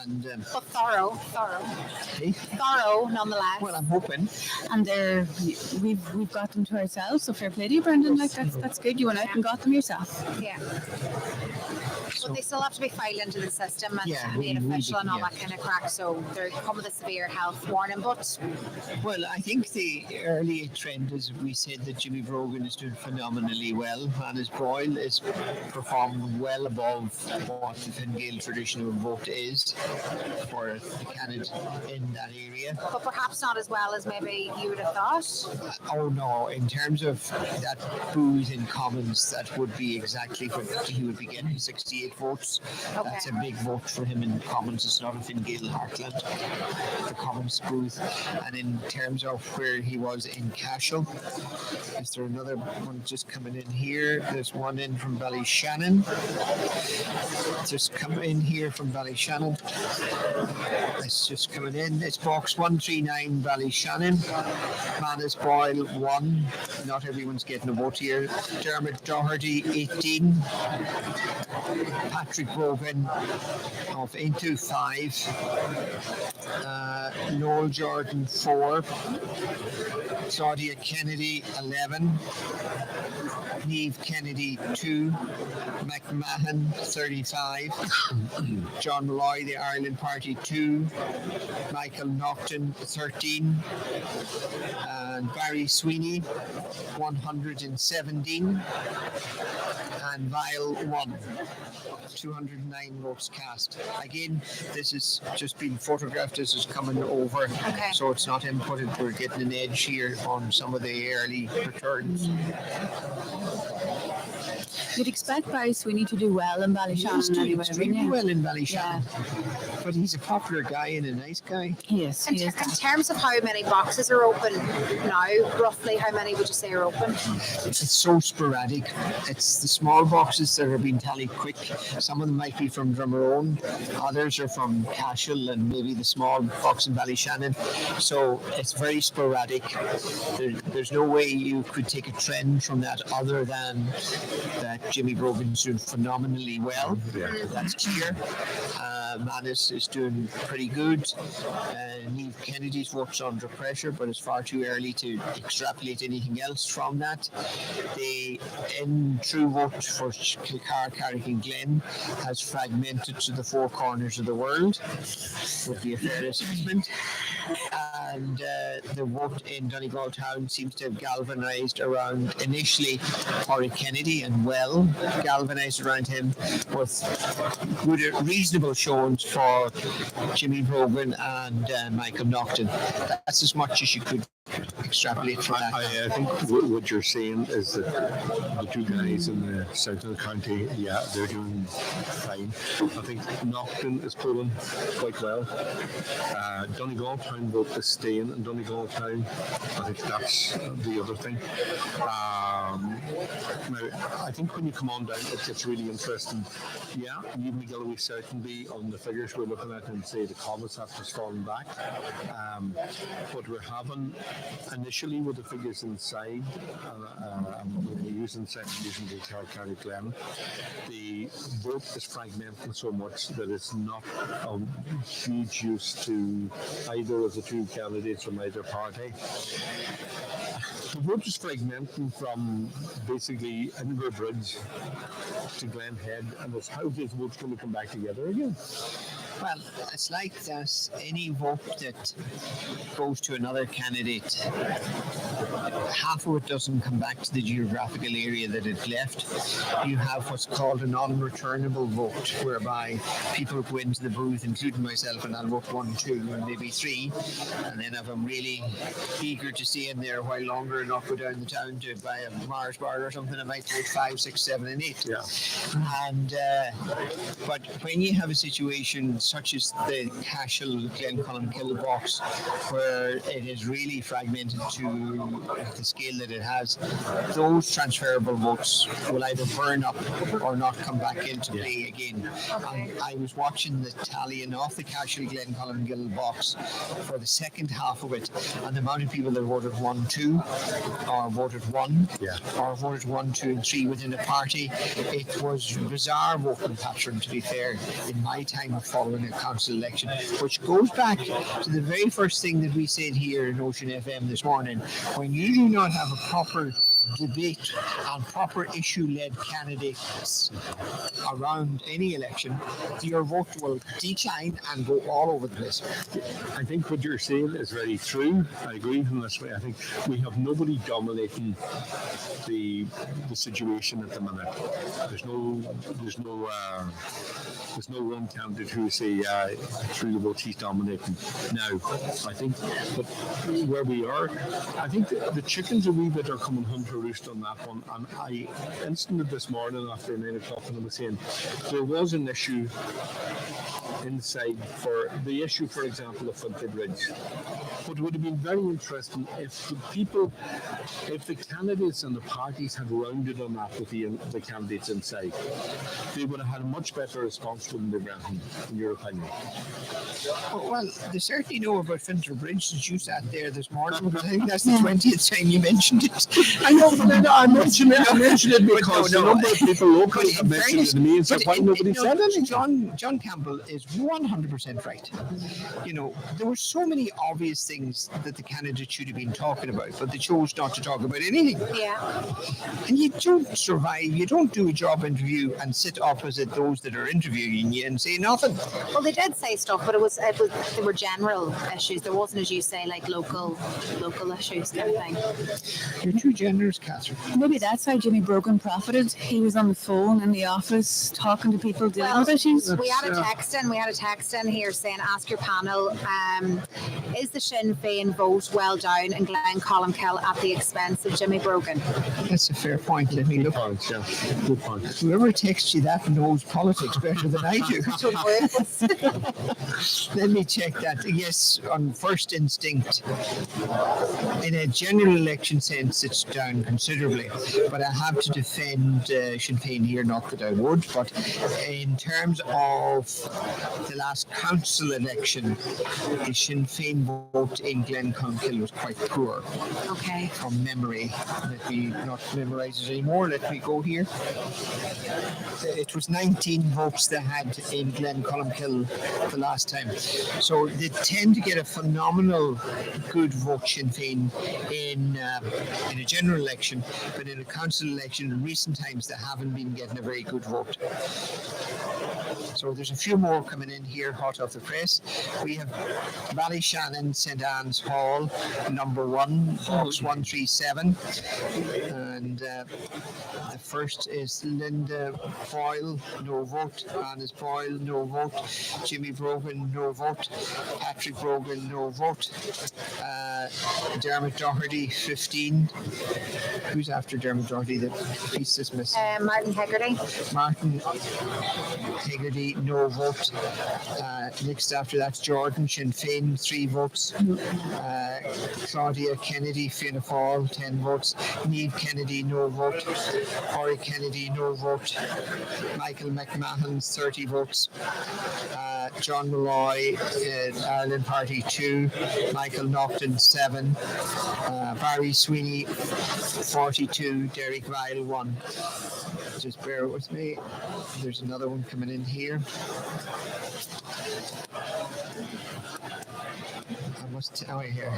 and But thorough hey, nonetheless. well, I'm hoping. And we've got them to ourselves, so fair play to you, Brendan. Like that's good. You went out and got them yourself. Yeah. But they still have to be filed into the system and Yeah, made we official and all yeah. that kind of crack. So they come with a severe health warning. But Well, I think the early trend is we said that Jimmy Brogan is doing phenomenally well, and his Boyle is performing well above what the Fine Gael traditional vote is for the candidate in that area. but perhaps not as well as maybe you would have thought. Oh no, in terms of that booth in Commons, that would be exactly what he would be getting, 68 votes. Okay. That's a big vote for him in Commons. It's not a Fine Gael heartland, the Commons booth. And in terms of where he was in Cashel, is there another one just coming in here? There's one in from Ballyshannon. Just coming in here from Ballyshannon. It's just coming in. It's box 139 Ballyshannon. Manus Boyle 1. Not everyone's getting a vote here. Dermot Doherty 18. Patrick Brogan of Into 5. Noel Jordan 4. Claudia Kennedy 11. Neve Kennedy 2. McMahon 35. John Malloy, the Ireland Party 2. Michael Naughton 13. And Barry Sweeney 117. And Vile 1. 209 votes cast. Again, this is just being photographed. This is coming over, so it's not inputted. We're getting an edge here on some of the early returns. You'd expect Barry Sweeney to do well in Ballyshannon. He's doing anyway, extremely wouldn't you? well in Ballyshannon, but he's a popular guy and a nice guy. Yes, In, he is. in terms of how many boxes are open now, roughly how many would you say are open? It's so sporadic. It's the small boxes that are being tallied quick. Some of them might be from Drummerone, others are from Cashel and maybe the small box in Ballyshannon. So it's very sporadic. There's no way you could take a trend from that other than that Jimmy Brogan's doing phenomenally well. That's clear. Manus is doing pretty good. Neve Kennedy's vote's under pressure, but it's far too early to extrapolate anything else from that. The true vote for Kilcar, Carrick and Glen has fragmented to the 4 corners of the world, would be a fair assessment. And the vote in Donegal Town seems to have galvanised around initially Corey Kennedy, and well galvanised around him with good, reasonable showings for Jimmy Brogan and Michael Naughton. That's as much as you could extrapolate from that. I think what you're saying is that the 2 guys in the south of the county, yeah, they're doing fine. I think Naughton is pulling quite well. Donegal Town vote is staying in Donegal Town. I think that's the other thing. Now, I think when you come on down, it gets really interesting. Yeah, you McGill will certainly be on the figures we're looking at and say the Comets have just fallen back. But we're having initially with the figures inside, using the Carrick Glen, the vote is fragmenting so much that it's not of huge use to either of the 2 candidates from either party. The vote is fragmenting from basically Edinburgh Bridge to Glen Head, and it's how this vote's going to come back together again. Well, it's like that any vote that goes to another candidate, half of it doesn't come back to the geographical area that it left. You have what's called an unreturnable vote, whereby people go into the booth, including myself, and I'll vote 1, 2, and maybe 3. And then if I'm really eager to stay in there a while longer and not go down the town to buy a Mars bar or something, I might vote 5, 6, 7, and 8. Yeah. And but when you have a situation such as the Cashel Glencolmkill box, where it is really fragmented to the scale that it has, those transferable votes will either burn up or not come back into play again. I was watching the tallying off the Cashel Glencolmkill box for the second half of it, and the amount of people that voted 1, 2, or voted 1, or voted 1, 2, and 3 within a party, it was bizarre voting pattern, to be fair, in my time of following a council election, which goes back to the very first thing that we said here in Ocean FM this morning. When you do not have a proper debate on proper issue-led candidates around any election, your vote will decline and go all over the place. I think what you're saying is very true. I agree in this way. I think we have nobody dominating the situation at the minute. There's no one candidate who say through the vote he's dominating. Now, I think, but where we are, I think the chickens a wee bit are coming home to roost on that one. And I instantly this morning after 9 o'clock, and I was saying there was an issue inside for the issue, for example, of Filter Bridge. But it would have been very interesting if the candidates and the parties had rounded on that with the candidates inside. They would have had a much better response from the Brenton, in your opinion. Well, they certainly know about Filter Bridge since you sat there this morning, because I think that's the 20th time you mentioned it. I know, I mentioned it because a number of people locally have mentioned it to me and said, why nobody said anything? John Campbell is 100% right. You know, there were so many obvious things that the candidates should have been talking about, but they chose not to talk about anything. Yeah. And you don't survive, you don't do a job interview and sit opposite those that are interviewing you and say nothing. Well, they did say stuff, but they were general issues. There wasn't, as you say, like local issues kind of thing. You're too generous, Catherine. Maybe that's how Jimmy Brogan profited. He was on the phone in the office talking to people dealing with issues. We had a text in here saying, ask your panel, is the Sinn Féin vote well down in Glencolmkill at the expense of Jimmy Brogan? That's a fair point. Let me look. Good point. Whoever texts you that knows politics better than I do. Let me check that. Yes, on first instinct, in a general election sense, it's down considerably. But I have to defend Sinn Féin here, not that I would, but in terms of the last council election, the Sinn Féin vote in Glencolmkill was quite poor. Okay. From memory. Let me not memorize it anymore. Let me go here. It was 19 votes they had in Glencolmkill the last time. So they tend to get a phenomenal good vote, Sinn Féin, in a general election, but in a council election in recent times they haven't been getting a very good vote. So there's a few more coming in here, hot off the press. We have Ballyshannon, St Anne's Hall, number 1, box 137. And the first is Linda Boyle, no vote. Anna's Boyle, no vote. Jimmy Brogan, no vote. Patrick Brogan, no vote. Dermot Doherty, 15. Who's after Dermot Doherty? The piece is missing. Martin Hegarty. Martin Hegarty, no vote. Next after that's Jordan, Sinn Féin, 3 votes. Claudia Kennedy, Fianna Fáil, 10 votes. Niamh Kennedy, no vote. Ori Kennedy, no vote. Michael McMahon, 30 votes. John Malloy, Ireland Party, 2. Michael Naughton, 7. Barry Sweeney, 42. Derek Vile, 1. Just bear with me. There's another one coming in here. I must tell you here.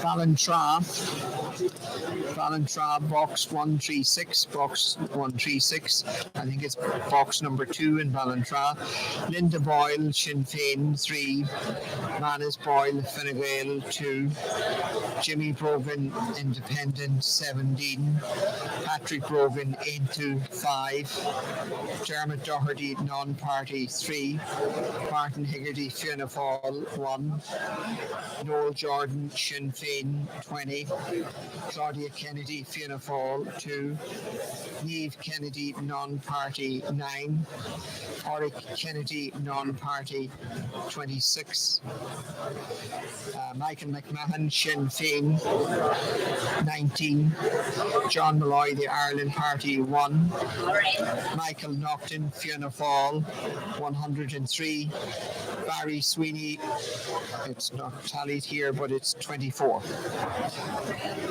Ballantrae, box 136, box 136. I think it's box number 2 in Ballantrae. Linda Boyle, Sinn Féin, 3. Manus Boyle, Fine Gael, 2. Jimmy Brogan, Independent, 17. Patrick Brogan, into 5. Dermot Doherty, non-party, 3. Martin Hegarty, Fianna Fáil 1, Noel Jordan Sinn Féin 20, Claudia Kennedy Fianna Fáil 2, Niamh Kennedy non-party 9, Oric Kennedy non-party 26, Michael McMahon Sinn Féin 19, John Malloy the Ireland Party 1, Michael Naughton Fianna Fáil 103, Barry Sweeney, it's not tallied here but it's 24.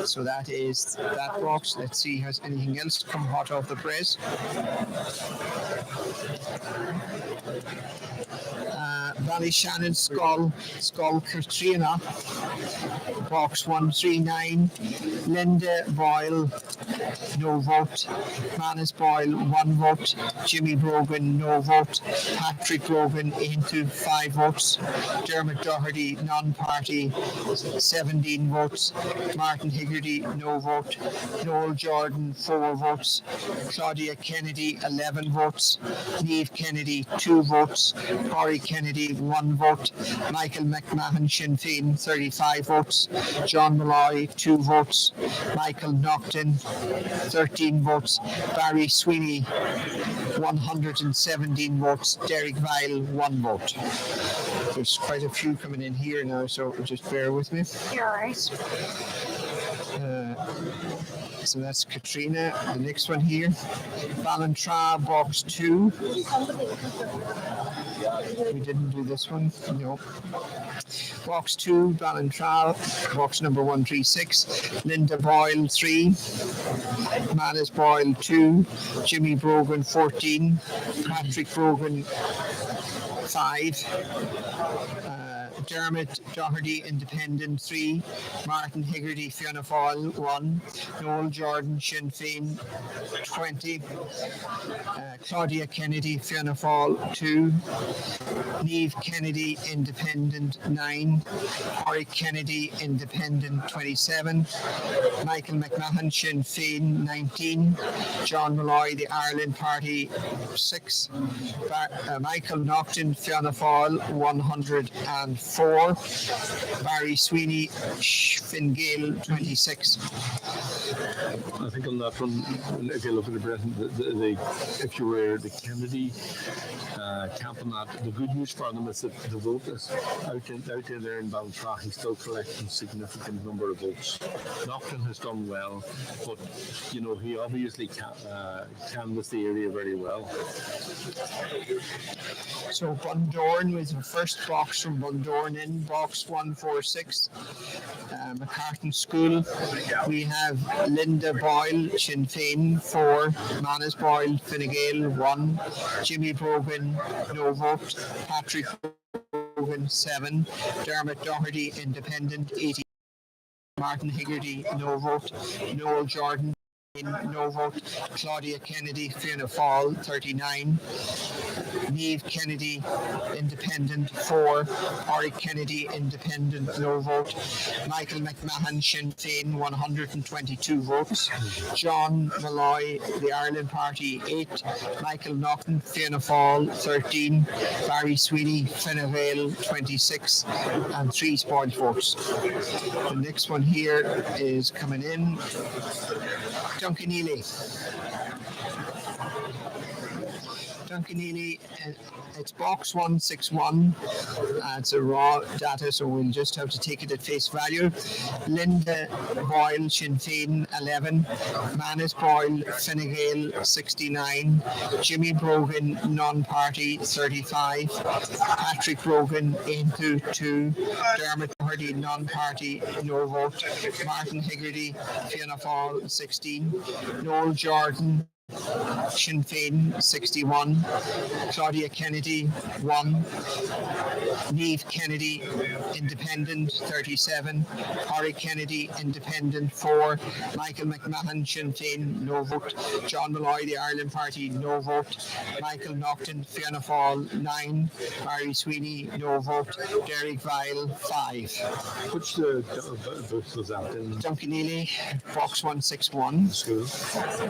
So that is that box. Let's see, has anything else come hot off the press? Ballyshannon Skull Katrina, box 139, Linda Boyle, no vote, Manus Boyle 1 vote, Jimmy Brogan no vote, Patrick Brogan into 5 votes, Dermot Doherty non-party 17 votes, Martin Higgerty no vote, Noel Jordan 4 votes, Claudia Kennedy 11 votes, Niamh Kennedy 2 votes, Corey Kennedy 1 vote, Michael McMahon Sinn Féin 35 votes, John Malloy 2 votes, Michael Naughton 13 votes, Barry Sweeney 117 votes, Derek Vile 1 vote. There's quite a few coming in here now, so just bear with me. You're all right. So that's Katrina. The next one here, Ballantrae, box 2. We didn't do this one, no. Box 2, Ballantrae, box number 136, Linda Boyle 3, Manus Boyle 2, Jimmy Brogan 14, Patrick Brogan 5, Dermot Doherty Independent 3, Martin Higgerty Fianna Fáil 1, Noel Jordan Sinn Féin 20, Claudia Kennedy Fianna Fáil 2, Niamh Kennedy Independent 9, Corey Kennedy Independent 27, Michael McMahon Sinn Féin 19, John Malloy the Ireland Party 6, Michael Naughton Fianna Fáil 104, Barry Sweeney Fine Gael 26. I think on that one, if you look at the present, if you were the Kennedy camp on that, the good news for them is that the vote is out there in Ballantrae. He's still collecting significant number of votes. Naughton has done well, but you know he obviously canvassed the area very well. So Bundoran was the first box from Bundoran in box 146. McCartan School. We have Linda Boyle, Sinn Féin 4, Manus Boyle, Fine Gael 1, Jimmy Brogan, no vote, Patrick Brogan 7, Dermot Doherty, Independent 80, Martin Higgerty, no vote, Noel Jordan, no vote, Claudia Kennedy, Fianna Fáil 39, Niamh Kennedy Independent 4, Oric Kennedy Independent no vote, Michael McMahon Sinn Féin 122 votes, John Malloy the Ireland Party 8, Michael Naughton Fianna Fáil 13, Barry Sweeney Fine Gael 26 and 3 spoiled votes. The next one here is coming in. Duncanelly, it's box 161. It's a raw data, so we'll just have to take it at face value. Linda Boyle, Sinn Féin 11, Manus Boyle, Fine Gael 69, Jimmy Brogan, non-party 35, Patrick Brogan into 2, Dermot Doherty, non-party no vote, Martin Higgerty, Fianna Fáil 16, Noel Jordan Sinn Féin 61, Claudia Kennedy 1, Niamh Kennedy Independent 37, Corey Kennedy Independent 4, Michael McMahon Sinn Féin no vote, John Malloy the Ireland Party no vote, Michael Naughton Fianna Fáil 9, Barry Sweeney no vote, Derek Vile 5. Which votes was that in? Duncanelly, box 161. School.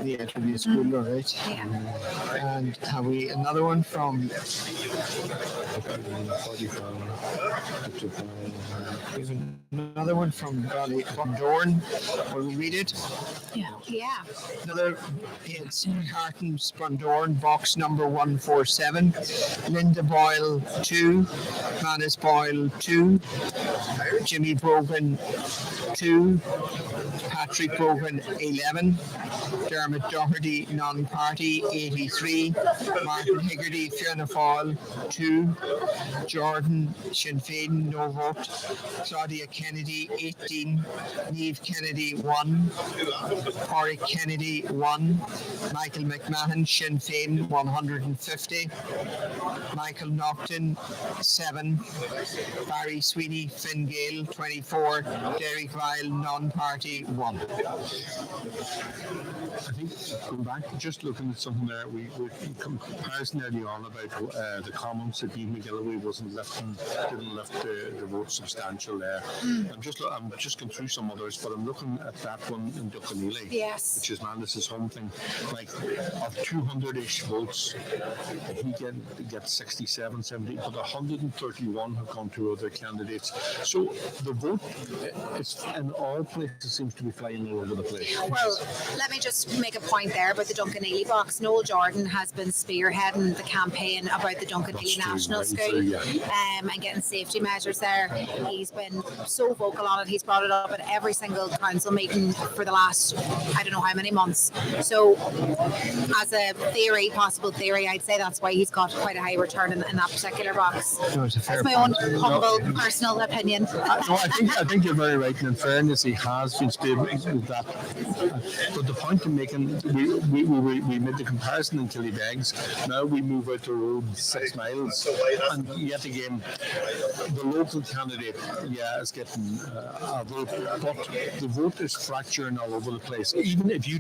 Yeah, it will be a school. All right. Yeah. And have we another one from? We've another one from Dorn. Will we read it? Yeah. Another, it's Carton Sprundorn, box number 147. Linda Boyle 2, Manus Boyle 2, Jimmy Brogan 2, Patrick Brogan 11, Dermot Doherty non-party 83, Martin Higgerty Fianna Fáil 2, Jordan Sinn Féin no vote, Claudia Kennedy 18, Niamh Kennedy 1, Corey Kennedy 1, Michael McMahon Sinn Féin 150, Michael Naughton 7, Barry Sweeney Fine Gael 24, Derek Vile non-party 1. I think going back, just looking at something there, we comparison early on about the comments that Niamh McGillivray didn't lift the vote substantial there. I'm just going through some others, but I'm looking at that one in Donegal, Yes. which is Mandis's home thing. Like of 200-ish votes, he gets 67, 70, but 131 have gone to other candidates. So the vote, it's in all places seems to be flying all over the place. Well, let me just make a point there about the Donegal box. Noel Jordan has been spearheading the campaign about the Donegal National School and getting safety measures there. He's been so vocal on it. He's brought it up at every single council meeting for the last, I don't know how many months. So as a possible theory, I'd say that's why he's got quite a high return in that particular box. That's my own humble personal opinion. No, I think you're very right. And in fairness, he has been stable with that. But the point I'm making, we made the comparison in Killybegs. Now we move out the road 6 miles, and yet again, the local candidate, is getting a vote, but the vote is fracturing all over the place. Even if you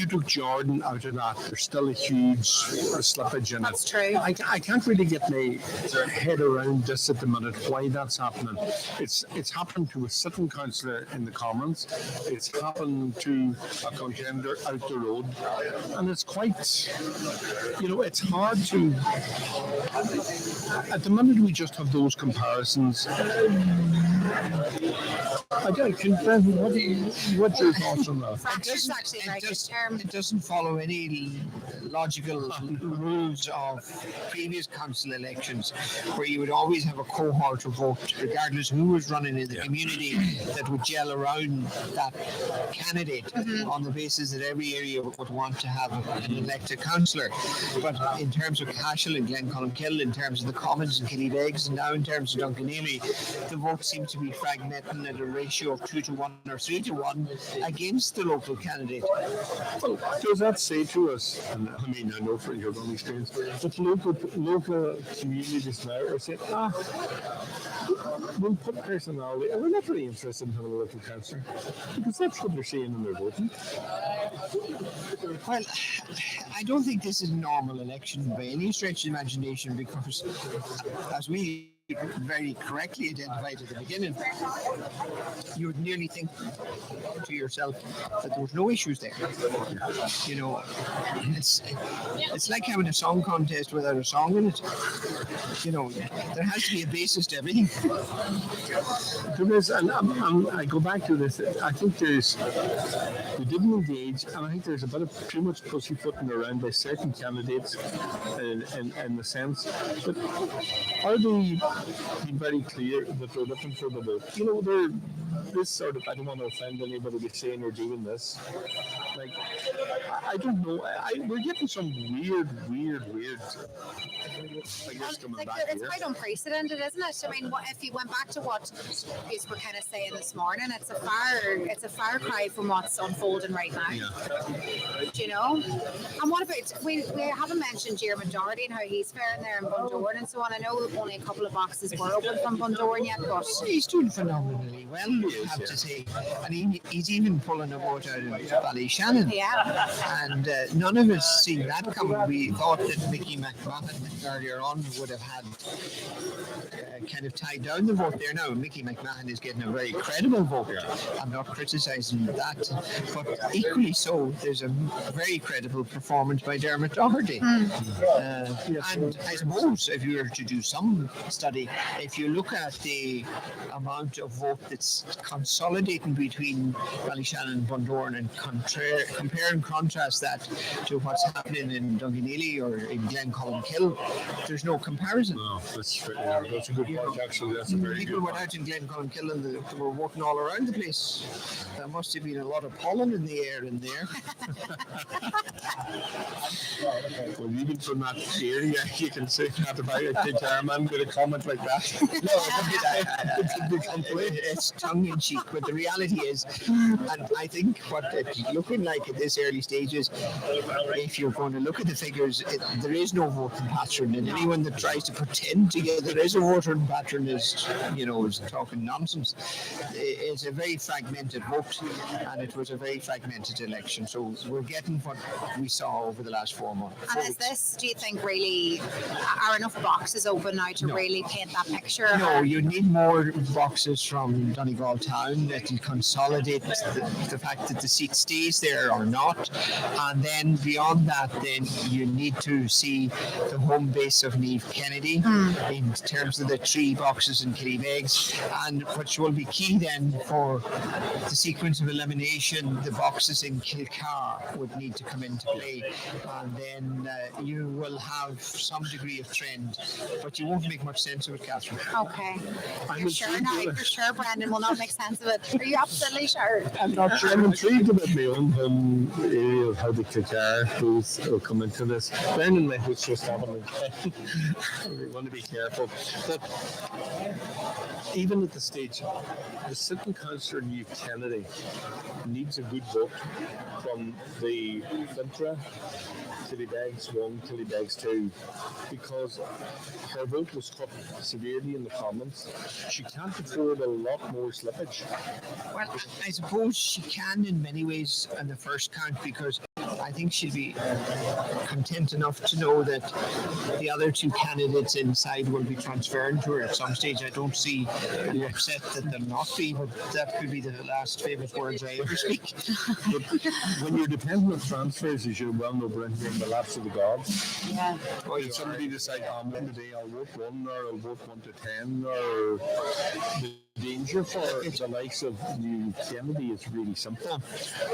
took Jordan out of that, there's still a huge slippage in it. That's true. I can't really get my head around this at the minute, why that's happening. It's happened to a sitting councillor in the Commons, it's happened to a contender out the road, and it's quite, it's hard to, at the minute we just have those comparisons. What's your thoughts on that? Fracture's actually a very good term. It doesn't follow any logical rules of previous council elections, where you would always have a cohort of vote, regardless who was running in the community, that would gel around that candidate on the basis that every area would want to have an elected councillor. But in terms of Cashel and Glencolmkill, in terms of the Commons and Killybegs, and now in terms of Donegal, the vote seems to be fragmenting at a ratio of 2 to 1 or 3 to 1 against the local candidate. Well, does that say to us, and I mean, I know from your own experience, that local communities now are saying, we'll put personality, and we're not really interested in having a local councillor, because that's what they're saying in their voting. Well, I don't think this is a normal election by any stretch of imagination, because as we very correctly identified at the beginning, you would nearly think to yourself that there was no issues there. It's like having a song contest without a song in it. There has to be a basis to everything. There is, and I go back to this. I think we didn't engage, and I think there's a bit of too much pussyfooting around by certain candidates, in the sense that are they being very clear that they're looking for the vote? They're this sort of, I don't want to offend anybody by saying they're doing this. Like, I don't know. We're getting some weird. I guess coming back it's here. quite unprecedented, isn't it? I mean, if you went back to what you were kind of saying this morning, it's a far cry from what's unfolding right now. Yeah. And what about we haven't mentioned Dermot Doherty and how he's faring there in Bundoran and so on. I know only a couple of boxes boxes were open from Bundoran yet, but He's doing phenomenally well, I have to say. And he's even pulling a vote out of Ballyshannon. yeah. And none of us seen that coming. We thought that Mickey McMahon earlier on would have had kind of tied down the vote there. Now Mickey McMahon is getting a very credible vote. I'm not criticising that, but equally so, there's a very credible performance by Dermot Doherty. And I suppose if you were to do some study, if you look at the amount of vote that's consolidating between Ballyshannon and Bundoran and compare and contrast that to what's happening in Dunganelly or in Glencolmkill, there's no comparison. No, that's a good point. Actually, that's a very People good went point. out in Glencolmkill and they were walking all around the place. There must have been a lot of pollen in the air in there. Well, even from that area, you can say that about a Kildare with a comment like that. It's tongue-in-cheek, but the reality is, and I think what it's looking like at this early stage is, if you're going to look at the figures, there is no voting pattern, and anyone that tries to pretend to get there is a voting pattern is talking nonsense. It's a very fragmented vote, and it was a very fragmented election. So we're getting what we saw over the last 4 months. And is this, do you think, really, are enough boxes open now to really paint that picture? No, you need more boxes from Donegal Town. It'll consolidate the fact that the seat stays there or not. And then beyond that, then you need to see the home base of Niamh Kennedy in terms of the 3 boxes in Killybegs, and which will be key then for the sequence of elimination. The boxes in Kilcar would need to come into play, and then you will have some degree of trend, but you won't make much sense of it, Catherine. Okay. You're sure now? You're sure Brendan will not make sense of it? Are you absolutely sure? I'm not sure. I'm intrigued about my own home area of how the Kilcar will come into this. Brendan might was just having we want to be careful. But even at the stage, the sitting councillor Niamh Kennedy needs a good vote from the Fintra, Killybegs 1, Killybegs 2, because her vote was cut severely in the Commons. She can't afford a lot more slippage. Well, I suppose she can in many ways on the first count, because I think she'll be content enough to know that the other 2 candidates inside will be transferring to her at some stage. I don't see any upset that they'll not be, but that could be the last famous words I ever speak. But when you're dependent on transfers, as you well know, Brendan, in the lapse of the gods. Yeah. If somebody decide, on today I'll vote 1 or I'll vote 1 to 10, or the danger for the likes of Niamh Kennedy is really simple.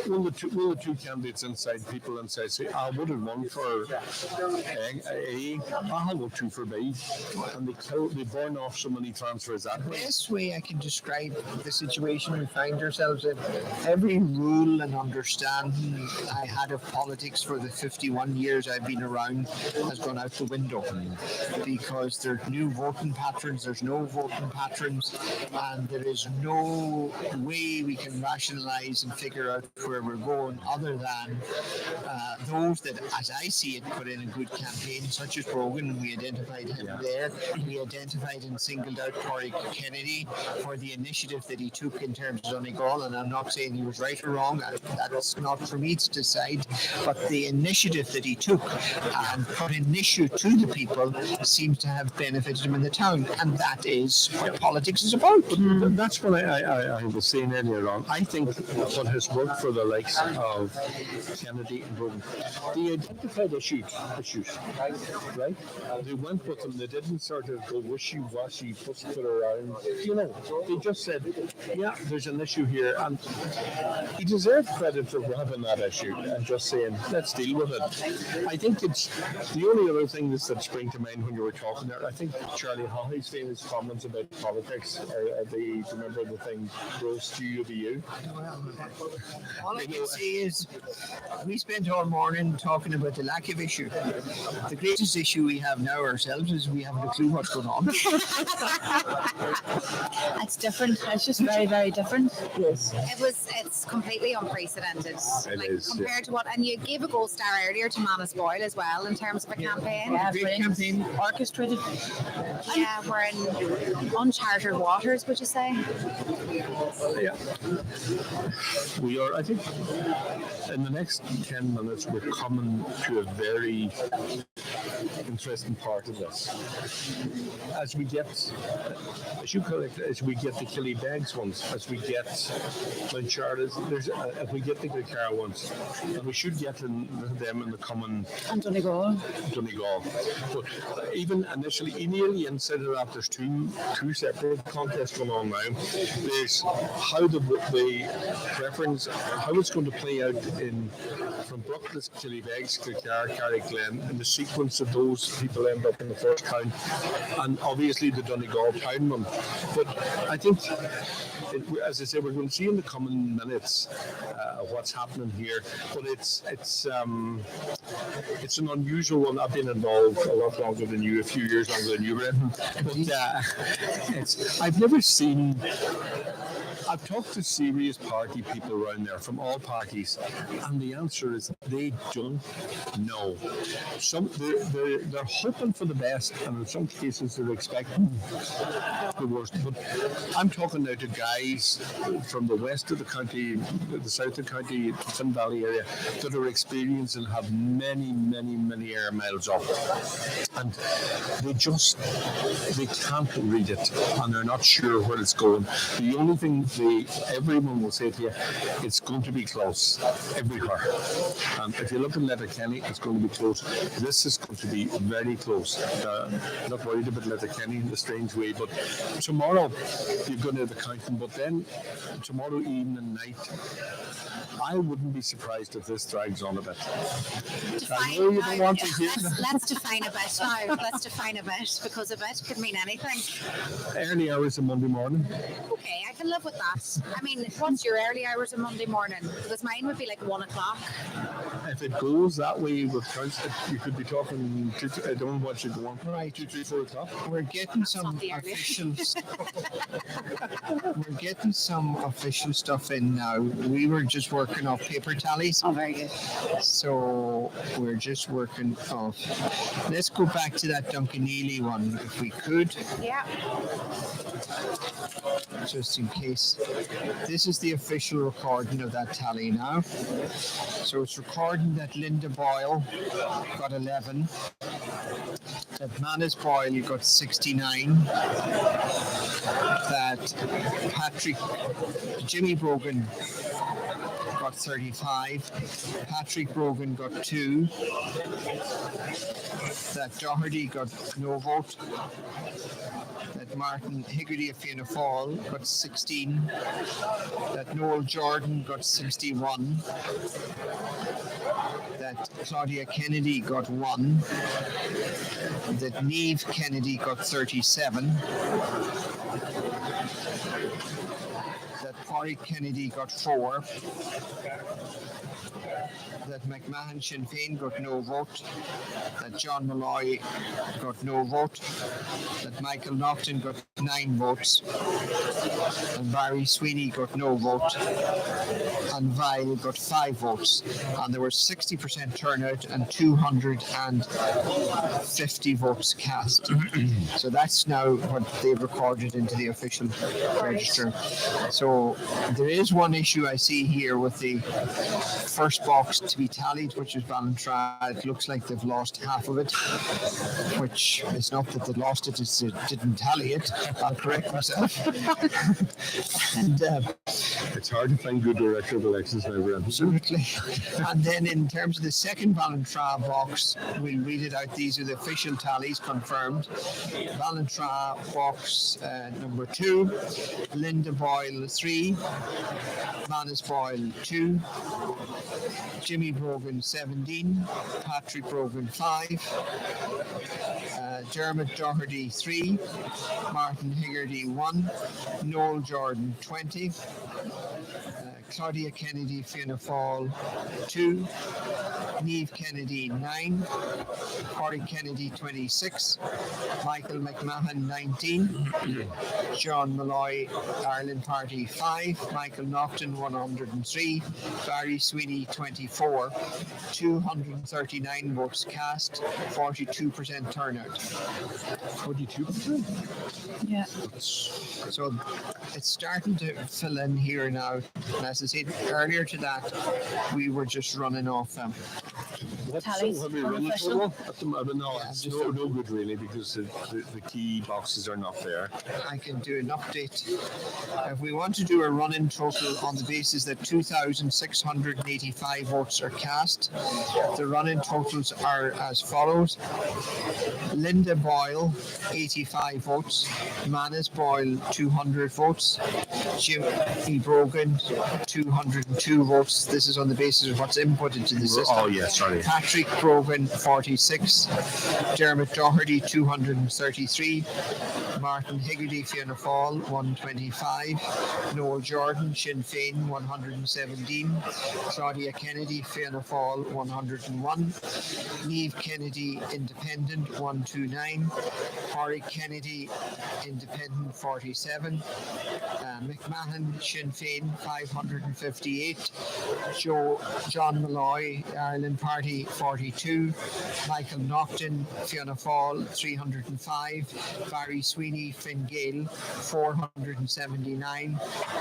Will the two candidates inside, people inside, say, I voted 1 for A, I'll vote 2 for B, and they burn off so many transfers that The way. best way I can describe the situation we find ourselves in, every rule and understanding I had of politics for the 51 years I've been around has gone out the window, because there's new voting patterns, there's no voting patterns, and there is no way we can rationalise and figure out where we're going other than those that, as I see it, put in a good campaign, such as Brogan, and we identified him there. We identified and singled out Corey Kennedy for the initiative that he took in terms of Donegal, and I'm not saying he was right or wrong, that's not for me to decide, but the initiative that he took and put an issue to the people seems to have benefited him in the town, and that is what politics is about. That's what I was saying earlier on. I think what has worked for the likes of Kennedy and Brogan, they identified issues, right? They went with them. They didn't sort of go wishy-washy, push it around. They just said, yeah, there's an issue here, and he deserves credit for having that issue and just saying, let's deal with it. I think it's the only other thing that spring to mind when you were talking there. I think Charlie Hawley's famous comments about politics are remember the thing, roast you be you. All I can say is we spent all morning talking about the lack of issue. The greatest issue we have now ourselves is we haven't a clue what's going on. It's different. It's just very, very different. Yes. It's completely unprecedented. It is, compared to what, and you gave a gold star earlier to Manus Boyle as well in terms of a campaign. Yeah, Great brilliant. campaign. Orchestrated. Yeah, we're in uncharted waters, would you say? Yeah. We are, I think, in the next 10 minutes, we're coming to a very interesting part of this. As we get, as the Killybegs ones, as we get the Uncharted, if we get the Glencar ones, and we should get them in the coming And Donegal. But even initially, immediately inside of that, there's two separate contests going on now. There's how the preference, how it's going to play out from Brookles, Killybegs, Glencar, Carriglen, and the sequence of those people end up in the first count, and obviously the Donegal Town one. But I think, as I say, we're going to see in the coming minutes what's happening here. But it's an unusual one. I've been involved a lot longer than you, a few years longer than you, Brendan. But I've never seen. I've talked to serious party people around there from all parties, and the answer is they don't know. They're hoping for the best, and in some cases they're expecting the worst. But I'm talking now to guys from the west of the county, the south of the county, Finn Valley area, that are experienced and have many air miles off, and they can't read it, and they're not sure where it's going. The only thing everyone will say to you, it's going to be close everywhere. And if you look at Letterkenny, it's going to be close. This is going to be very close. Not worried about Letterkenny in the strange way, but tomorrow you're going to have the counting, but then tomorrow evening and night, I wouldn't be surprised if this drags on a bit. I know you don't want to hear that. Let's define a bit now. Let's define a bit, because a bit could mean anything. Early hours of Monday morning. Okay, I can live with that. I mean, what's your early hours on Monday morning? Because mine would be like 1 o'clock. If it goes that way with counts, you could be talking, I don't know what you're going for, right, 2, 3, 4 o'clock. We're getting some official We're getting some official stuff in now. We were just working off paper tallies. Oh, very good. So we're just working off. Let's go back to that Duncanneely one if we could. Yeah. Just in case. This is the official recording of that tally now. So it's recording that Linda Boyle got 11, that Manus Boyle got 69, that Jimmy Brogan got 35, Patrick Brogan got 2, that Doherty got no vote, that Martin Higgerty of Fianna Fáil got 16, that Noel Jordan got 61, that Claudia Kennedy got 1, that Niamh Kennedy got 37, that Pádraig Kennedy got 4, that McMahon Sinn Féin got no vote, that John Malloy got no vote, that Michael Naughton got 9 votes, and Barry Sweeney got no vote, and Vile got 5 votes, and there was 60% turnout and 250 votes cast. So that's now what they've recorded into the official register. So there is one issue I see here with the first box to be tallied, which is Ballantrae. It looks like they've lost half of it, which is not that they lost it, it's they didn't tally it. I'll correct myself. And It's hard to find good director of elections now, Brent. Absolutely. And then in terms of the second Ballantrae box, we'll read it out. These are the official tallies confirmed. Ballantrae box number 2, Linda Boyle 3, Manus Boyle 2, Jimmy Brogan 17, Patrick Brogan 5, Dermot Doherty 3, Martin Higgerty 1, Noel Jordan 20, Claudia Kennedy Fianna Fáil 2, Niamh Kennedy 9, Corey Kennedy 26, Michael McMahon 19, John Malloy Ireland Party 5, Michael Naughton 103, Barry Sweeney 24, 239 votes cast, 42% turnout. 42%? Yeah. So it's starting to fill in here now. And as I said earlier to that, we were just running off Tallies, Have we run the unofficial. total at the moment? No, it's no good really because the key boxes are not there. I can do an update. If we want to do a run-in total on the basis that 2,685 votes are cast, the run-in totals are as follows. Linda Boyle, 85 votes. Manus Boyle, 200 votes. Jimmy Brogan, 202 votes. This is on the basis of what's input into the system. Oh, yeah, sorry. Patrick Brogan, 46. Dermot Doherty, 233. Martin Higgerty, Fianna Fáil, 125. Noel Jordan, Sinn Féin, 117. Claudia Kennedy, Fianna Fáil, 101. Niamh Kennedy, Independent, 129. Corey Kennedy, Independent, 47. McMahon, Sinn Féin, 558. John Malloy, Ireland Party, 42. Michael Naughton, Fianna Fáil, 305. Barry Sweeney, Fine Gael, 479.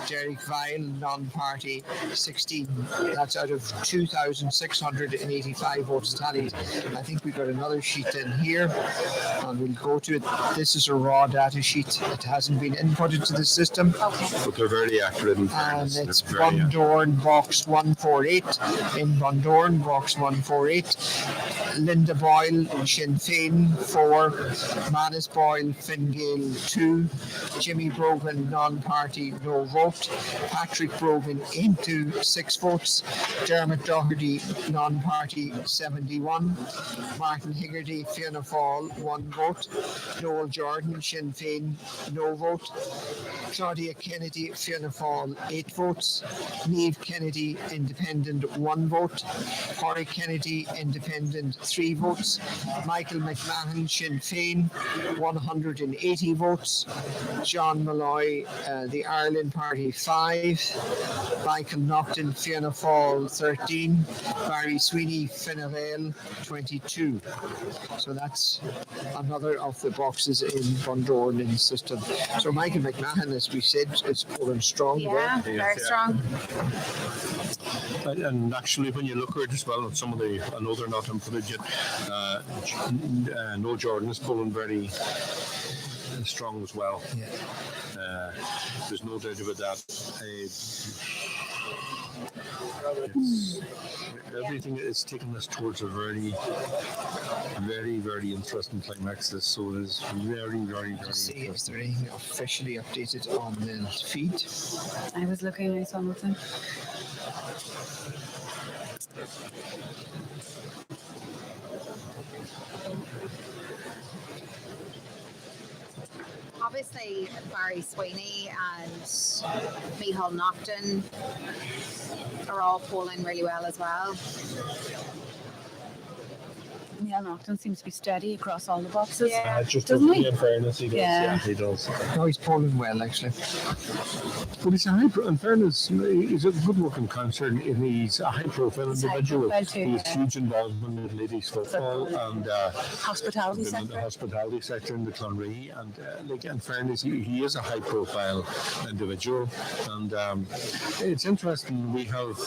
Derek Vile, non-party, 16. That's out of 2,685 votes tallied. I think we've got another sheet in here, and we'll go to it. This is a raw data sheet. It hasn't been inputted to the system. But they're very accurate. And it's Bundorn box 148. In Bundorn box 148. Linda Boyle, Sinn Féin 4. Manus Boyle, Fine Gael 2. Jimmy Brogan, non-party, no vote. Patrick Brogan into 6 votes. Dermot Doherty, non-party, 71. Martin Higgerty, Fianna Fáil, 1 vote. Noel Jordan, Sinn Féin, no vote. Claudia Kennedy, Fianna Fáil, 8 votes. Niamh Kennedy, Independent, 1 vote. Corey Kennedy, Independent, 3 votes. Michael McMahon, Sinn Féin, 180 votes. John Malloy, the Ireland Party, 5. Michael Naughton, Fianna Fáil, 13. Barry Sweeney, Fine Gael, 22. So that's another of the boxes in Bundorn in the system. So Michael McMahon, as we said, is pulling strong. Yeah, very strong. And actually, when you look at it as well, at some of the, I know they're not inputted yet, Noel Jordan is pulling very strong as well. There's no doubt about that. Everything is taking us towards a very, very, very interesting climax. So it is very, very, very See if interesting. there's anything officially updated on the feed. I was looking at some of them. Obviously, Barry Sweeney and Micheál Naughton are all polling really well as well. Neil Naughton seems to be steady across all the boxes. Yeah. Just Doesn't he? in fairness, he does. Yeah. He does. No, he's polling well, actually. But he's a high, in fairness, he's a good working councillor and he's a high profile individual. profile too, He has yeah. huge involvement with ladies football and Hospitality in the sector. hospitality sector in the Clonree. And like in fairness, he is a high profile individual. And it's interesting, we have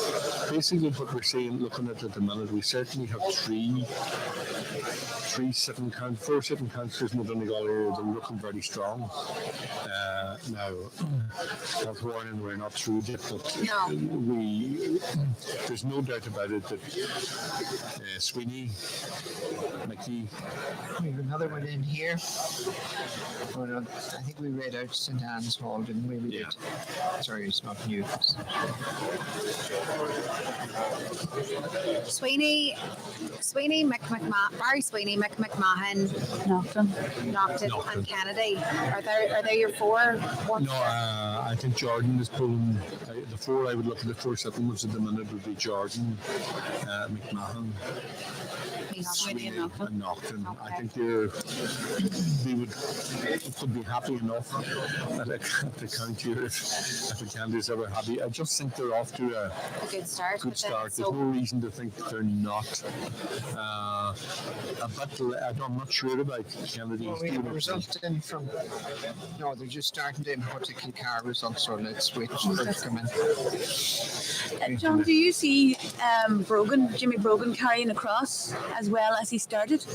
basically what we're seeing, looking at it at the minute, we certainly have 3 four sitting councillors in the Donegal area. They're looking very strong. Now, that's warning we're not through yet, but there's no doubt about it that Sweeney, McKee. We have another one in here. Oh, no, I think we read out St. Anne's Hall, didn't we? We did. Sorry, it's not new. Sweeney, Barry Sweeney, McMahon, Naughton, and Kennedy. Are they your four? No, I think Jordan is pulling the four. I would look at the four settlements at the minute would be Jordan, McMahon, Sweeney, and Naughton. Okay. I think they could be happy enough at the county if the candidates ever happy. I just think they're off to a good start. There's no reason to think they're not. I'm not sure about Kennedy. Well, we have a result in from. No, they're just starting to input the Kilcar results, so let's wait for it to come in. John, do you see Jimmy Brogan carrying across as well as he started?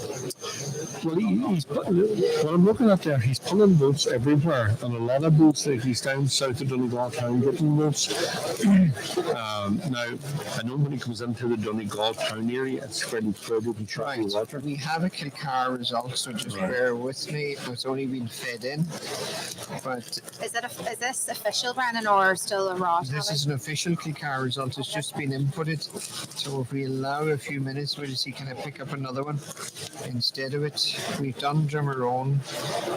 Well, what I'm looking at there, he's pulling votes everywhere, and a lot of votes like he's down south of Donegal Town getting votes. Now, I know when he comes into the Donegal Town area, it's fairly crowded and choppy water. We have a Kilcar result, so just bear with me. It's only been fed in. But is this official, Brennan, or still a raw? This is an official Kilcar result. It's just been inputted. So if we allow a few minutes, we'll see can I pick up another one instead of it. We've done Drummerone,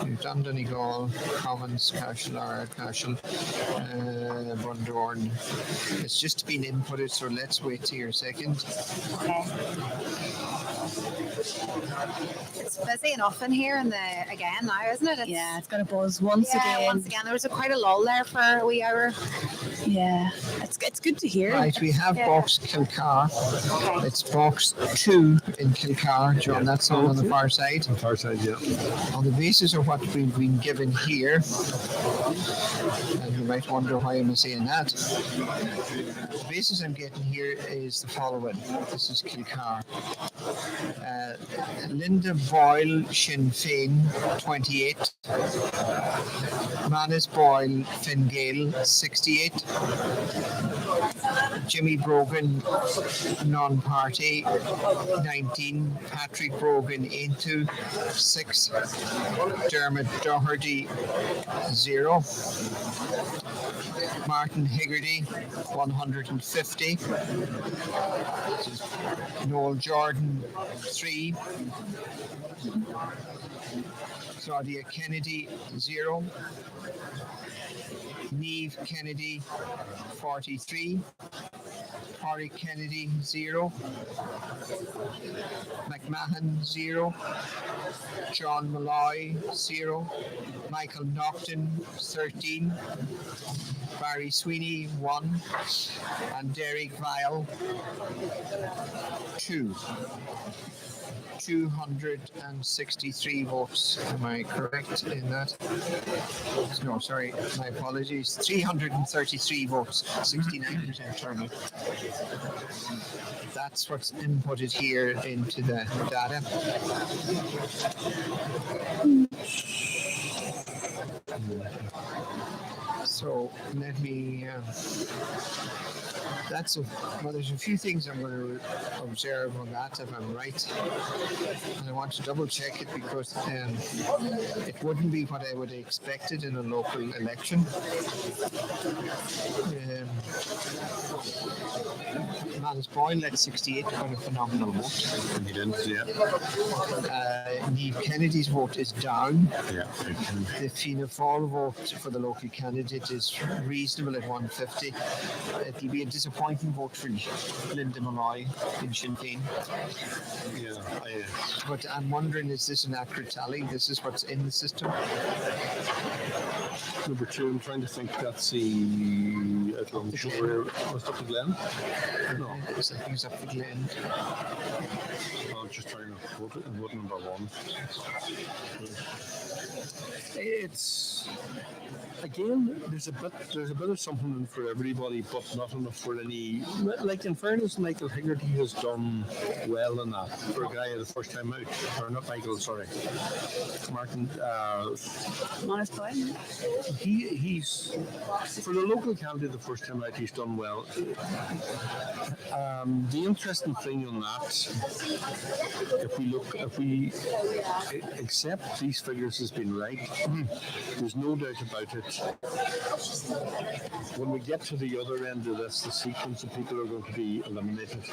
we've done Donegal, Commons, Cashel, Bundorn. It's just been inputted, so let's wait here a second. Okay. It's busy enough in here again now, isn't it? It's got a buzz once again. Once again, there was quite a lull there for a wee hour. Yeah, it's good to hear. Right, we have box Kilcar. Okay. It's box 2 in Kilcar, John. That's on the far side. On the far side, yeah. On the basis of what we've been given here, and you might wonder why I'm saying that. The basis I'm getting here is the following. This is Kilcar. Linda Boyle, Sinn Féin, 28. Manus Boyle, Fine Gael, 68. Jimmy Brogan, non-party, 19. Patrick Brogan, into 6. Dermot Doherty, 0. Martin Higgerty, 150. Noel Jordan, 3. Claudia Kennedy, 0. Niamh Kennedy, 43. Corey Kennedy, 0. McMahon, 0. John Malloy, 0. Michael Naughton, 13. Barry Sweeney, 1. And Derek Vile, 2. 263 votes. Am I correct in that? No, sorry, my apologies. 333 votes, 69% turnout. That's what's inputted here into the data. So let me. There's a few things I'm going to observe on that if I'm right, and I want to double check it because it wouldn't be what I would have expected in a local election. Manus Boyle at 68 got a phenomenal vote. He did, yeah. Niamh Kennedy's vote is down. Yeah. The Fianna Fáil vote for the local candidate is reasonable at 150. It'll be a disappointing vote for Linda Malloy in Sinn Féin. Yeah. But I'm wondering, is this an accurate tally? This is what's in the system? Number 2, I'm trying to think that's the Outland Shore. Was it up to Glen? No. I think it's up to Glen. I'm just trying to vote number 1. It's again, there's a bit of something for everybody, but not enough for any. Like in fairness, Michael Higgerty has done well in that for a guy the first time out, or not Michael, sorry, Martin. Honest boy. He's for the local candidate the first time out. He's done well. The interesting thing on that, if we accept these figures as being right, there's no doubt about it. When we get to the other end of this, the sequence of people are going to be eliminated.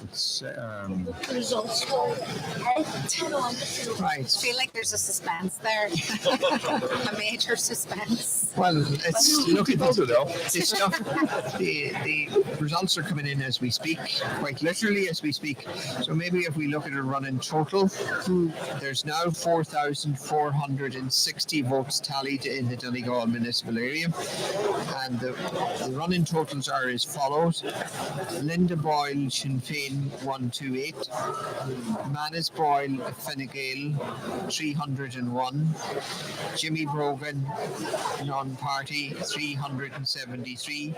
It's Right. I feel like there's a suspense there, a major suspense. Well, it's look at Build it up. this stuff. The results are coming in as we speak, quite literally as we speak. So maybe if we look at a running total, there's now 4,460 votes tallied in the Donegal municipal area, and the running totals are as follows: Linda Boyle, Sinn Féin 128, Manus Boyle, Fine Gael 301, Jimmy Brogan, non-party 373,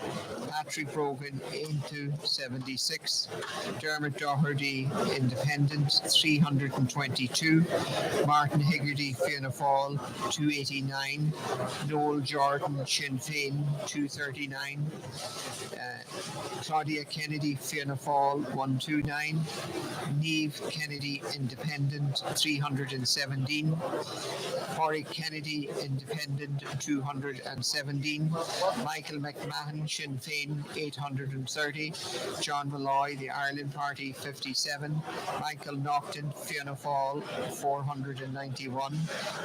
Patrick Brogan into 76, Dermot Doherty independent 322, Martin Higgerty Fianna Fáil 289, Noel Jordan Sinn Féin 239, Claudia Kennedy Fianna Fáil 129, Niamh Kennedy independent 317, Pádraig Kennedy independent 217, Michael McMahon Sinn Féin 830, John Malloy the Ireland Party 57, Michael Naughton Fianna Fáil 491,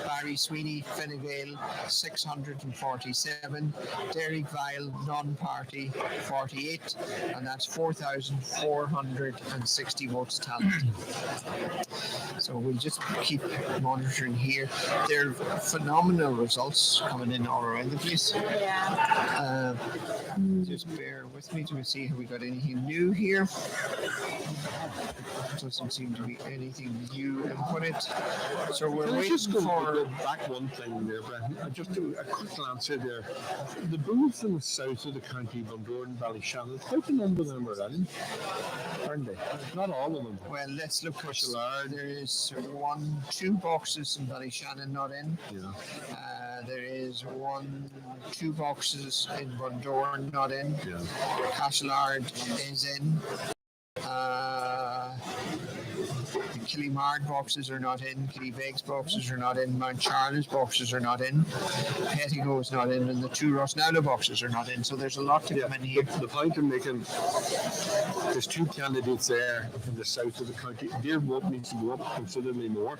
Barry Sweeney Fine Gael 647, Derek Vile non-party 48, and that's 4,460 votes tallied. So we'll just keep monitoring here. There are phenomenal results coming in all around the place. Yeah. Just bear with me to see if we got anything new here. Doesn't seem to be anything new input it. So we're waiting just go for. back one thing there, Brendan. Just do a quick glance here there. The booths in the south of the county, Bundoran and Ballyshannon, quite a number of them are in, aren't they? Not all of them. Well, let's look at there is 2 boxes in Ballyshannon not in. Yeah. There is 2 boxes in Bundoran not in. Yeah. Castleard is in. The Killymard boxes are not in, Killybegs boxes are not in, Mount Charles boxes are not in, Pettigo is not in, and the 2 Rosnalla boxes are not in. So there's a lot to come in here. The point I'm making, there's 2 candidates there in the south of the county. Their vote needs to go up considerably more.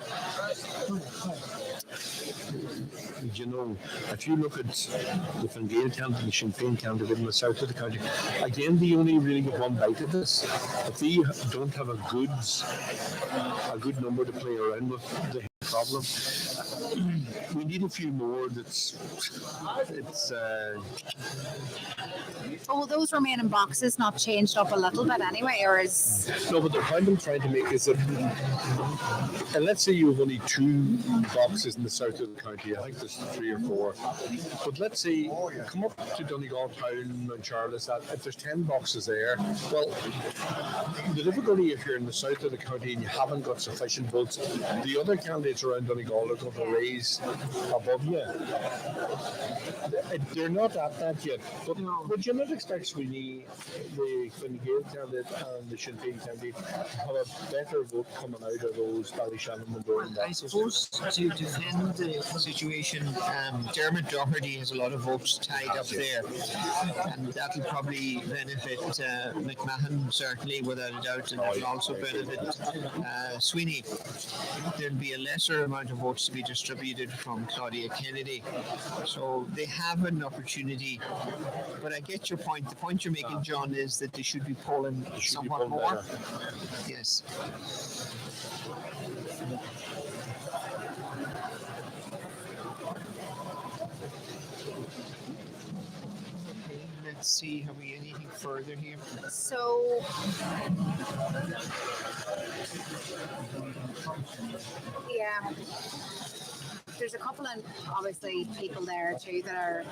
You know, if you look at the Fine Gael candidate, the Sinn Féin candidate in the south of the county, again, they only really get one bite at this. If they don't have a good number to play around with, the problem. We need a few more. Oh, those remaining boxes not changed up a little bit anyway, or is? No, but the point I'm trying to make is that, and let's say you have only 2 boxes in the south of the county. I think there's 3 or 4. But let's say come up to Donegal Town and Charles. If there's 10 boxes there, well, the difficulty if you're in the south of the county and you haven't got sufficient votes, the other candidates around Donegal are going to raise above you. They're not at that yet. But would you not expect Sweeney, the Fine Gael candidate, and the Sinn Féin candidate to have a better vote coming out of those Ballyshannon and Doran I suppose to defend the situation, Dermot Doherty has a lot of votes tied up there, and that'll probably benefit McMahon certainly without a doubt, and it'll also benefit Sweeney. There'll be a lesser amount of votes to be distributed from Claudia Kennedy, so they have an opportunity. But I get your point. The point you're making, John, is that they should be polling somewhat more. Yes. Let's see, have we anything further here? So, yeah. There's a couple of obviously people there too that are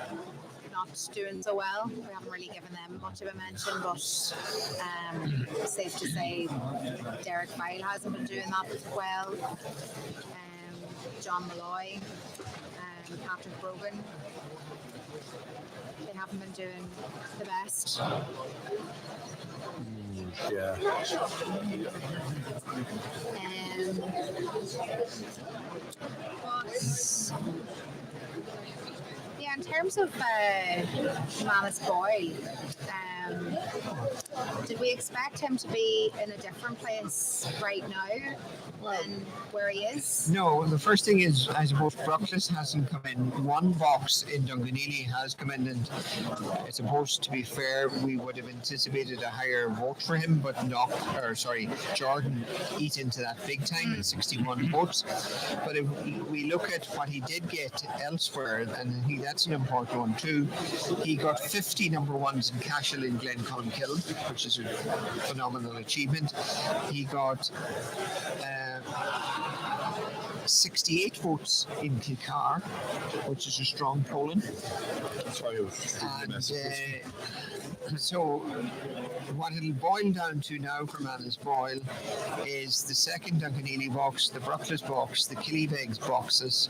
not doing so well. We haven't really given them much of a mention, but safe to say Derek File hasn't been doing that well. John Malloy, Patrick Brogan, they haven't been doing the best. Yeah. Yeah, in terms of Manus Boyle, did we expect him to be in a different place right now than where he is? No, the first thing is, I suppose Bruckles hasn't come in. One box in Dunganelly has come in, and it's supposed to be fair, we would have anticipated a higher vote for him, but Jordan eat into that big time at 61 votes. But if we look at what he did get elsewhere, and I think that's an important one too, he got 50 number ones in Cashel in Glenconkill, which is a phenomenal achievement. He got 68 votes in Kilcar, which is a strong polling. And so what it'll boil down to now for Manus Boyle is the second Dunganelly box, the Bruckles box, the Killybegs boxes,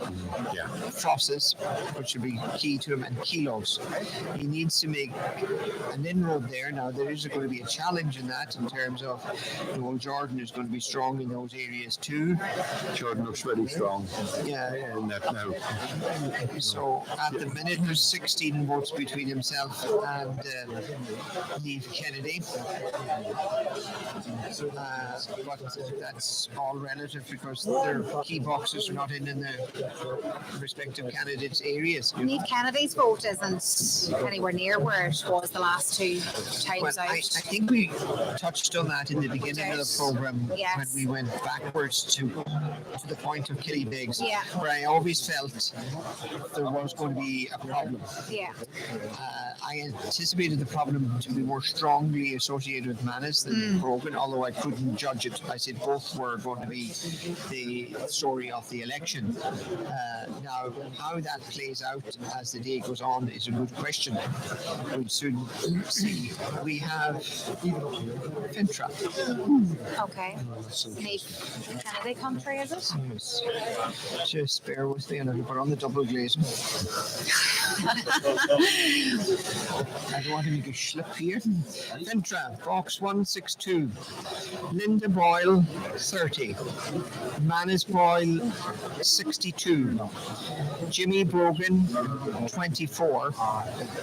Frosses, which will be key to him, and kilos. He needs to make an inroad there. Now there is going to be a challenge in that in terms of Jordan is going to be strong in those areas too. Jordan looks really strong. Yeah. In that now. So at the minute there's 16 votes between himself and Niamh Kennedy. But that's all relative because their key boxes are not in the respective candidates' areas. Niamh Kennedy's vote isn't anywhere near where it was the last two times out. I think we touched on that in the beginning of the programme when we went backwards to the point of Killybegs, where I always felt there was going to be a problem. Yeah. I anticipated the problem to be more strongly associated with Manus than Brogan, although I couldn't judge it. I said both were going to be the story of the election. Now, how that plays out as the day goes on is a good question. We'll soon see. We have Fintra. Okay. Niamh Kennedy country, is it? Just bear with me and I'll put on the double glazing. I don't want to make a slip here. Fintra, box 162. Linda Boyle, 30. Manus Boyle, 62. Jimmy Brogan, 24.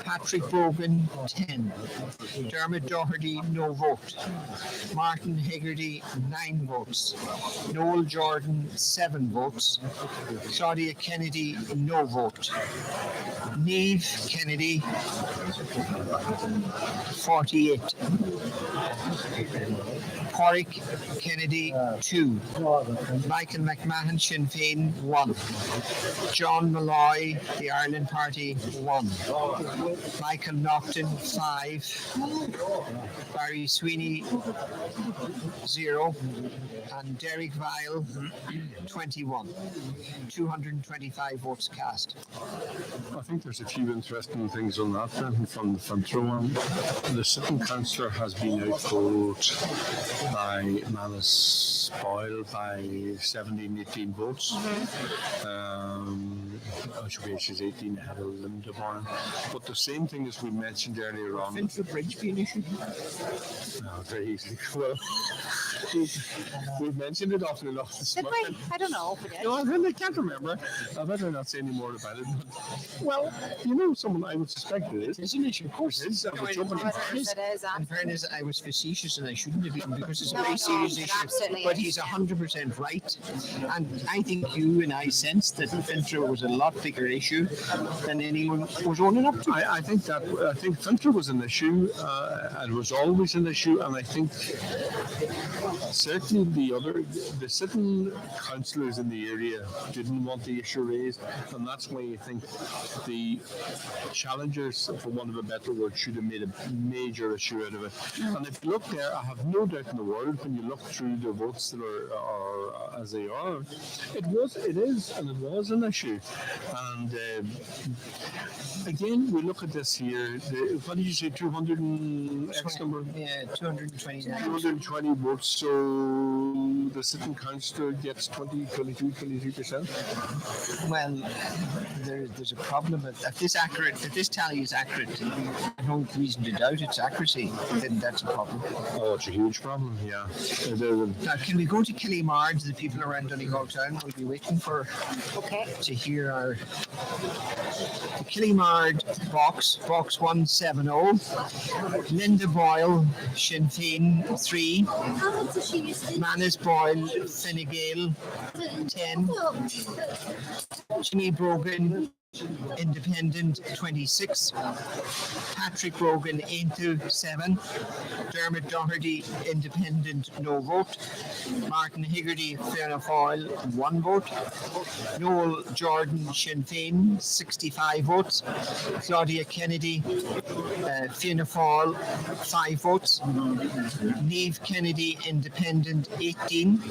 Patrick Brogan, 10. Dermot Doherty, no vote. Martin Hegarty, 9 votes. Noel Jordan, 7 votes. Claudia Kennedy, no vote. Niamh Kennedy, 48. Corrick Kennedy, 2. Michael McMahon, Sinn Féin, 1. John Malloy, the Ireland Party, 1. Michael Naughton, 5. Barry Sweeney, 0. And Derek Vile, 21. 225 votes cast. I think there's a few interesting things on that then from the Fintra one. The sitting councillor has been outvoted by Manus Boyle by 17-18 votes. She's 18 ahead of Linda Boyle. But the same thing as we mentioned earlier on. Fintra Bridge be an issue? No, very easily. Well, we've mentioned it often enough this Did morning. we? I don't know if we did. No, I can't remember. I better not say any more about it. Well, someone I would suspect it is. It's an issue, of course. It is. I would jump on it. In fairness, I was facetious and I shouldn't have been because it's a very serious issue. Absolutely. But he's 100% right. And I think you and I sensed that Fintra was a lot bigger issue than anyone was owning up to. I think Fintra was an issue and was always an issue, and I think Certainly the sitting councillors in the area didn't want the issue raised, and that's why I think the challengers, for want of a better word, should have made a major issue out of it. And if you look there, I have no doubt in the world, when you look through the votes that are as they are, it was an issue. And again, we look at this here. What did you say? 200 and X number? Yeah, 229. 220 votes. So the sitting councillor gets 23%. Well, there's a problem. If this tally is accurate, there's no reason to doubt its accuracy. Then that's a problem. Oh, it's a huge problem. Yeah. Now, can we go to Killybegs? The people around Donegal Town will be waiting to hear our Killybegs box 170. Linda Boyle, Sinn Féin 3. Manus Boyle, Fine Gael 10. Jimmy Brogan, Independent 26. Patrick Brogan into 7. Dermot Doherty, Independent, no vote. Martin Higgerty, Fianna Fáil, 1 vote. Noel Jordan, Sinn Féin, 65 votes. Claudia Kennedy, Fianna Fáil, 5 votes. Niamh Kennedy, Independent, 18.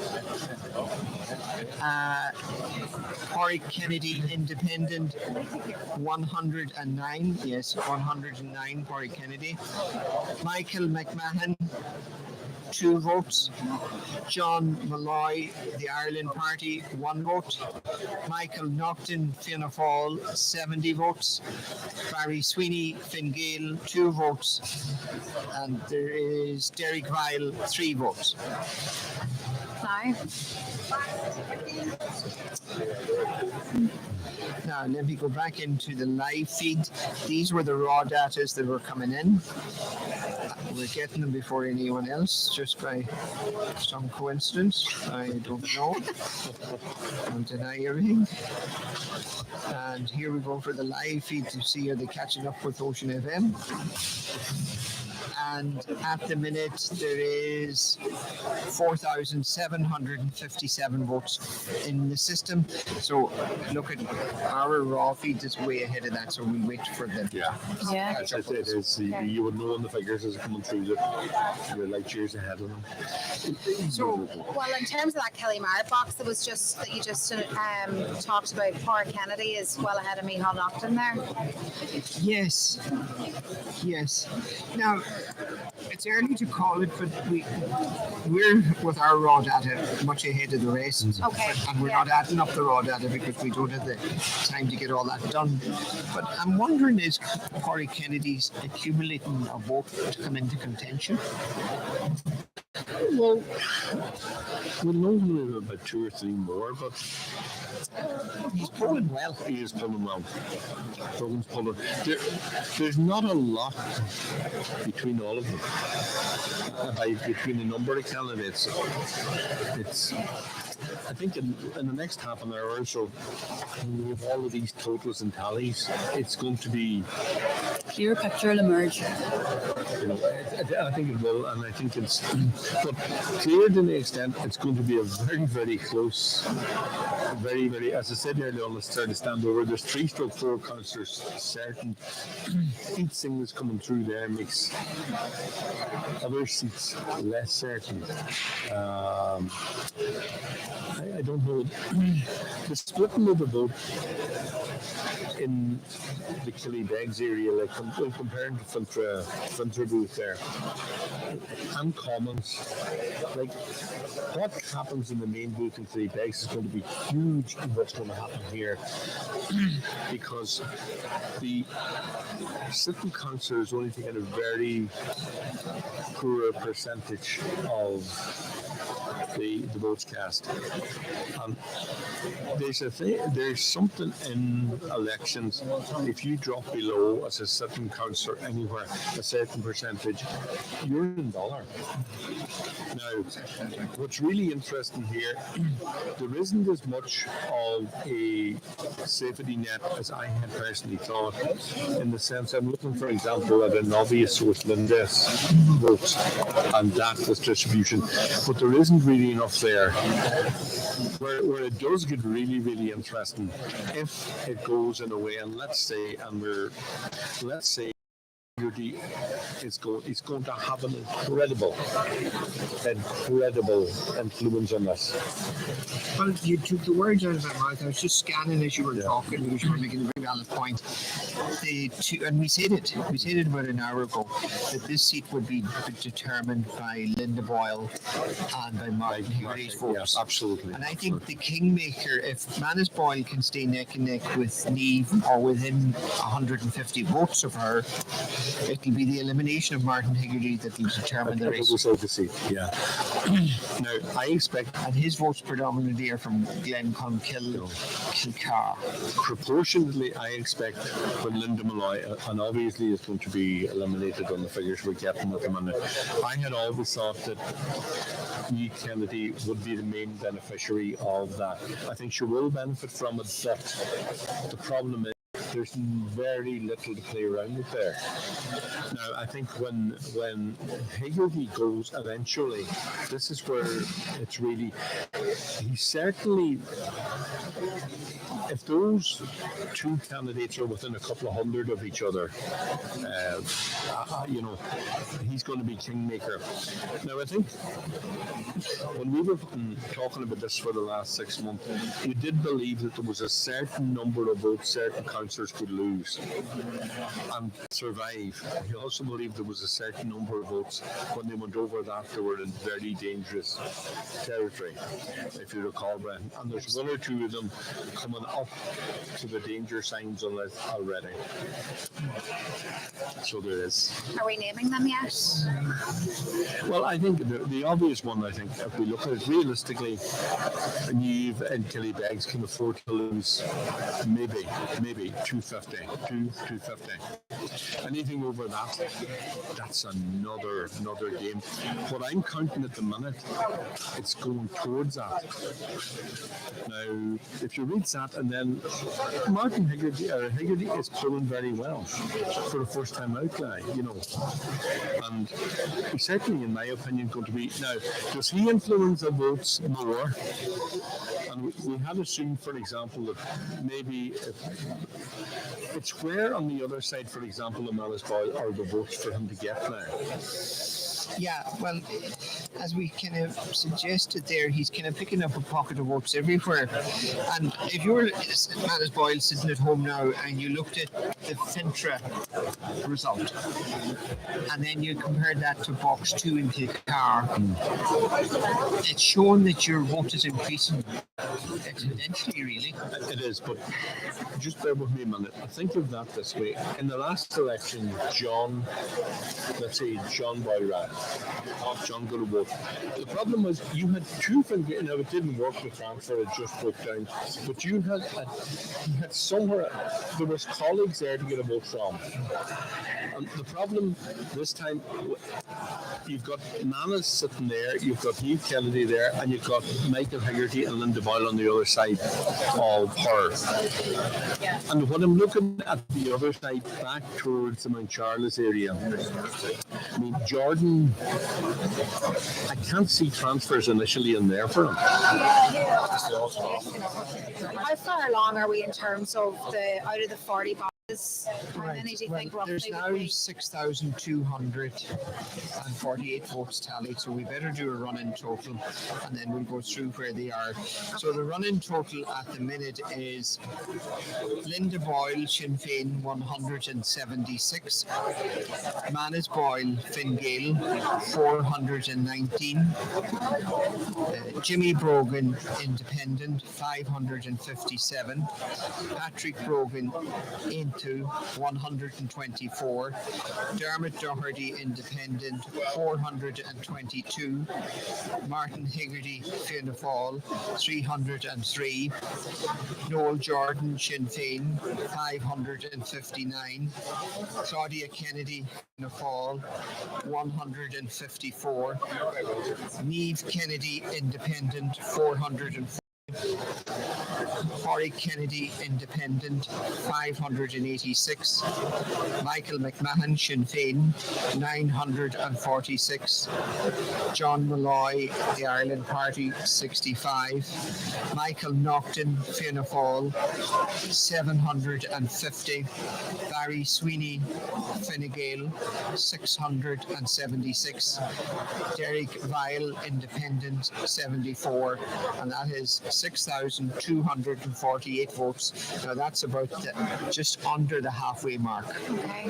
Pádraig Kennedy, Independent, 109. Yes, 109, Pádraig Kennedy. Michael McMahon, 2 votes. John Malloy, the Ireland Party, 1 vote. Michael Naughton, Fianna Fáil, 70 votes. Barry Sweeney, Fine Gael, 2 votes. And there is Derek Weil, 3 votes. Now, let me go back into the live feed. These were the raw data that were coming in. We're getting them before anyone else, just by some coincidence. I don't know. Don't deny everything. And here we go for the live feed to see are they catching up with Ocean FM. And at the minute there is 4,757 votes in the system. So look at our raw feed is way ahead of that, so we'll wait for them. Yeah. It is. You would know on the figures as coming through that you're like years ahead of them. So, well, in terms of that Killybegs box, that was just that you just talked about, Pádraig Kennedy is well ahead of Micheál Naughton there. Yes. Now, it's early to call it, but we're with our raw data much ahead of the rest. Okay. And we're not adding up the raw data because we don't have the time to get all that done. But I'm wondering, is Pádraig Kennedy's accumulating a vote to come into contention? Well, we'll know about 2 or 3 more, but he's polling well. He is polling well. Brogan's polling. There's not a lot between all of them. Between the number of candidates, it's. I think in the next half an hour or so, with all of these totals and tallies, it's going to be clear picture will emerge. I think it will, and I think it's but clear to the extent it's going to be a very, very close, very, very. As I said earlier on, let's try to stand over. There's 3-4 councillors certain. Each thing that's coming through there makes other seats less certain. I don't know. The splitting of the vote in the Killybegs area, like comparing to Fintra booth there, and Commons, like what happens in the main booth in Killybegs is going to be huge in what's going to happen here, because the sitting councillor is only taking a very poor percentage of the votes cast. There's something in elections. If you drop below as a sitting councillor anywhere a certain percentage, you're in dollar. Now, what's really interesting here, there isn't as much of a safety net as I had personally thought, in the sense I'm looking, for example, at an obvious with Linda's votes and that distribution, but there isn't really enough there. Where it does get really, really interesting if it goes in a way, and let's say it's going to have an incredible influence on this. Well, you took the words out of my mouth. I was just scanning as you were talking, because you were making a very valid point. And we said it about an hour ago, that this seat would be determined by Linda Boyle and by Martin Higgery's votes. Yes, absolutely. And I think the kingmaker, if Manus Boyle can stay neck and neck with Niamh or within 150 votes of her, it'll be the elimination of Martin Higgery that will determine the race. Yeah. Now, I expect... And his votes predominantly are from Glenconkill, Kilcar. Proportionately, I expect when Linda Malloy, and obviously is going to be eliminated on the figures we're getting at the minute, I had always thought that Niamh Kennedy would be the main beneficiary of that. I think she will benefit from it, but the problem is there's very little to play around with there. Now, I think when Higgery goes eventually, this is where it's really... He certainly... If those two candidates are within a couple of hundred of each other, he's going to be kingmaker. Now, I think when we were talking about this for the last 6 months, we did believe that there was a certain number of votes certain councillors could lose and survive. We also believed there was a certain number of votes when they went over that they were in very dangerous territory, if you recall, Brian. And there's one or two of them coming up to the danger signs already. So there is. Are we naming them yet? Well, I think the obvious one, I think, if we look at it realistically, Niamh and Killybegs can afford to lose maybe 250. Anything over that, that's another game. What I'm counting at the minute, it's going towards that. Now, if you read that, and then Martin Higgery is pulling very well for the first time out now, and he's certainly, in my opinion, going to be... Now, does he influence the votes more? And we had assumed, for example, that maybe it's where on the other side, for example, the Manus Boyle are the votes for him to get now. Yeah, well, as we kind of suggested there, he's kind of picking up a pocket of votes everywhere. And if you were Manus Boyle sitting at home now and you looked at the Fintra result, and then you compared that to box 2 in Kilcar, it's shown that your vote is increasing exponentially, really. It is, but just bear with me a minute. Think of that this way. In the last election, John Boyle, John got a vote. The problem was you had two fingers. Now, it didn't work with transfer, it just broke down. But you had somewhere, there was colleagues there to get a vote from. And the problem this time, you've got Manus sitting there, you've got Niamh Kennedy there, and you've got Michael Higgerty and Linda Boyle on the other side of her. And when I'm looking at the other side, back towards the Mount Charles area, I mean, Jordan, I can't see transfers initially in there for him. How far along are we in terms of out of the 40 boxes? How many do you think roughly? There's now 6,248 votes tallied, so we better do a run-in total, and then we'll go through where they are. So the run-in total at the minute is Linda Boyle, Sinn Féin, 176. Manus Boyle, Fine Gael, 419. Jimmy Brogan, Independent, 557. Patrick Brogan, Aint Two, 124. Dermot Doherty, Independent, 422. Martin Higgerty, Fianna Fáil, 303. Noel Jordan, Sinn Féin, 559. Claudia Kennedy, Fianna Fáil, 154. Niamh Kennedy, Independent, 404. Corey Kennedy, Independent, 586. Michael McMahon, Sinn Féin, 946. John Malloy, the Ireland Party, 65. Michael Naughton, Fianna Fáil, 750. Barry Sweeney, Fine Gael, 676. Derek Vile, Independent, 74. And that is 6,248 votes. Now that's about just under the halfway mark. Okay.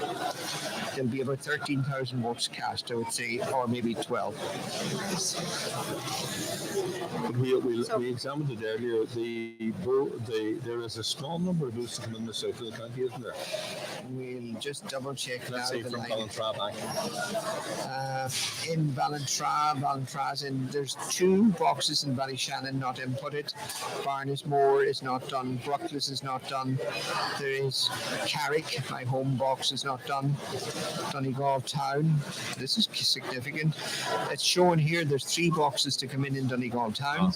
There'll be about 13,000 votes cast, I would say, or maybe 12. But we examined it earlier. There is a small number of votes coming in the south of the county, isn't there? We'll just double check now. Let's say from Ballantrae back. In Ballantrae's in, there's 2 boxes in Ballyshannon not inputted. Barnesmore is not done. Bruckles is not done. There is Carrick, my home box, is not done. Donegal Town, this is significant. It's shown here there's 3 boxes to come in Donegal Town.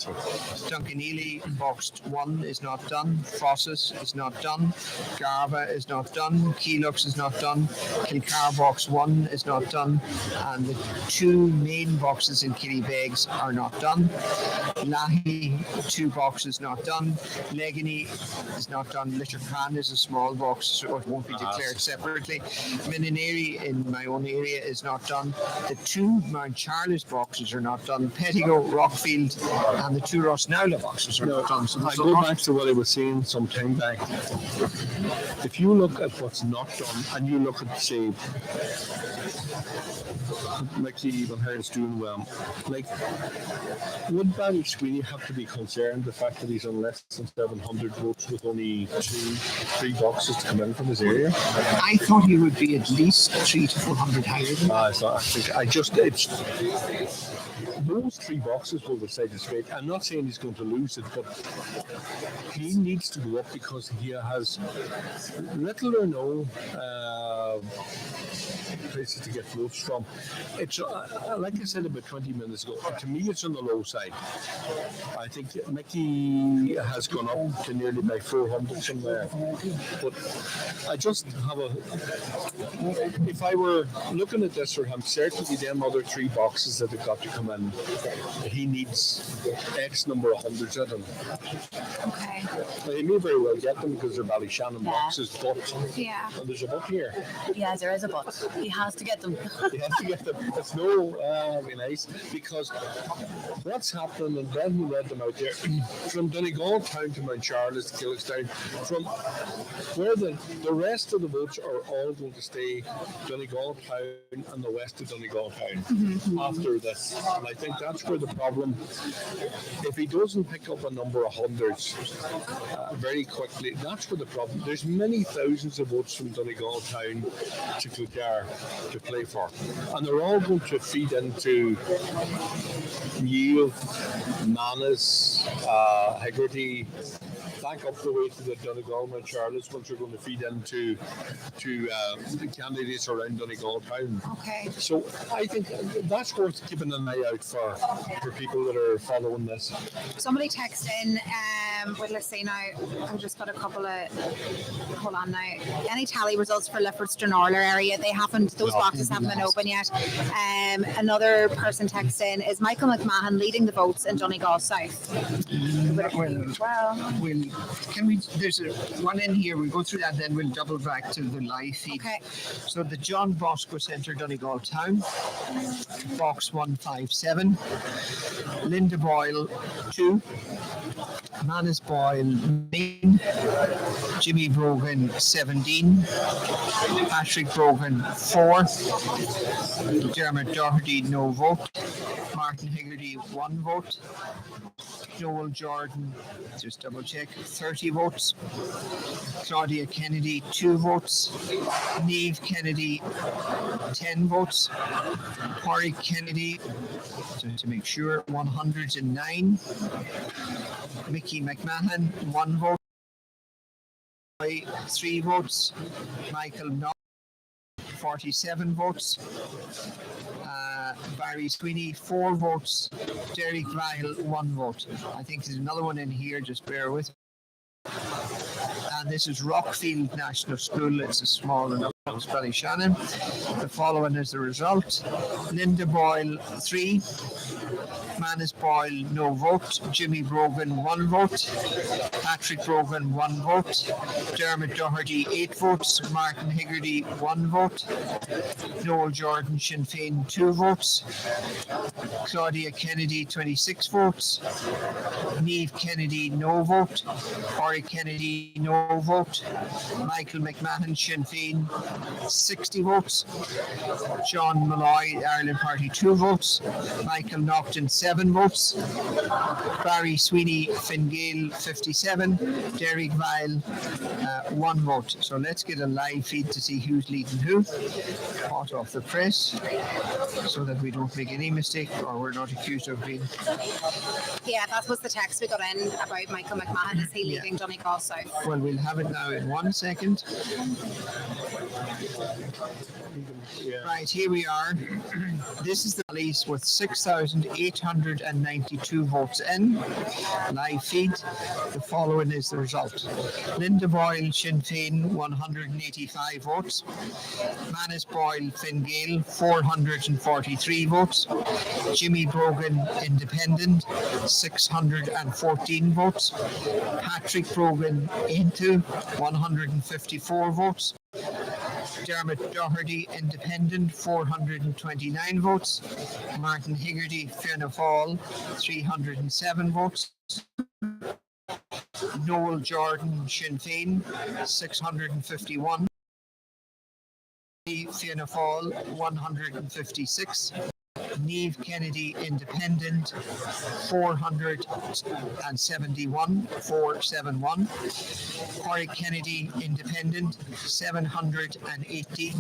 Duncanely box 1 is not done. Frosses is not done. Garva is not done. Keelux is not done. Kilcar box 1 is not done. And the 2 main boxes in Killybegs are not done. Lahi, 2 boxes not done. Letterkenny is not done. Letterkenny is a small box, so it won't be declared separately. Minninary in my own area is not done. The 2 Mount Charles boxes are not done. Pettigo, Rockfield, and the 2 Rosnowla boxes are not done. So I go back to what I was saying some time back. If you look at what's not done, and you look at, say, Mickey Van Hearn's doing well, like, would Barry Sweeney have to be concerned the fact that he's on less than 700 votes with only 3 boxes to come in from his area? I thought he would be at least 300 to 400 higher than that. Those 3 boxes will decide his fate. I'm not saying he's going to lose it, but he needs to go up because he has little or no places to get votes from. It's like I said about 20 minutes ago, to me it's on the low side. I think Mickey has gone up to nearly by 400 somewhere. But I just have if I were looking at this for him, certainly them other 3 boxes that have got to come in, he needs X number of hundreds of them. Okay. Well, he may very well get them because they're Ballyshannon boxes, but there's a but here. Yeah, there is a but. He has to get them. He has to get them. It's be nice, because what's happening, and Brendan read them out there, from Donegal Town to Mount Charles to Killybegs, from where the rest of the votes are all going to stay Donegal Town and the west of Donegal Town after this. And I think that's where the problem, if he doesn't pick up a number of hundreds very quickly, that's where the problem. There's many thousands of votes from Donegal Town to Kilcar to play for, and they're all going to feed into Yield, Manus, Higgerty, back up the way to the Donegal Mount Charles, ones are going to feed into the candidates around Donegal Town. Okay. So I think that's worth keeping an eye out for people that are following this. Somebody texted in, let's see now, I've just got a couple of, hold on now, any tally results for Milford and Donegal area, those boxes haven't been open yet. Another person texted in, is Michael McMahon leading the votes in Donegal South? There's one in here, we'll go through that, then we'll double back to the live feed. Okay. So the John Bosco Centre, Donegal Town, box 157, Linda Boyle 2, Manus Boyle 9, Jimmy Brogan 17, Patrick Brogan 4, Dermot Doherty no vote, Martin Hegarty, 1 vote. Joel Jordan, just double check, 30 votes. Claudia Kennedy, 2 votes. Niamh Kennedy, 10 votes. Corey Kennedy, to make sure, 109. Mickey McMahon, 1 vote. 3 votes. Michael Knox, 47 votes. Barry Sweeney, 4 votes. Derek Vile, 1 vote. I think there's another one in here, just bear with. And this is Rockfield National School. It's a small enough Ballyshannon. The following is the result. Linda Boyle, 3. Manus Boyle, no vote. Jimmy Brogan, 1 vote. Patrick Brogan, 1 vote. Dermot Doherty, 8 votes. Martin Hegarty, 1 vote. Noel Jordan, Sinn Féin, 2 votes. Claudia Kennedy, 26 votes. Niamh Kennedy, no vote. Corey Kennedy, no vote. Michael McMahon, Sinn Féin, 60 votes. John Malloy, Ireland Party, 2 votes. Michael Naughton, 7 votes. Barry Sweeney, Fine Gael, 57. Derek Vile, 1 vote. So let's get a live feed to see who's leading who. Hot off the press, so that we don't make any mistake or we're not accused of being. Yeah, that was the text we got in about Michael McMahon. Is he leaving Donegal South? Well, we'll have it now in 1 second. Right, here we are. This is the police with 6,892 votes in. Live feed. The following is the result. Linda Boyle, Sinn Féin, 185 votes. Manus Boyle, Fine Gael, 443 votes. Jimmy Brogan, Independent, 614 votes. Patrick Brogan, Into, 154 votes. Dermot Doherty, Independent, 429 votes. Martin Hegarty, Fianna Fáil, 307 votes. Noel Jordan, Sinn Féin, 651. Fianna Fáil, 156. Niamh Kennedy, Independent, 471. Corey Kennedy, Independent, 718.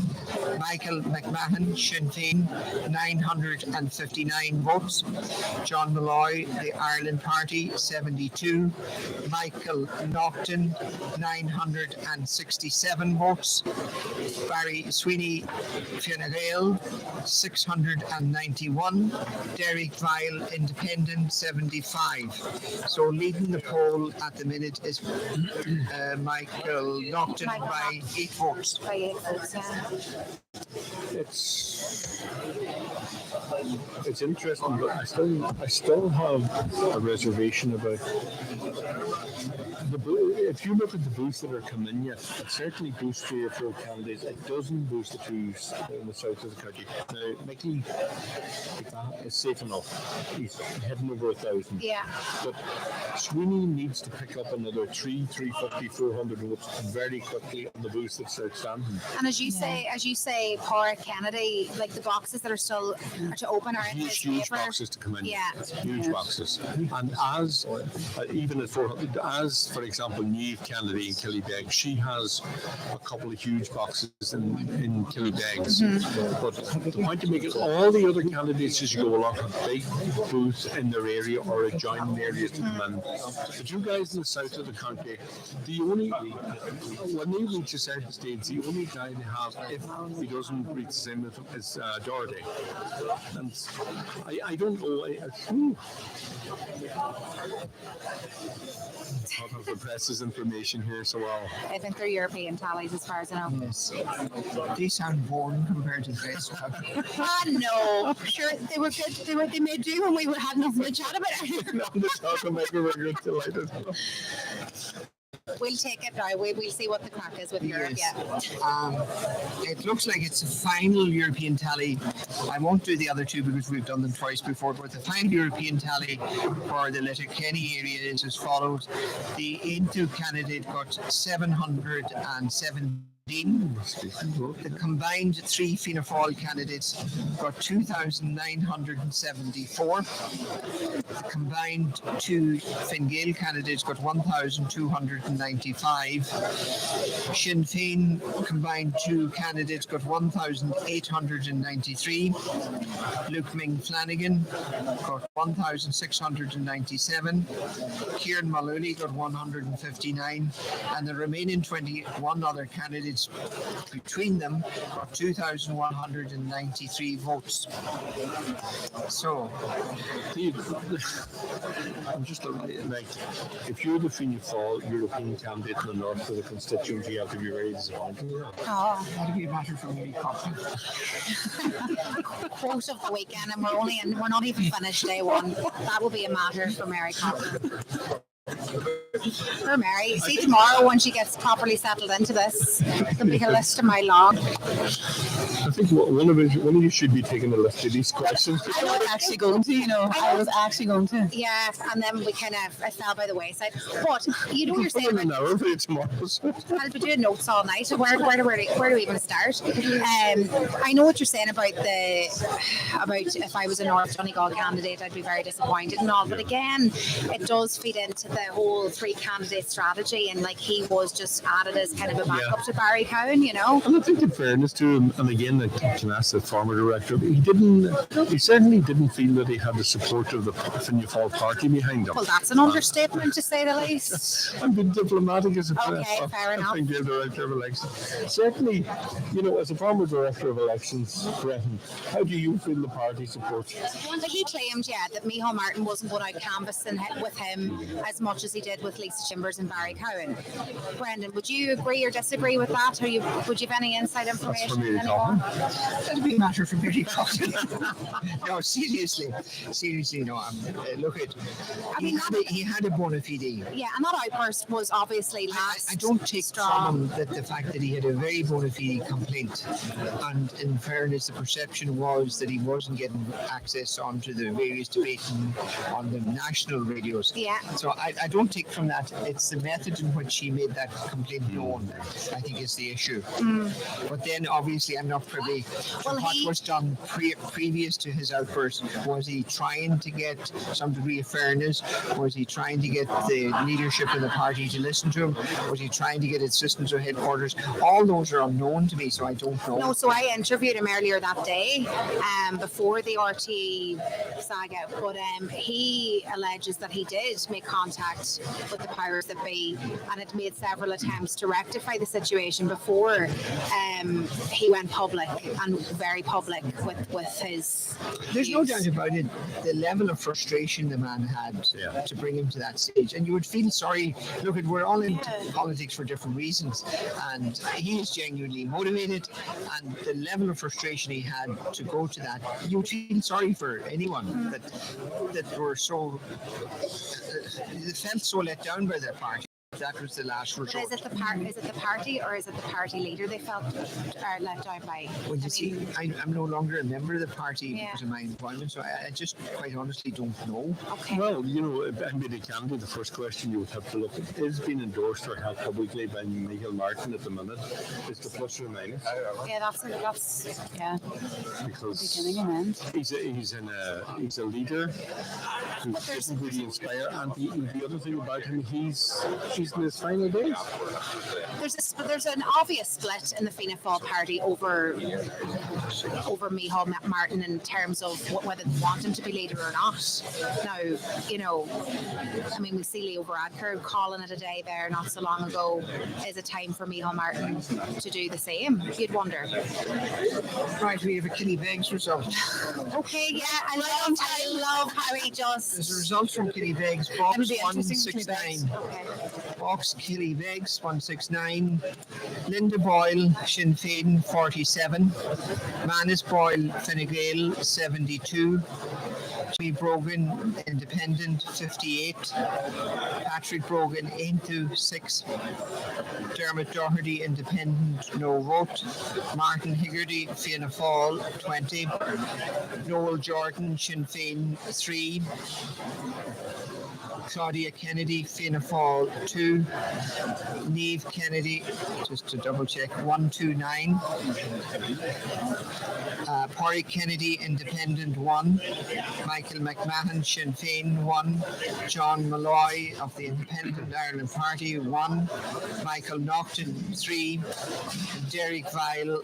Michael McMahon, Sinn Féin, 959 votes. John Malloy, the Ireland Party, 72. Michael Naughton, 967 votes. Barry Sweeney, Fine Gael, 691. Derek Vile, Independent, 75. So leading the poll at the minute is Michael Naughton by 8 votes. By 8 votes, yeah. It's interesting, but I still have a reservation about if you look at the boosts that are coming yet, it certainly boosts 3 or 4 candidates. It doesn't boost the 2 in the south of the country. Now, Mickey is safe enough. He's heading over 1,000. Yeah. But Sweeney needs to pick up another 350, 400 votes very quickly on the boost that's outstanding. And as you say, Paul Kennedy, like the boxes that are still to open are in his Huge favour. boxes to come in. Yeah. Huge boxes. And as even at 400, as for example, Niamh Kennedy in Killybegs, she has a couple of huge boxes in Killybegs. Mm-hmm. But the point to make is all the other candidates as you go along have big booths in their area or adjoining areas to come in. The 2 guys in the south of the country, when they reach a certain stage, the only guy they have, if he doesn't reach the same as Doherty. And I don't know. Out of the press's information here, so well. I think they're European tallies as far as I know. Yes. They sound boring compared to the rest. No, sure they were good. They made do when we had nothing to chat about. Nothing to talk about. We were good delighted. We'll take it now. We'll see what the crack is with Europe. Yes. Yeah. It looks like it's a final European tally. I won't do the other 2 because we've done them twice before, but the final European tally for the Letterkenny area is as follows. The Into candidate got 717 The combined three Fianna Fáil candidates got 2,974. The combined two Fine Gael candidates got 1,295. Sinn Féin combined two candidates got 1,893. Luke Ming Flanagan got 1,697. Kieran Mullooney got 159, and the remaining 21 other candidates between them got 2,193 votes. So, I'm just like, if you're the Fianna Fáil European candidate in the north of the constituency, you have to be very disappointed. Oh, that'd be a matter for Mary Coughlin. quote of the weekend, and we're not even finished day one. That will be a matter for Mary Coughlin. For Mary, see tomorrow when she gets properly settled into this, there'll be a list of my log. I think one of you should be taking a list of these questions. I was actually going to, I was actually going to. Yeah, and then we kind of fell by the wayside. But you know what you're saying An about hour for you tomorrow. I'll be doing notes all night. Where do we even start? I know what you're saying about if I was a North Donegal candidate, I'd be very disappointed and all. But again, it does feed into the whole three candidate strategy, and like he was just added as kind of a backup to Barry Cowan, And I think in fairness to him, and again, I can ask the former director, he certainly didn't feel that he had the support of the Fianna Fáil party behind him. Well, that's an understatement to say the least. I'm being diplomatic as a fair enough. director of elections. Certainly, as a former director of elections, Breton, how do you feel the party supports? He claimed, that Micheál Martin wasn't going out canvassing with him as much as he did with Lisa Chambers and Barry Cowan. Brendan, would you agree or disagree with that? Would you have any inside information? That'd be a matter for Mary Coughlin. No, seriously, no. Look at. He had a bona fide. Yeah, and that outburst was obviously last. I don't take from him that the fact that he had a very bona fide complaint, and in fairness, the perception was that he wasn't getting access onto the various debates on the national radios. Yeah. So I don't take from that. It's the method in which he made that complaint known, I think, is the issue. But then, obviously, I'm not privy to what was done previous to his outburst. Was he trying to get some degree of fairness? Was he trying to get the leadership of the party to listen to him? Was he trying to get assistants or headquarters? All those are unknown to me, so I don't know. No, so I interviewed him earlier that day, before the RT saga, but he alleges that he did make contact with the powers that be and had made several attempts to rectify the situation before he went public and very public with his There's views. no doubt about it, the level of frustration the man had to bring him to that stage. And you would feel sorry. Look, we're all in politics for different reasons, and he is genuinely motivated, and the level of frustration he had to go to that, you would feel sorry for anyone that were so felt so let down by their party. That was the last resort. Is it the party or is it the party leader they felt let down by? Well, I'm no longer a member of the party because of my employment, so I just quite honestly don't know. Okay. Well, I mean, it can be the first question you would have to look at. Is being endorsed or held publicly by Micheál Martin at the minute? Is the plus or minus? Yeah, that's Because beginning and end. he's a leader who doesn't really inspire, and the other thing about him, he's in his final days. There's an obvious split in the Fianna Fáil party over Micheál Martin in terms of whether they want him to be leader or not. Now, I mean, we see Leo Varadkar calling it a day there not so long ago. Is it time for Micheál Martin to do the same? You'd wonder. Right, we have a Killybegs result. Okay, yeah, I love how he just. There's a result from Killybegs, box It'll be interesting, 169. Okay. Box Killybegs 169. Linda Boyle, Sinn Féin 47. Manus Boyle, Fine Gael 72. Jimmy Brogan, Independent 58. Patrick Brogan, Aintu 6. Dermot Doherty, Independent, no vote. Martin Higgerty, Fianna Fáil 20. Noel Jordan, Sinn Féin 3. Claudia Kennedy, Fianna Fáil 2, Niamh Kennedy, just to double check, 129. Pádraig Kennedy, Independent 1, Michael McMahon, Sinn Féin 1, John Malloy of the Independent Ireland Party 1, Michael Naughton 3, Derek Weil,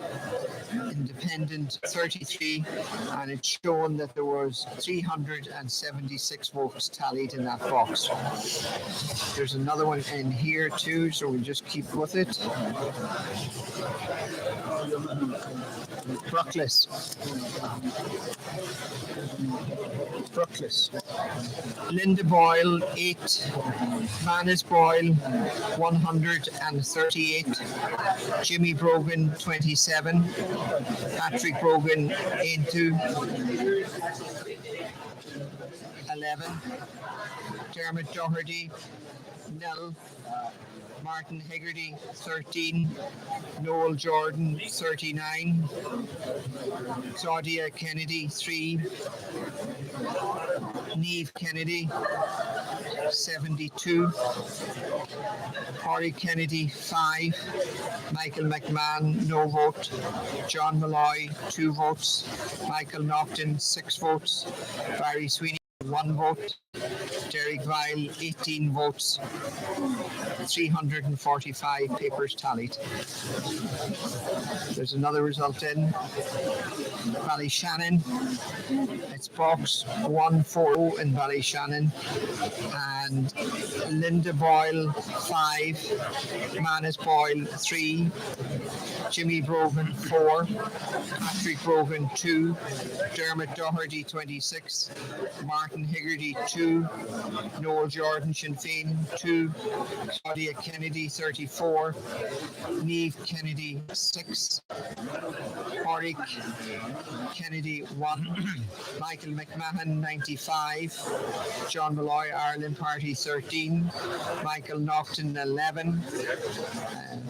Independent 33, and it's shown that there was 376 votes tallied in that box. There's another one in here too, so we'll just keep with it. Brooklis. Linda Boyle 8, Manus Boyle 138, Jimmy Brogan 27, Patrick Brogan into 11, Dermot Doherty 0, Martin Hegarty 13, Noel Jordan 39, Claudia Kennedy 3, Niamh Kennedy 72, Pádraig Kennedy 5, Michael McMahon no vote, John Malloy 2 votes, Michael Naughton 6 votes, Barry Sweeney 1 vote, Derek Weil 18 votes, 345 papers tallied. There's another result in Ballyshannon. It's box 140 in Ballyshannon, and Linda Boyle 5, Manus Boyle 3, Jimmy Brogan 4, Patrick Brogan 2, Dermot Doherty 26, Martin Hegarty 2, Noel Jordan Sinn Féin 2, Claudia Kennedy 34, Niamh Kennedy 6, Pádraig Kennedy 1, Michael McMahon 95, John Malloy Ireland Party 13, Michael Naughton 11,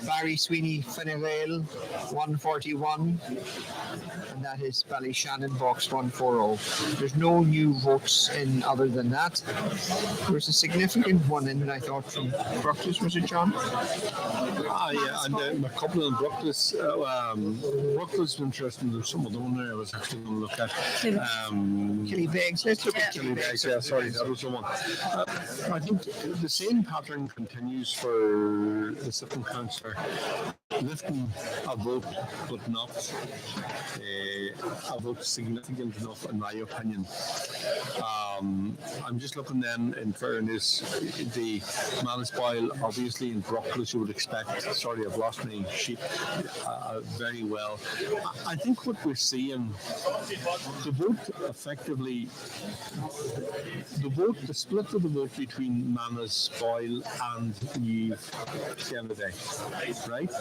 Barry Sweeney Fine Gael 141, and that is Ballyshannon box 140. There's no new votes in other than that. There was a significant one in, I thought, from Brooklis, was it, John? Yeah, and a couple of Brooklis. Brooklis was interesting. There's some other one there I was actually going to look at. Killybegs. Let's look at Killybegs. Yeah, sorry, that was the one. I think the same pattern continues for the sitting councillor, lifting a vote, but not a vote significant enough, in my opinion. I'm just looking then, in fairness, the Manus Boyle, obviously in Brooklis you would expect, sorry I've lost my sheet very well. I think what we're seeing, the vote effectively, the split of the vote between Manus Boyle and Niamh Kennedy, right?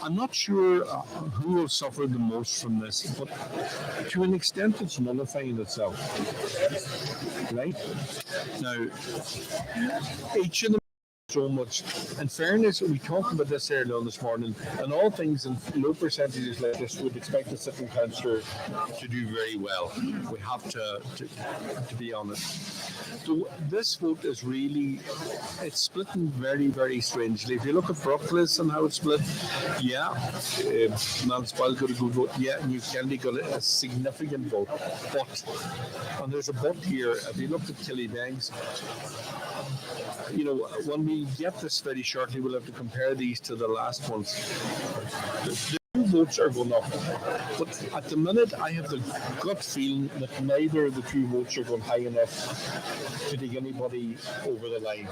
I'm not sure who will suffer the most from this, but to an extent it's nullifying itself, right? Now, each of them so much. In fairness, we talked about this earlier on this morning, and all things in low percentages like this would expect the sitting councillor to do very well. We have to be honest. So this vote is really, it's splitting very, very strangely. If you look at Brooklis and how it's split, yeah, Manus Boyle got a good vote, yeah, Niamh Kennedy got a significant vote, but, and there's a but here, if you look at Killybegs, you know, when we get this very shortly, we'll have to compare these to the last ones. The two votes are going up, but at the minute I have the gut feeling that neither of the two votes are going high enough to take anybody over the line.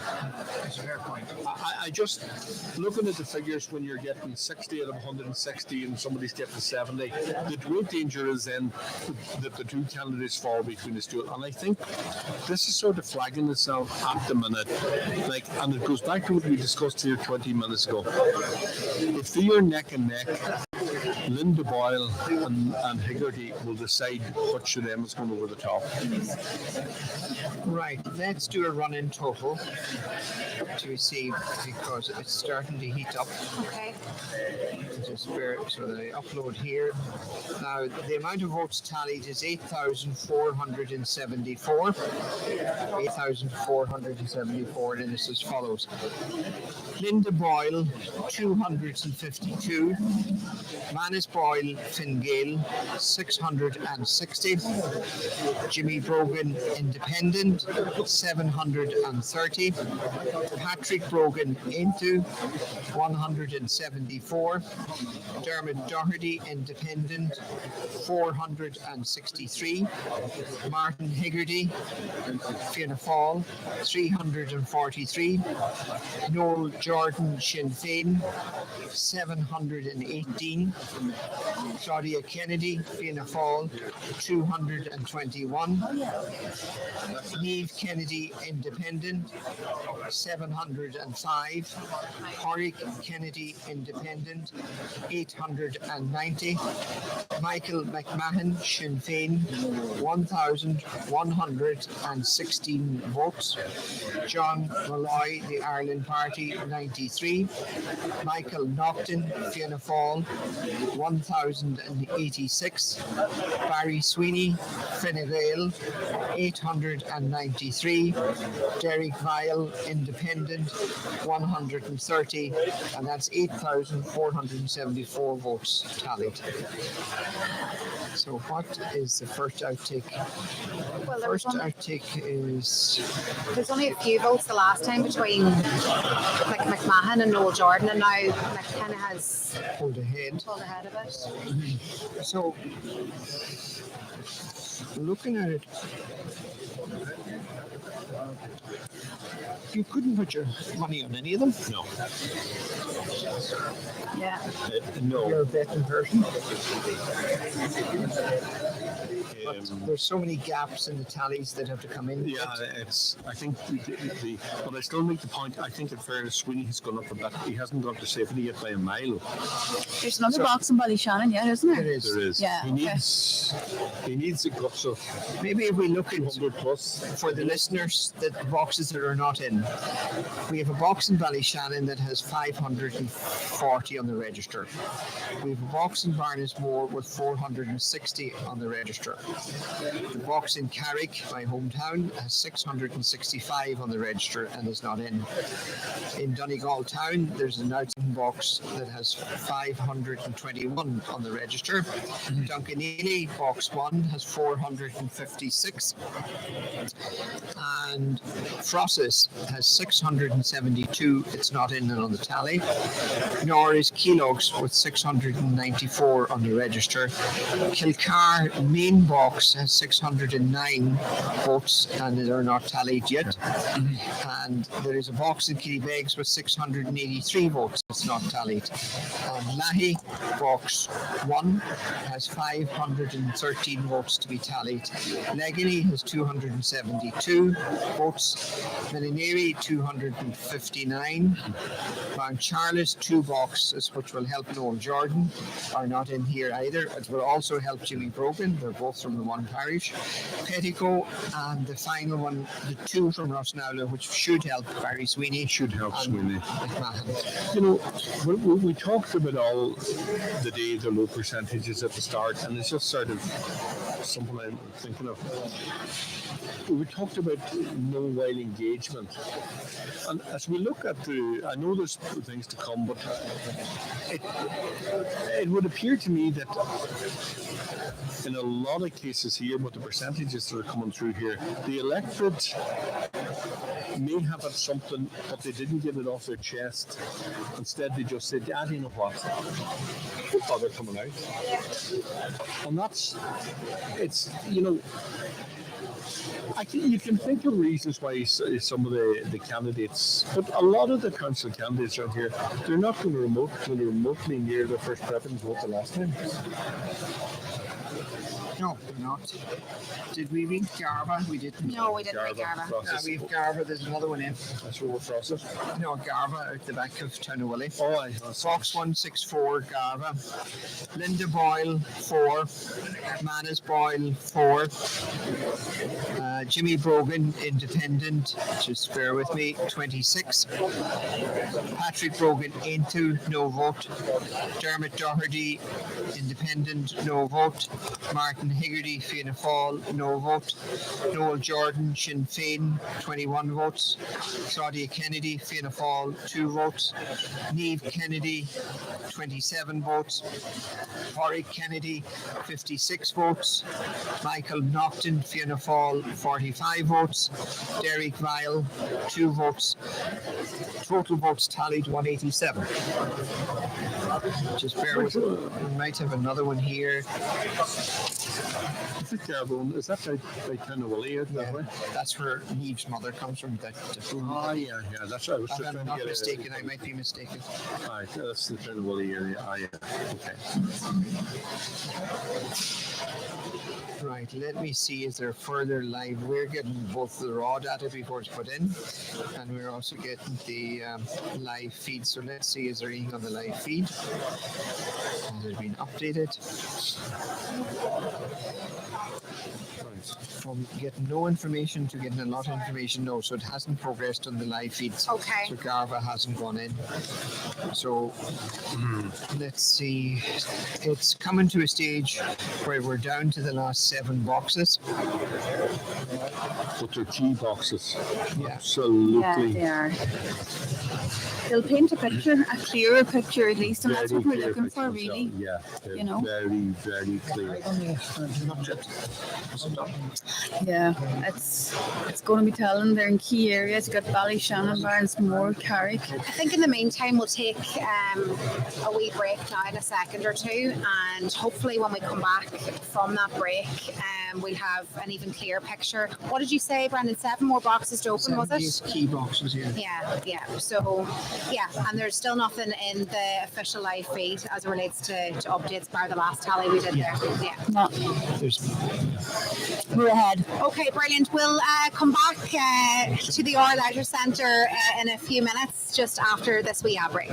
That's a fair point. I just, looking at the figures, when you're getting 60 out of 160 and somebody's getting 70, the great danger is then that the two candidates fall between the two. And I think this is sort of flagging itself at the minute. And it goes back to what we discussed here 20 minutes ago. If they are neck and neck, Linda Boyle and Higgerty will decide which of them is going over the top. Right, let's do a run-in total to see, because it's starting to heat up. Okay. Just bear, so I upload here. Now, the amount of votes tallied is 8,474. 8,474, and it's as follows. Linda Boyle, 252. Manus Boyle, Finn Gale, 660. Jimmy Brogan, Independent, 730. Patrick Brogan, Into, 174. Dermot Doherty, Independent, 463. Martin Higgerty, Fianna Fáil, 343. Noel Jordan, Sinn Féin, 718. Claudia Kennedy, Fianna Fáil, 221. Niamh Kennedy, Independent, 705. Pádraig Kennedy, Independent, 890. Michael McMahon, Sinn Féin, 1,116 votes. John Malloy, the Ireland Party, 93. Michael Naughton, Fianna Fáil, 1,086. Barry Sweeney, Fine Gael, 893. Derek Vile, Independent, 130, and that's 8,474 votes tallied. So what is the first outtake? Well, First outtake is... There's only a few votes the last time between McMahon and Noel Jordan, and now McKenna has pulled ahead. pulled ahead of it. So, looking at it, you couldn't put your money on any of them. No. Yeah. No. You're a betting person. But there's so many gaps in the tallies that have to come in. Yeah, it's. I think but I still make the point. I think in fairness, Sweeney has gone up a bit. He hasn't got to safety yet by a mile. There's another box in Ballyshannon yet, isn't there? There is. There is. Yeah, He needs the guts of Maybe if we look at 200 plus. for the listeners, the boxes that are not in. We have a box in Ballyshannon that has 540 on the register. We have a box in Barnesmore with 460 on the register. The box in Carrick, my hometown, has 665 on the register and is not in. In Donegal Town, there's an outing box that has 521 on the register. Duncanely, box 1 has 456. And Frosses has 672. It's not in and on the tally. Nor is Keelogs with 694 on the register. Kilcar main box has 609 votes and they're not tallied yet. And there is a box in Killybegs with 683 votes. It's not tallied. Lahey box 1 has 513 votes to be tallied. Letterkenny has 272 votes. Millinary 259. Mount Charles 2 boxes, which will help Noel Jordan, are not in here either. It will also help Jimmy Brogan. They're both from the one parish. Petticoat, and the final one, the 2 from Rosnowla, which should help Barry Sweeney. Should help Sweeney. McMahon. You know, we talked about all the day, the low percentages at the start, and it's just sort of something I'm thinking of. We talked about no while engagement, and as we look at I know there's things to come, but it would appear to me that in a lot of cases here, with the percentages that are coming through here, the electorate may have had something, but they didn't get it off their chest. Instead, they just said, "Ah, you know what? Don't bother coming out." And it's, you know, you can think of reasons why some of the candidates, but a lot of the council candidates around here, they're not going to remotely near the first preference vote the last time. No, we're not. Did we read Garva? We didn't. No, we didn't read Garva. We've Garva. There's another one in. That's where we're across it. No, Garva out the back of Townawilly. Oh, I Fox 164 Garva. Linda Boyle 4. Manas Boyle 4. Jimmy Brogan Independent. Just bear with me. 26. Patrick Brogan into no vote. Dermot Doherty Independent no vote. Martin Higgerty Fianna Fáil no vote. Noel Jordan Sinn Féin 21 votes. Claudia Kennedy Fianna Fáil 2 votes. Niamh Kennedy 27 votes. Warwick Kennedy 56 votes. Michael Naughton Fianna Fáil 45 votes. Derek Vile 2 votes. Total votes tallied 187. Just bear with me. We might have another one here. Is it Garva? Is that by Townawilly out that way? That's where Niamh's mother comes from. Oh, yeah, that's right. I was just If I'm trying to not get mistaken, I might be mistaken. Aye, that's the Townawilly area. Ah, yeah. Okay. Right, let me see, is there further live? We're getting both the raw data before it's put in, and we're also getting the live feed. So let's see, is there anything on the live feed? Has it been updated? From getting no information to getting a lot of information, no, so it hasn't progressed on the live feeds. Okay. So Garva hasn't gone in. So let's see, it's coming to a stage where we're down to the last 7 boxes. But they're key boxes. Yeah. Absolutely. Yeah, they are. They'll paint a picture, a clearer picture at least, and that's what we're Very looking clear for, picture, really. yeah, they're you know. very, very clear. Yeah, it's going to be telling. They're in key areas. You've got Ballyshannon, Barnesmore, Carrick. I think in the meantime we'll take a wee break now in a second or two, and hopefully when we come back from that break we'll have an even clearer picture. What did you say, Brandon? 7 more boxes to open, was These it? key boxes here. Yeah. So, yeah, and there's still nothing in the official live feed as it relates to updates bar the last tally we did there. Yeah. No, There's we're ahead. Okay, brilliant. We'll come back to the Leisure Centre in a few minutes, just after this wee ad break.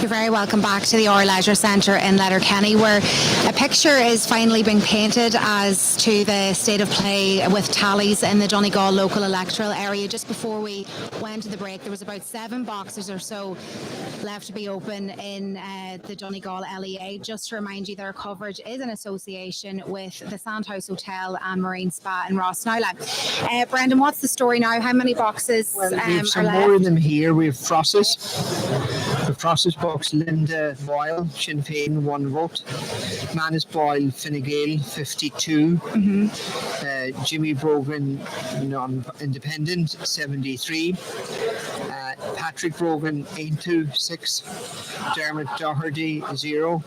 You're very welcome back to the Our Leisure Centre in Letterkenny, where a picture is finally being painted as to the state of play with tallies in the Donegal local electoral area. Just before we went to the break, there was about 7 boxes or so left to be open in the Donegal LEA. Just to remind you, their coverage is in association with the Sandhouse Hotel and Marine Spa in Rossnowla. Brendan, what's the story now? How many boxes We have are some left? more of them here. We have Frosses. The Frosses box, Linda Boyle, Sinn Féin, 1 vote. Manus Boyle, Fine Gael, 52. Jimmy Brogan, non-independent, 73. Patrick Brogan, 826. Dermot Doherty, 0.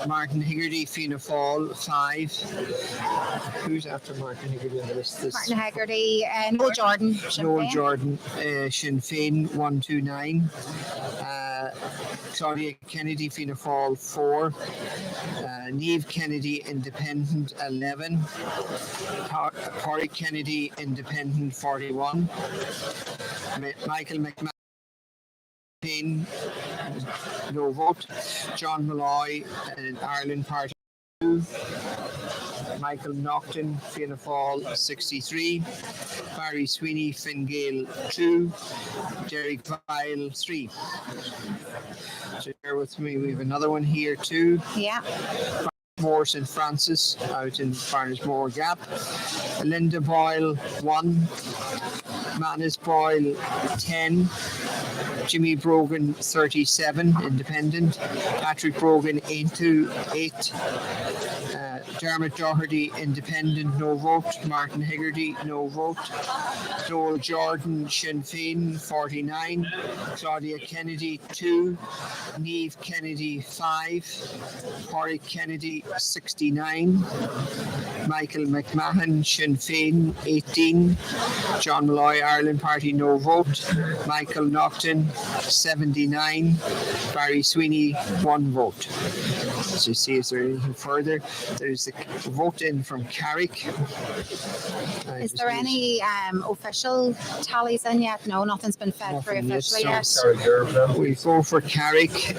Martin Higgerty, Fianna Fáil, 5. Who's after Martin Higgerty on the list? Martin Haggerty, Noel Jordan. Sinn Noel Féin. Jordan, Sinn Féin, 129. Claudia Kennedy, Fianna Fáil, 4. Niamh Kennedy, Independent, 11. Corey Kennedy, Independent, 41. Michael McMahon, no vote. John Malloy, Ireland Party, 2. Michael Naughton, Fianna Fáil, 63. Barry Sweeney, Fine Gael, 2. Derek Vile, 3. So bear with me, we have another one here too. Yeah. Moore St Francis out in Barnesmore Gap. Linda Boyle, 1. Manus Boyle, 10. Jimmy Brogan, 37, independent. Patrick Brogan, 8. Dermot Doherty, independent, no vote. Martin Higgerty, no vote. Noel Jordan, Sinn Féin, 49. Claudia Kennedy, 2. Niamh Kennedy, 5. Corey Kennedy, 69. Michael McMahon, Sinn Féin, 18. John Malloy, Ireland Party, no vote. Michael Naughton, 79. Barry Sweeney, 1 vote. Let's just see, is there anything further? There's the vote in from Carrick. Is there any official tallies in yet? No, nothing's been fed through officially yet. We go for Carrick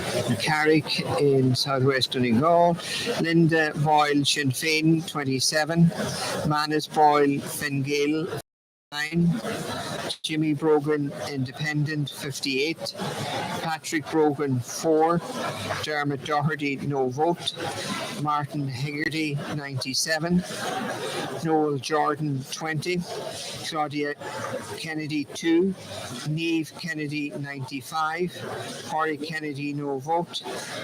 in southwest Donegal. Linda Boyle, Sinn Féin, 27. Manus Boyle, Fine Gael, 9. Jimmy Brogan, Independent, 58. Patrick Brogan, 4. Dermot Doherty, no vote. Martin Higgerty, 97. Noel Jordan, 20. Claudia Kennedy, 2. Niamh Kennedy, 95. Corey Kennedy, no vote.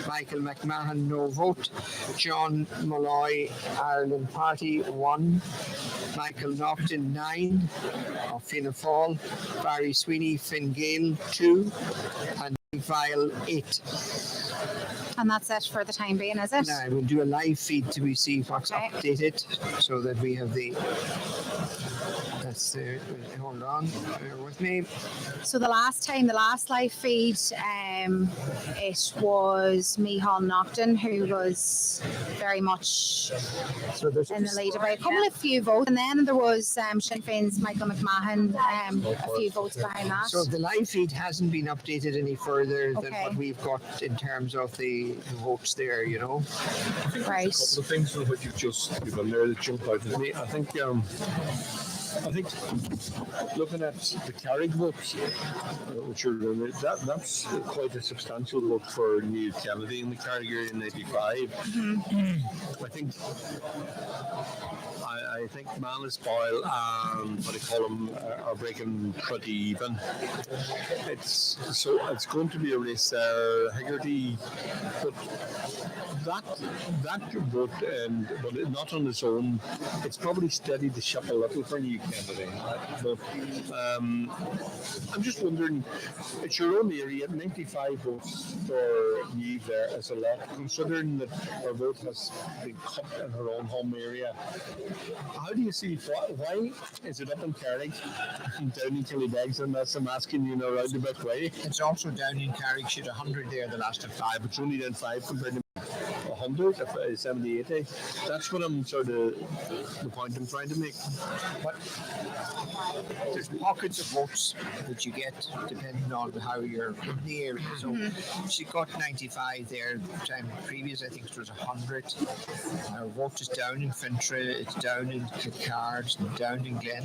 Michael McMahon, no vote. John Malloy, Ireland Party, 1. Michael Naughton, 9. Of Fianna Fáil. Barry Sweeney, Fine Gael, 2. And Vile, 8. And that's it for the time being, is it? Now we'll do a live feed to see what's updated, so that we have the. That's the. Hold on, bear with me. So the last live feed, it was Micheál Naughton who was very much in the lead by a few votes, and then there was Sinn Féin's Michael McMahon, a few votes behind that. So the live feed hasn't been updated any further than what we've got in terms of the votes there, you know. Right. A couple of things from what you've done there that jump out at me. I think looking at the Carrick votes, which are that's quite a substantial vote for Niamh Kennedy in the Carrick area in 85. I think Manus Boyle and what do you call them are breaking pretty even. It's going to be a race there. Higgerty, but that vote, but not on its own, it's probably steadied the ship a little for Niamh Kennedy. But I'm just wondering, it's your own area, 95 votes for Niamh there is a lot, considering that her vote has been cut in her own home area. How do you see, why is it up in Carrick and down in Killybegs, and that's I'm asking you in a roundabout way? It's also down in Carrick. She had 100 there the last of 5. It's only down 5 compared to 100, 70, 80. That's what I'm sort of the point I'm trying to make. But there's pockets of votes that you get depending on how you're in the area. So she got 95 there. The time previous, I think it was 100. Our vote is down in Fintra, it's down in Kilcar, it's down in Glen.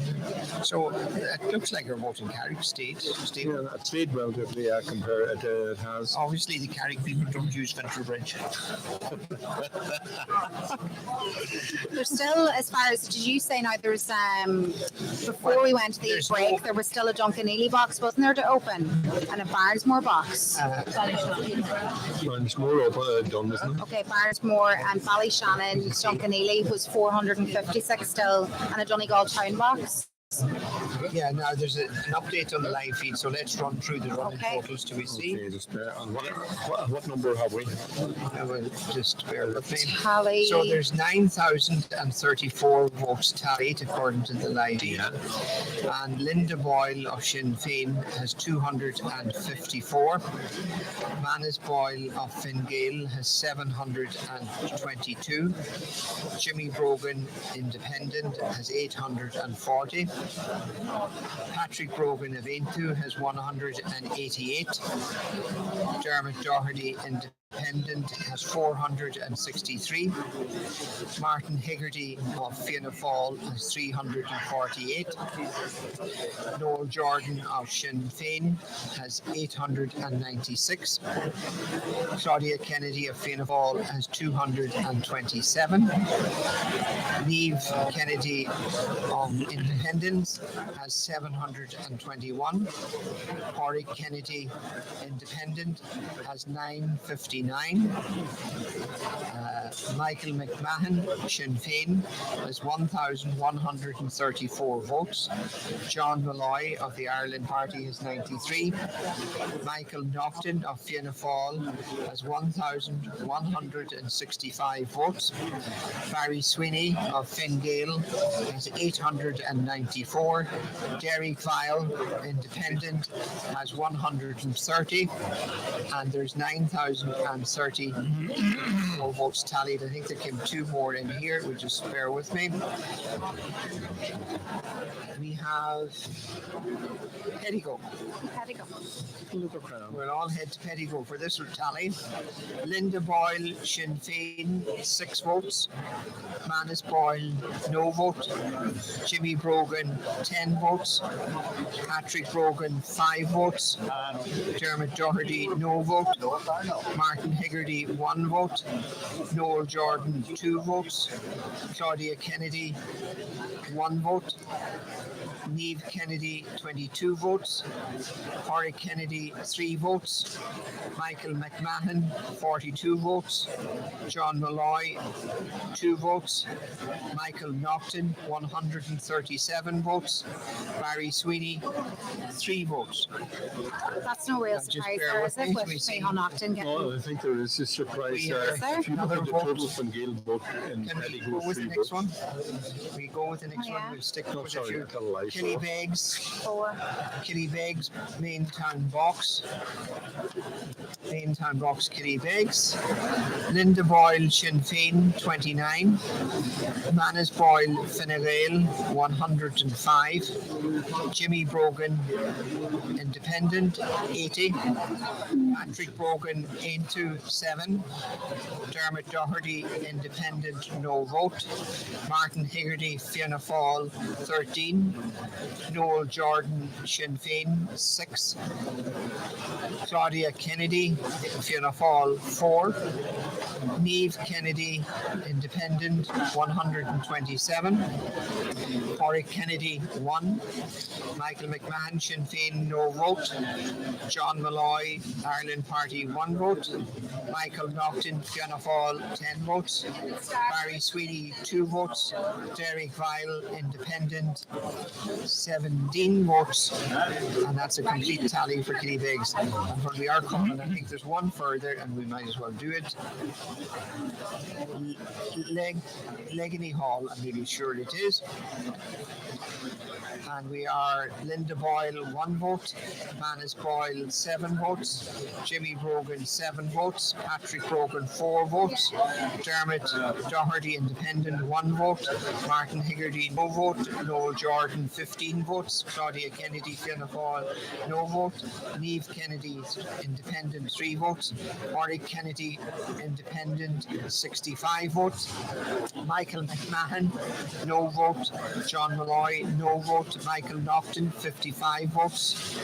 So it looks like our voting Carrick stayed. Yeah, it stayed relatively compared to it has. Obviously, the Carrick people don't use Fintra Bridge. There's still, as far as, did you say now there's, before we went to the break, there was still a Duncanely box, wasn't there, to open? And a Barnesmore box? Barnesmore done, isn't it? Okay, Barnesmore and Ballyshannon, Duncanely was 456 still, and a Donegal Town box. Yeah, now there's an update on the live feed, so let's run through the running totals to we see. Okay, just and what number have we? Well, just bear with me. Tally. So there's 9,034 votes tallied according to the live feed. And Linda Boyle of Sinn Féin has 254. Manus Boyle of Fine Gael has 722. Jimmy Brogan, Independent, has 840. Patrick Brogan of Aintu has 188. Dermot Doherty, Independent, has 463. Martin Higgerty of Fianna Fáil has 348. Noel Jordan of Sinn Féin has 896. Claudia Kennedy of Fianna Fáil has 227. Niamh Kennedy of Independence has 721. Pádraig Kennedy, Independent, has 959. Michael McMahon, Sinn Féin, has 1,134 votes. John Malloy of the Ireland Party has 93. Michael Naughton of Fianna Fáil has 1,165 votes. Barry Sweeney of Fine Gael has 894. Derry Kyle, Independent, has 130. And there's 9,030 votes tallied. I think there came two more in here. Would just bear with me. We have Pettigo. We'll all head to Pettigo for this tally. Linda Boyle, Sinn Féin, 6 votes. Manus Boyle, no vote. Jimmy Brogan, 10 votes. Patrick Brogan, 5 votes. Dermot Doherty, no vote. Martin Higgerty, 1 vote. Noel Jordan, 2 votes. Claudia Kennedy, 1 vote. Niamh Kennedy, 22 votes. Pádraig Kennedy, 3 votes. Michael McMahon, 42 votes. John Malloy, 2 votes. Michael Naughton, 137 votes. Barry Sweeney, 3 votes. That's no real surprise there, is it? With Micheál Naughton getting... Oh, I think there is a surprise. If you look at the total Fine Gael vote in Pettigo, go with the 3 next votes. one? We go with the next one. We'll stick with a few. Tell a lie. Killybegs. 4. Killybegs, Main Town Box. Main Town Box, Killybegs. Linda Boyle, Sinn Féin, 29. Manus Boyle, Fine Gael, 105. Jimmy Brogan, Independent, 80. Patrick Brogan, Aintu, 7. Dermot Doherty, Independent, no vote. Martin Higgerty, Fianna Fáil, 13. Noel Jordan, Sinn Féin, 6. Claudia Kennedy, Fianna Fáil, 4. Niamh Kennedy, Independent, 127. Pádraig Kennedy, 1. Michael McMahon, Sinn Féin, no vote. John Malloy, Ireland Party, 1 vote. Michael Naughton, Fianna Fáil, 10 votes. Barry Sweeney, 2 votes. Derek Vile, independent, 17 votes. And that's a complete tally for Killybegs. And when we are coming, I think there's one further, and we might as well do it. Letterkenny Hall, I'm really sure it is. And we are Linda Boyle, 1 vote. Manus Boyle, 7 votes. Jimmy Brogan, 7 votes. Patrick Brogan, 4 votes. Dermot Doherty, independent, 1 vote. Martin Higgerty, no vote. Noel Jordan, 15 votes. Claudia Kennedy, Fianna Fáil, no vote. Niamh Kennedy, independent, 3 votes. Warwick Kennedy, independent, 65 votes. Michael McMahon, no vote. John Malloy, no vote. Michael Nocton, 55 votes.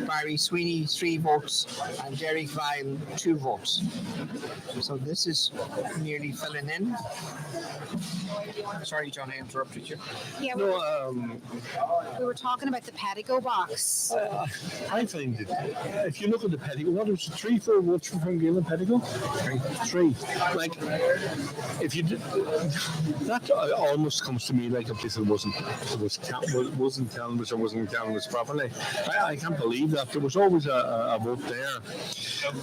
Barry Sweeney, 3 votes. And Derek Vile, 2 votes. So this is nearly filling in. Sorry, John, I interrupted you. Yeah, we were talking about the Pedigo box. I find it, if you look at the Pedigo, what was it, 3-4 votes from Galen Pedigo? 3. Like, if you did, that almost comes to me like a place that wasn't canvassed or wasn't canvassed properly. I can't believe that. There was always a vote there.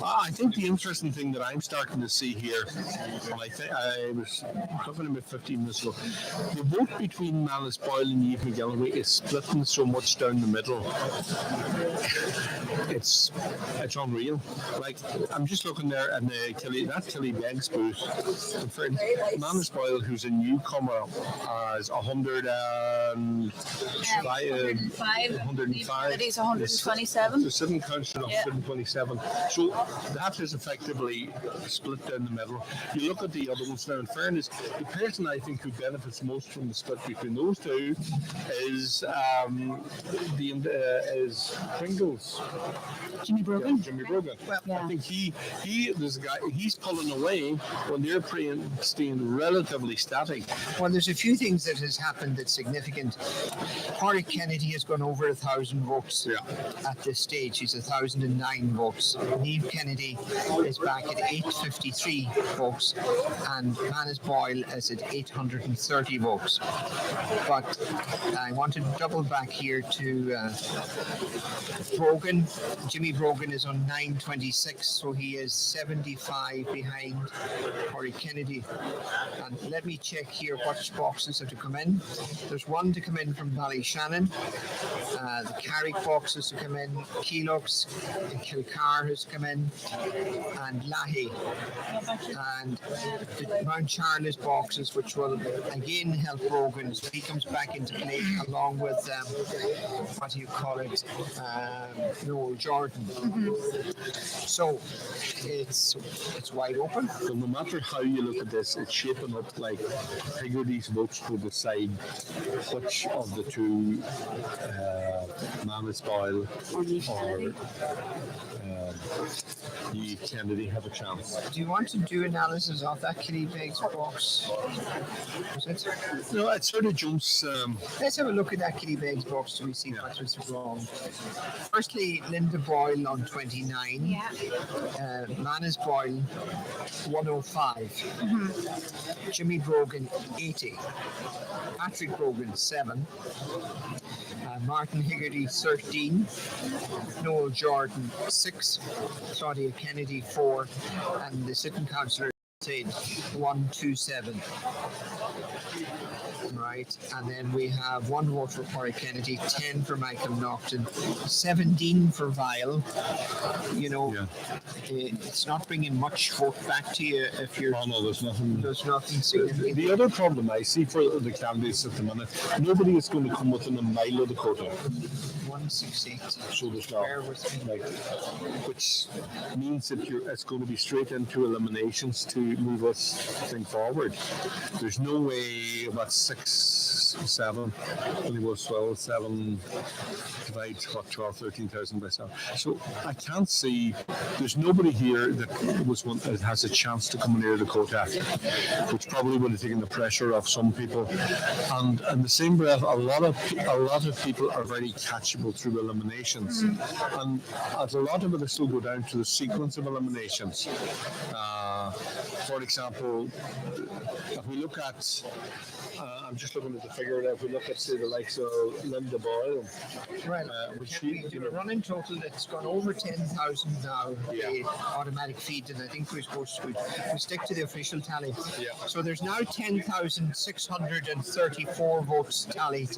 I think the interesting thing that I'm starting to see here, and I was talking about 15 minutes ago, the vote between Manus Boyle and Niamh McGillivray is splitting so much down the middle. It's unreal. Like, I'm just looking there at that Killybegs booth. Manus Boyle, who's a newcomer, has 105. He's 127. The sitting council 127. So that is effectively split down the middle. You look at the other ones now. In fairness, the person I think who benefits most from the split between those two is Pringles. Jimmy Brogan. Yeah, Jimmy Brogan. Well, I think there's a guy. He's pulling away when they're staying relatively static. Well, there's a few things that has happened that's significant. Warwick Kennedy has gone over 1,000 votes at this stage. He's 1,009 votes. Niamh Kennedy is back at 853 votes, and Manus Boyle is at 830 votes. But I want to double back here to Brogan. Jimmy Brogan is on 926, so he is 75 behind Warwick Kennedy. And let me check here what boxes are to come in. There's one to come in from Ballyshannon. The Carrick box is to come in. Keelox and Kilcar has come in. And Lahey. And the Mount Charles boxes, which will again help Brogan. So he comes back into play along with what do you call it? Noel Jordan. So it's wide open. So no matter how you look at this, it's shaping up like Higgerty's votes will decide which of the two Manus Boyle or Niamh Kennedy have a chance. Do you want to do analysis of that Killybegs box? Was it? No, it sort of jumps. Let's have a look at that Killybegs box so we see what was wrong. Firstly, Linda Boyle on 29. Yeah. Manus Boyle 105. Jimmy Brogan 80. Patrick Brogan 7. Martin Higgerty 13. Noel Jordan 6. Claudia Kennedy 4. And the sitting councillor said 127. Right, and then we have 1 vote for Warwick Kennedy, 10 for Michael Nocton, 17 for Vile. You know, it's not bringing much vote back to you if you're. Oh no, there's nothing. There's nothing significant. The other problem I see for the candidates at the minute, nobody is going to come within a mile of the quota. 168. So there's not, which means that it's going to be straight into eliminations to move us thing forward. There's no way about 6, 7, only was 12, 7 divides 12, 13,000 by 7. So I can't see, there's nobody here that has a chance to come near the quota, which probably would have taken the pressure off some people. And in the same breath, a lot of people are very catchable through eliminations, and a lot of it will still go down to the sequence of eliminations. for example, if we look at, I'm just looking at the figure there, if we look at, say, the likes of Linda Boyle, Well, which the running total, it's gone over 10,000 now, Yeah. the automatic feed, and I think we're supposed to we stick to the official tally. Yeah. So there's now 10,634 votes tallied.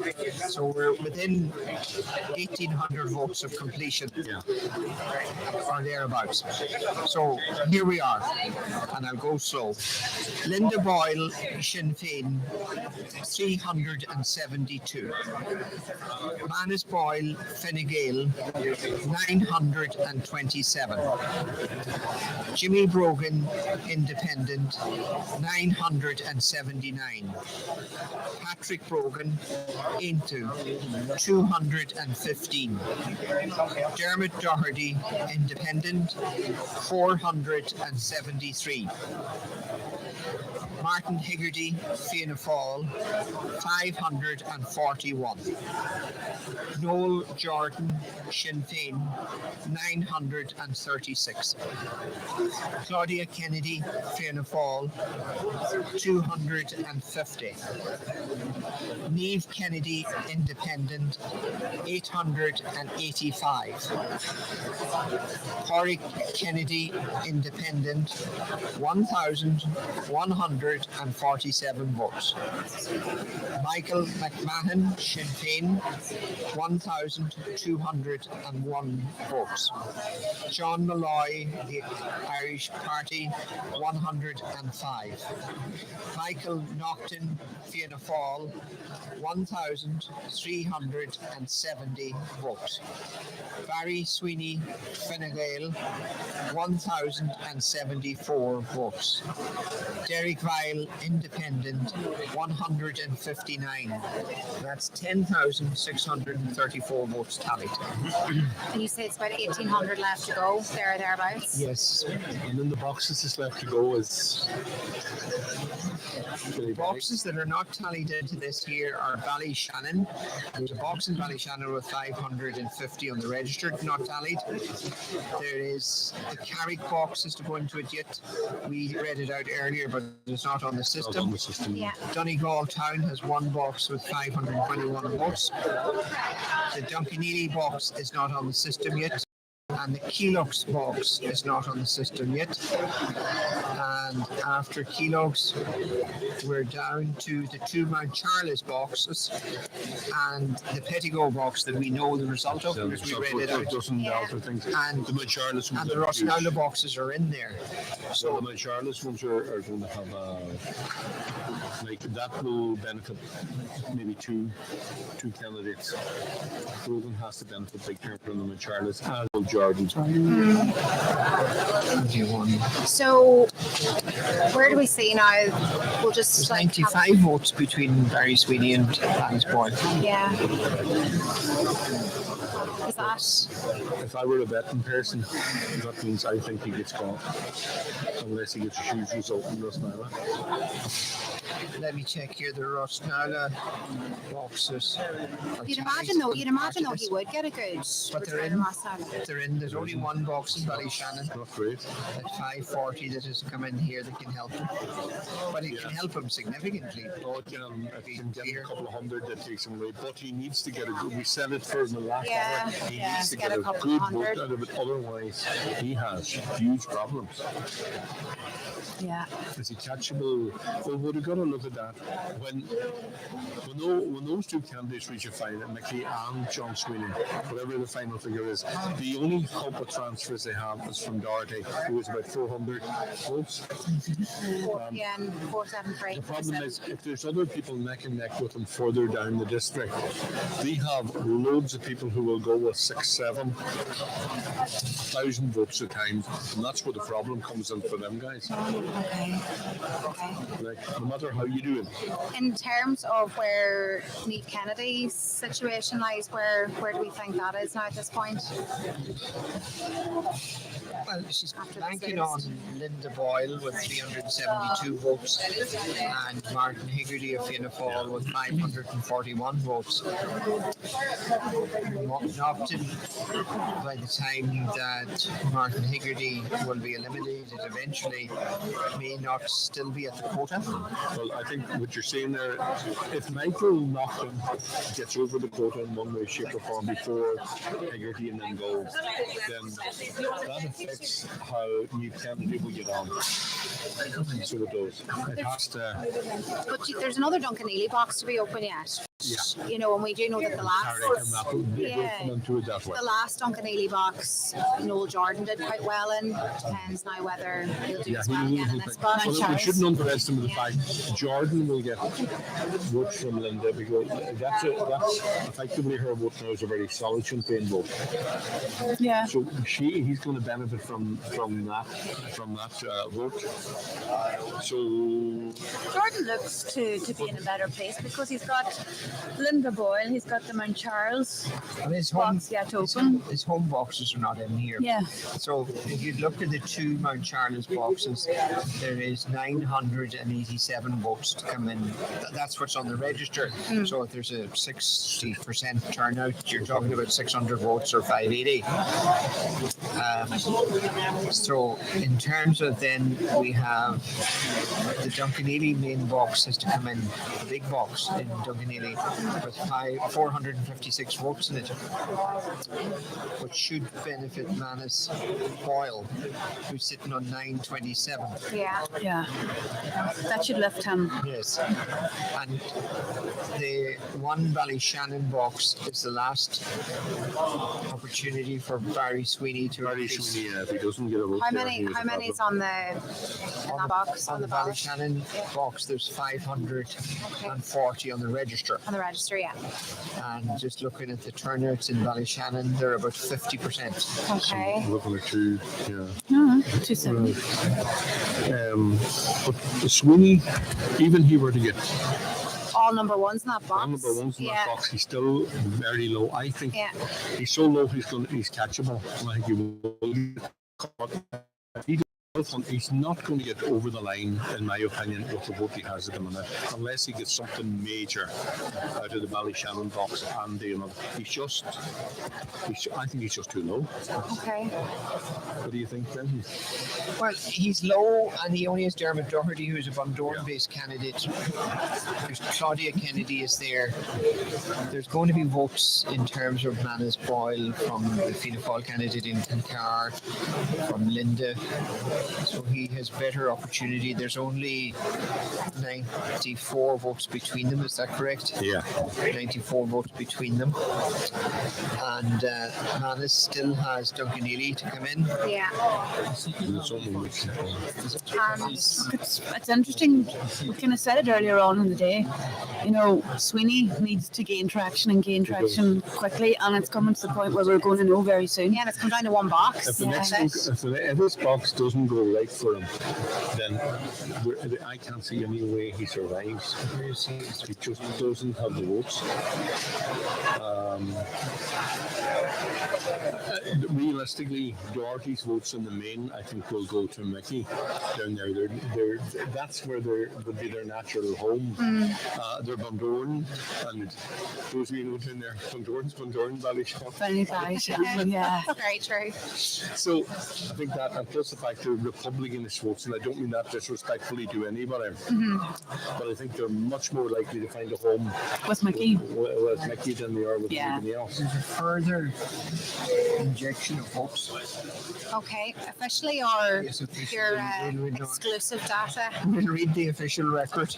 So we're within 1,800 votes of completion, or thereabouts. So here we are, and I'll go slow. Linda Boyle, Sinn Féin, 372. Manus Boyle, Fine Gael, 927. Jimmy Brogan, Independent, 979. Patrick Brogan, into 215. Dermot Doherty, Independent, 473. Martin Higgerty, Fianna Fáil, 541. Noel Jordan, Sinn Féin, 936. Claudia Kennedy, Fianna Fáil, 250. Niamh Kennedy, Independent, 885. Corey Kennedy, Independent, 1,147 votes. Michael McMahon, Sinn Féin, 1,201 votes. John Malloy, the Irish Party, 105. Michael Naughton, Fianna Fáil, 1,370 votes. Barry Sweeney, Fine Gael, 1,074 votes. Derek Weil, Independent, 159. That's 10,634 votes tallied. And you say it's about 1,800 left to go, there or thereabouts? Yes. And then the boxes that's left to go is Boxes that are not tallied into this here are Ballyshannon. There's a box in Ballyshannon with 550 on the registered, not tallied. There is the Carrick box is to go into it yet. We read it out earlier, but it's not on the system. Yeah. Donegal Town has one box with 521 votes. The Duncanini box is not on the system yet. And the Killybegs box is not on the system yet. And after Killybegs, we're down to the two Mount Charles boxes and the Pettigo box that we know the result of because we read it out. And the Mount Charles and the Rosnella boxes are in there. So the Mount Charles ones are going to have like that will benefit maybe two candidates. Brogan has to benefit big time from the Mount Charles and will Jordan. So where do we see now? We'll just there's 95 votes between Barry Sweeney and Manus Boyle. Yeah. Is that? If I were a betting person, that means I think he gets caught. Unless he gets a huge result in Rosnella. Let me check here the Rosnella boxes. You'd imagine though he would get a good return on Rosnella. They're in. There's only one box in Ballyshannon. Not great. At 540 that has come in here that can help him. But it can help him significantly. But if he can get a couple of hundred, that takes him away. But he needs to get a good. We said it for the last hour. He needs to get a good vote out of it. Otherwise, he has huge problems. Yeah. Is he catchable? Well, we've got to look at that. When those two candidates reach a final, Mickey and John Sweeney, whatever the final figure is, the only hope of transfers they have is from Doherty, who is about 400 votes. And 473. The problem is, if there's other people neck and neck with them further down the district, they have loads of people who will go with 6,000-7,000 votes a time, and that's where the problem comes in for them guys. Okay. Like, no matter how you do it. In terms of where Niamh Kennedy's situation lies, where do we think that is now at this point? Well, she's After banking the on Linda Boyle with 372 votes and Martin Higgerty of Fianna Fáil with 541 votes. Often, by the time that Martin Higgerty will be eliminated eventually, may not still be at the quota. Well, I think what you're saying there, if Michael Naughton gets over the quota in one way, shape, or form before Higgerty and then go, then that affects how New Kennedy will get on. So it does. It has to. But there's another Duncanelli box to be open yet. Yeah. You know, and we do know that the last, We'll yeah, come into it that way. the last Duncanelli box, Noel Jordan did quite well in. Depends now whether he'll do as well again in this box. Well, we shouldn't underestimate the fact Jordan will get votes from Linda because that's effectively her vote now is a very solid Sinn Féin vote. Yeah. So he's going to benefit from that vote. So Jordan looks to be in a better place because he's got Linda Boyle, he's got the Mount Charles And his box yet open. his home boxes are not in here. Yeah. So if you look at the two Mount Charles boxes, there is 987 votes to come in. That's what's on the register. So if there's a 60% turnout, you're talking about 600 votes or 580. So in terms of then we have the Duncanelli main box has to come in, the big box in Duncanelli with 456 votes in it, which should benefit Manus Boyle, who's sitting on 927. Yeah. Yeah. That should lift him. Yes. And the one Ballyshannon box is the last opportunity for Barry Sweeney to increase. if he doesn't get a vote, How many is on the in that box On the ballot? Ballyshannon box, there's 540 on the register. On the register, yeah. And just looking at the turnouts in Ballyshannon, they're about 50%. Okay. looking at two, yeah. No, 270. But Sweeney, even he were to get All number ones in that box. one number ones in yeah. that box, he's still very low. I think Yeah. he's so low he's catchable. I think he will get caught. He's not going to get over the line, in my opinion, with the vote he has at the minute, unless he gets something major out of the Ballyshannon box and the another. I think he's just too low. Okay. What do you think, Ben? Well, he's low, and he only has Dermot Doherty, who's a Bundoran-based candidate. There's Claudia Kennedy is there. There's going to be votes in terms of Manus Boyle from the Fianna Fáil candidate in Cloncar, from Linda. So he has better opportunity. There's only 94 votes between them, is that correct? Yeah. 94 votes between them. And Manus still has Duncanelli to come in. Yeah. It's interesting. We kind of said it earlier on in the day. You know, Sweeney needs to gain traction quickly, and it's coming to the point where we're going to know very soon. Yeah, and it's come down to one box. If this box doesn't go right for him, then I can't see any way he survives. He just doesn't have the votes. Realistically, Doherty's votes in the main, I think, will go to Mickey down there. That's where they would be their natural home. They're Bundoran, and those of you know in there, Bundoran, Ballyshannon. Yeah. Very true. So I think that, and plus the fact they're Republicanist votes, and I don't mean that disrespectfully to anybody, but I think they're much more likely to find a home With Mickey. with Mickey than they are with anybody else. There's a further injection of votes. Okay. Officially or Yes, officially. your We'll read on. exclusive data? We'll read the official record.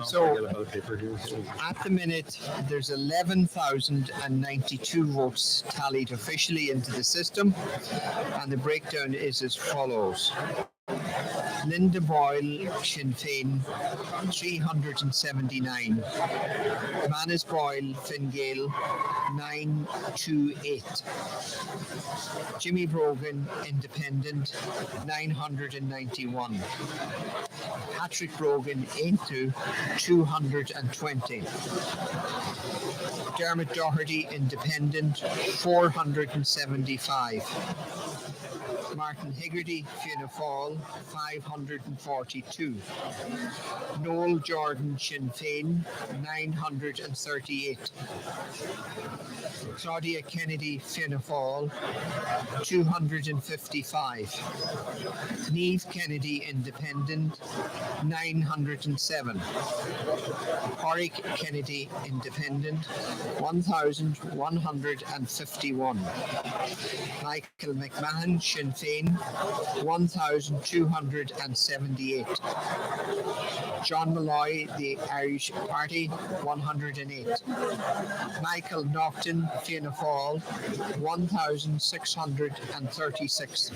So Paper here. at the minute, there's 11,092 votes tallied officially into the system, and the breakdown is as follows. Linda Boyle, Sinn Féin, 379. Manus Boyle, Fine Gael, 928. Jimmy Brogan, Independent, 991. Patrick Brogan, Aintu, 220. Dermot Doherty, Independent, 475. Martin Higgerty, Fianna Fáil, 542. Noel Jordan, Sinn Féin, 938. Claudia Kennedy, Fianna Fáil, 255. Niamh Kennedy, Independent, 907. Pádraig Kennedy, Independent, 1,151. Michael McMahon, Sinn Féin, 1,278. John Malloy, the Irish Party, 108. Michael Naughton, Fianna Fáil, 1,636.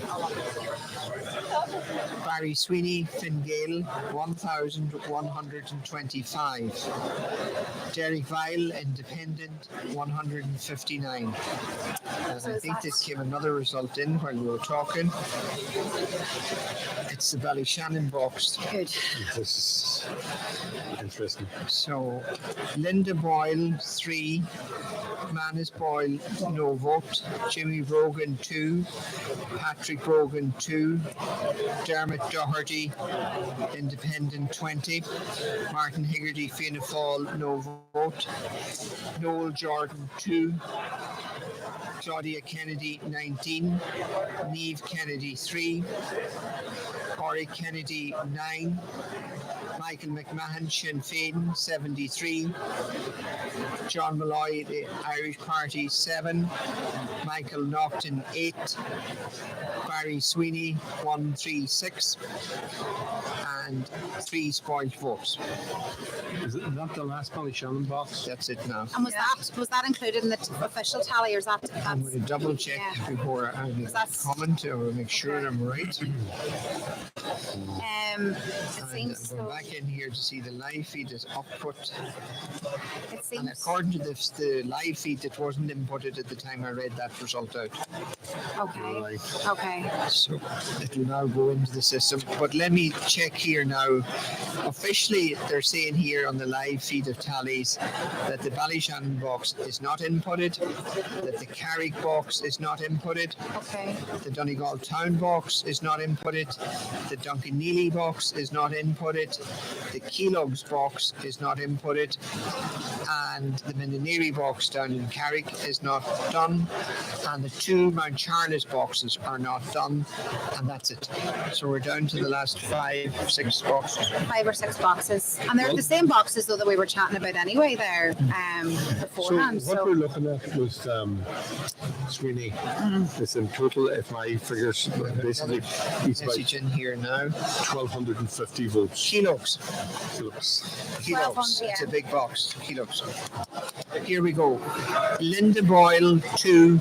Barry Sweeney, Fine Gael, 1,125. Derek Vile, Independent, 159. And I think this came another result in while we were talking. It's the Ballyshannon box. Good. This is interesting. So, Linda Boyle, 3. Manus Boyle, no vote. Jimmy Brogan, 2. Patrick Brogan, 2. Dermot Doherty, Independent, 20. Martin Higgerty, Fianna Fáil, no vote. Noel Jordan, 2. Claudia Kennedy, 19. Niamh Kennedy, 3. Pádraig Kennedy, 9. Michael McMahon, Sinn Féin, 73. John Malloy, the Irish Party, 7. Michael Naughton, 8. Barry Sweeney, 136. And 3 spoiled votes. Is that the last Ballyshannon box? That's it now. And was that included in the official tally, or is that? I'm going to double check before I comment or make sure I'm right. It And seems I'm going so. back in here to see the live feed is output. It And seems. according to the live feed, it wasn't inputted at the time I read that result out. Okay. Okay. So it will now go into the system. But let me check here now. Officially, they're saying here on the live feed of tallies that the Ballyshannon box is not inputted, that the Carrick box is not inputted, Okay. the Donegal Town box is not inputted, the Duncanneely box is not inputted, the Killybegs box is not inputted, and the Mindanary box down in Carrick is not done, and the 2 Mount Charles boxes are not done, and that's it. So we're down to the last 5, 6 boxes. 5 or 6 boxes, and they're the same boxes though that we were chatting about anyway there beforehand. So what we're looking at was Sweeney. It's in total, if my figures basically, he's about Message in here now. 1,250 votes. Kilos. Kilos. 1,200, yeah. It's a big box. Kilos. Here we go. Linda Boyle, 2.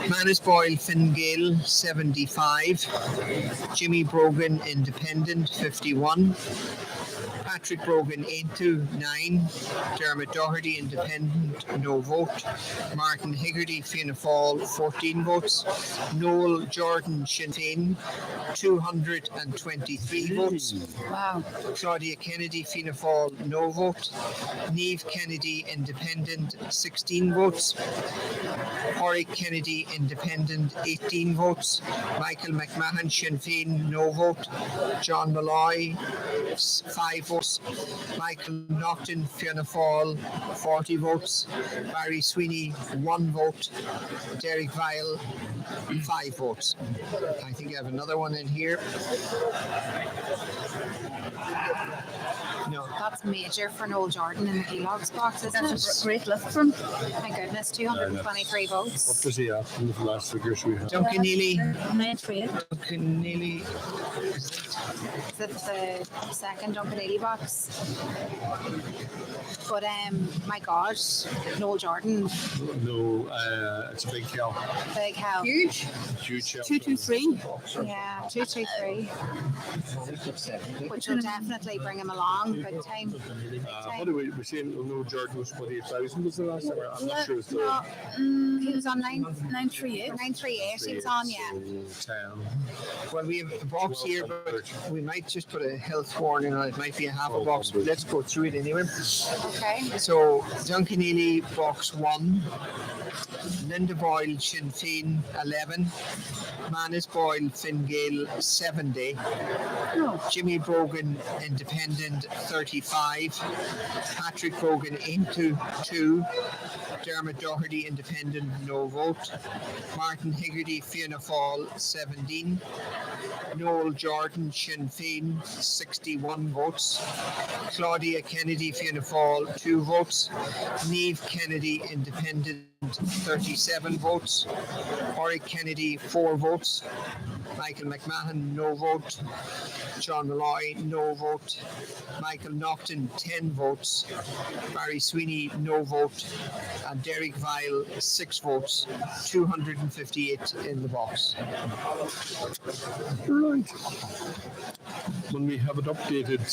Manus Boyle, Fine Gael, 75. Jimmy Brogan, Independent, 51. Patrick Brogan, 829. Dermot Doherty, Independent, no vote. Martin Higgerty, Fianna Fáil, 14 votes. Noel Jordan, Sinn Féin, 223 votes. Wow. Claudia Kennedy, Fianna Fáil, no vote. Niamh Kennedy, Independent, 16 votes. Pádraig Kennedy, Independent, 18 votes. Michael McMahon, Sinn Féin, no vote. John Malloy, 5 votes. Michael Naughton, Fianna Fáil, 40 votes. Barry Sweeney, 1 vote. Derek Vile, 5 votes. I think I have another one in here. No. That's major for Noel Jordan in the Killybegs box, isn't That's it? a great lift from. My goodness, 223 What votes. does he have from the last figures we have? Duncanneely. 938. Duncanneely. Is it the second Duncanneely box? But my God, Noel Jordan, No, it's a big hill. big help. Huge. Huge hill. 223. Yeah, 223, which will definitely bring him along. Good time. What are we saying? No, Jordan was 28,000 was the last time. I'm not sure. It's the No, he was on 938. 938. He was on, yeah. 10. Well, we have a box here, but we might just put a health warning on it. It might be a half a box, but let's go through it anyway. Okay. So, Duncan Neely, box 1. Linda Boyle, Sinn Féin, 11. Manus Boyle, Fine Gael, 70. Jimmy Brogan, Independent, 35. Patrick Brogan, into 2. Dermot Doherty, Independent, no vote. Martin Higgerty, Fianna Fáil, 17. Noel Jordan, Sinn Féin, 61 votes. Claudia Kennedy, Fianna Fáil, 2 votes. Niamh Kennedy, Independent, 37 votes. Oric Kennedy, 4 votes. Michael McMahon, no vote. John Malloy, no vote. Michael Naughton, 10 votes. Barry Sweeney, no vote. And Derek Vile, 6 votes. 258 in the box. Right. When we have it updated,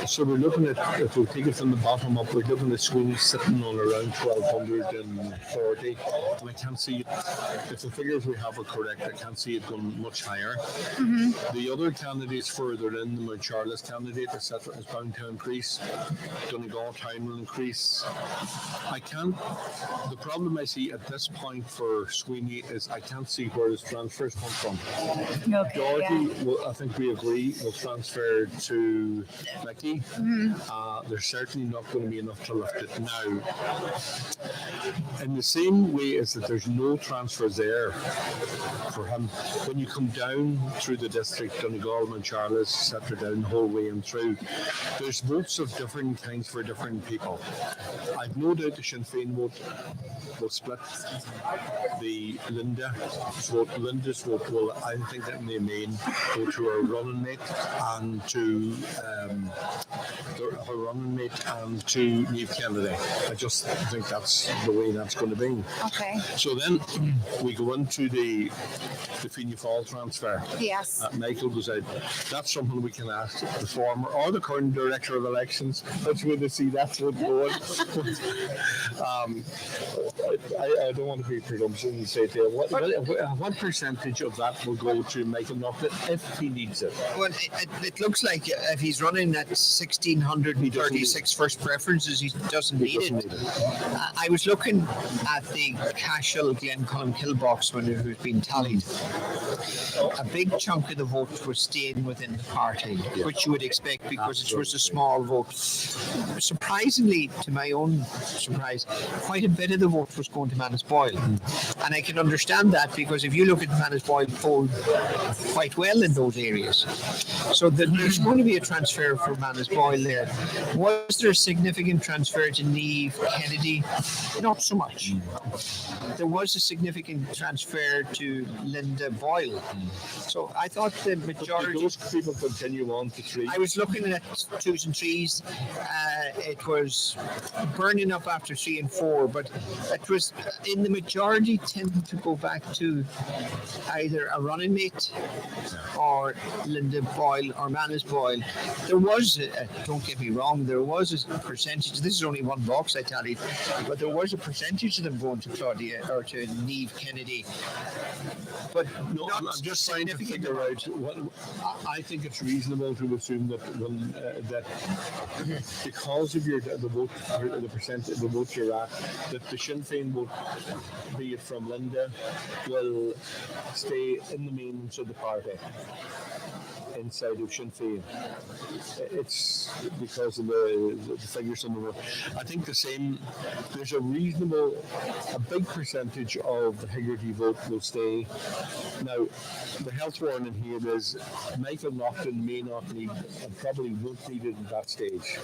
so we're looking at, if we take it from the bottom up, we're looking at Sweeney sitting on around 1,240. And I can't see it, if the figures we have are correct, I can't see it going much higher. The other candidates further in, the Mount Charles candidate, etc., is bound to increase. Donegal Town will increase. I can't, the problem I see at this point for Sweeney is I can't see where his transfers come from. Okay, Georgie, well, I think we agree, will transfer to Mickey. There's certainly not going to be enough to lift it now. In the same way as that there's no transfers there for him, when you come down through the district, Donegal, Mount Charles, etc., down the whole way and through, there's votes of different kinds for different people. I've no doubt the Sinn Féin vote will split. The Linda's vote will, I think that may mean, go to her running mate and to Niamh Kennedy. I just think that's the way that's going to be. Okay. So then we go into the Fianna Fáil transfer. Yes. Michael goes out. That's something we can ask the former or the current director of elections. That's good to see that's what going. I don't want to be presumptuous and say to you, what percentage of that will go to Michael Naughton if he needs it? Well, it looks like if he's running at 1,636 first preferences, he doesn't need it. I was looking at the Cashel Glencullen Kill box when it was being tallied. A big chunk of the vote was staying within the party, which you would expect because it was a small vote. Surprisingly, to my own surprise, quite a bit of the vote was going to Manus Boyle. And I can understand that because if you look at Manus Boyle polled quite well in those areas. So there's going to be a transfer for Manus Boyle there. Was there a significant transfer to Niamh Kennedy? Not so much. There was a significant transfer to Linda Boyle. So I thought the majority... Those people continue on to 3. I was looking at 2s and 3s. It was burning up after 3 and 4, but it was in the majority tended to go back to either a running mate or Linda Boyle or Manus Boyle. There was, don't get me wrong, there was a percentage, this is only one box I tallied, but there was a percentage of them going to Claudia or to Niamh Kennedy. But no, I'm just trying to figure out what I think it's reasonable to assume that when that because of the vote, the percent, the vote you're at, that the Sinn Féin vote, be it from Linda, will stay in the means of the party inside of Sinn Féin. It's because of the figures on the vote. I think the same, there's a big percentage of the Higgerty vote will stay. Now, the health warning here is Michael Naughton may not need, and probably won't need it at that stage.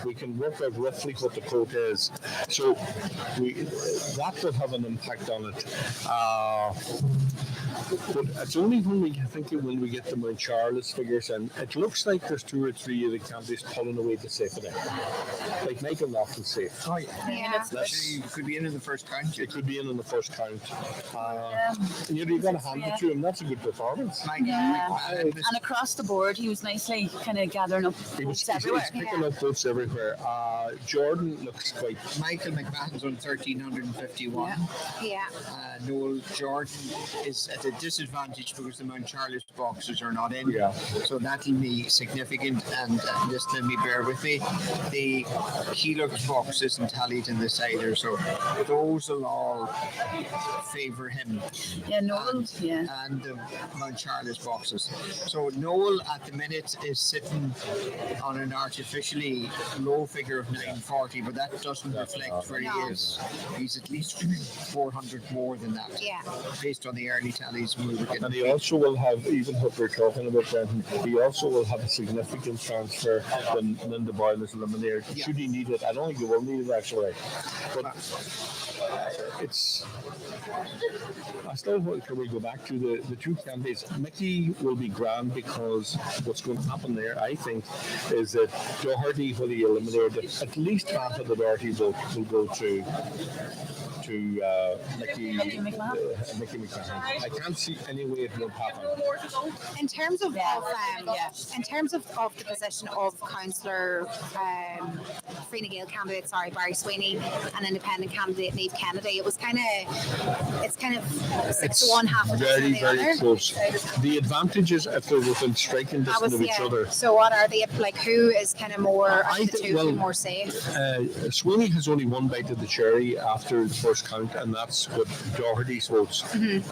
We can work out roughly what the quota is. So that will have an impact on it. But it's only when we get the Mount Charles figures, and it looks like there's 2 or 3 of the candidates pulling away the safe of it. Like Michael Naughton's safe. Oh, yeah. Yeah. Actually, could be in the first count. It could be in the first count. And you've got to hand it to him. That's a good performance. And across the board, he was nicely kind of gathering up votes everywhere. He's picking up votes everywhere. Jordan looks quite. Michael McMahon's on 1,351. Yeah. Noel Jordan is at a disadvantage because the Mount Charles boxes are not in. Yeah. So that'll be significant. And just let me bear with me. The Helix box isn't tallied in this either. So those will all favour him. Yeah, Noel. And the Mount Charles boxes. So Noel at the minute is sitting on an artificially low figure of 940, but that doesn't reflect where he is. He's at least 400 more than that, based on the early tallies we were getting. And he also will have, even what we're talking about, Brendan, he also will have a significant transfer when Linda Boyle is eliminated. Should he need it? I don't think he will need it actually. But it's. I still want to go back to the two candidates. Mickey will be grand because what's going to happen there, I think, is that Doherty, when he eliminated, at least half of the Doherty vote will go to Mickey McMahon. I can't see any way it won't happen. In terms of the position of Councillor Fine Gael candidate, Barry Sweeney, and independent candidate Niamh Kennedy, it's kind of 6 to 1, half a dozen very, very close. The advantages if they're within striking distance of each other. So what are they? Like, who is kind of more more safe? Sweeney has only one bite of the cherry after the first count, and that's what Doherty's votes. Now,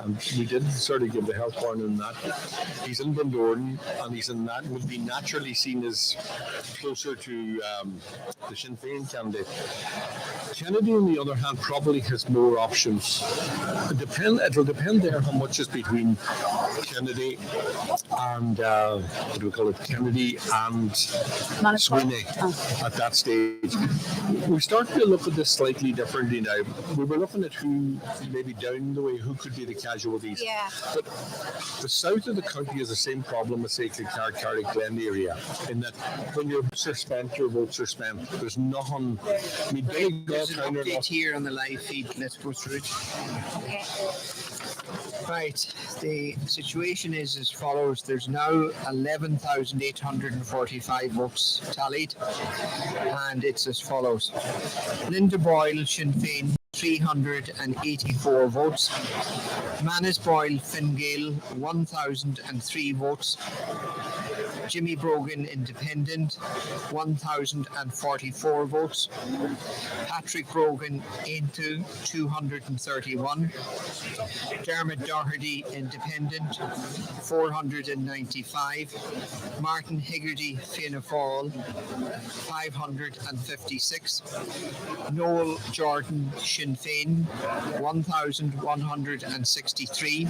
and we did sort of give the health warning on that. He's in Bundoran, and he's in that would be naturally seen as closer to the Sinn Féin candidate. Kennedy, on the other hand, probably has more options. It'll depend there how much is between Kennedy and what do we call it? Kennedy and Sweeney at that stage. We start to look at this slightly differently now. We were looking at who maybe down the way, who could be the casualties. Yeah. But the south of the county has the same problem as say Kilcar, Carrick, Glen area, in that when your votes are spent, your votes are spent. There's nothing. I mean, there's an update here on the live feed. Let's go through it. Okay. Right, the situation is as follows. There's now 11,845 votes tallied, and it's as follows. Linda Boyle, Sinn Féin, 384 votes. Manus Boyle, Fine Gael, 1,003 votes. Jimmy Brogan, Independent, 1,044 votes. Patrick Brogan, Aintu, 231. Dermot Doherty, Independent, 495. Martin Higgerty, Fianna Fáil, 556. Noel Jordan, Sinn Féin, 1,163.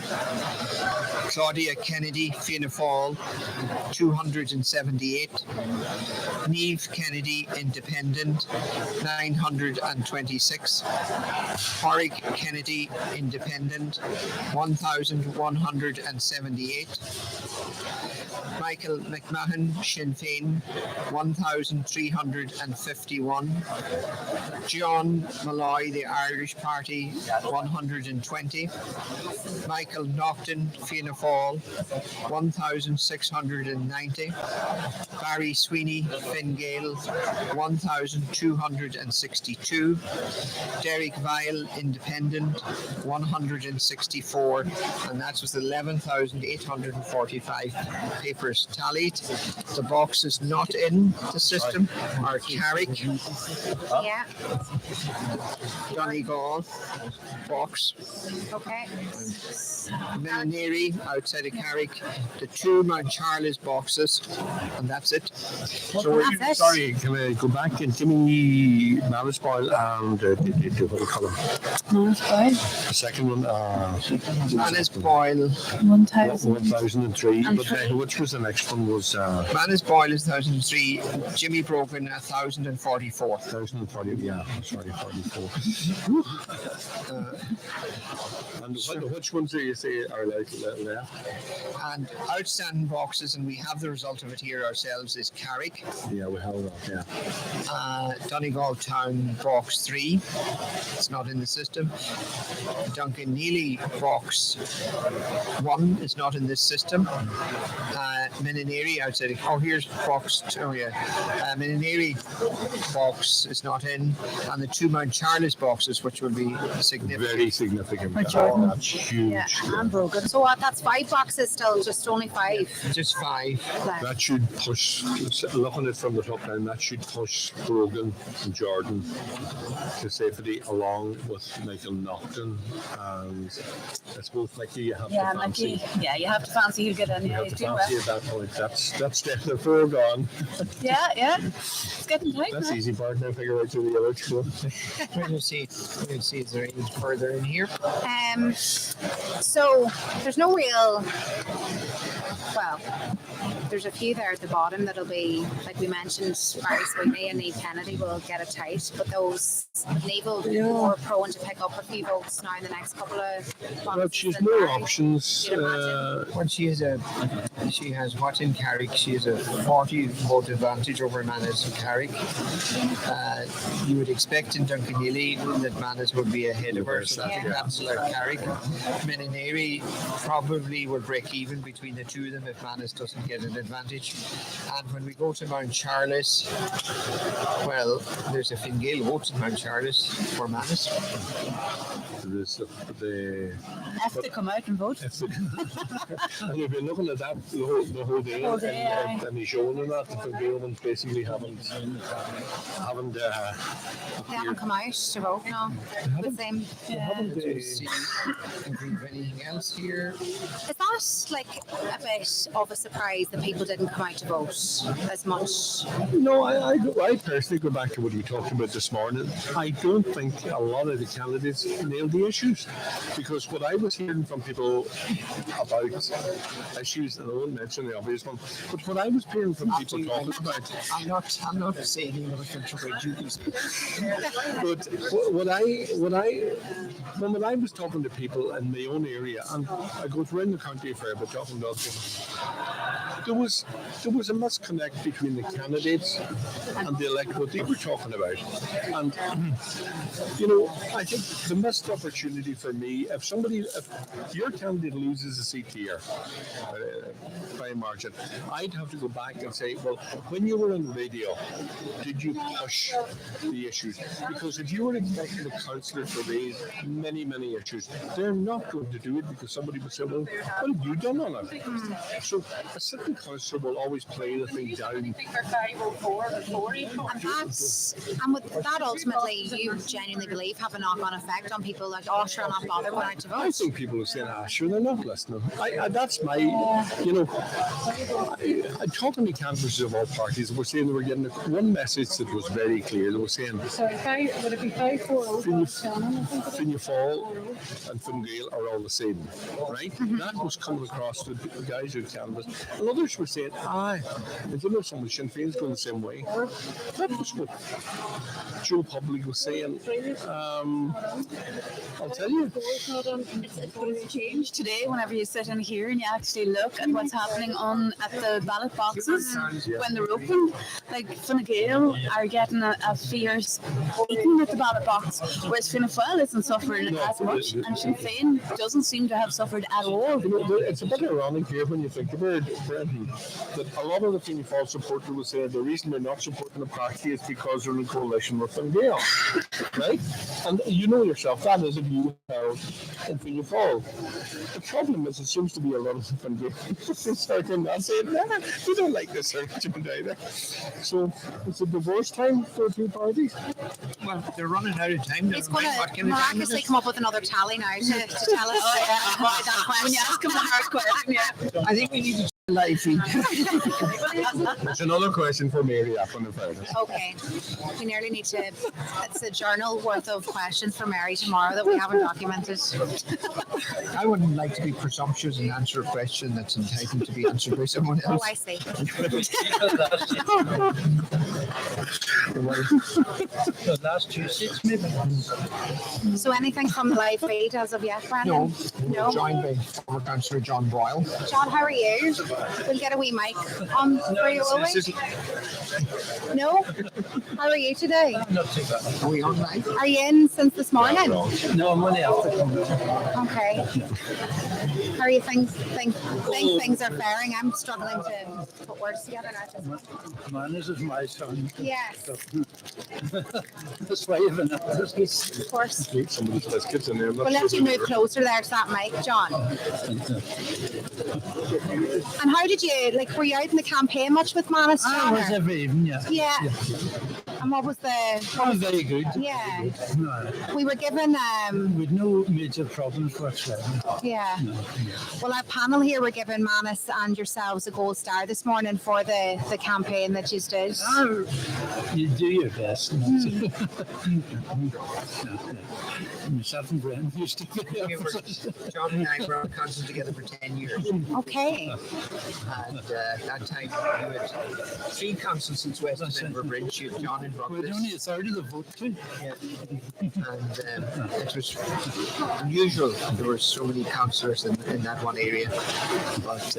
Claudia Kennedy, Fianna Fáil, 278. Niamh Kennedy, Independent, 926. Warwick Kennedy, Independent, 1,178. Michael McMahon, Sinn Féin, 1,351. John Malloy, the Irish Party, 120. Michael Naughton, Fianna Fáil, 1,690. Barry Sweeney, Fine Gael, 1,262. Derek Vile, Independent, 164, and that was 11,845 papers tallied. The box is not in the system are Carrick, Donegal box, Okay. Millinary outside of Carrick, the two Mount Charles boxes. boxes, and that's it. So, That's it. sorry, can I go back and give me Mallisboil and what do you call them? The second one, Mannisboil. 1003. But which was the next one? Was Mannisboil is 1003. Jimmy Brogan 1044. 1040? Yeah, sorry, 44. And which ones do you say are left? And outstanding boxes, and we have the result of it here ourselves, is Carrick. Yeah, we have that. Yeah. Donegal Town box 3. It's not in the system. Duncan box 1 is not in this system. Minineri outside. Oh, here's box 2. Oh, yeah. Minineri box is not in, and the 2 Mount Charles boxes, which will be significant. Very significant. For Jordan. That's huge. Yeah, and broken. So what? That's 5 boxes still, just only 5. Just 5. left. That should push, looking at it from the top down, that should push Brogan and Jordan to safety along with Michael Naughton. And I suppose Mickey, you have to fancy. You have to fancy he'll get in. You Yeah, have he's to doing fancy well. at that point. That's definitely foregone. Yeah. It's getting tight. That's now. easy part now, figure out to the other two. Trying to see is there any further in here? So there's no real. Well, there's a few there at the bottom that'll be, like we mentioned, Barry Sweeney and Neve Kennedy will get it tight, but those Neve will be more prone to pick up a few votes now in the next couple of months. But she's than more Barry. options. You'd imagine. Well, she has what's in Carrick. She has a 40 vote advantage over Manus and Carrick. You would expect in Duncanilly that Manus would be ahead of her, so I think that's like Carrick. Minineri probably will break even between the two of them if Manus doesn't get an advantage. And when we go to Mount Charles, well, there's a Fingale vote in Mount Charles for Manus. There's the Have to come out and vote. and we've been looking at that the whole day, and Inishowen and that, the Gale ones basically haven't They haven't come out to vote, no. The same. See if we have anything else here. Is that like a bit of a surprise that people didn't come out to vote as much? No, I personally go back to what we talked about this morning. I don't think a lot of the candidates nailed the issues, because what I was hearing from people about issues, and I won't mention the obvious one, but what I was hearing from people talking about. I'm not saying anything about duties. But when I was talking to people in my own area, and I go around the country a fair bit talking to other people, there was a misconnect between the candidates and the electorate they were talking about. And I think the missed opportunity for me, if your candidate loses a seat here by a margin, I'd have to go back and say, well, when you were on radio, did you push the issues? Because if you were expecting the councillor to raise many, many issues, they're not going to do it, because somebody would say, well, what have you done on it? So a sitting councillor will always play the thing down. And with that ultimately you genuinely believe have a knock-on effect on people like, oh, sure, I'm not bothered going out to I vote. think people are saying, sure, they're not listening. That's my, I talked to the canvassers of all parties, and were saying they were getting one message that was very clear. They were saying, Would it be 540? Fianna Fáil and Fine Gael are all the same, right? That was coming across to the guys who canvassed. And others were saying, someone Sinn Féin's going the same way. That was what Joe Public was saying. I'll tell you. It's changed today whenever you sit in here and you actually look at what's happening at the ballot boxes when they're open. Like Fine Gael are getting a fierce beating at the ballot box, whereas Fianna Fáil isn't suffering as much, and Sinn Féin doesn't seem to have suffered at all. It's a bit ironic here when you think about it, Brendan, that a lot of the Fianna Fáil supporters will say the reason they're not supporting the party is because they're in coalition with Fine Gael, right? And you know yourself, that is a view in Fianna Fáil. The problem is, it seems to be a lot of Fine Gael starting not saying, we don't like this argument either. So it's a divorce time for the two parties. Well, they're running out of time. It's going to miraculously come up with another tally now to tell us. When you ask him the hard question, I think we need to live feed. It's another question for Mary up on the phone. Okay. We nearly need to, it's a journal worth of questions for Mary tomorrow that we haven't documented. I wouldn't like to be presumptuous and answer a question that's entitled to be answered by someone Oh, else. I see. The last 2 6 maybe. So anything from the live feed as of yet, Brandon? No, joined by former Councillor John Boyle. John, how are you? We'll get a wee mic on for you, will we? No? How are you today? Not too bad. Are we on live? Are you in since this morning? No, I'm only after coming. Okay. How are you think things are faring? I'm struggling to put words together now. Man, this is my son. Yes, That's why you've been of course. Somebody's biscuits in there. We'll let you move closer there to that mic, John. And how did you, like, were you out in the campaign much with Manus? I was every evening, yeah. Yeah. And what was the... Oh, very good. Yeah. No, We were given... with no major problems whatsoever. Yeah. Well, our panel here were giving Manus and yourselves a gold star this morning for the campaign that you did. Oh, you do your best. Myself and Brendan used to be John and I were on council together for 10 years. Okay. And that time we had 3 councils since West of Edinburgh Bridge. You had John and We're Brocklis. only a third of the vote too. Yeah. And it was unusual. There were so many councillors in that one area. But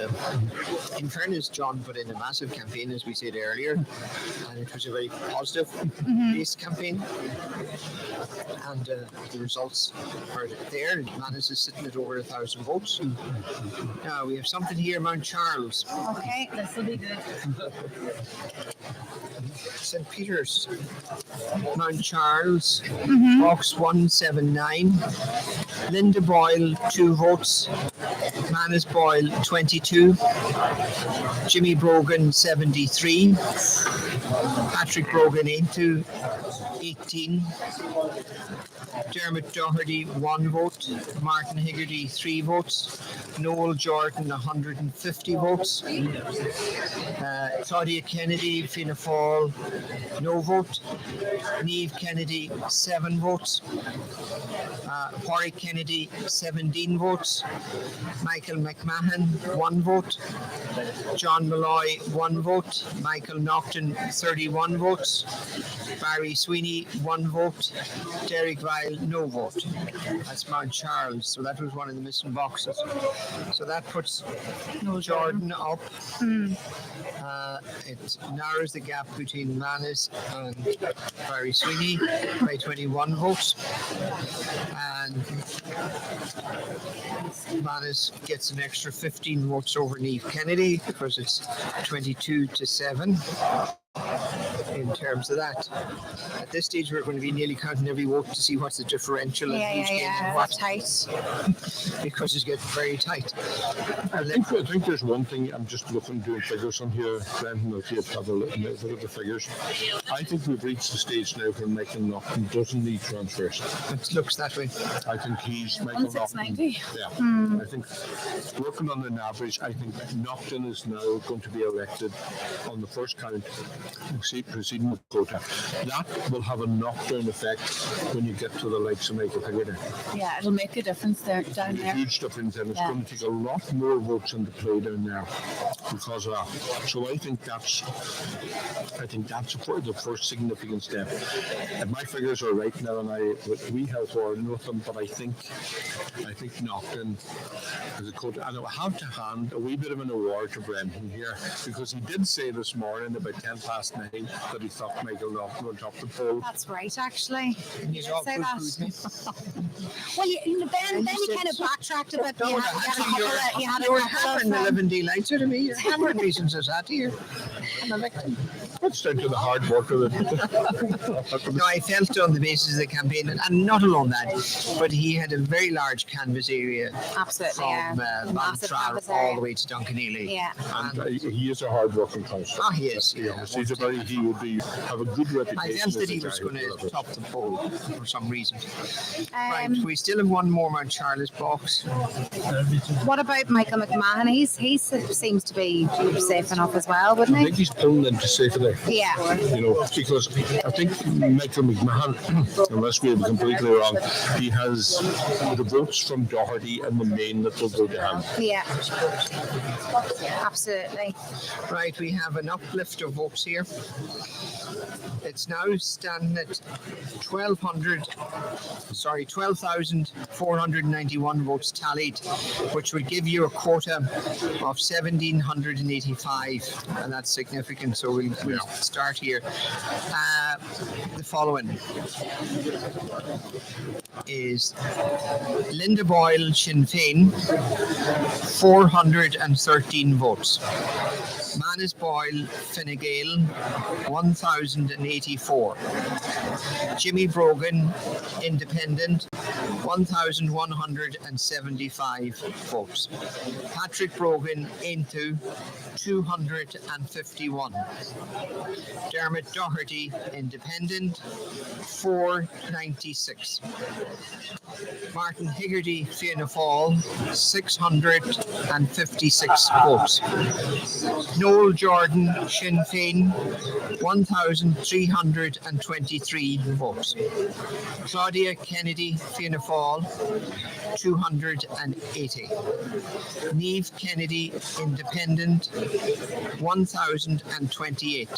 in fairness, John put in a massive campaign, as we said earlier, and it was a very positive based campaign. And the results are there. Manus is sitting at over 1,000 votes. Now we have something here, Mount Charles. Okay. This will be good. St. Peter's, Mount Charles, box 179. Linda Boyle, 2 votes. Manus Boyle, 22. Jimmy Brogan, 73. Patrick Brogan, 18. Dermot Doherty, 1 vote. Martin Higgerty, 3 votes. Noel Jordan, 150 votes. Claudia Kennedy, Fianna Fáil, no vote. Niamh Kennedy, 7 votes. Warwick Kennedy, 17 votes. Michael McMahon, 1 vote. John Malloy, 1 vote. Michael Naughton, 31 votes. Barry Sweeney, 1 vote. Derek Vile, no vote. That's Mount Charles. So that was one of the missing boxes. So that puts Jordan up. It narrows the gap between Manus and Barry Sweeney by 21 votes. And Manus gets an extra 15 votes over Niamh Kennedy because it's 22-7. In terms of that, at this stage we're going to be nearly counting every vote to see what's the differential in who's getting what, tight. because it's getting very tight. I think there's one thing. I'm just doing figures on here. Brendan, if you have a look at the figures, I think we've reached the stage now where Michael Naughton doesn't need transfers. It looks that way. I think Michael Naughton. 1690. Yeah, I think working on an average, I think Naughton is now going to be elected on the first count, proceeding with quota. That will have a knockdown effect when you get to the likes of Michael Higgerty. Yeah, it'll make a difference there down A there. huge difference, and it's going to take a lot more votes into play down there because of that. So I think that's the first significant step. And my figures are right now, and we have wording with them, but I think Naughton as a coach, and I have to hand a wee bit of an award to Brendan here because he did say this morning about 9:10 that he thought Michael Naughton would top the poll. That's right, actually. You did say that. Well, then he kind of backtracked a bit. You had a You're couple hammering the living daylights out of me. You're hammering me since I sat here. I'm elected. That's down to the hard work of it. No, I felt on the basis of the campaign, and not alone that, but he had a very large canvas area Absolutely, yeah. from Massive Ballintrae canvas all area. the way to Duncanheely. Yeah. And he is a hard-working councillor. Oh, he is. He would have a good reputation. I felt that as a he was guy going who to top the poll for some reason. Right, Um, we still have one more Mount Charles box. What about Michael McMahon? He seems to be safe enough as well, wouldn't I he? think he's pulling into safety. Yeah. Because I think Michael McMahon, unless we're completely wrong, he has the votes from Doherty and the main that will go to him. Yeah. Absolutely. Right, we have an uplift of votes here. It's now standing at 12,491 votes tallied, which would give you a quota of 1,785, and that's significant. So we'll start here. The following is Linda Boyle, Sinn Féin, 413 votes. Manus Boyle, Fine Gael, 1,084. Jimmy Brogan, Independent, 1,175 votes. Patrick Brogan, Aintu, 251. Dermot Doherty, Independent, 496. Martin Higgerty, Fianna Fáil, 656 votes. Noel Jordan, Sinn Féin, 1,323 votes. Claudia Kennedy, Fianna Fáil, 280. Niamh Kennedy, Independent, 1,028.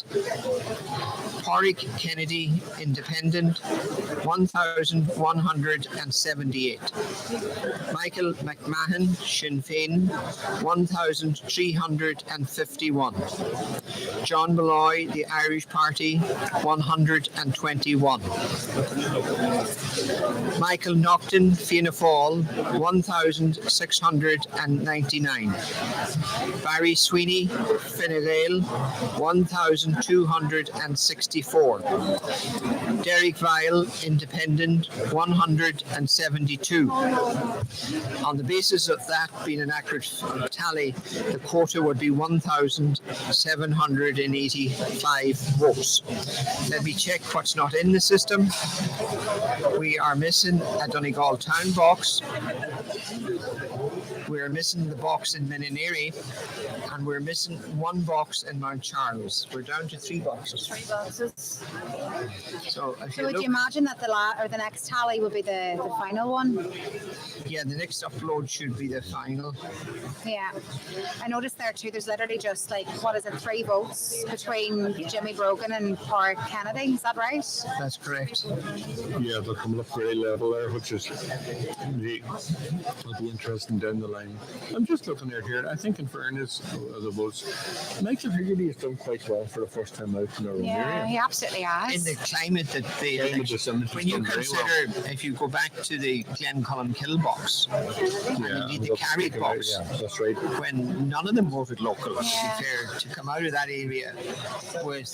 Pádraig Kennedy, Independent, 1,178. Michael McMahon, Sinn Féin, 1,351. John Malloy, the Irish Party, 121. Michael Naughton, Fianna Fáil, 1,699. Barry Sweeney, Fine Gael, 1,264. Derek Vile, Independent, 172. On the basis of that being an accurate tally, the quota would be 1,785 votes. Let me check what's not in the system. We are missing a Donegal Town box. We're missing the box in Menaniri, and we're missing one box in Mount Charles. We're down to 3 boxes. 3 boxes. So Would you imagine that the next tally would be the final one? Yeah, the next upload should be the final. Yeah. I noticed there too, there's literally just 3 votes between Jimmy Brogan and Pádraig Kennedy. Is that right? That's correct. Yeah, they'll come up very level there, which is will be interesting down the line. I'm just looking at here. I think, in fairness, the votes, Michael Higgerty has done quite well for the first time out in our own Yeah, area. he absolutely has. In the climate that they when you consider, if you go back to the Glencullen box, and indeed the Carrick box, yeah, that's right. when none of them voted local, to be fair, to come out of that area with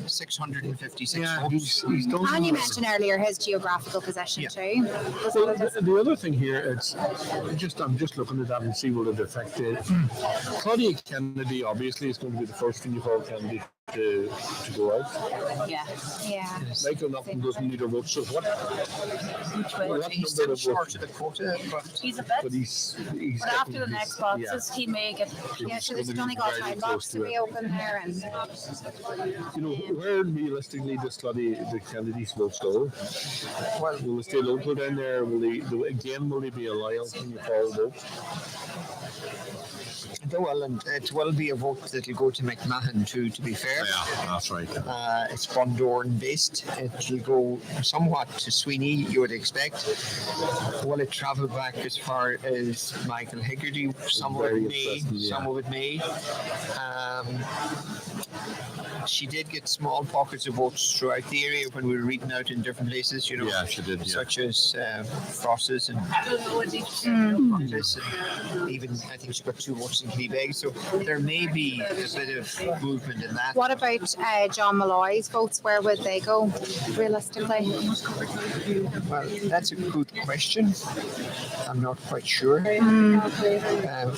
656 votes. He's done. And you mentioned earlier his geographical position too. Well, the other thing here, I'm just looking at that and see what it affected. Claudia Kennedy obviously is going to be the first thing you call Kennedy to go out. Yeah. Yeah. Michael Naughton doesn't need a vote, so what? He's still short of the quota, but He's a But bit. he's But after the next boxes, he may get. Yeah, so there's a Donegal Town box to be open there, and where realistically does the Kennedy's votes go? Well, will they stay local down there? Will they be a loyal when you call vote? well, and it will be a vote that will go to McMahon too, to be fair. Yeah, that's right. It's Bundoran based. It will go somewhat to Sweeney, you would expect. Will it travel back as far as Michael Higgerty? Some of it may, some of it may. she did get small pockets of votes throughout the area when we were reading out in different places, Yeah, she did. Yeah. such as Frosses and this, and even I think she got 2 votes in Killybegs. So there may be a bit of movement in that. What about John Malloy's votes? Where would they go realistically? Well, that's a good question. I'm not quite sure.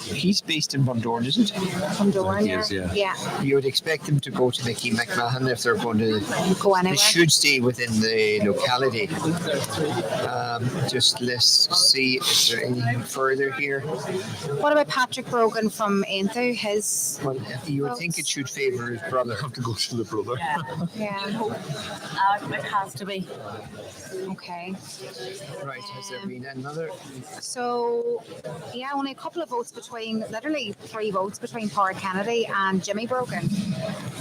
He's based in Bundoran, isn't he? From Doran, Yes, yeah. yeah. You would expect them to go to Mickey McMahon if they're going to. Go They anywhere. should stay within the locality. Just let's see if there anything further here. What about Patrick Brogan from Aintu? His Well, you would think it should favour his brother. Have to go to the brother. yeah. It has to be. Okay. Right, has there been another? So yeah, only a couple of votes between, literally 3 votes between Paul Kennedy and Jimmy Brogan,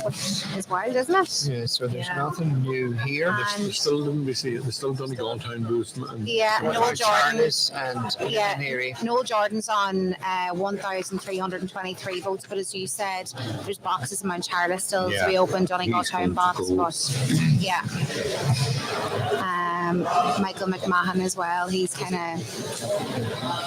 which is wild, isn't it? Yeah, so there's nothing new here. And There's still, didn't we see it? There's still Donegal Town boost. And yeah, What Noel about Jordan. Charles and Yeah, Mary? Noel Jordan's on 1,323 votes, but as you said, there's boxes in Mount Charles still to be Yeah. open, Donegal He's Town going to box, go. but yeah. Michael McMahon as well. He's kind of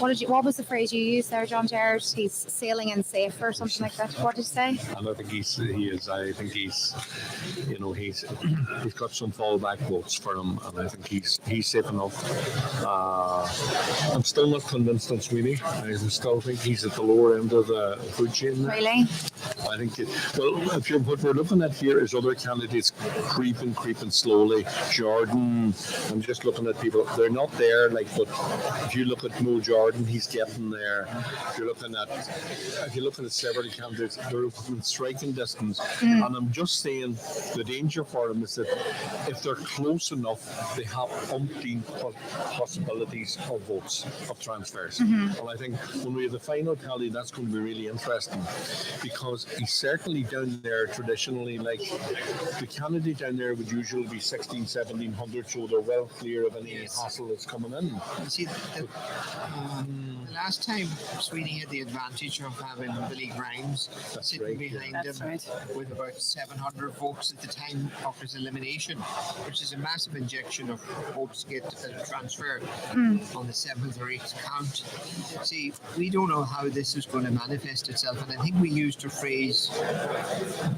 what was the phrase you used there, John Gerard? He's sailing in safe or something like that. What did you say? And I think he is. I think he's got some fallback votes for him, and I think he's safe enough. I'm still not convinced on Sweeney. I still think he's at the lower end of the food chain. Really? I think what we're looking at here is other candidates creeping slowly. Jordan, I'm just looking at people. They're not there, but if you look at Mo Jordan, he's getting there. If you're looking at several candidates, they're within striking distance. And I'm just saying the danger for them is that if they're close enough, they have umpteen possibilities of votes, of transfers. And I think when we have the final tally, that's going to be really interesting, because he's certainly down there traditionally, the candidate down there would usually be 1,600-1,700, so they're well clear of any hassle that's coming in. You see, the last time Sweeney had the advantage of having Billy Grimes sitting behind That's him right. with about 700 votes at the time of his elimination, which is a massive injection of votes to get a transfer on the 7th or 8th count. See, we don't know how this is going to manifest itself, and I think we used a phrase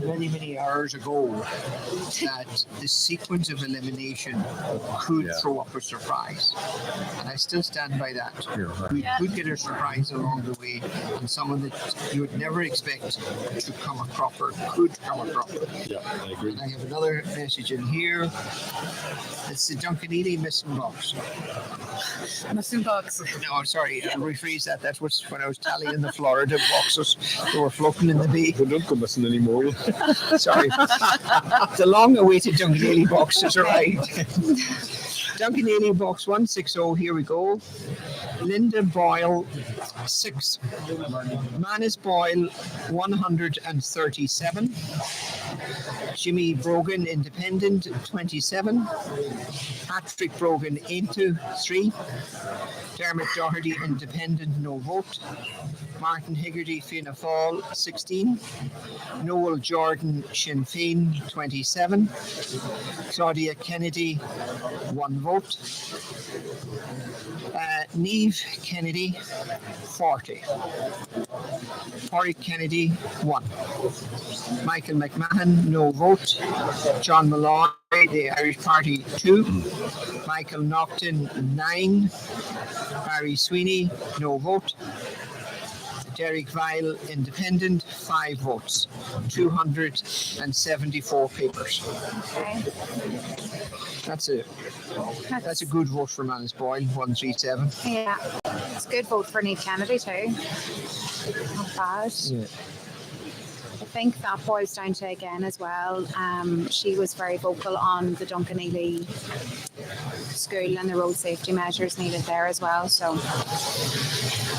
many hours ago that the sequence of elimination could throw up a surprise, and I still stand by that. We could get a surprise along the way, and someone that you would never expect to come a cropper could come a cropper. Yeah, I agree. I have another message in here. It's the Duncanelli missing box. Missing box. No, sorry, I'll rephrase that. That was when I was tallying the Florida boxes. They were floating in the bay. We don't go missing anymore. Sorry. The long-awaited Duncanelli box has arrived. Duncanelli box 160, here we go. Linda Boyle, 6. Manus Boyle, 137. Jimmy Brogan, Independent, 27. Patrick Brogan, Aintu, 3. Dermot Doherty, Independent, no vote. Martin Higgerty, Fianna Fáil, 16. Noel Jordan, Sinn Féin, 27. Claudia Kennedy, 1 vote. Niamh Kennedy, 40. Pádraig Kennedy, 1. Michael McMahon, no vote. John Malloy, the Irish Party, 2. Michael Naughton, 9. Barry Sweeney, no vote. Derek Weil, Independent, 5 votes. 274 papers. Okay. That's a good vote for Manus Boyle, 137. Yeah, it's a good vote for Niamh Kennedy too. Not bad. Yeah. I think that boils down to, again, as well, she was very vocal on the Duncanelli school and the road safety measures needed there as well. So,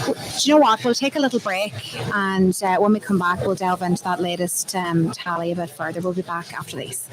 do you know what? We'll take a little break, and when we come back, we'll delve into that latest tally a bit further. We'll be back after these.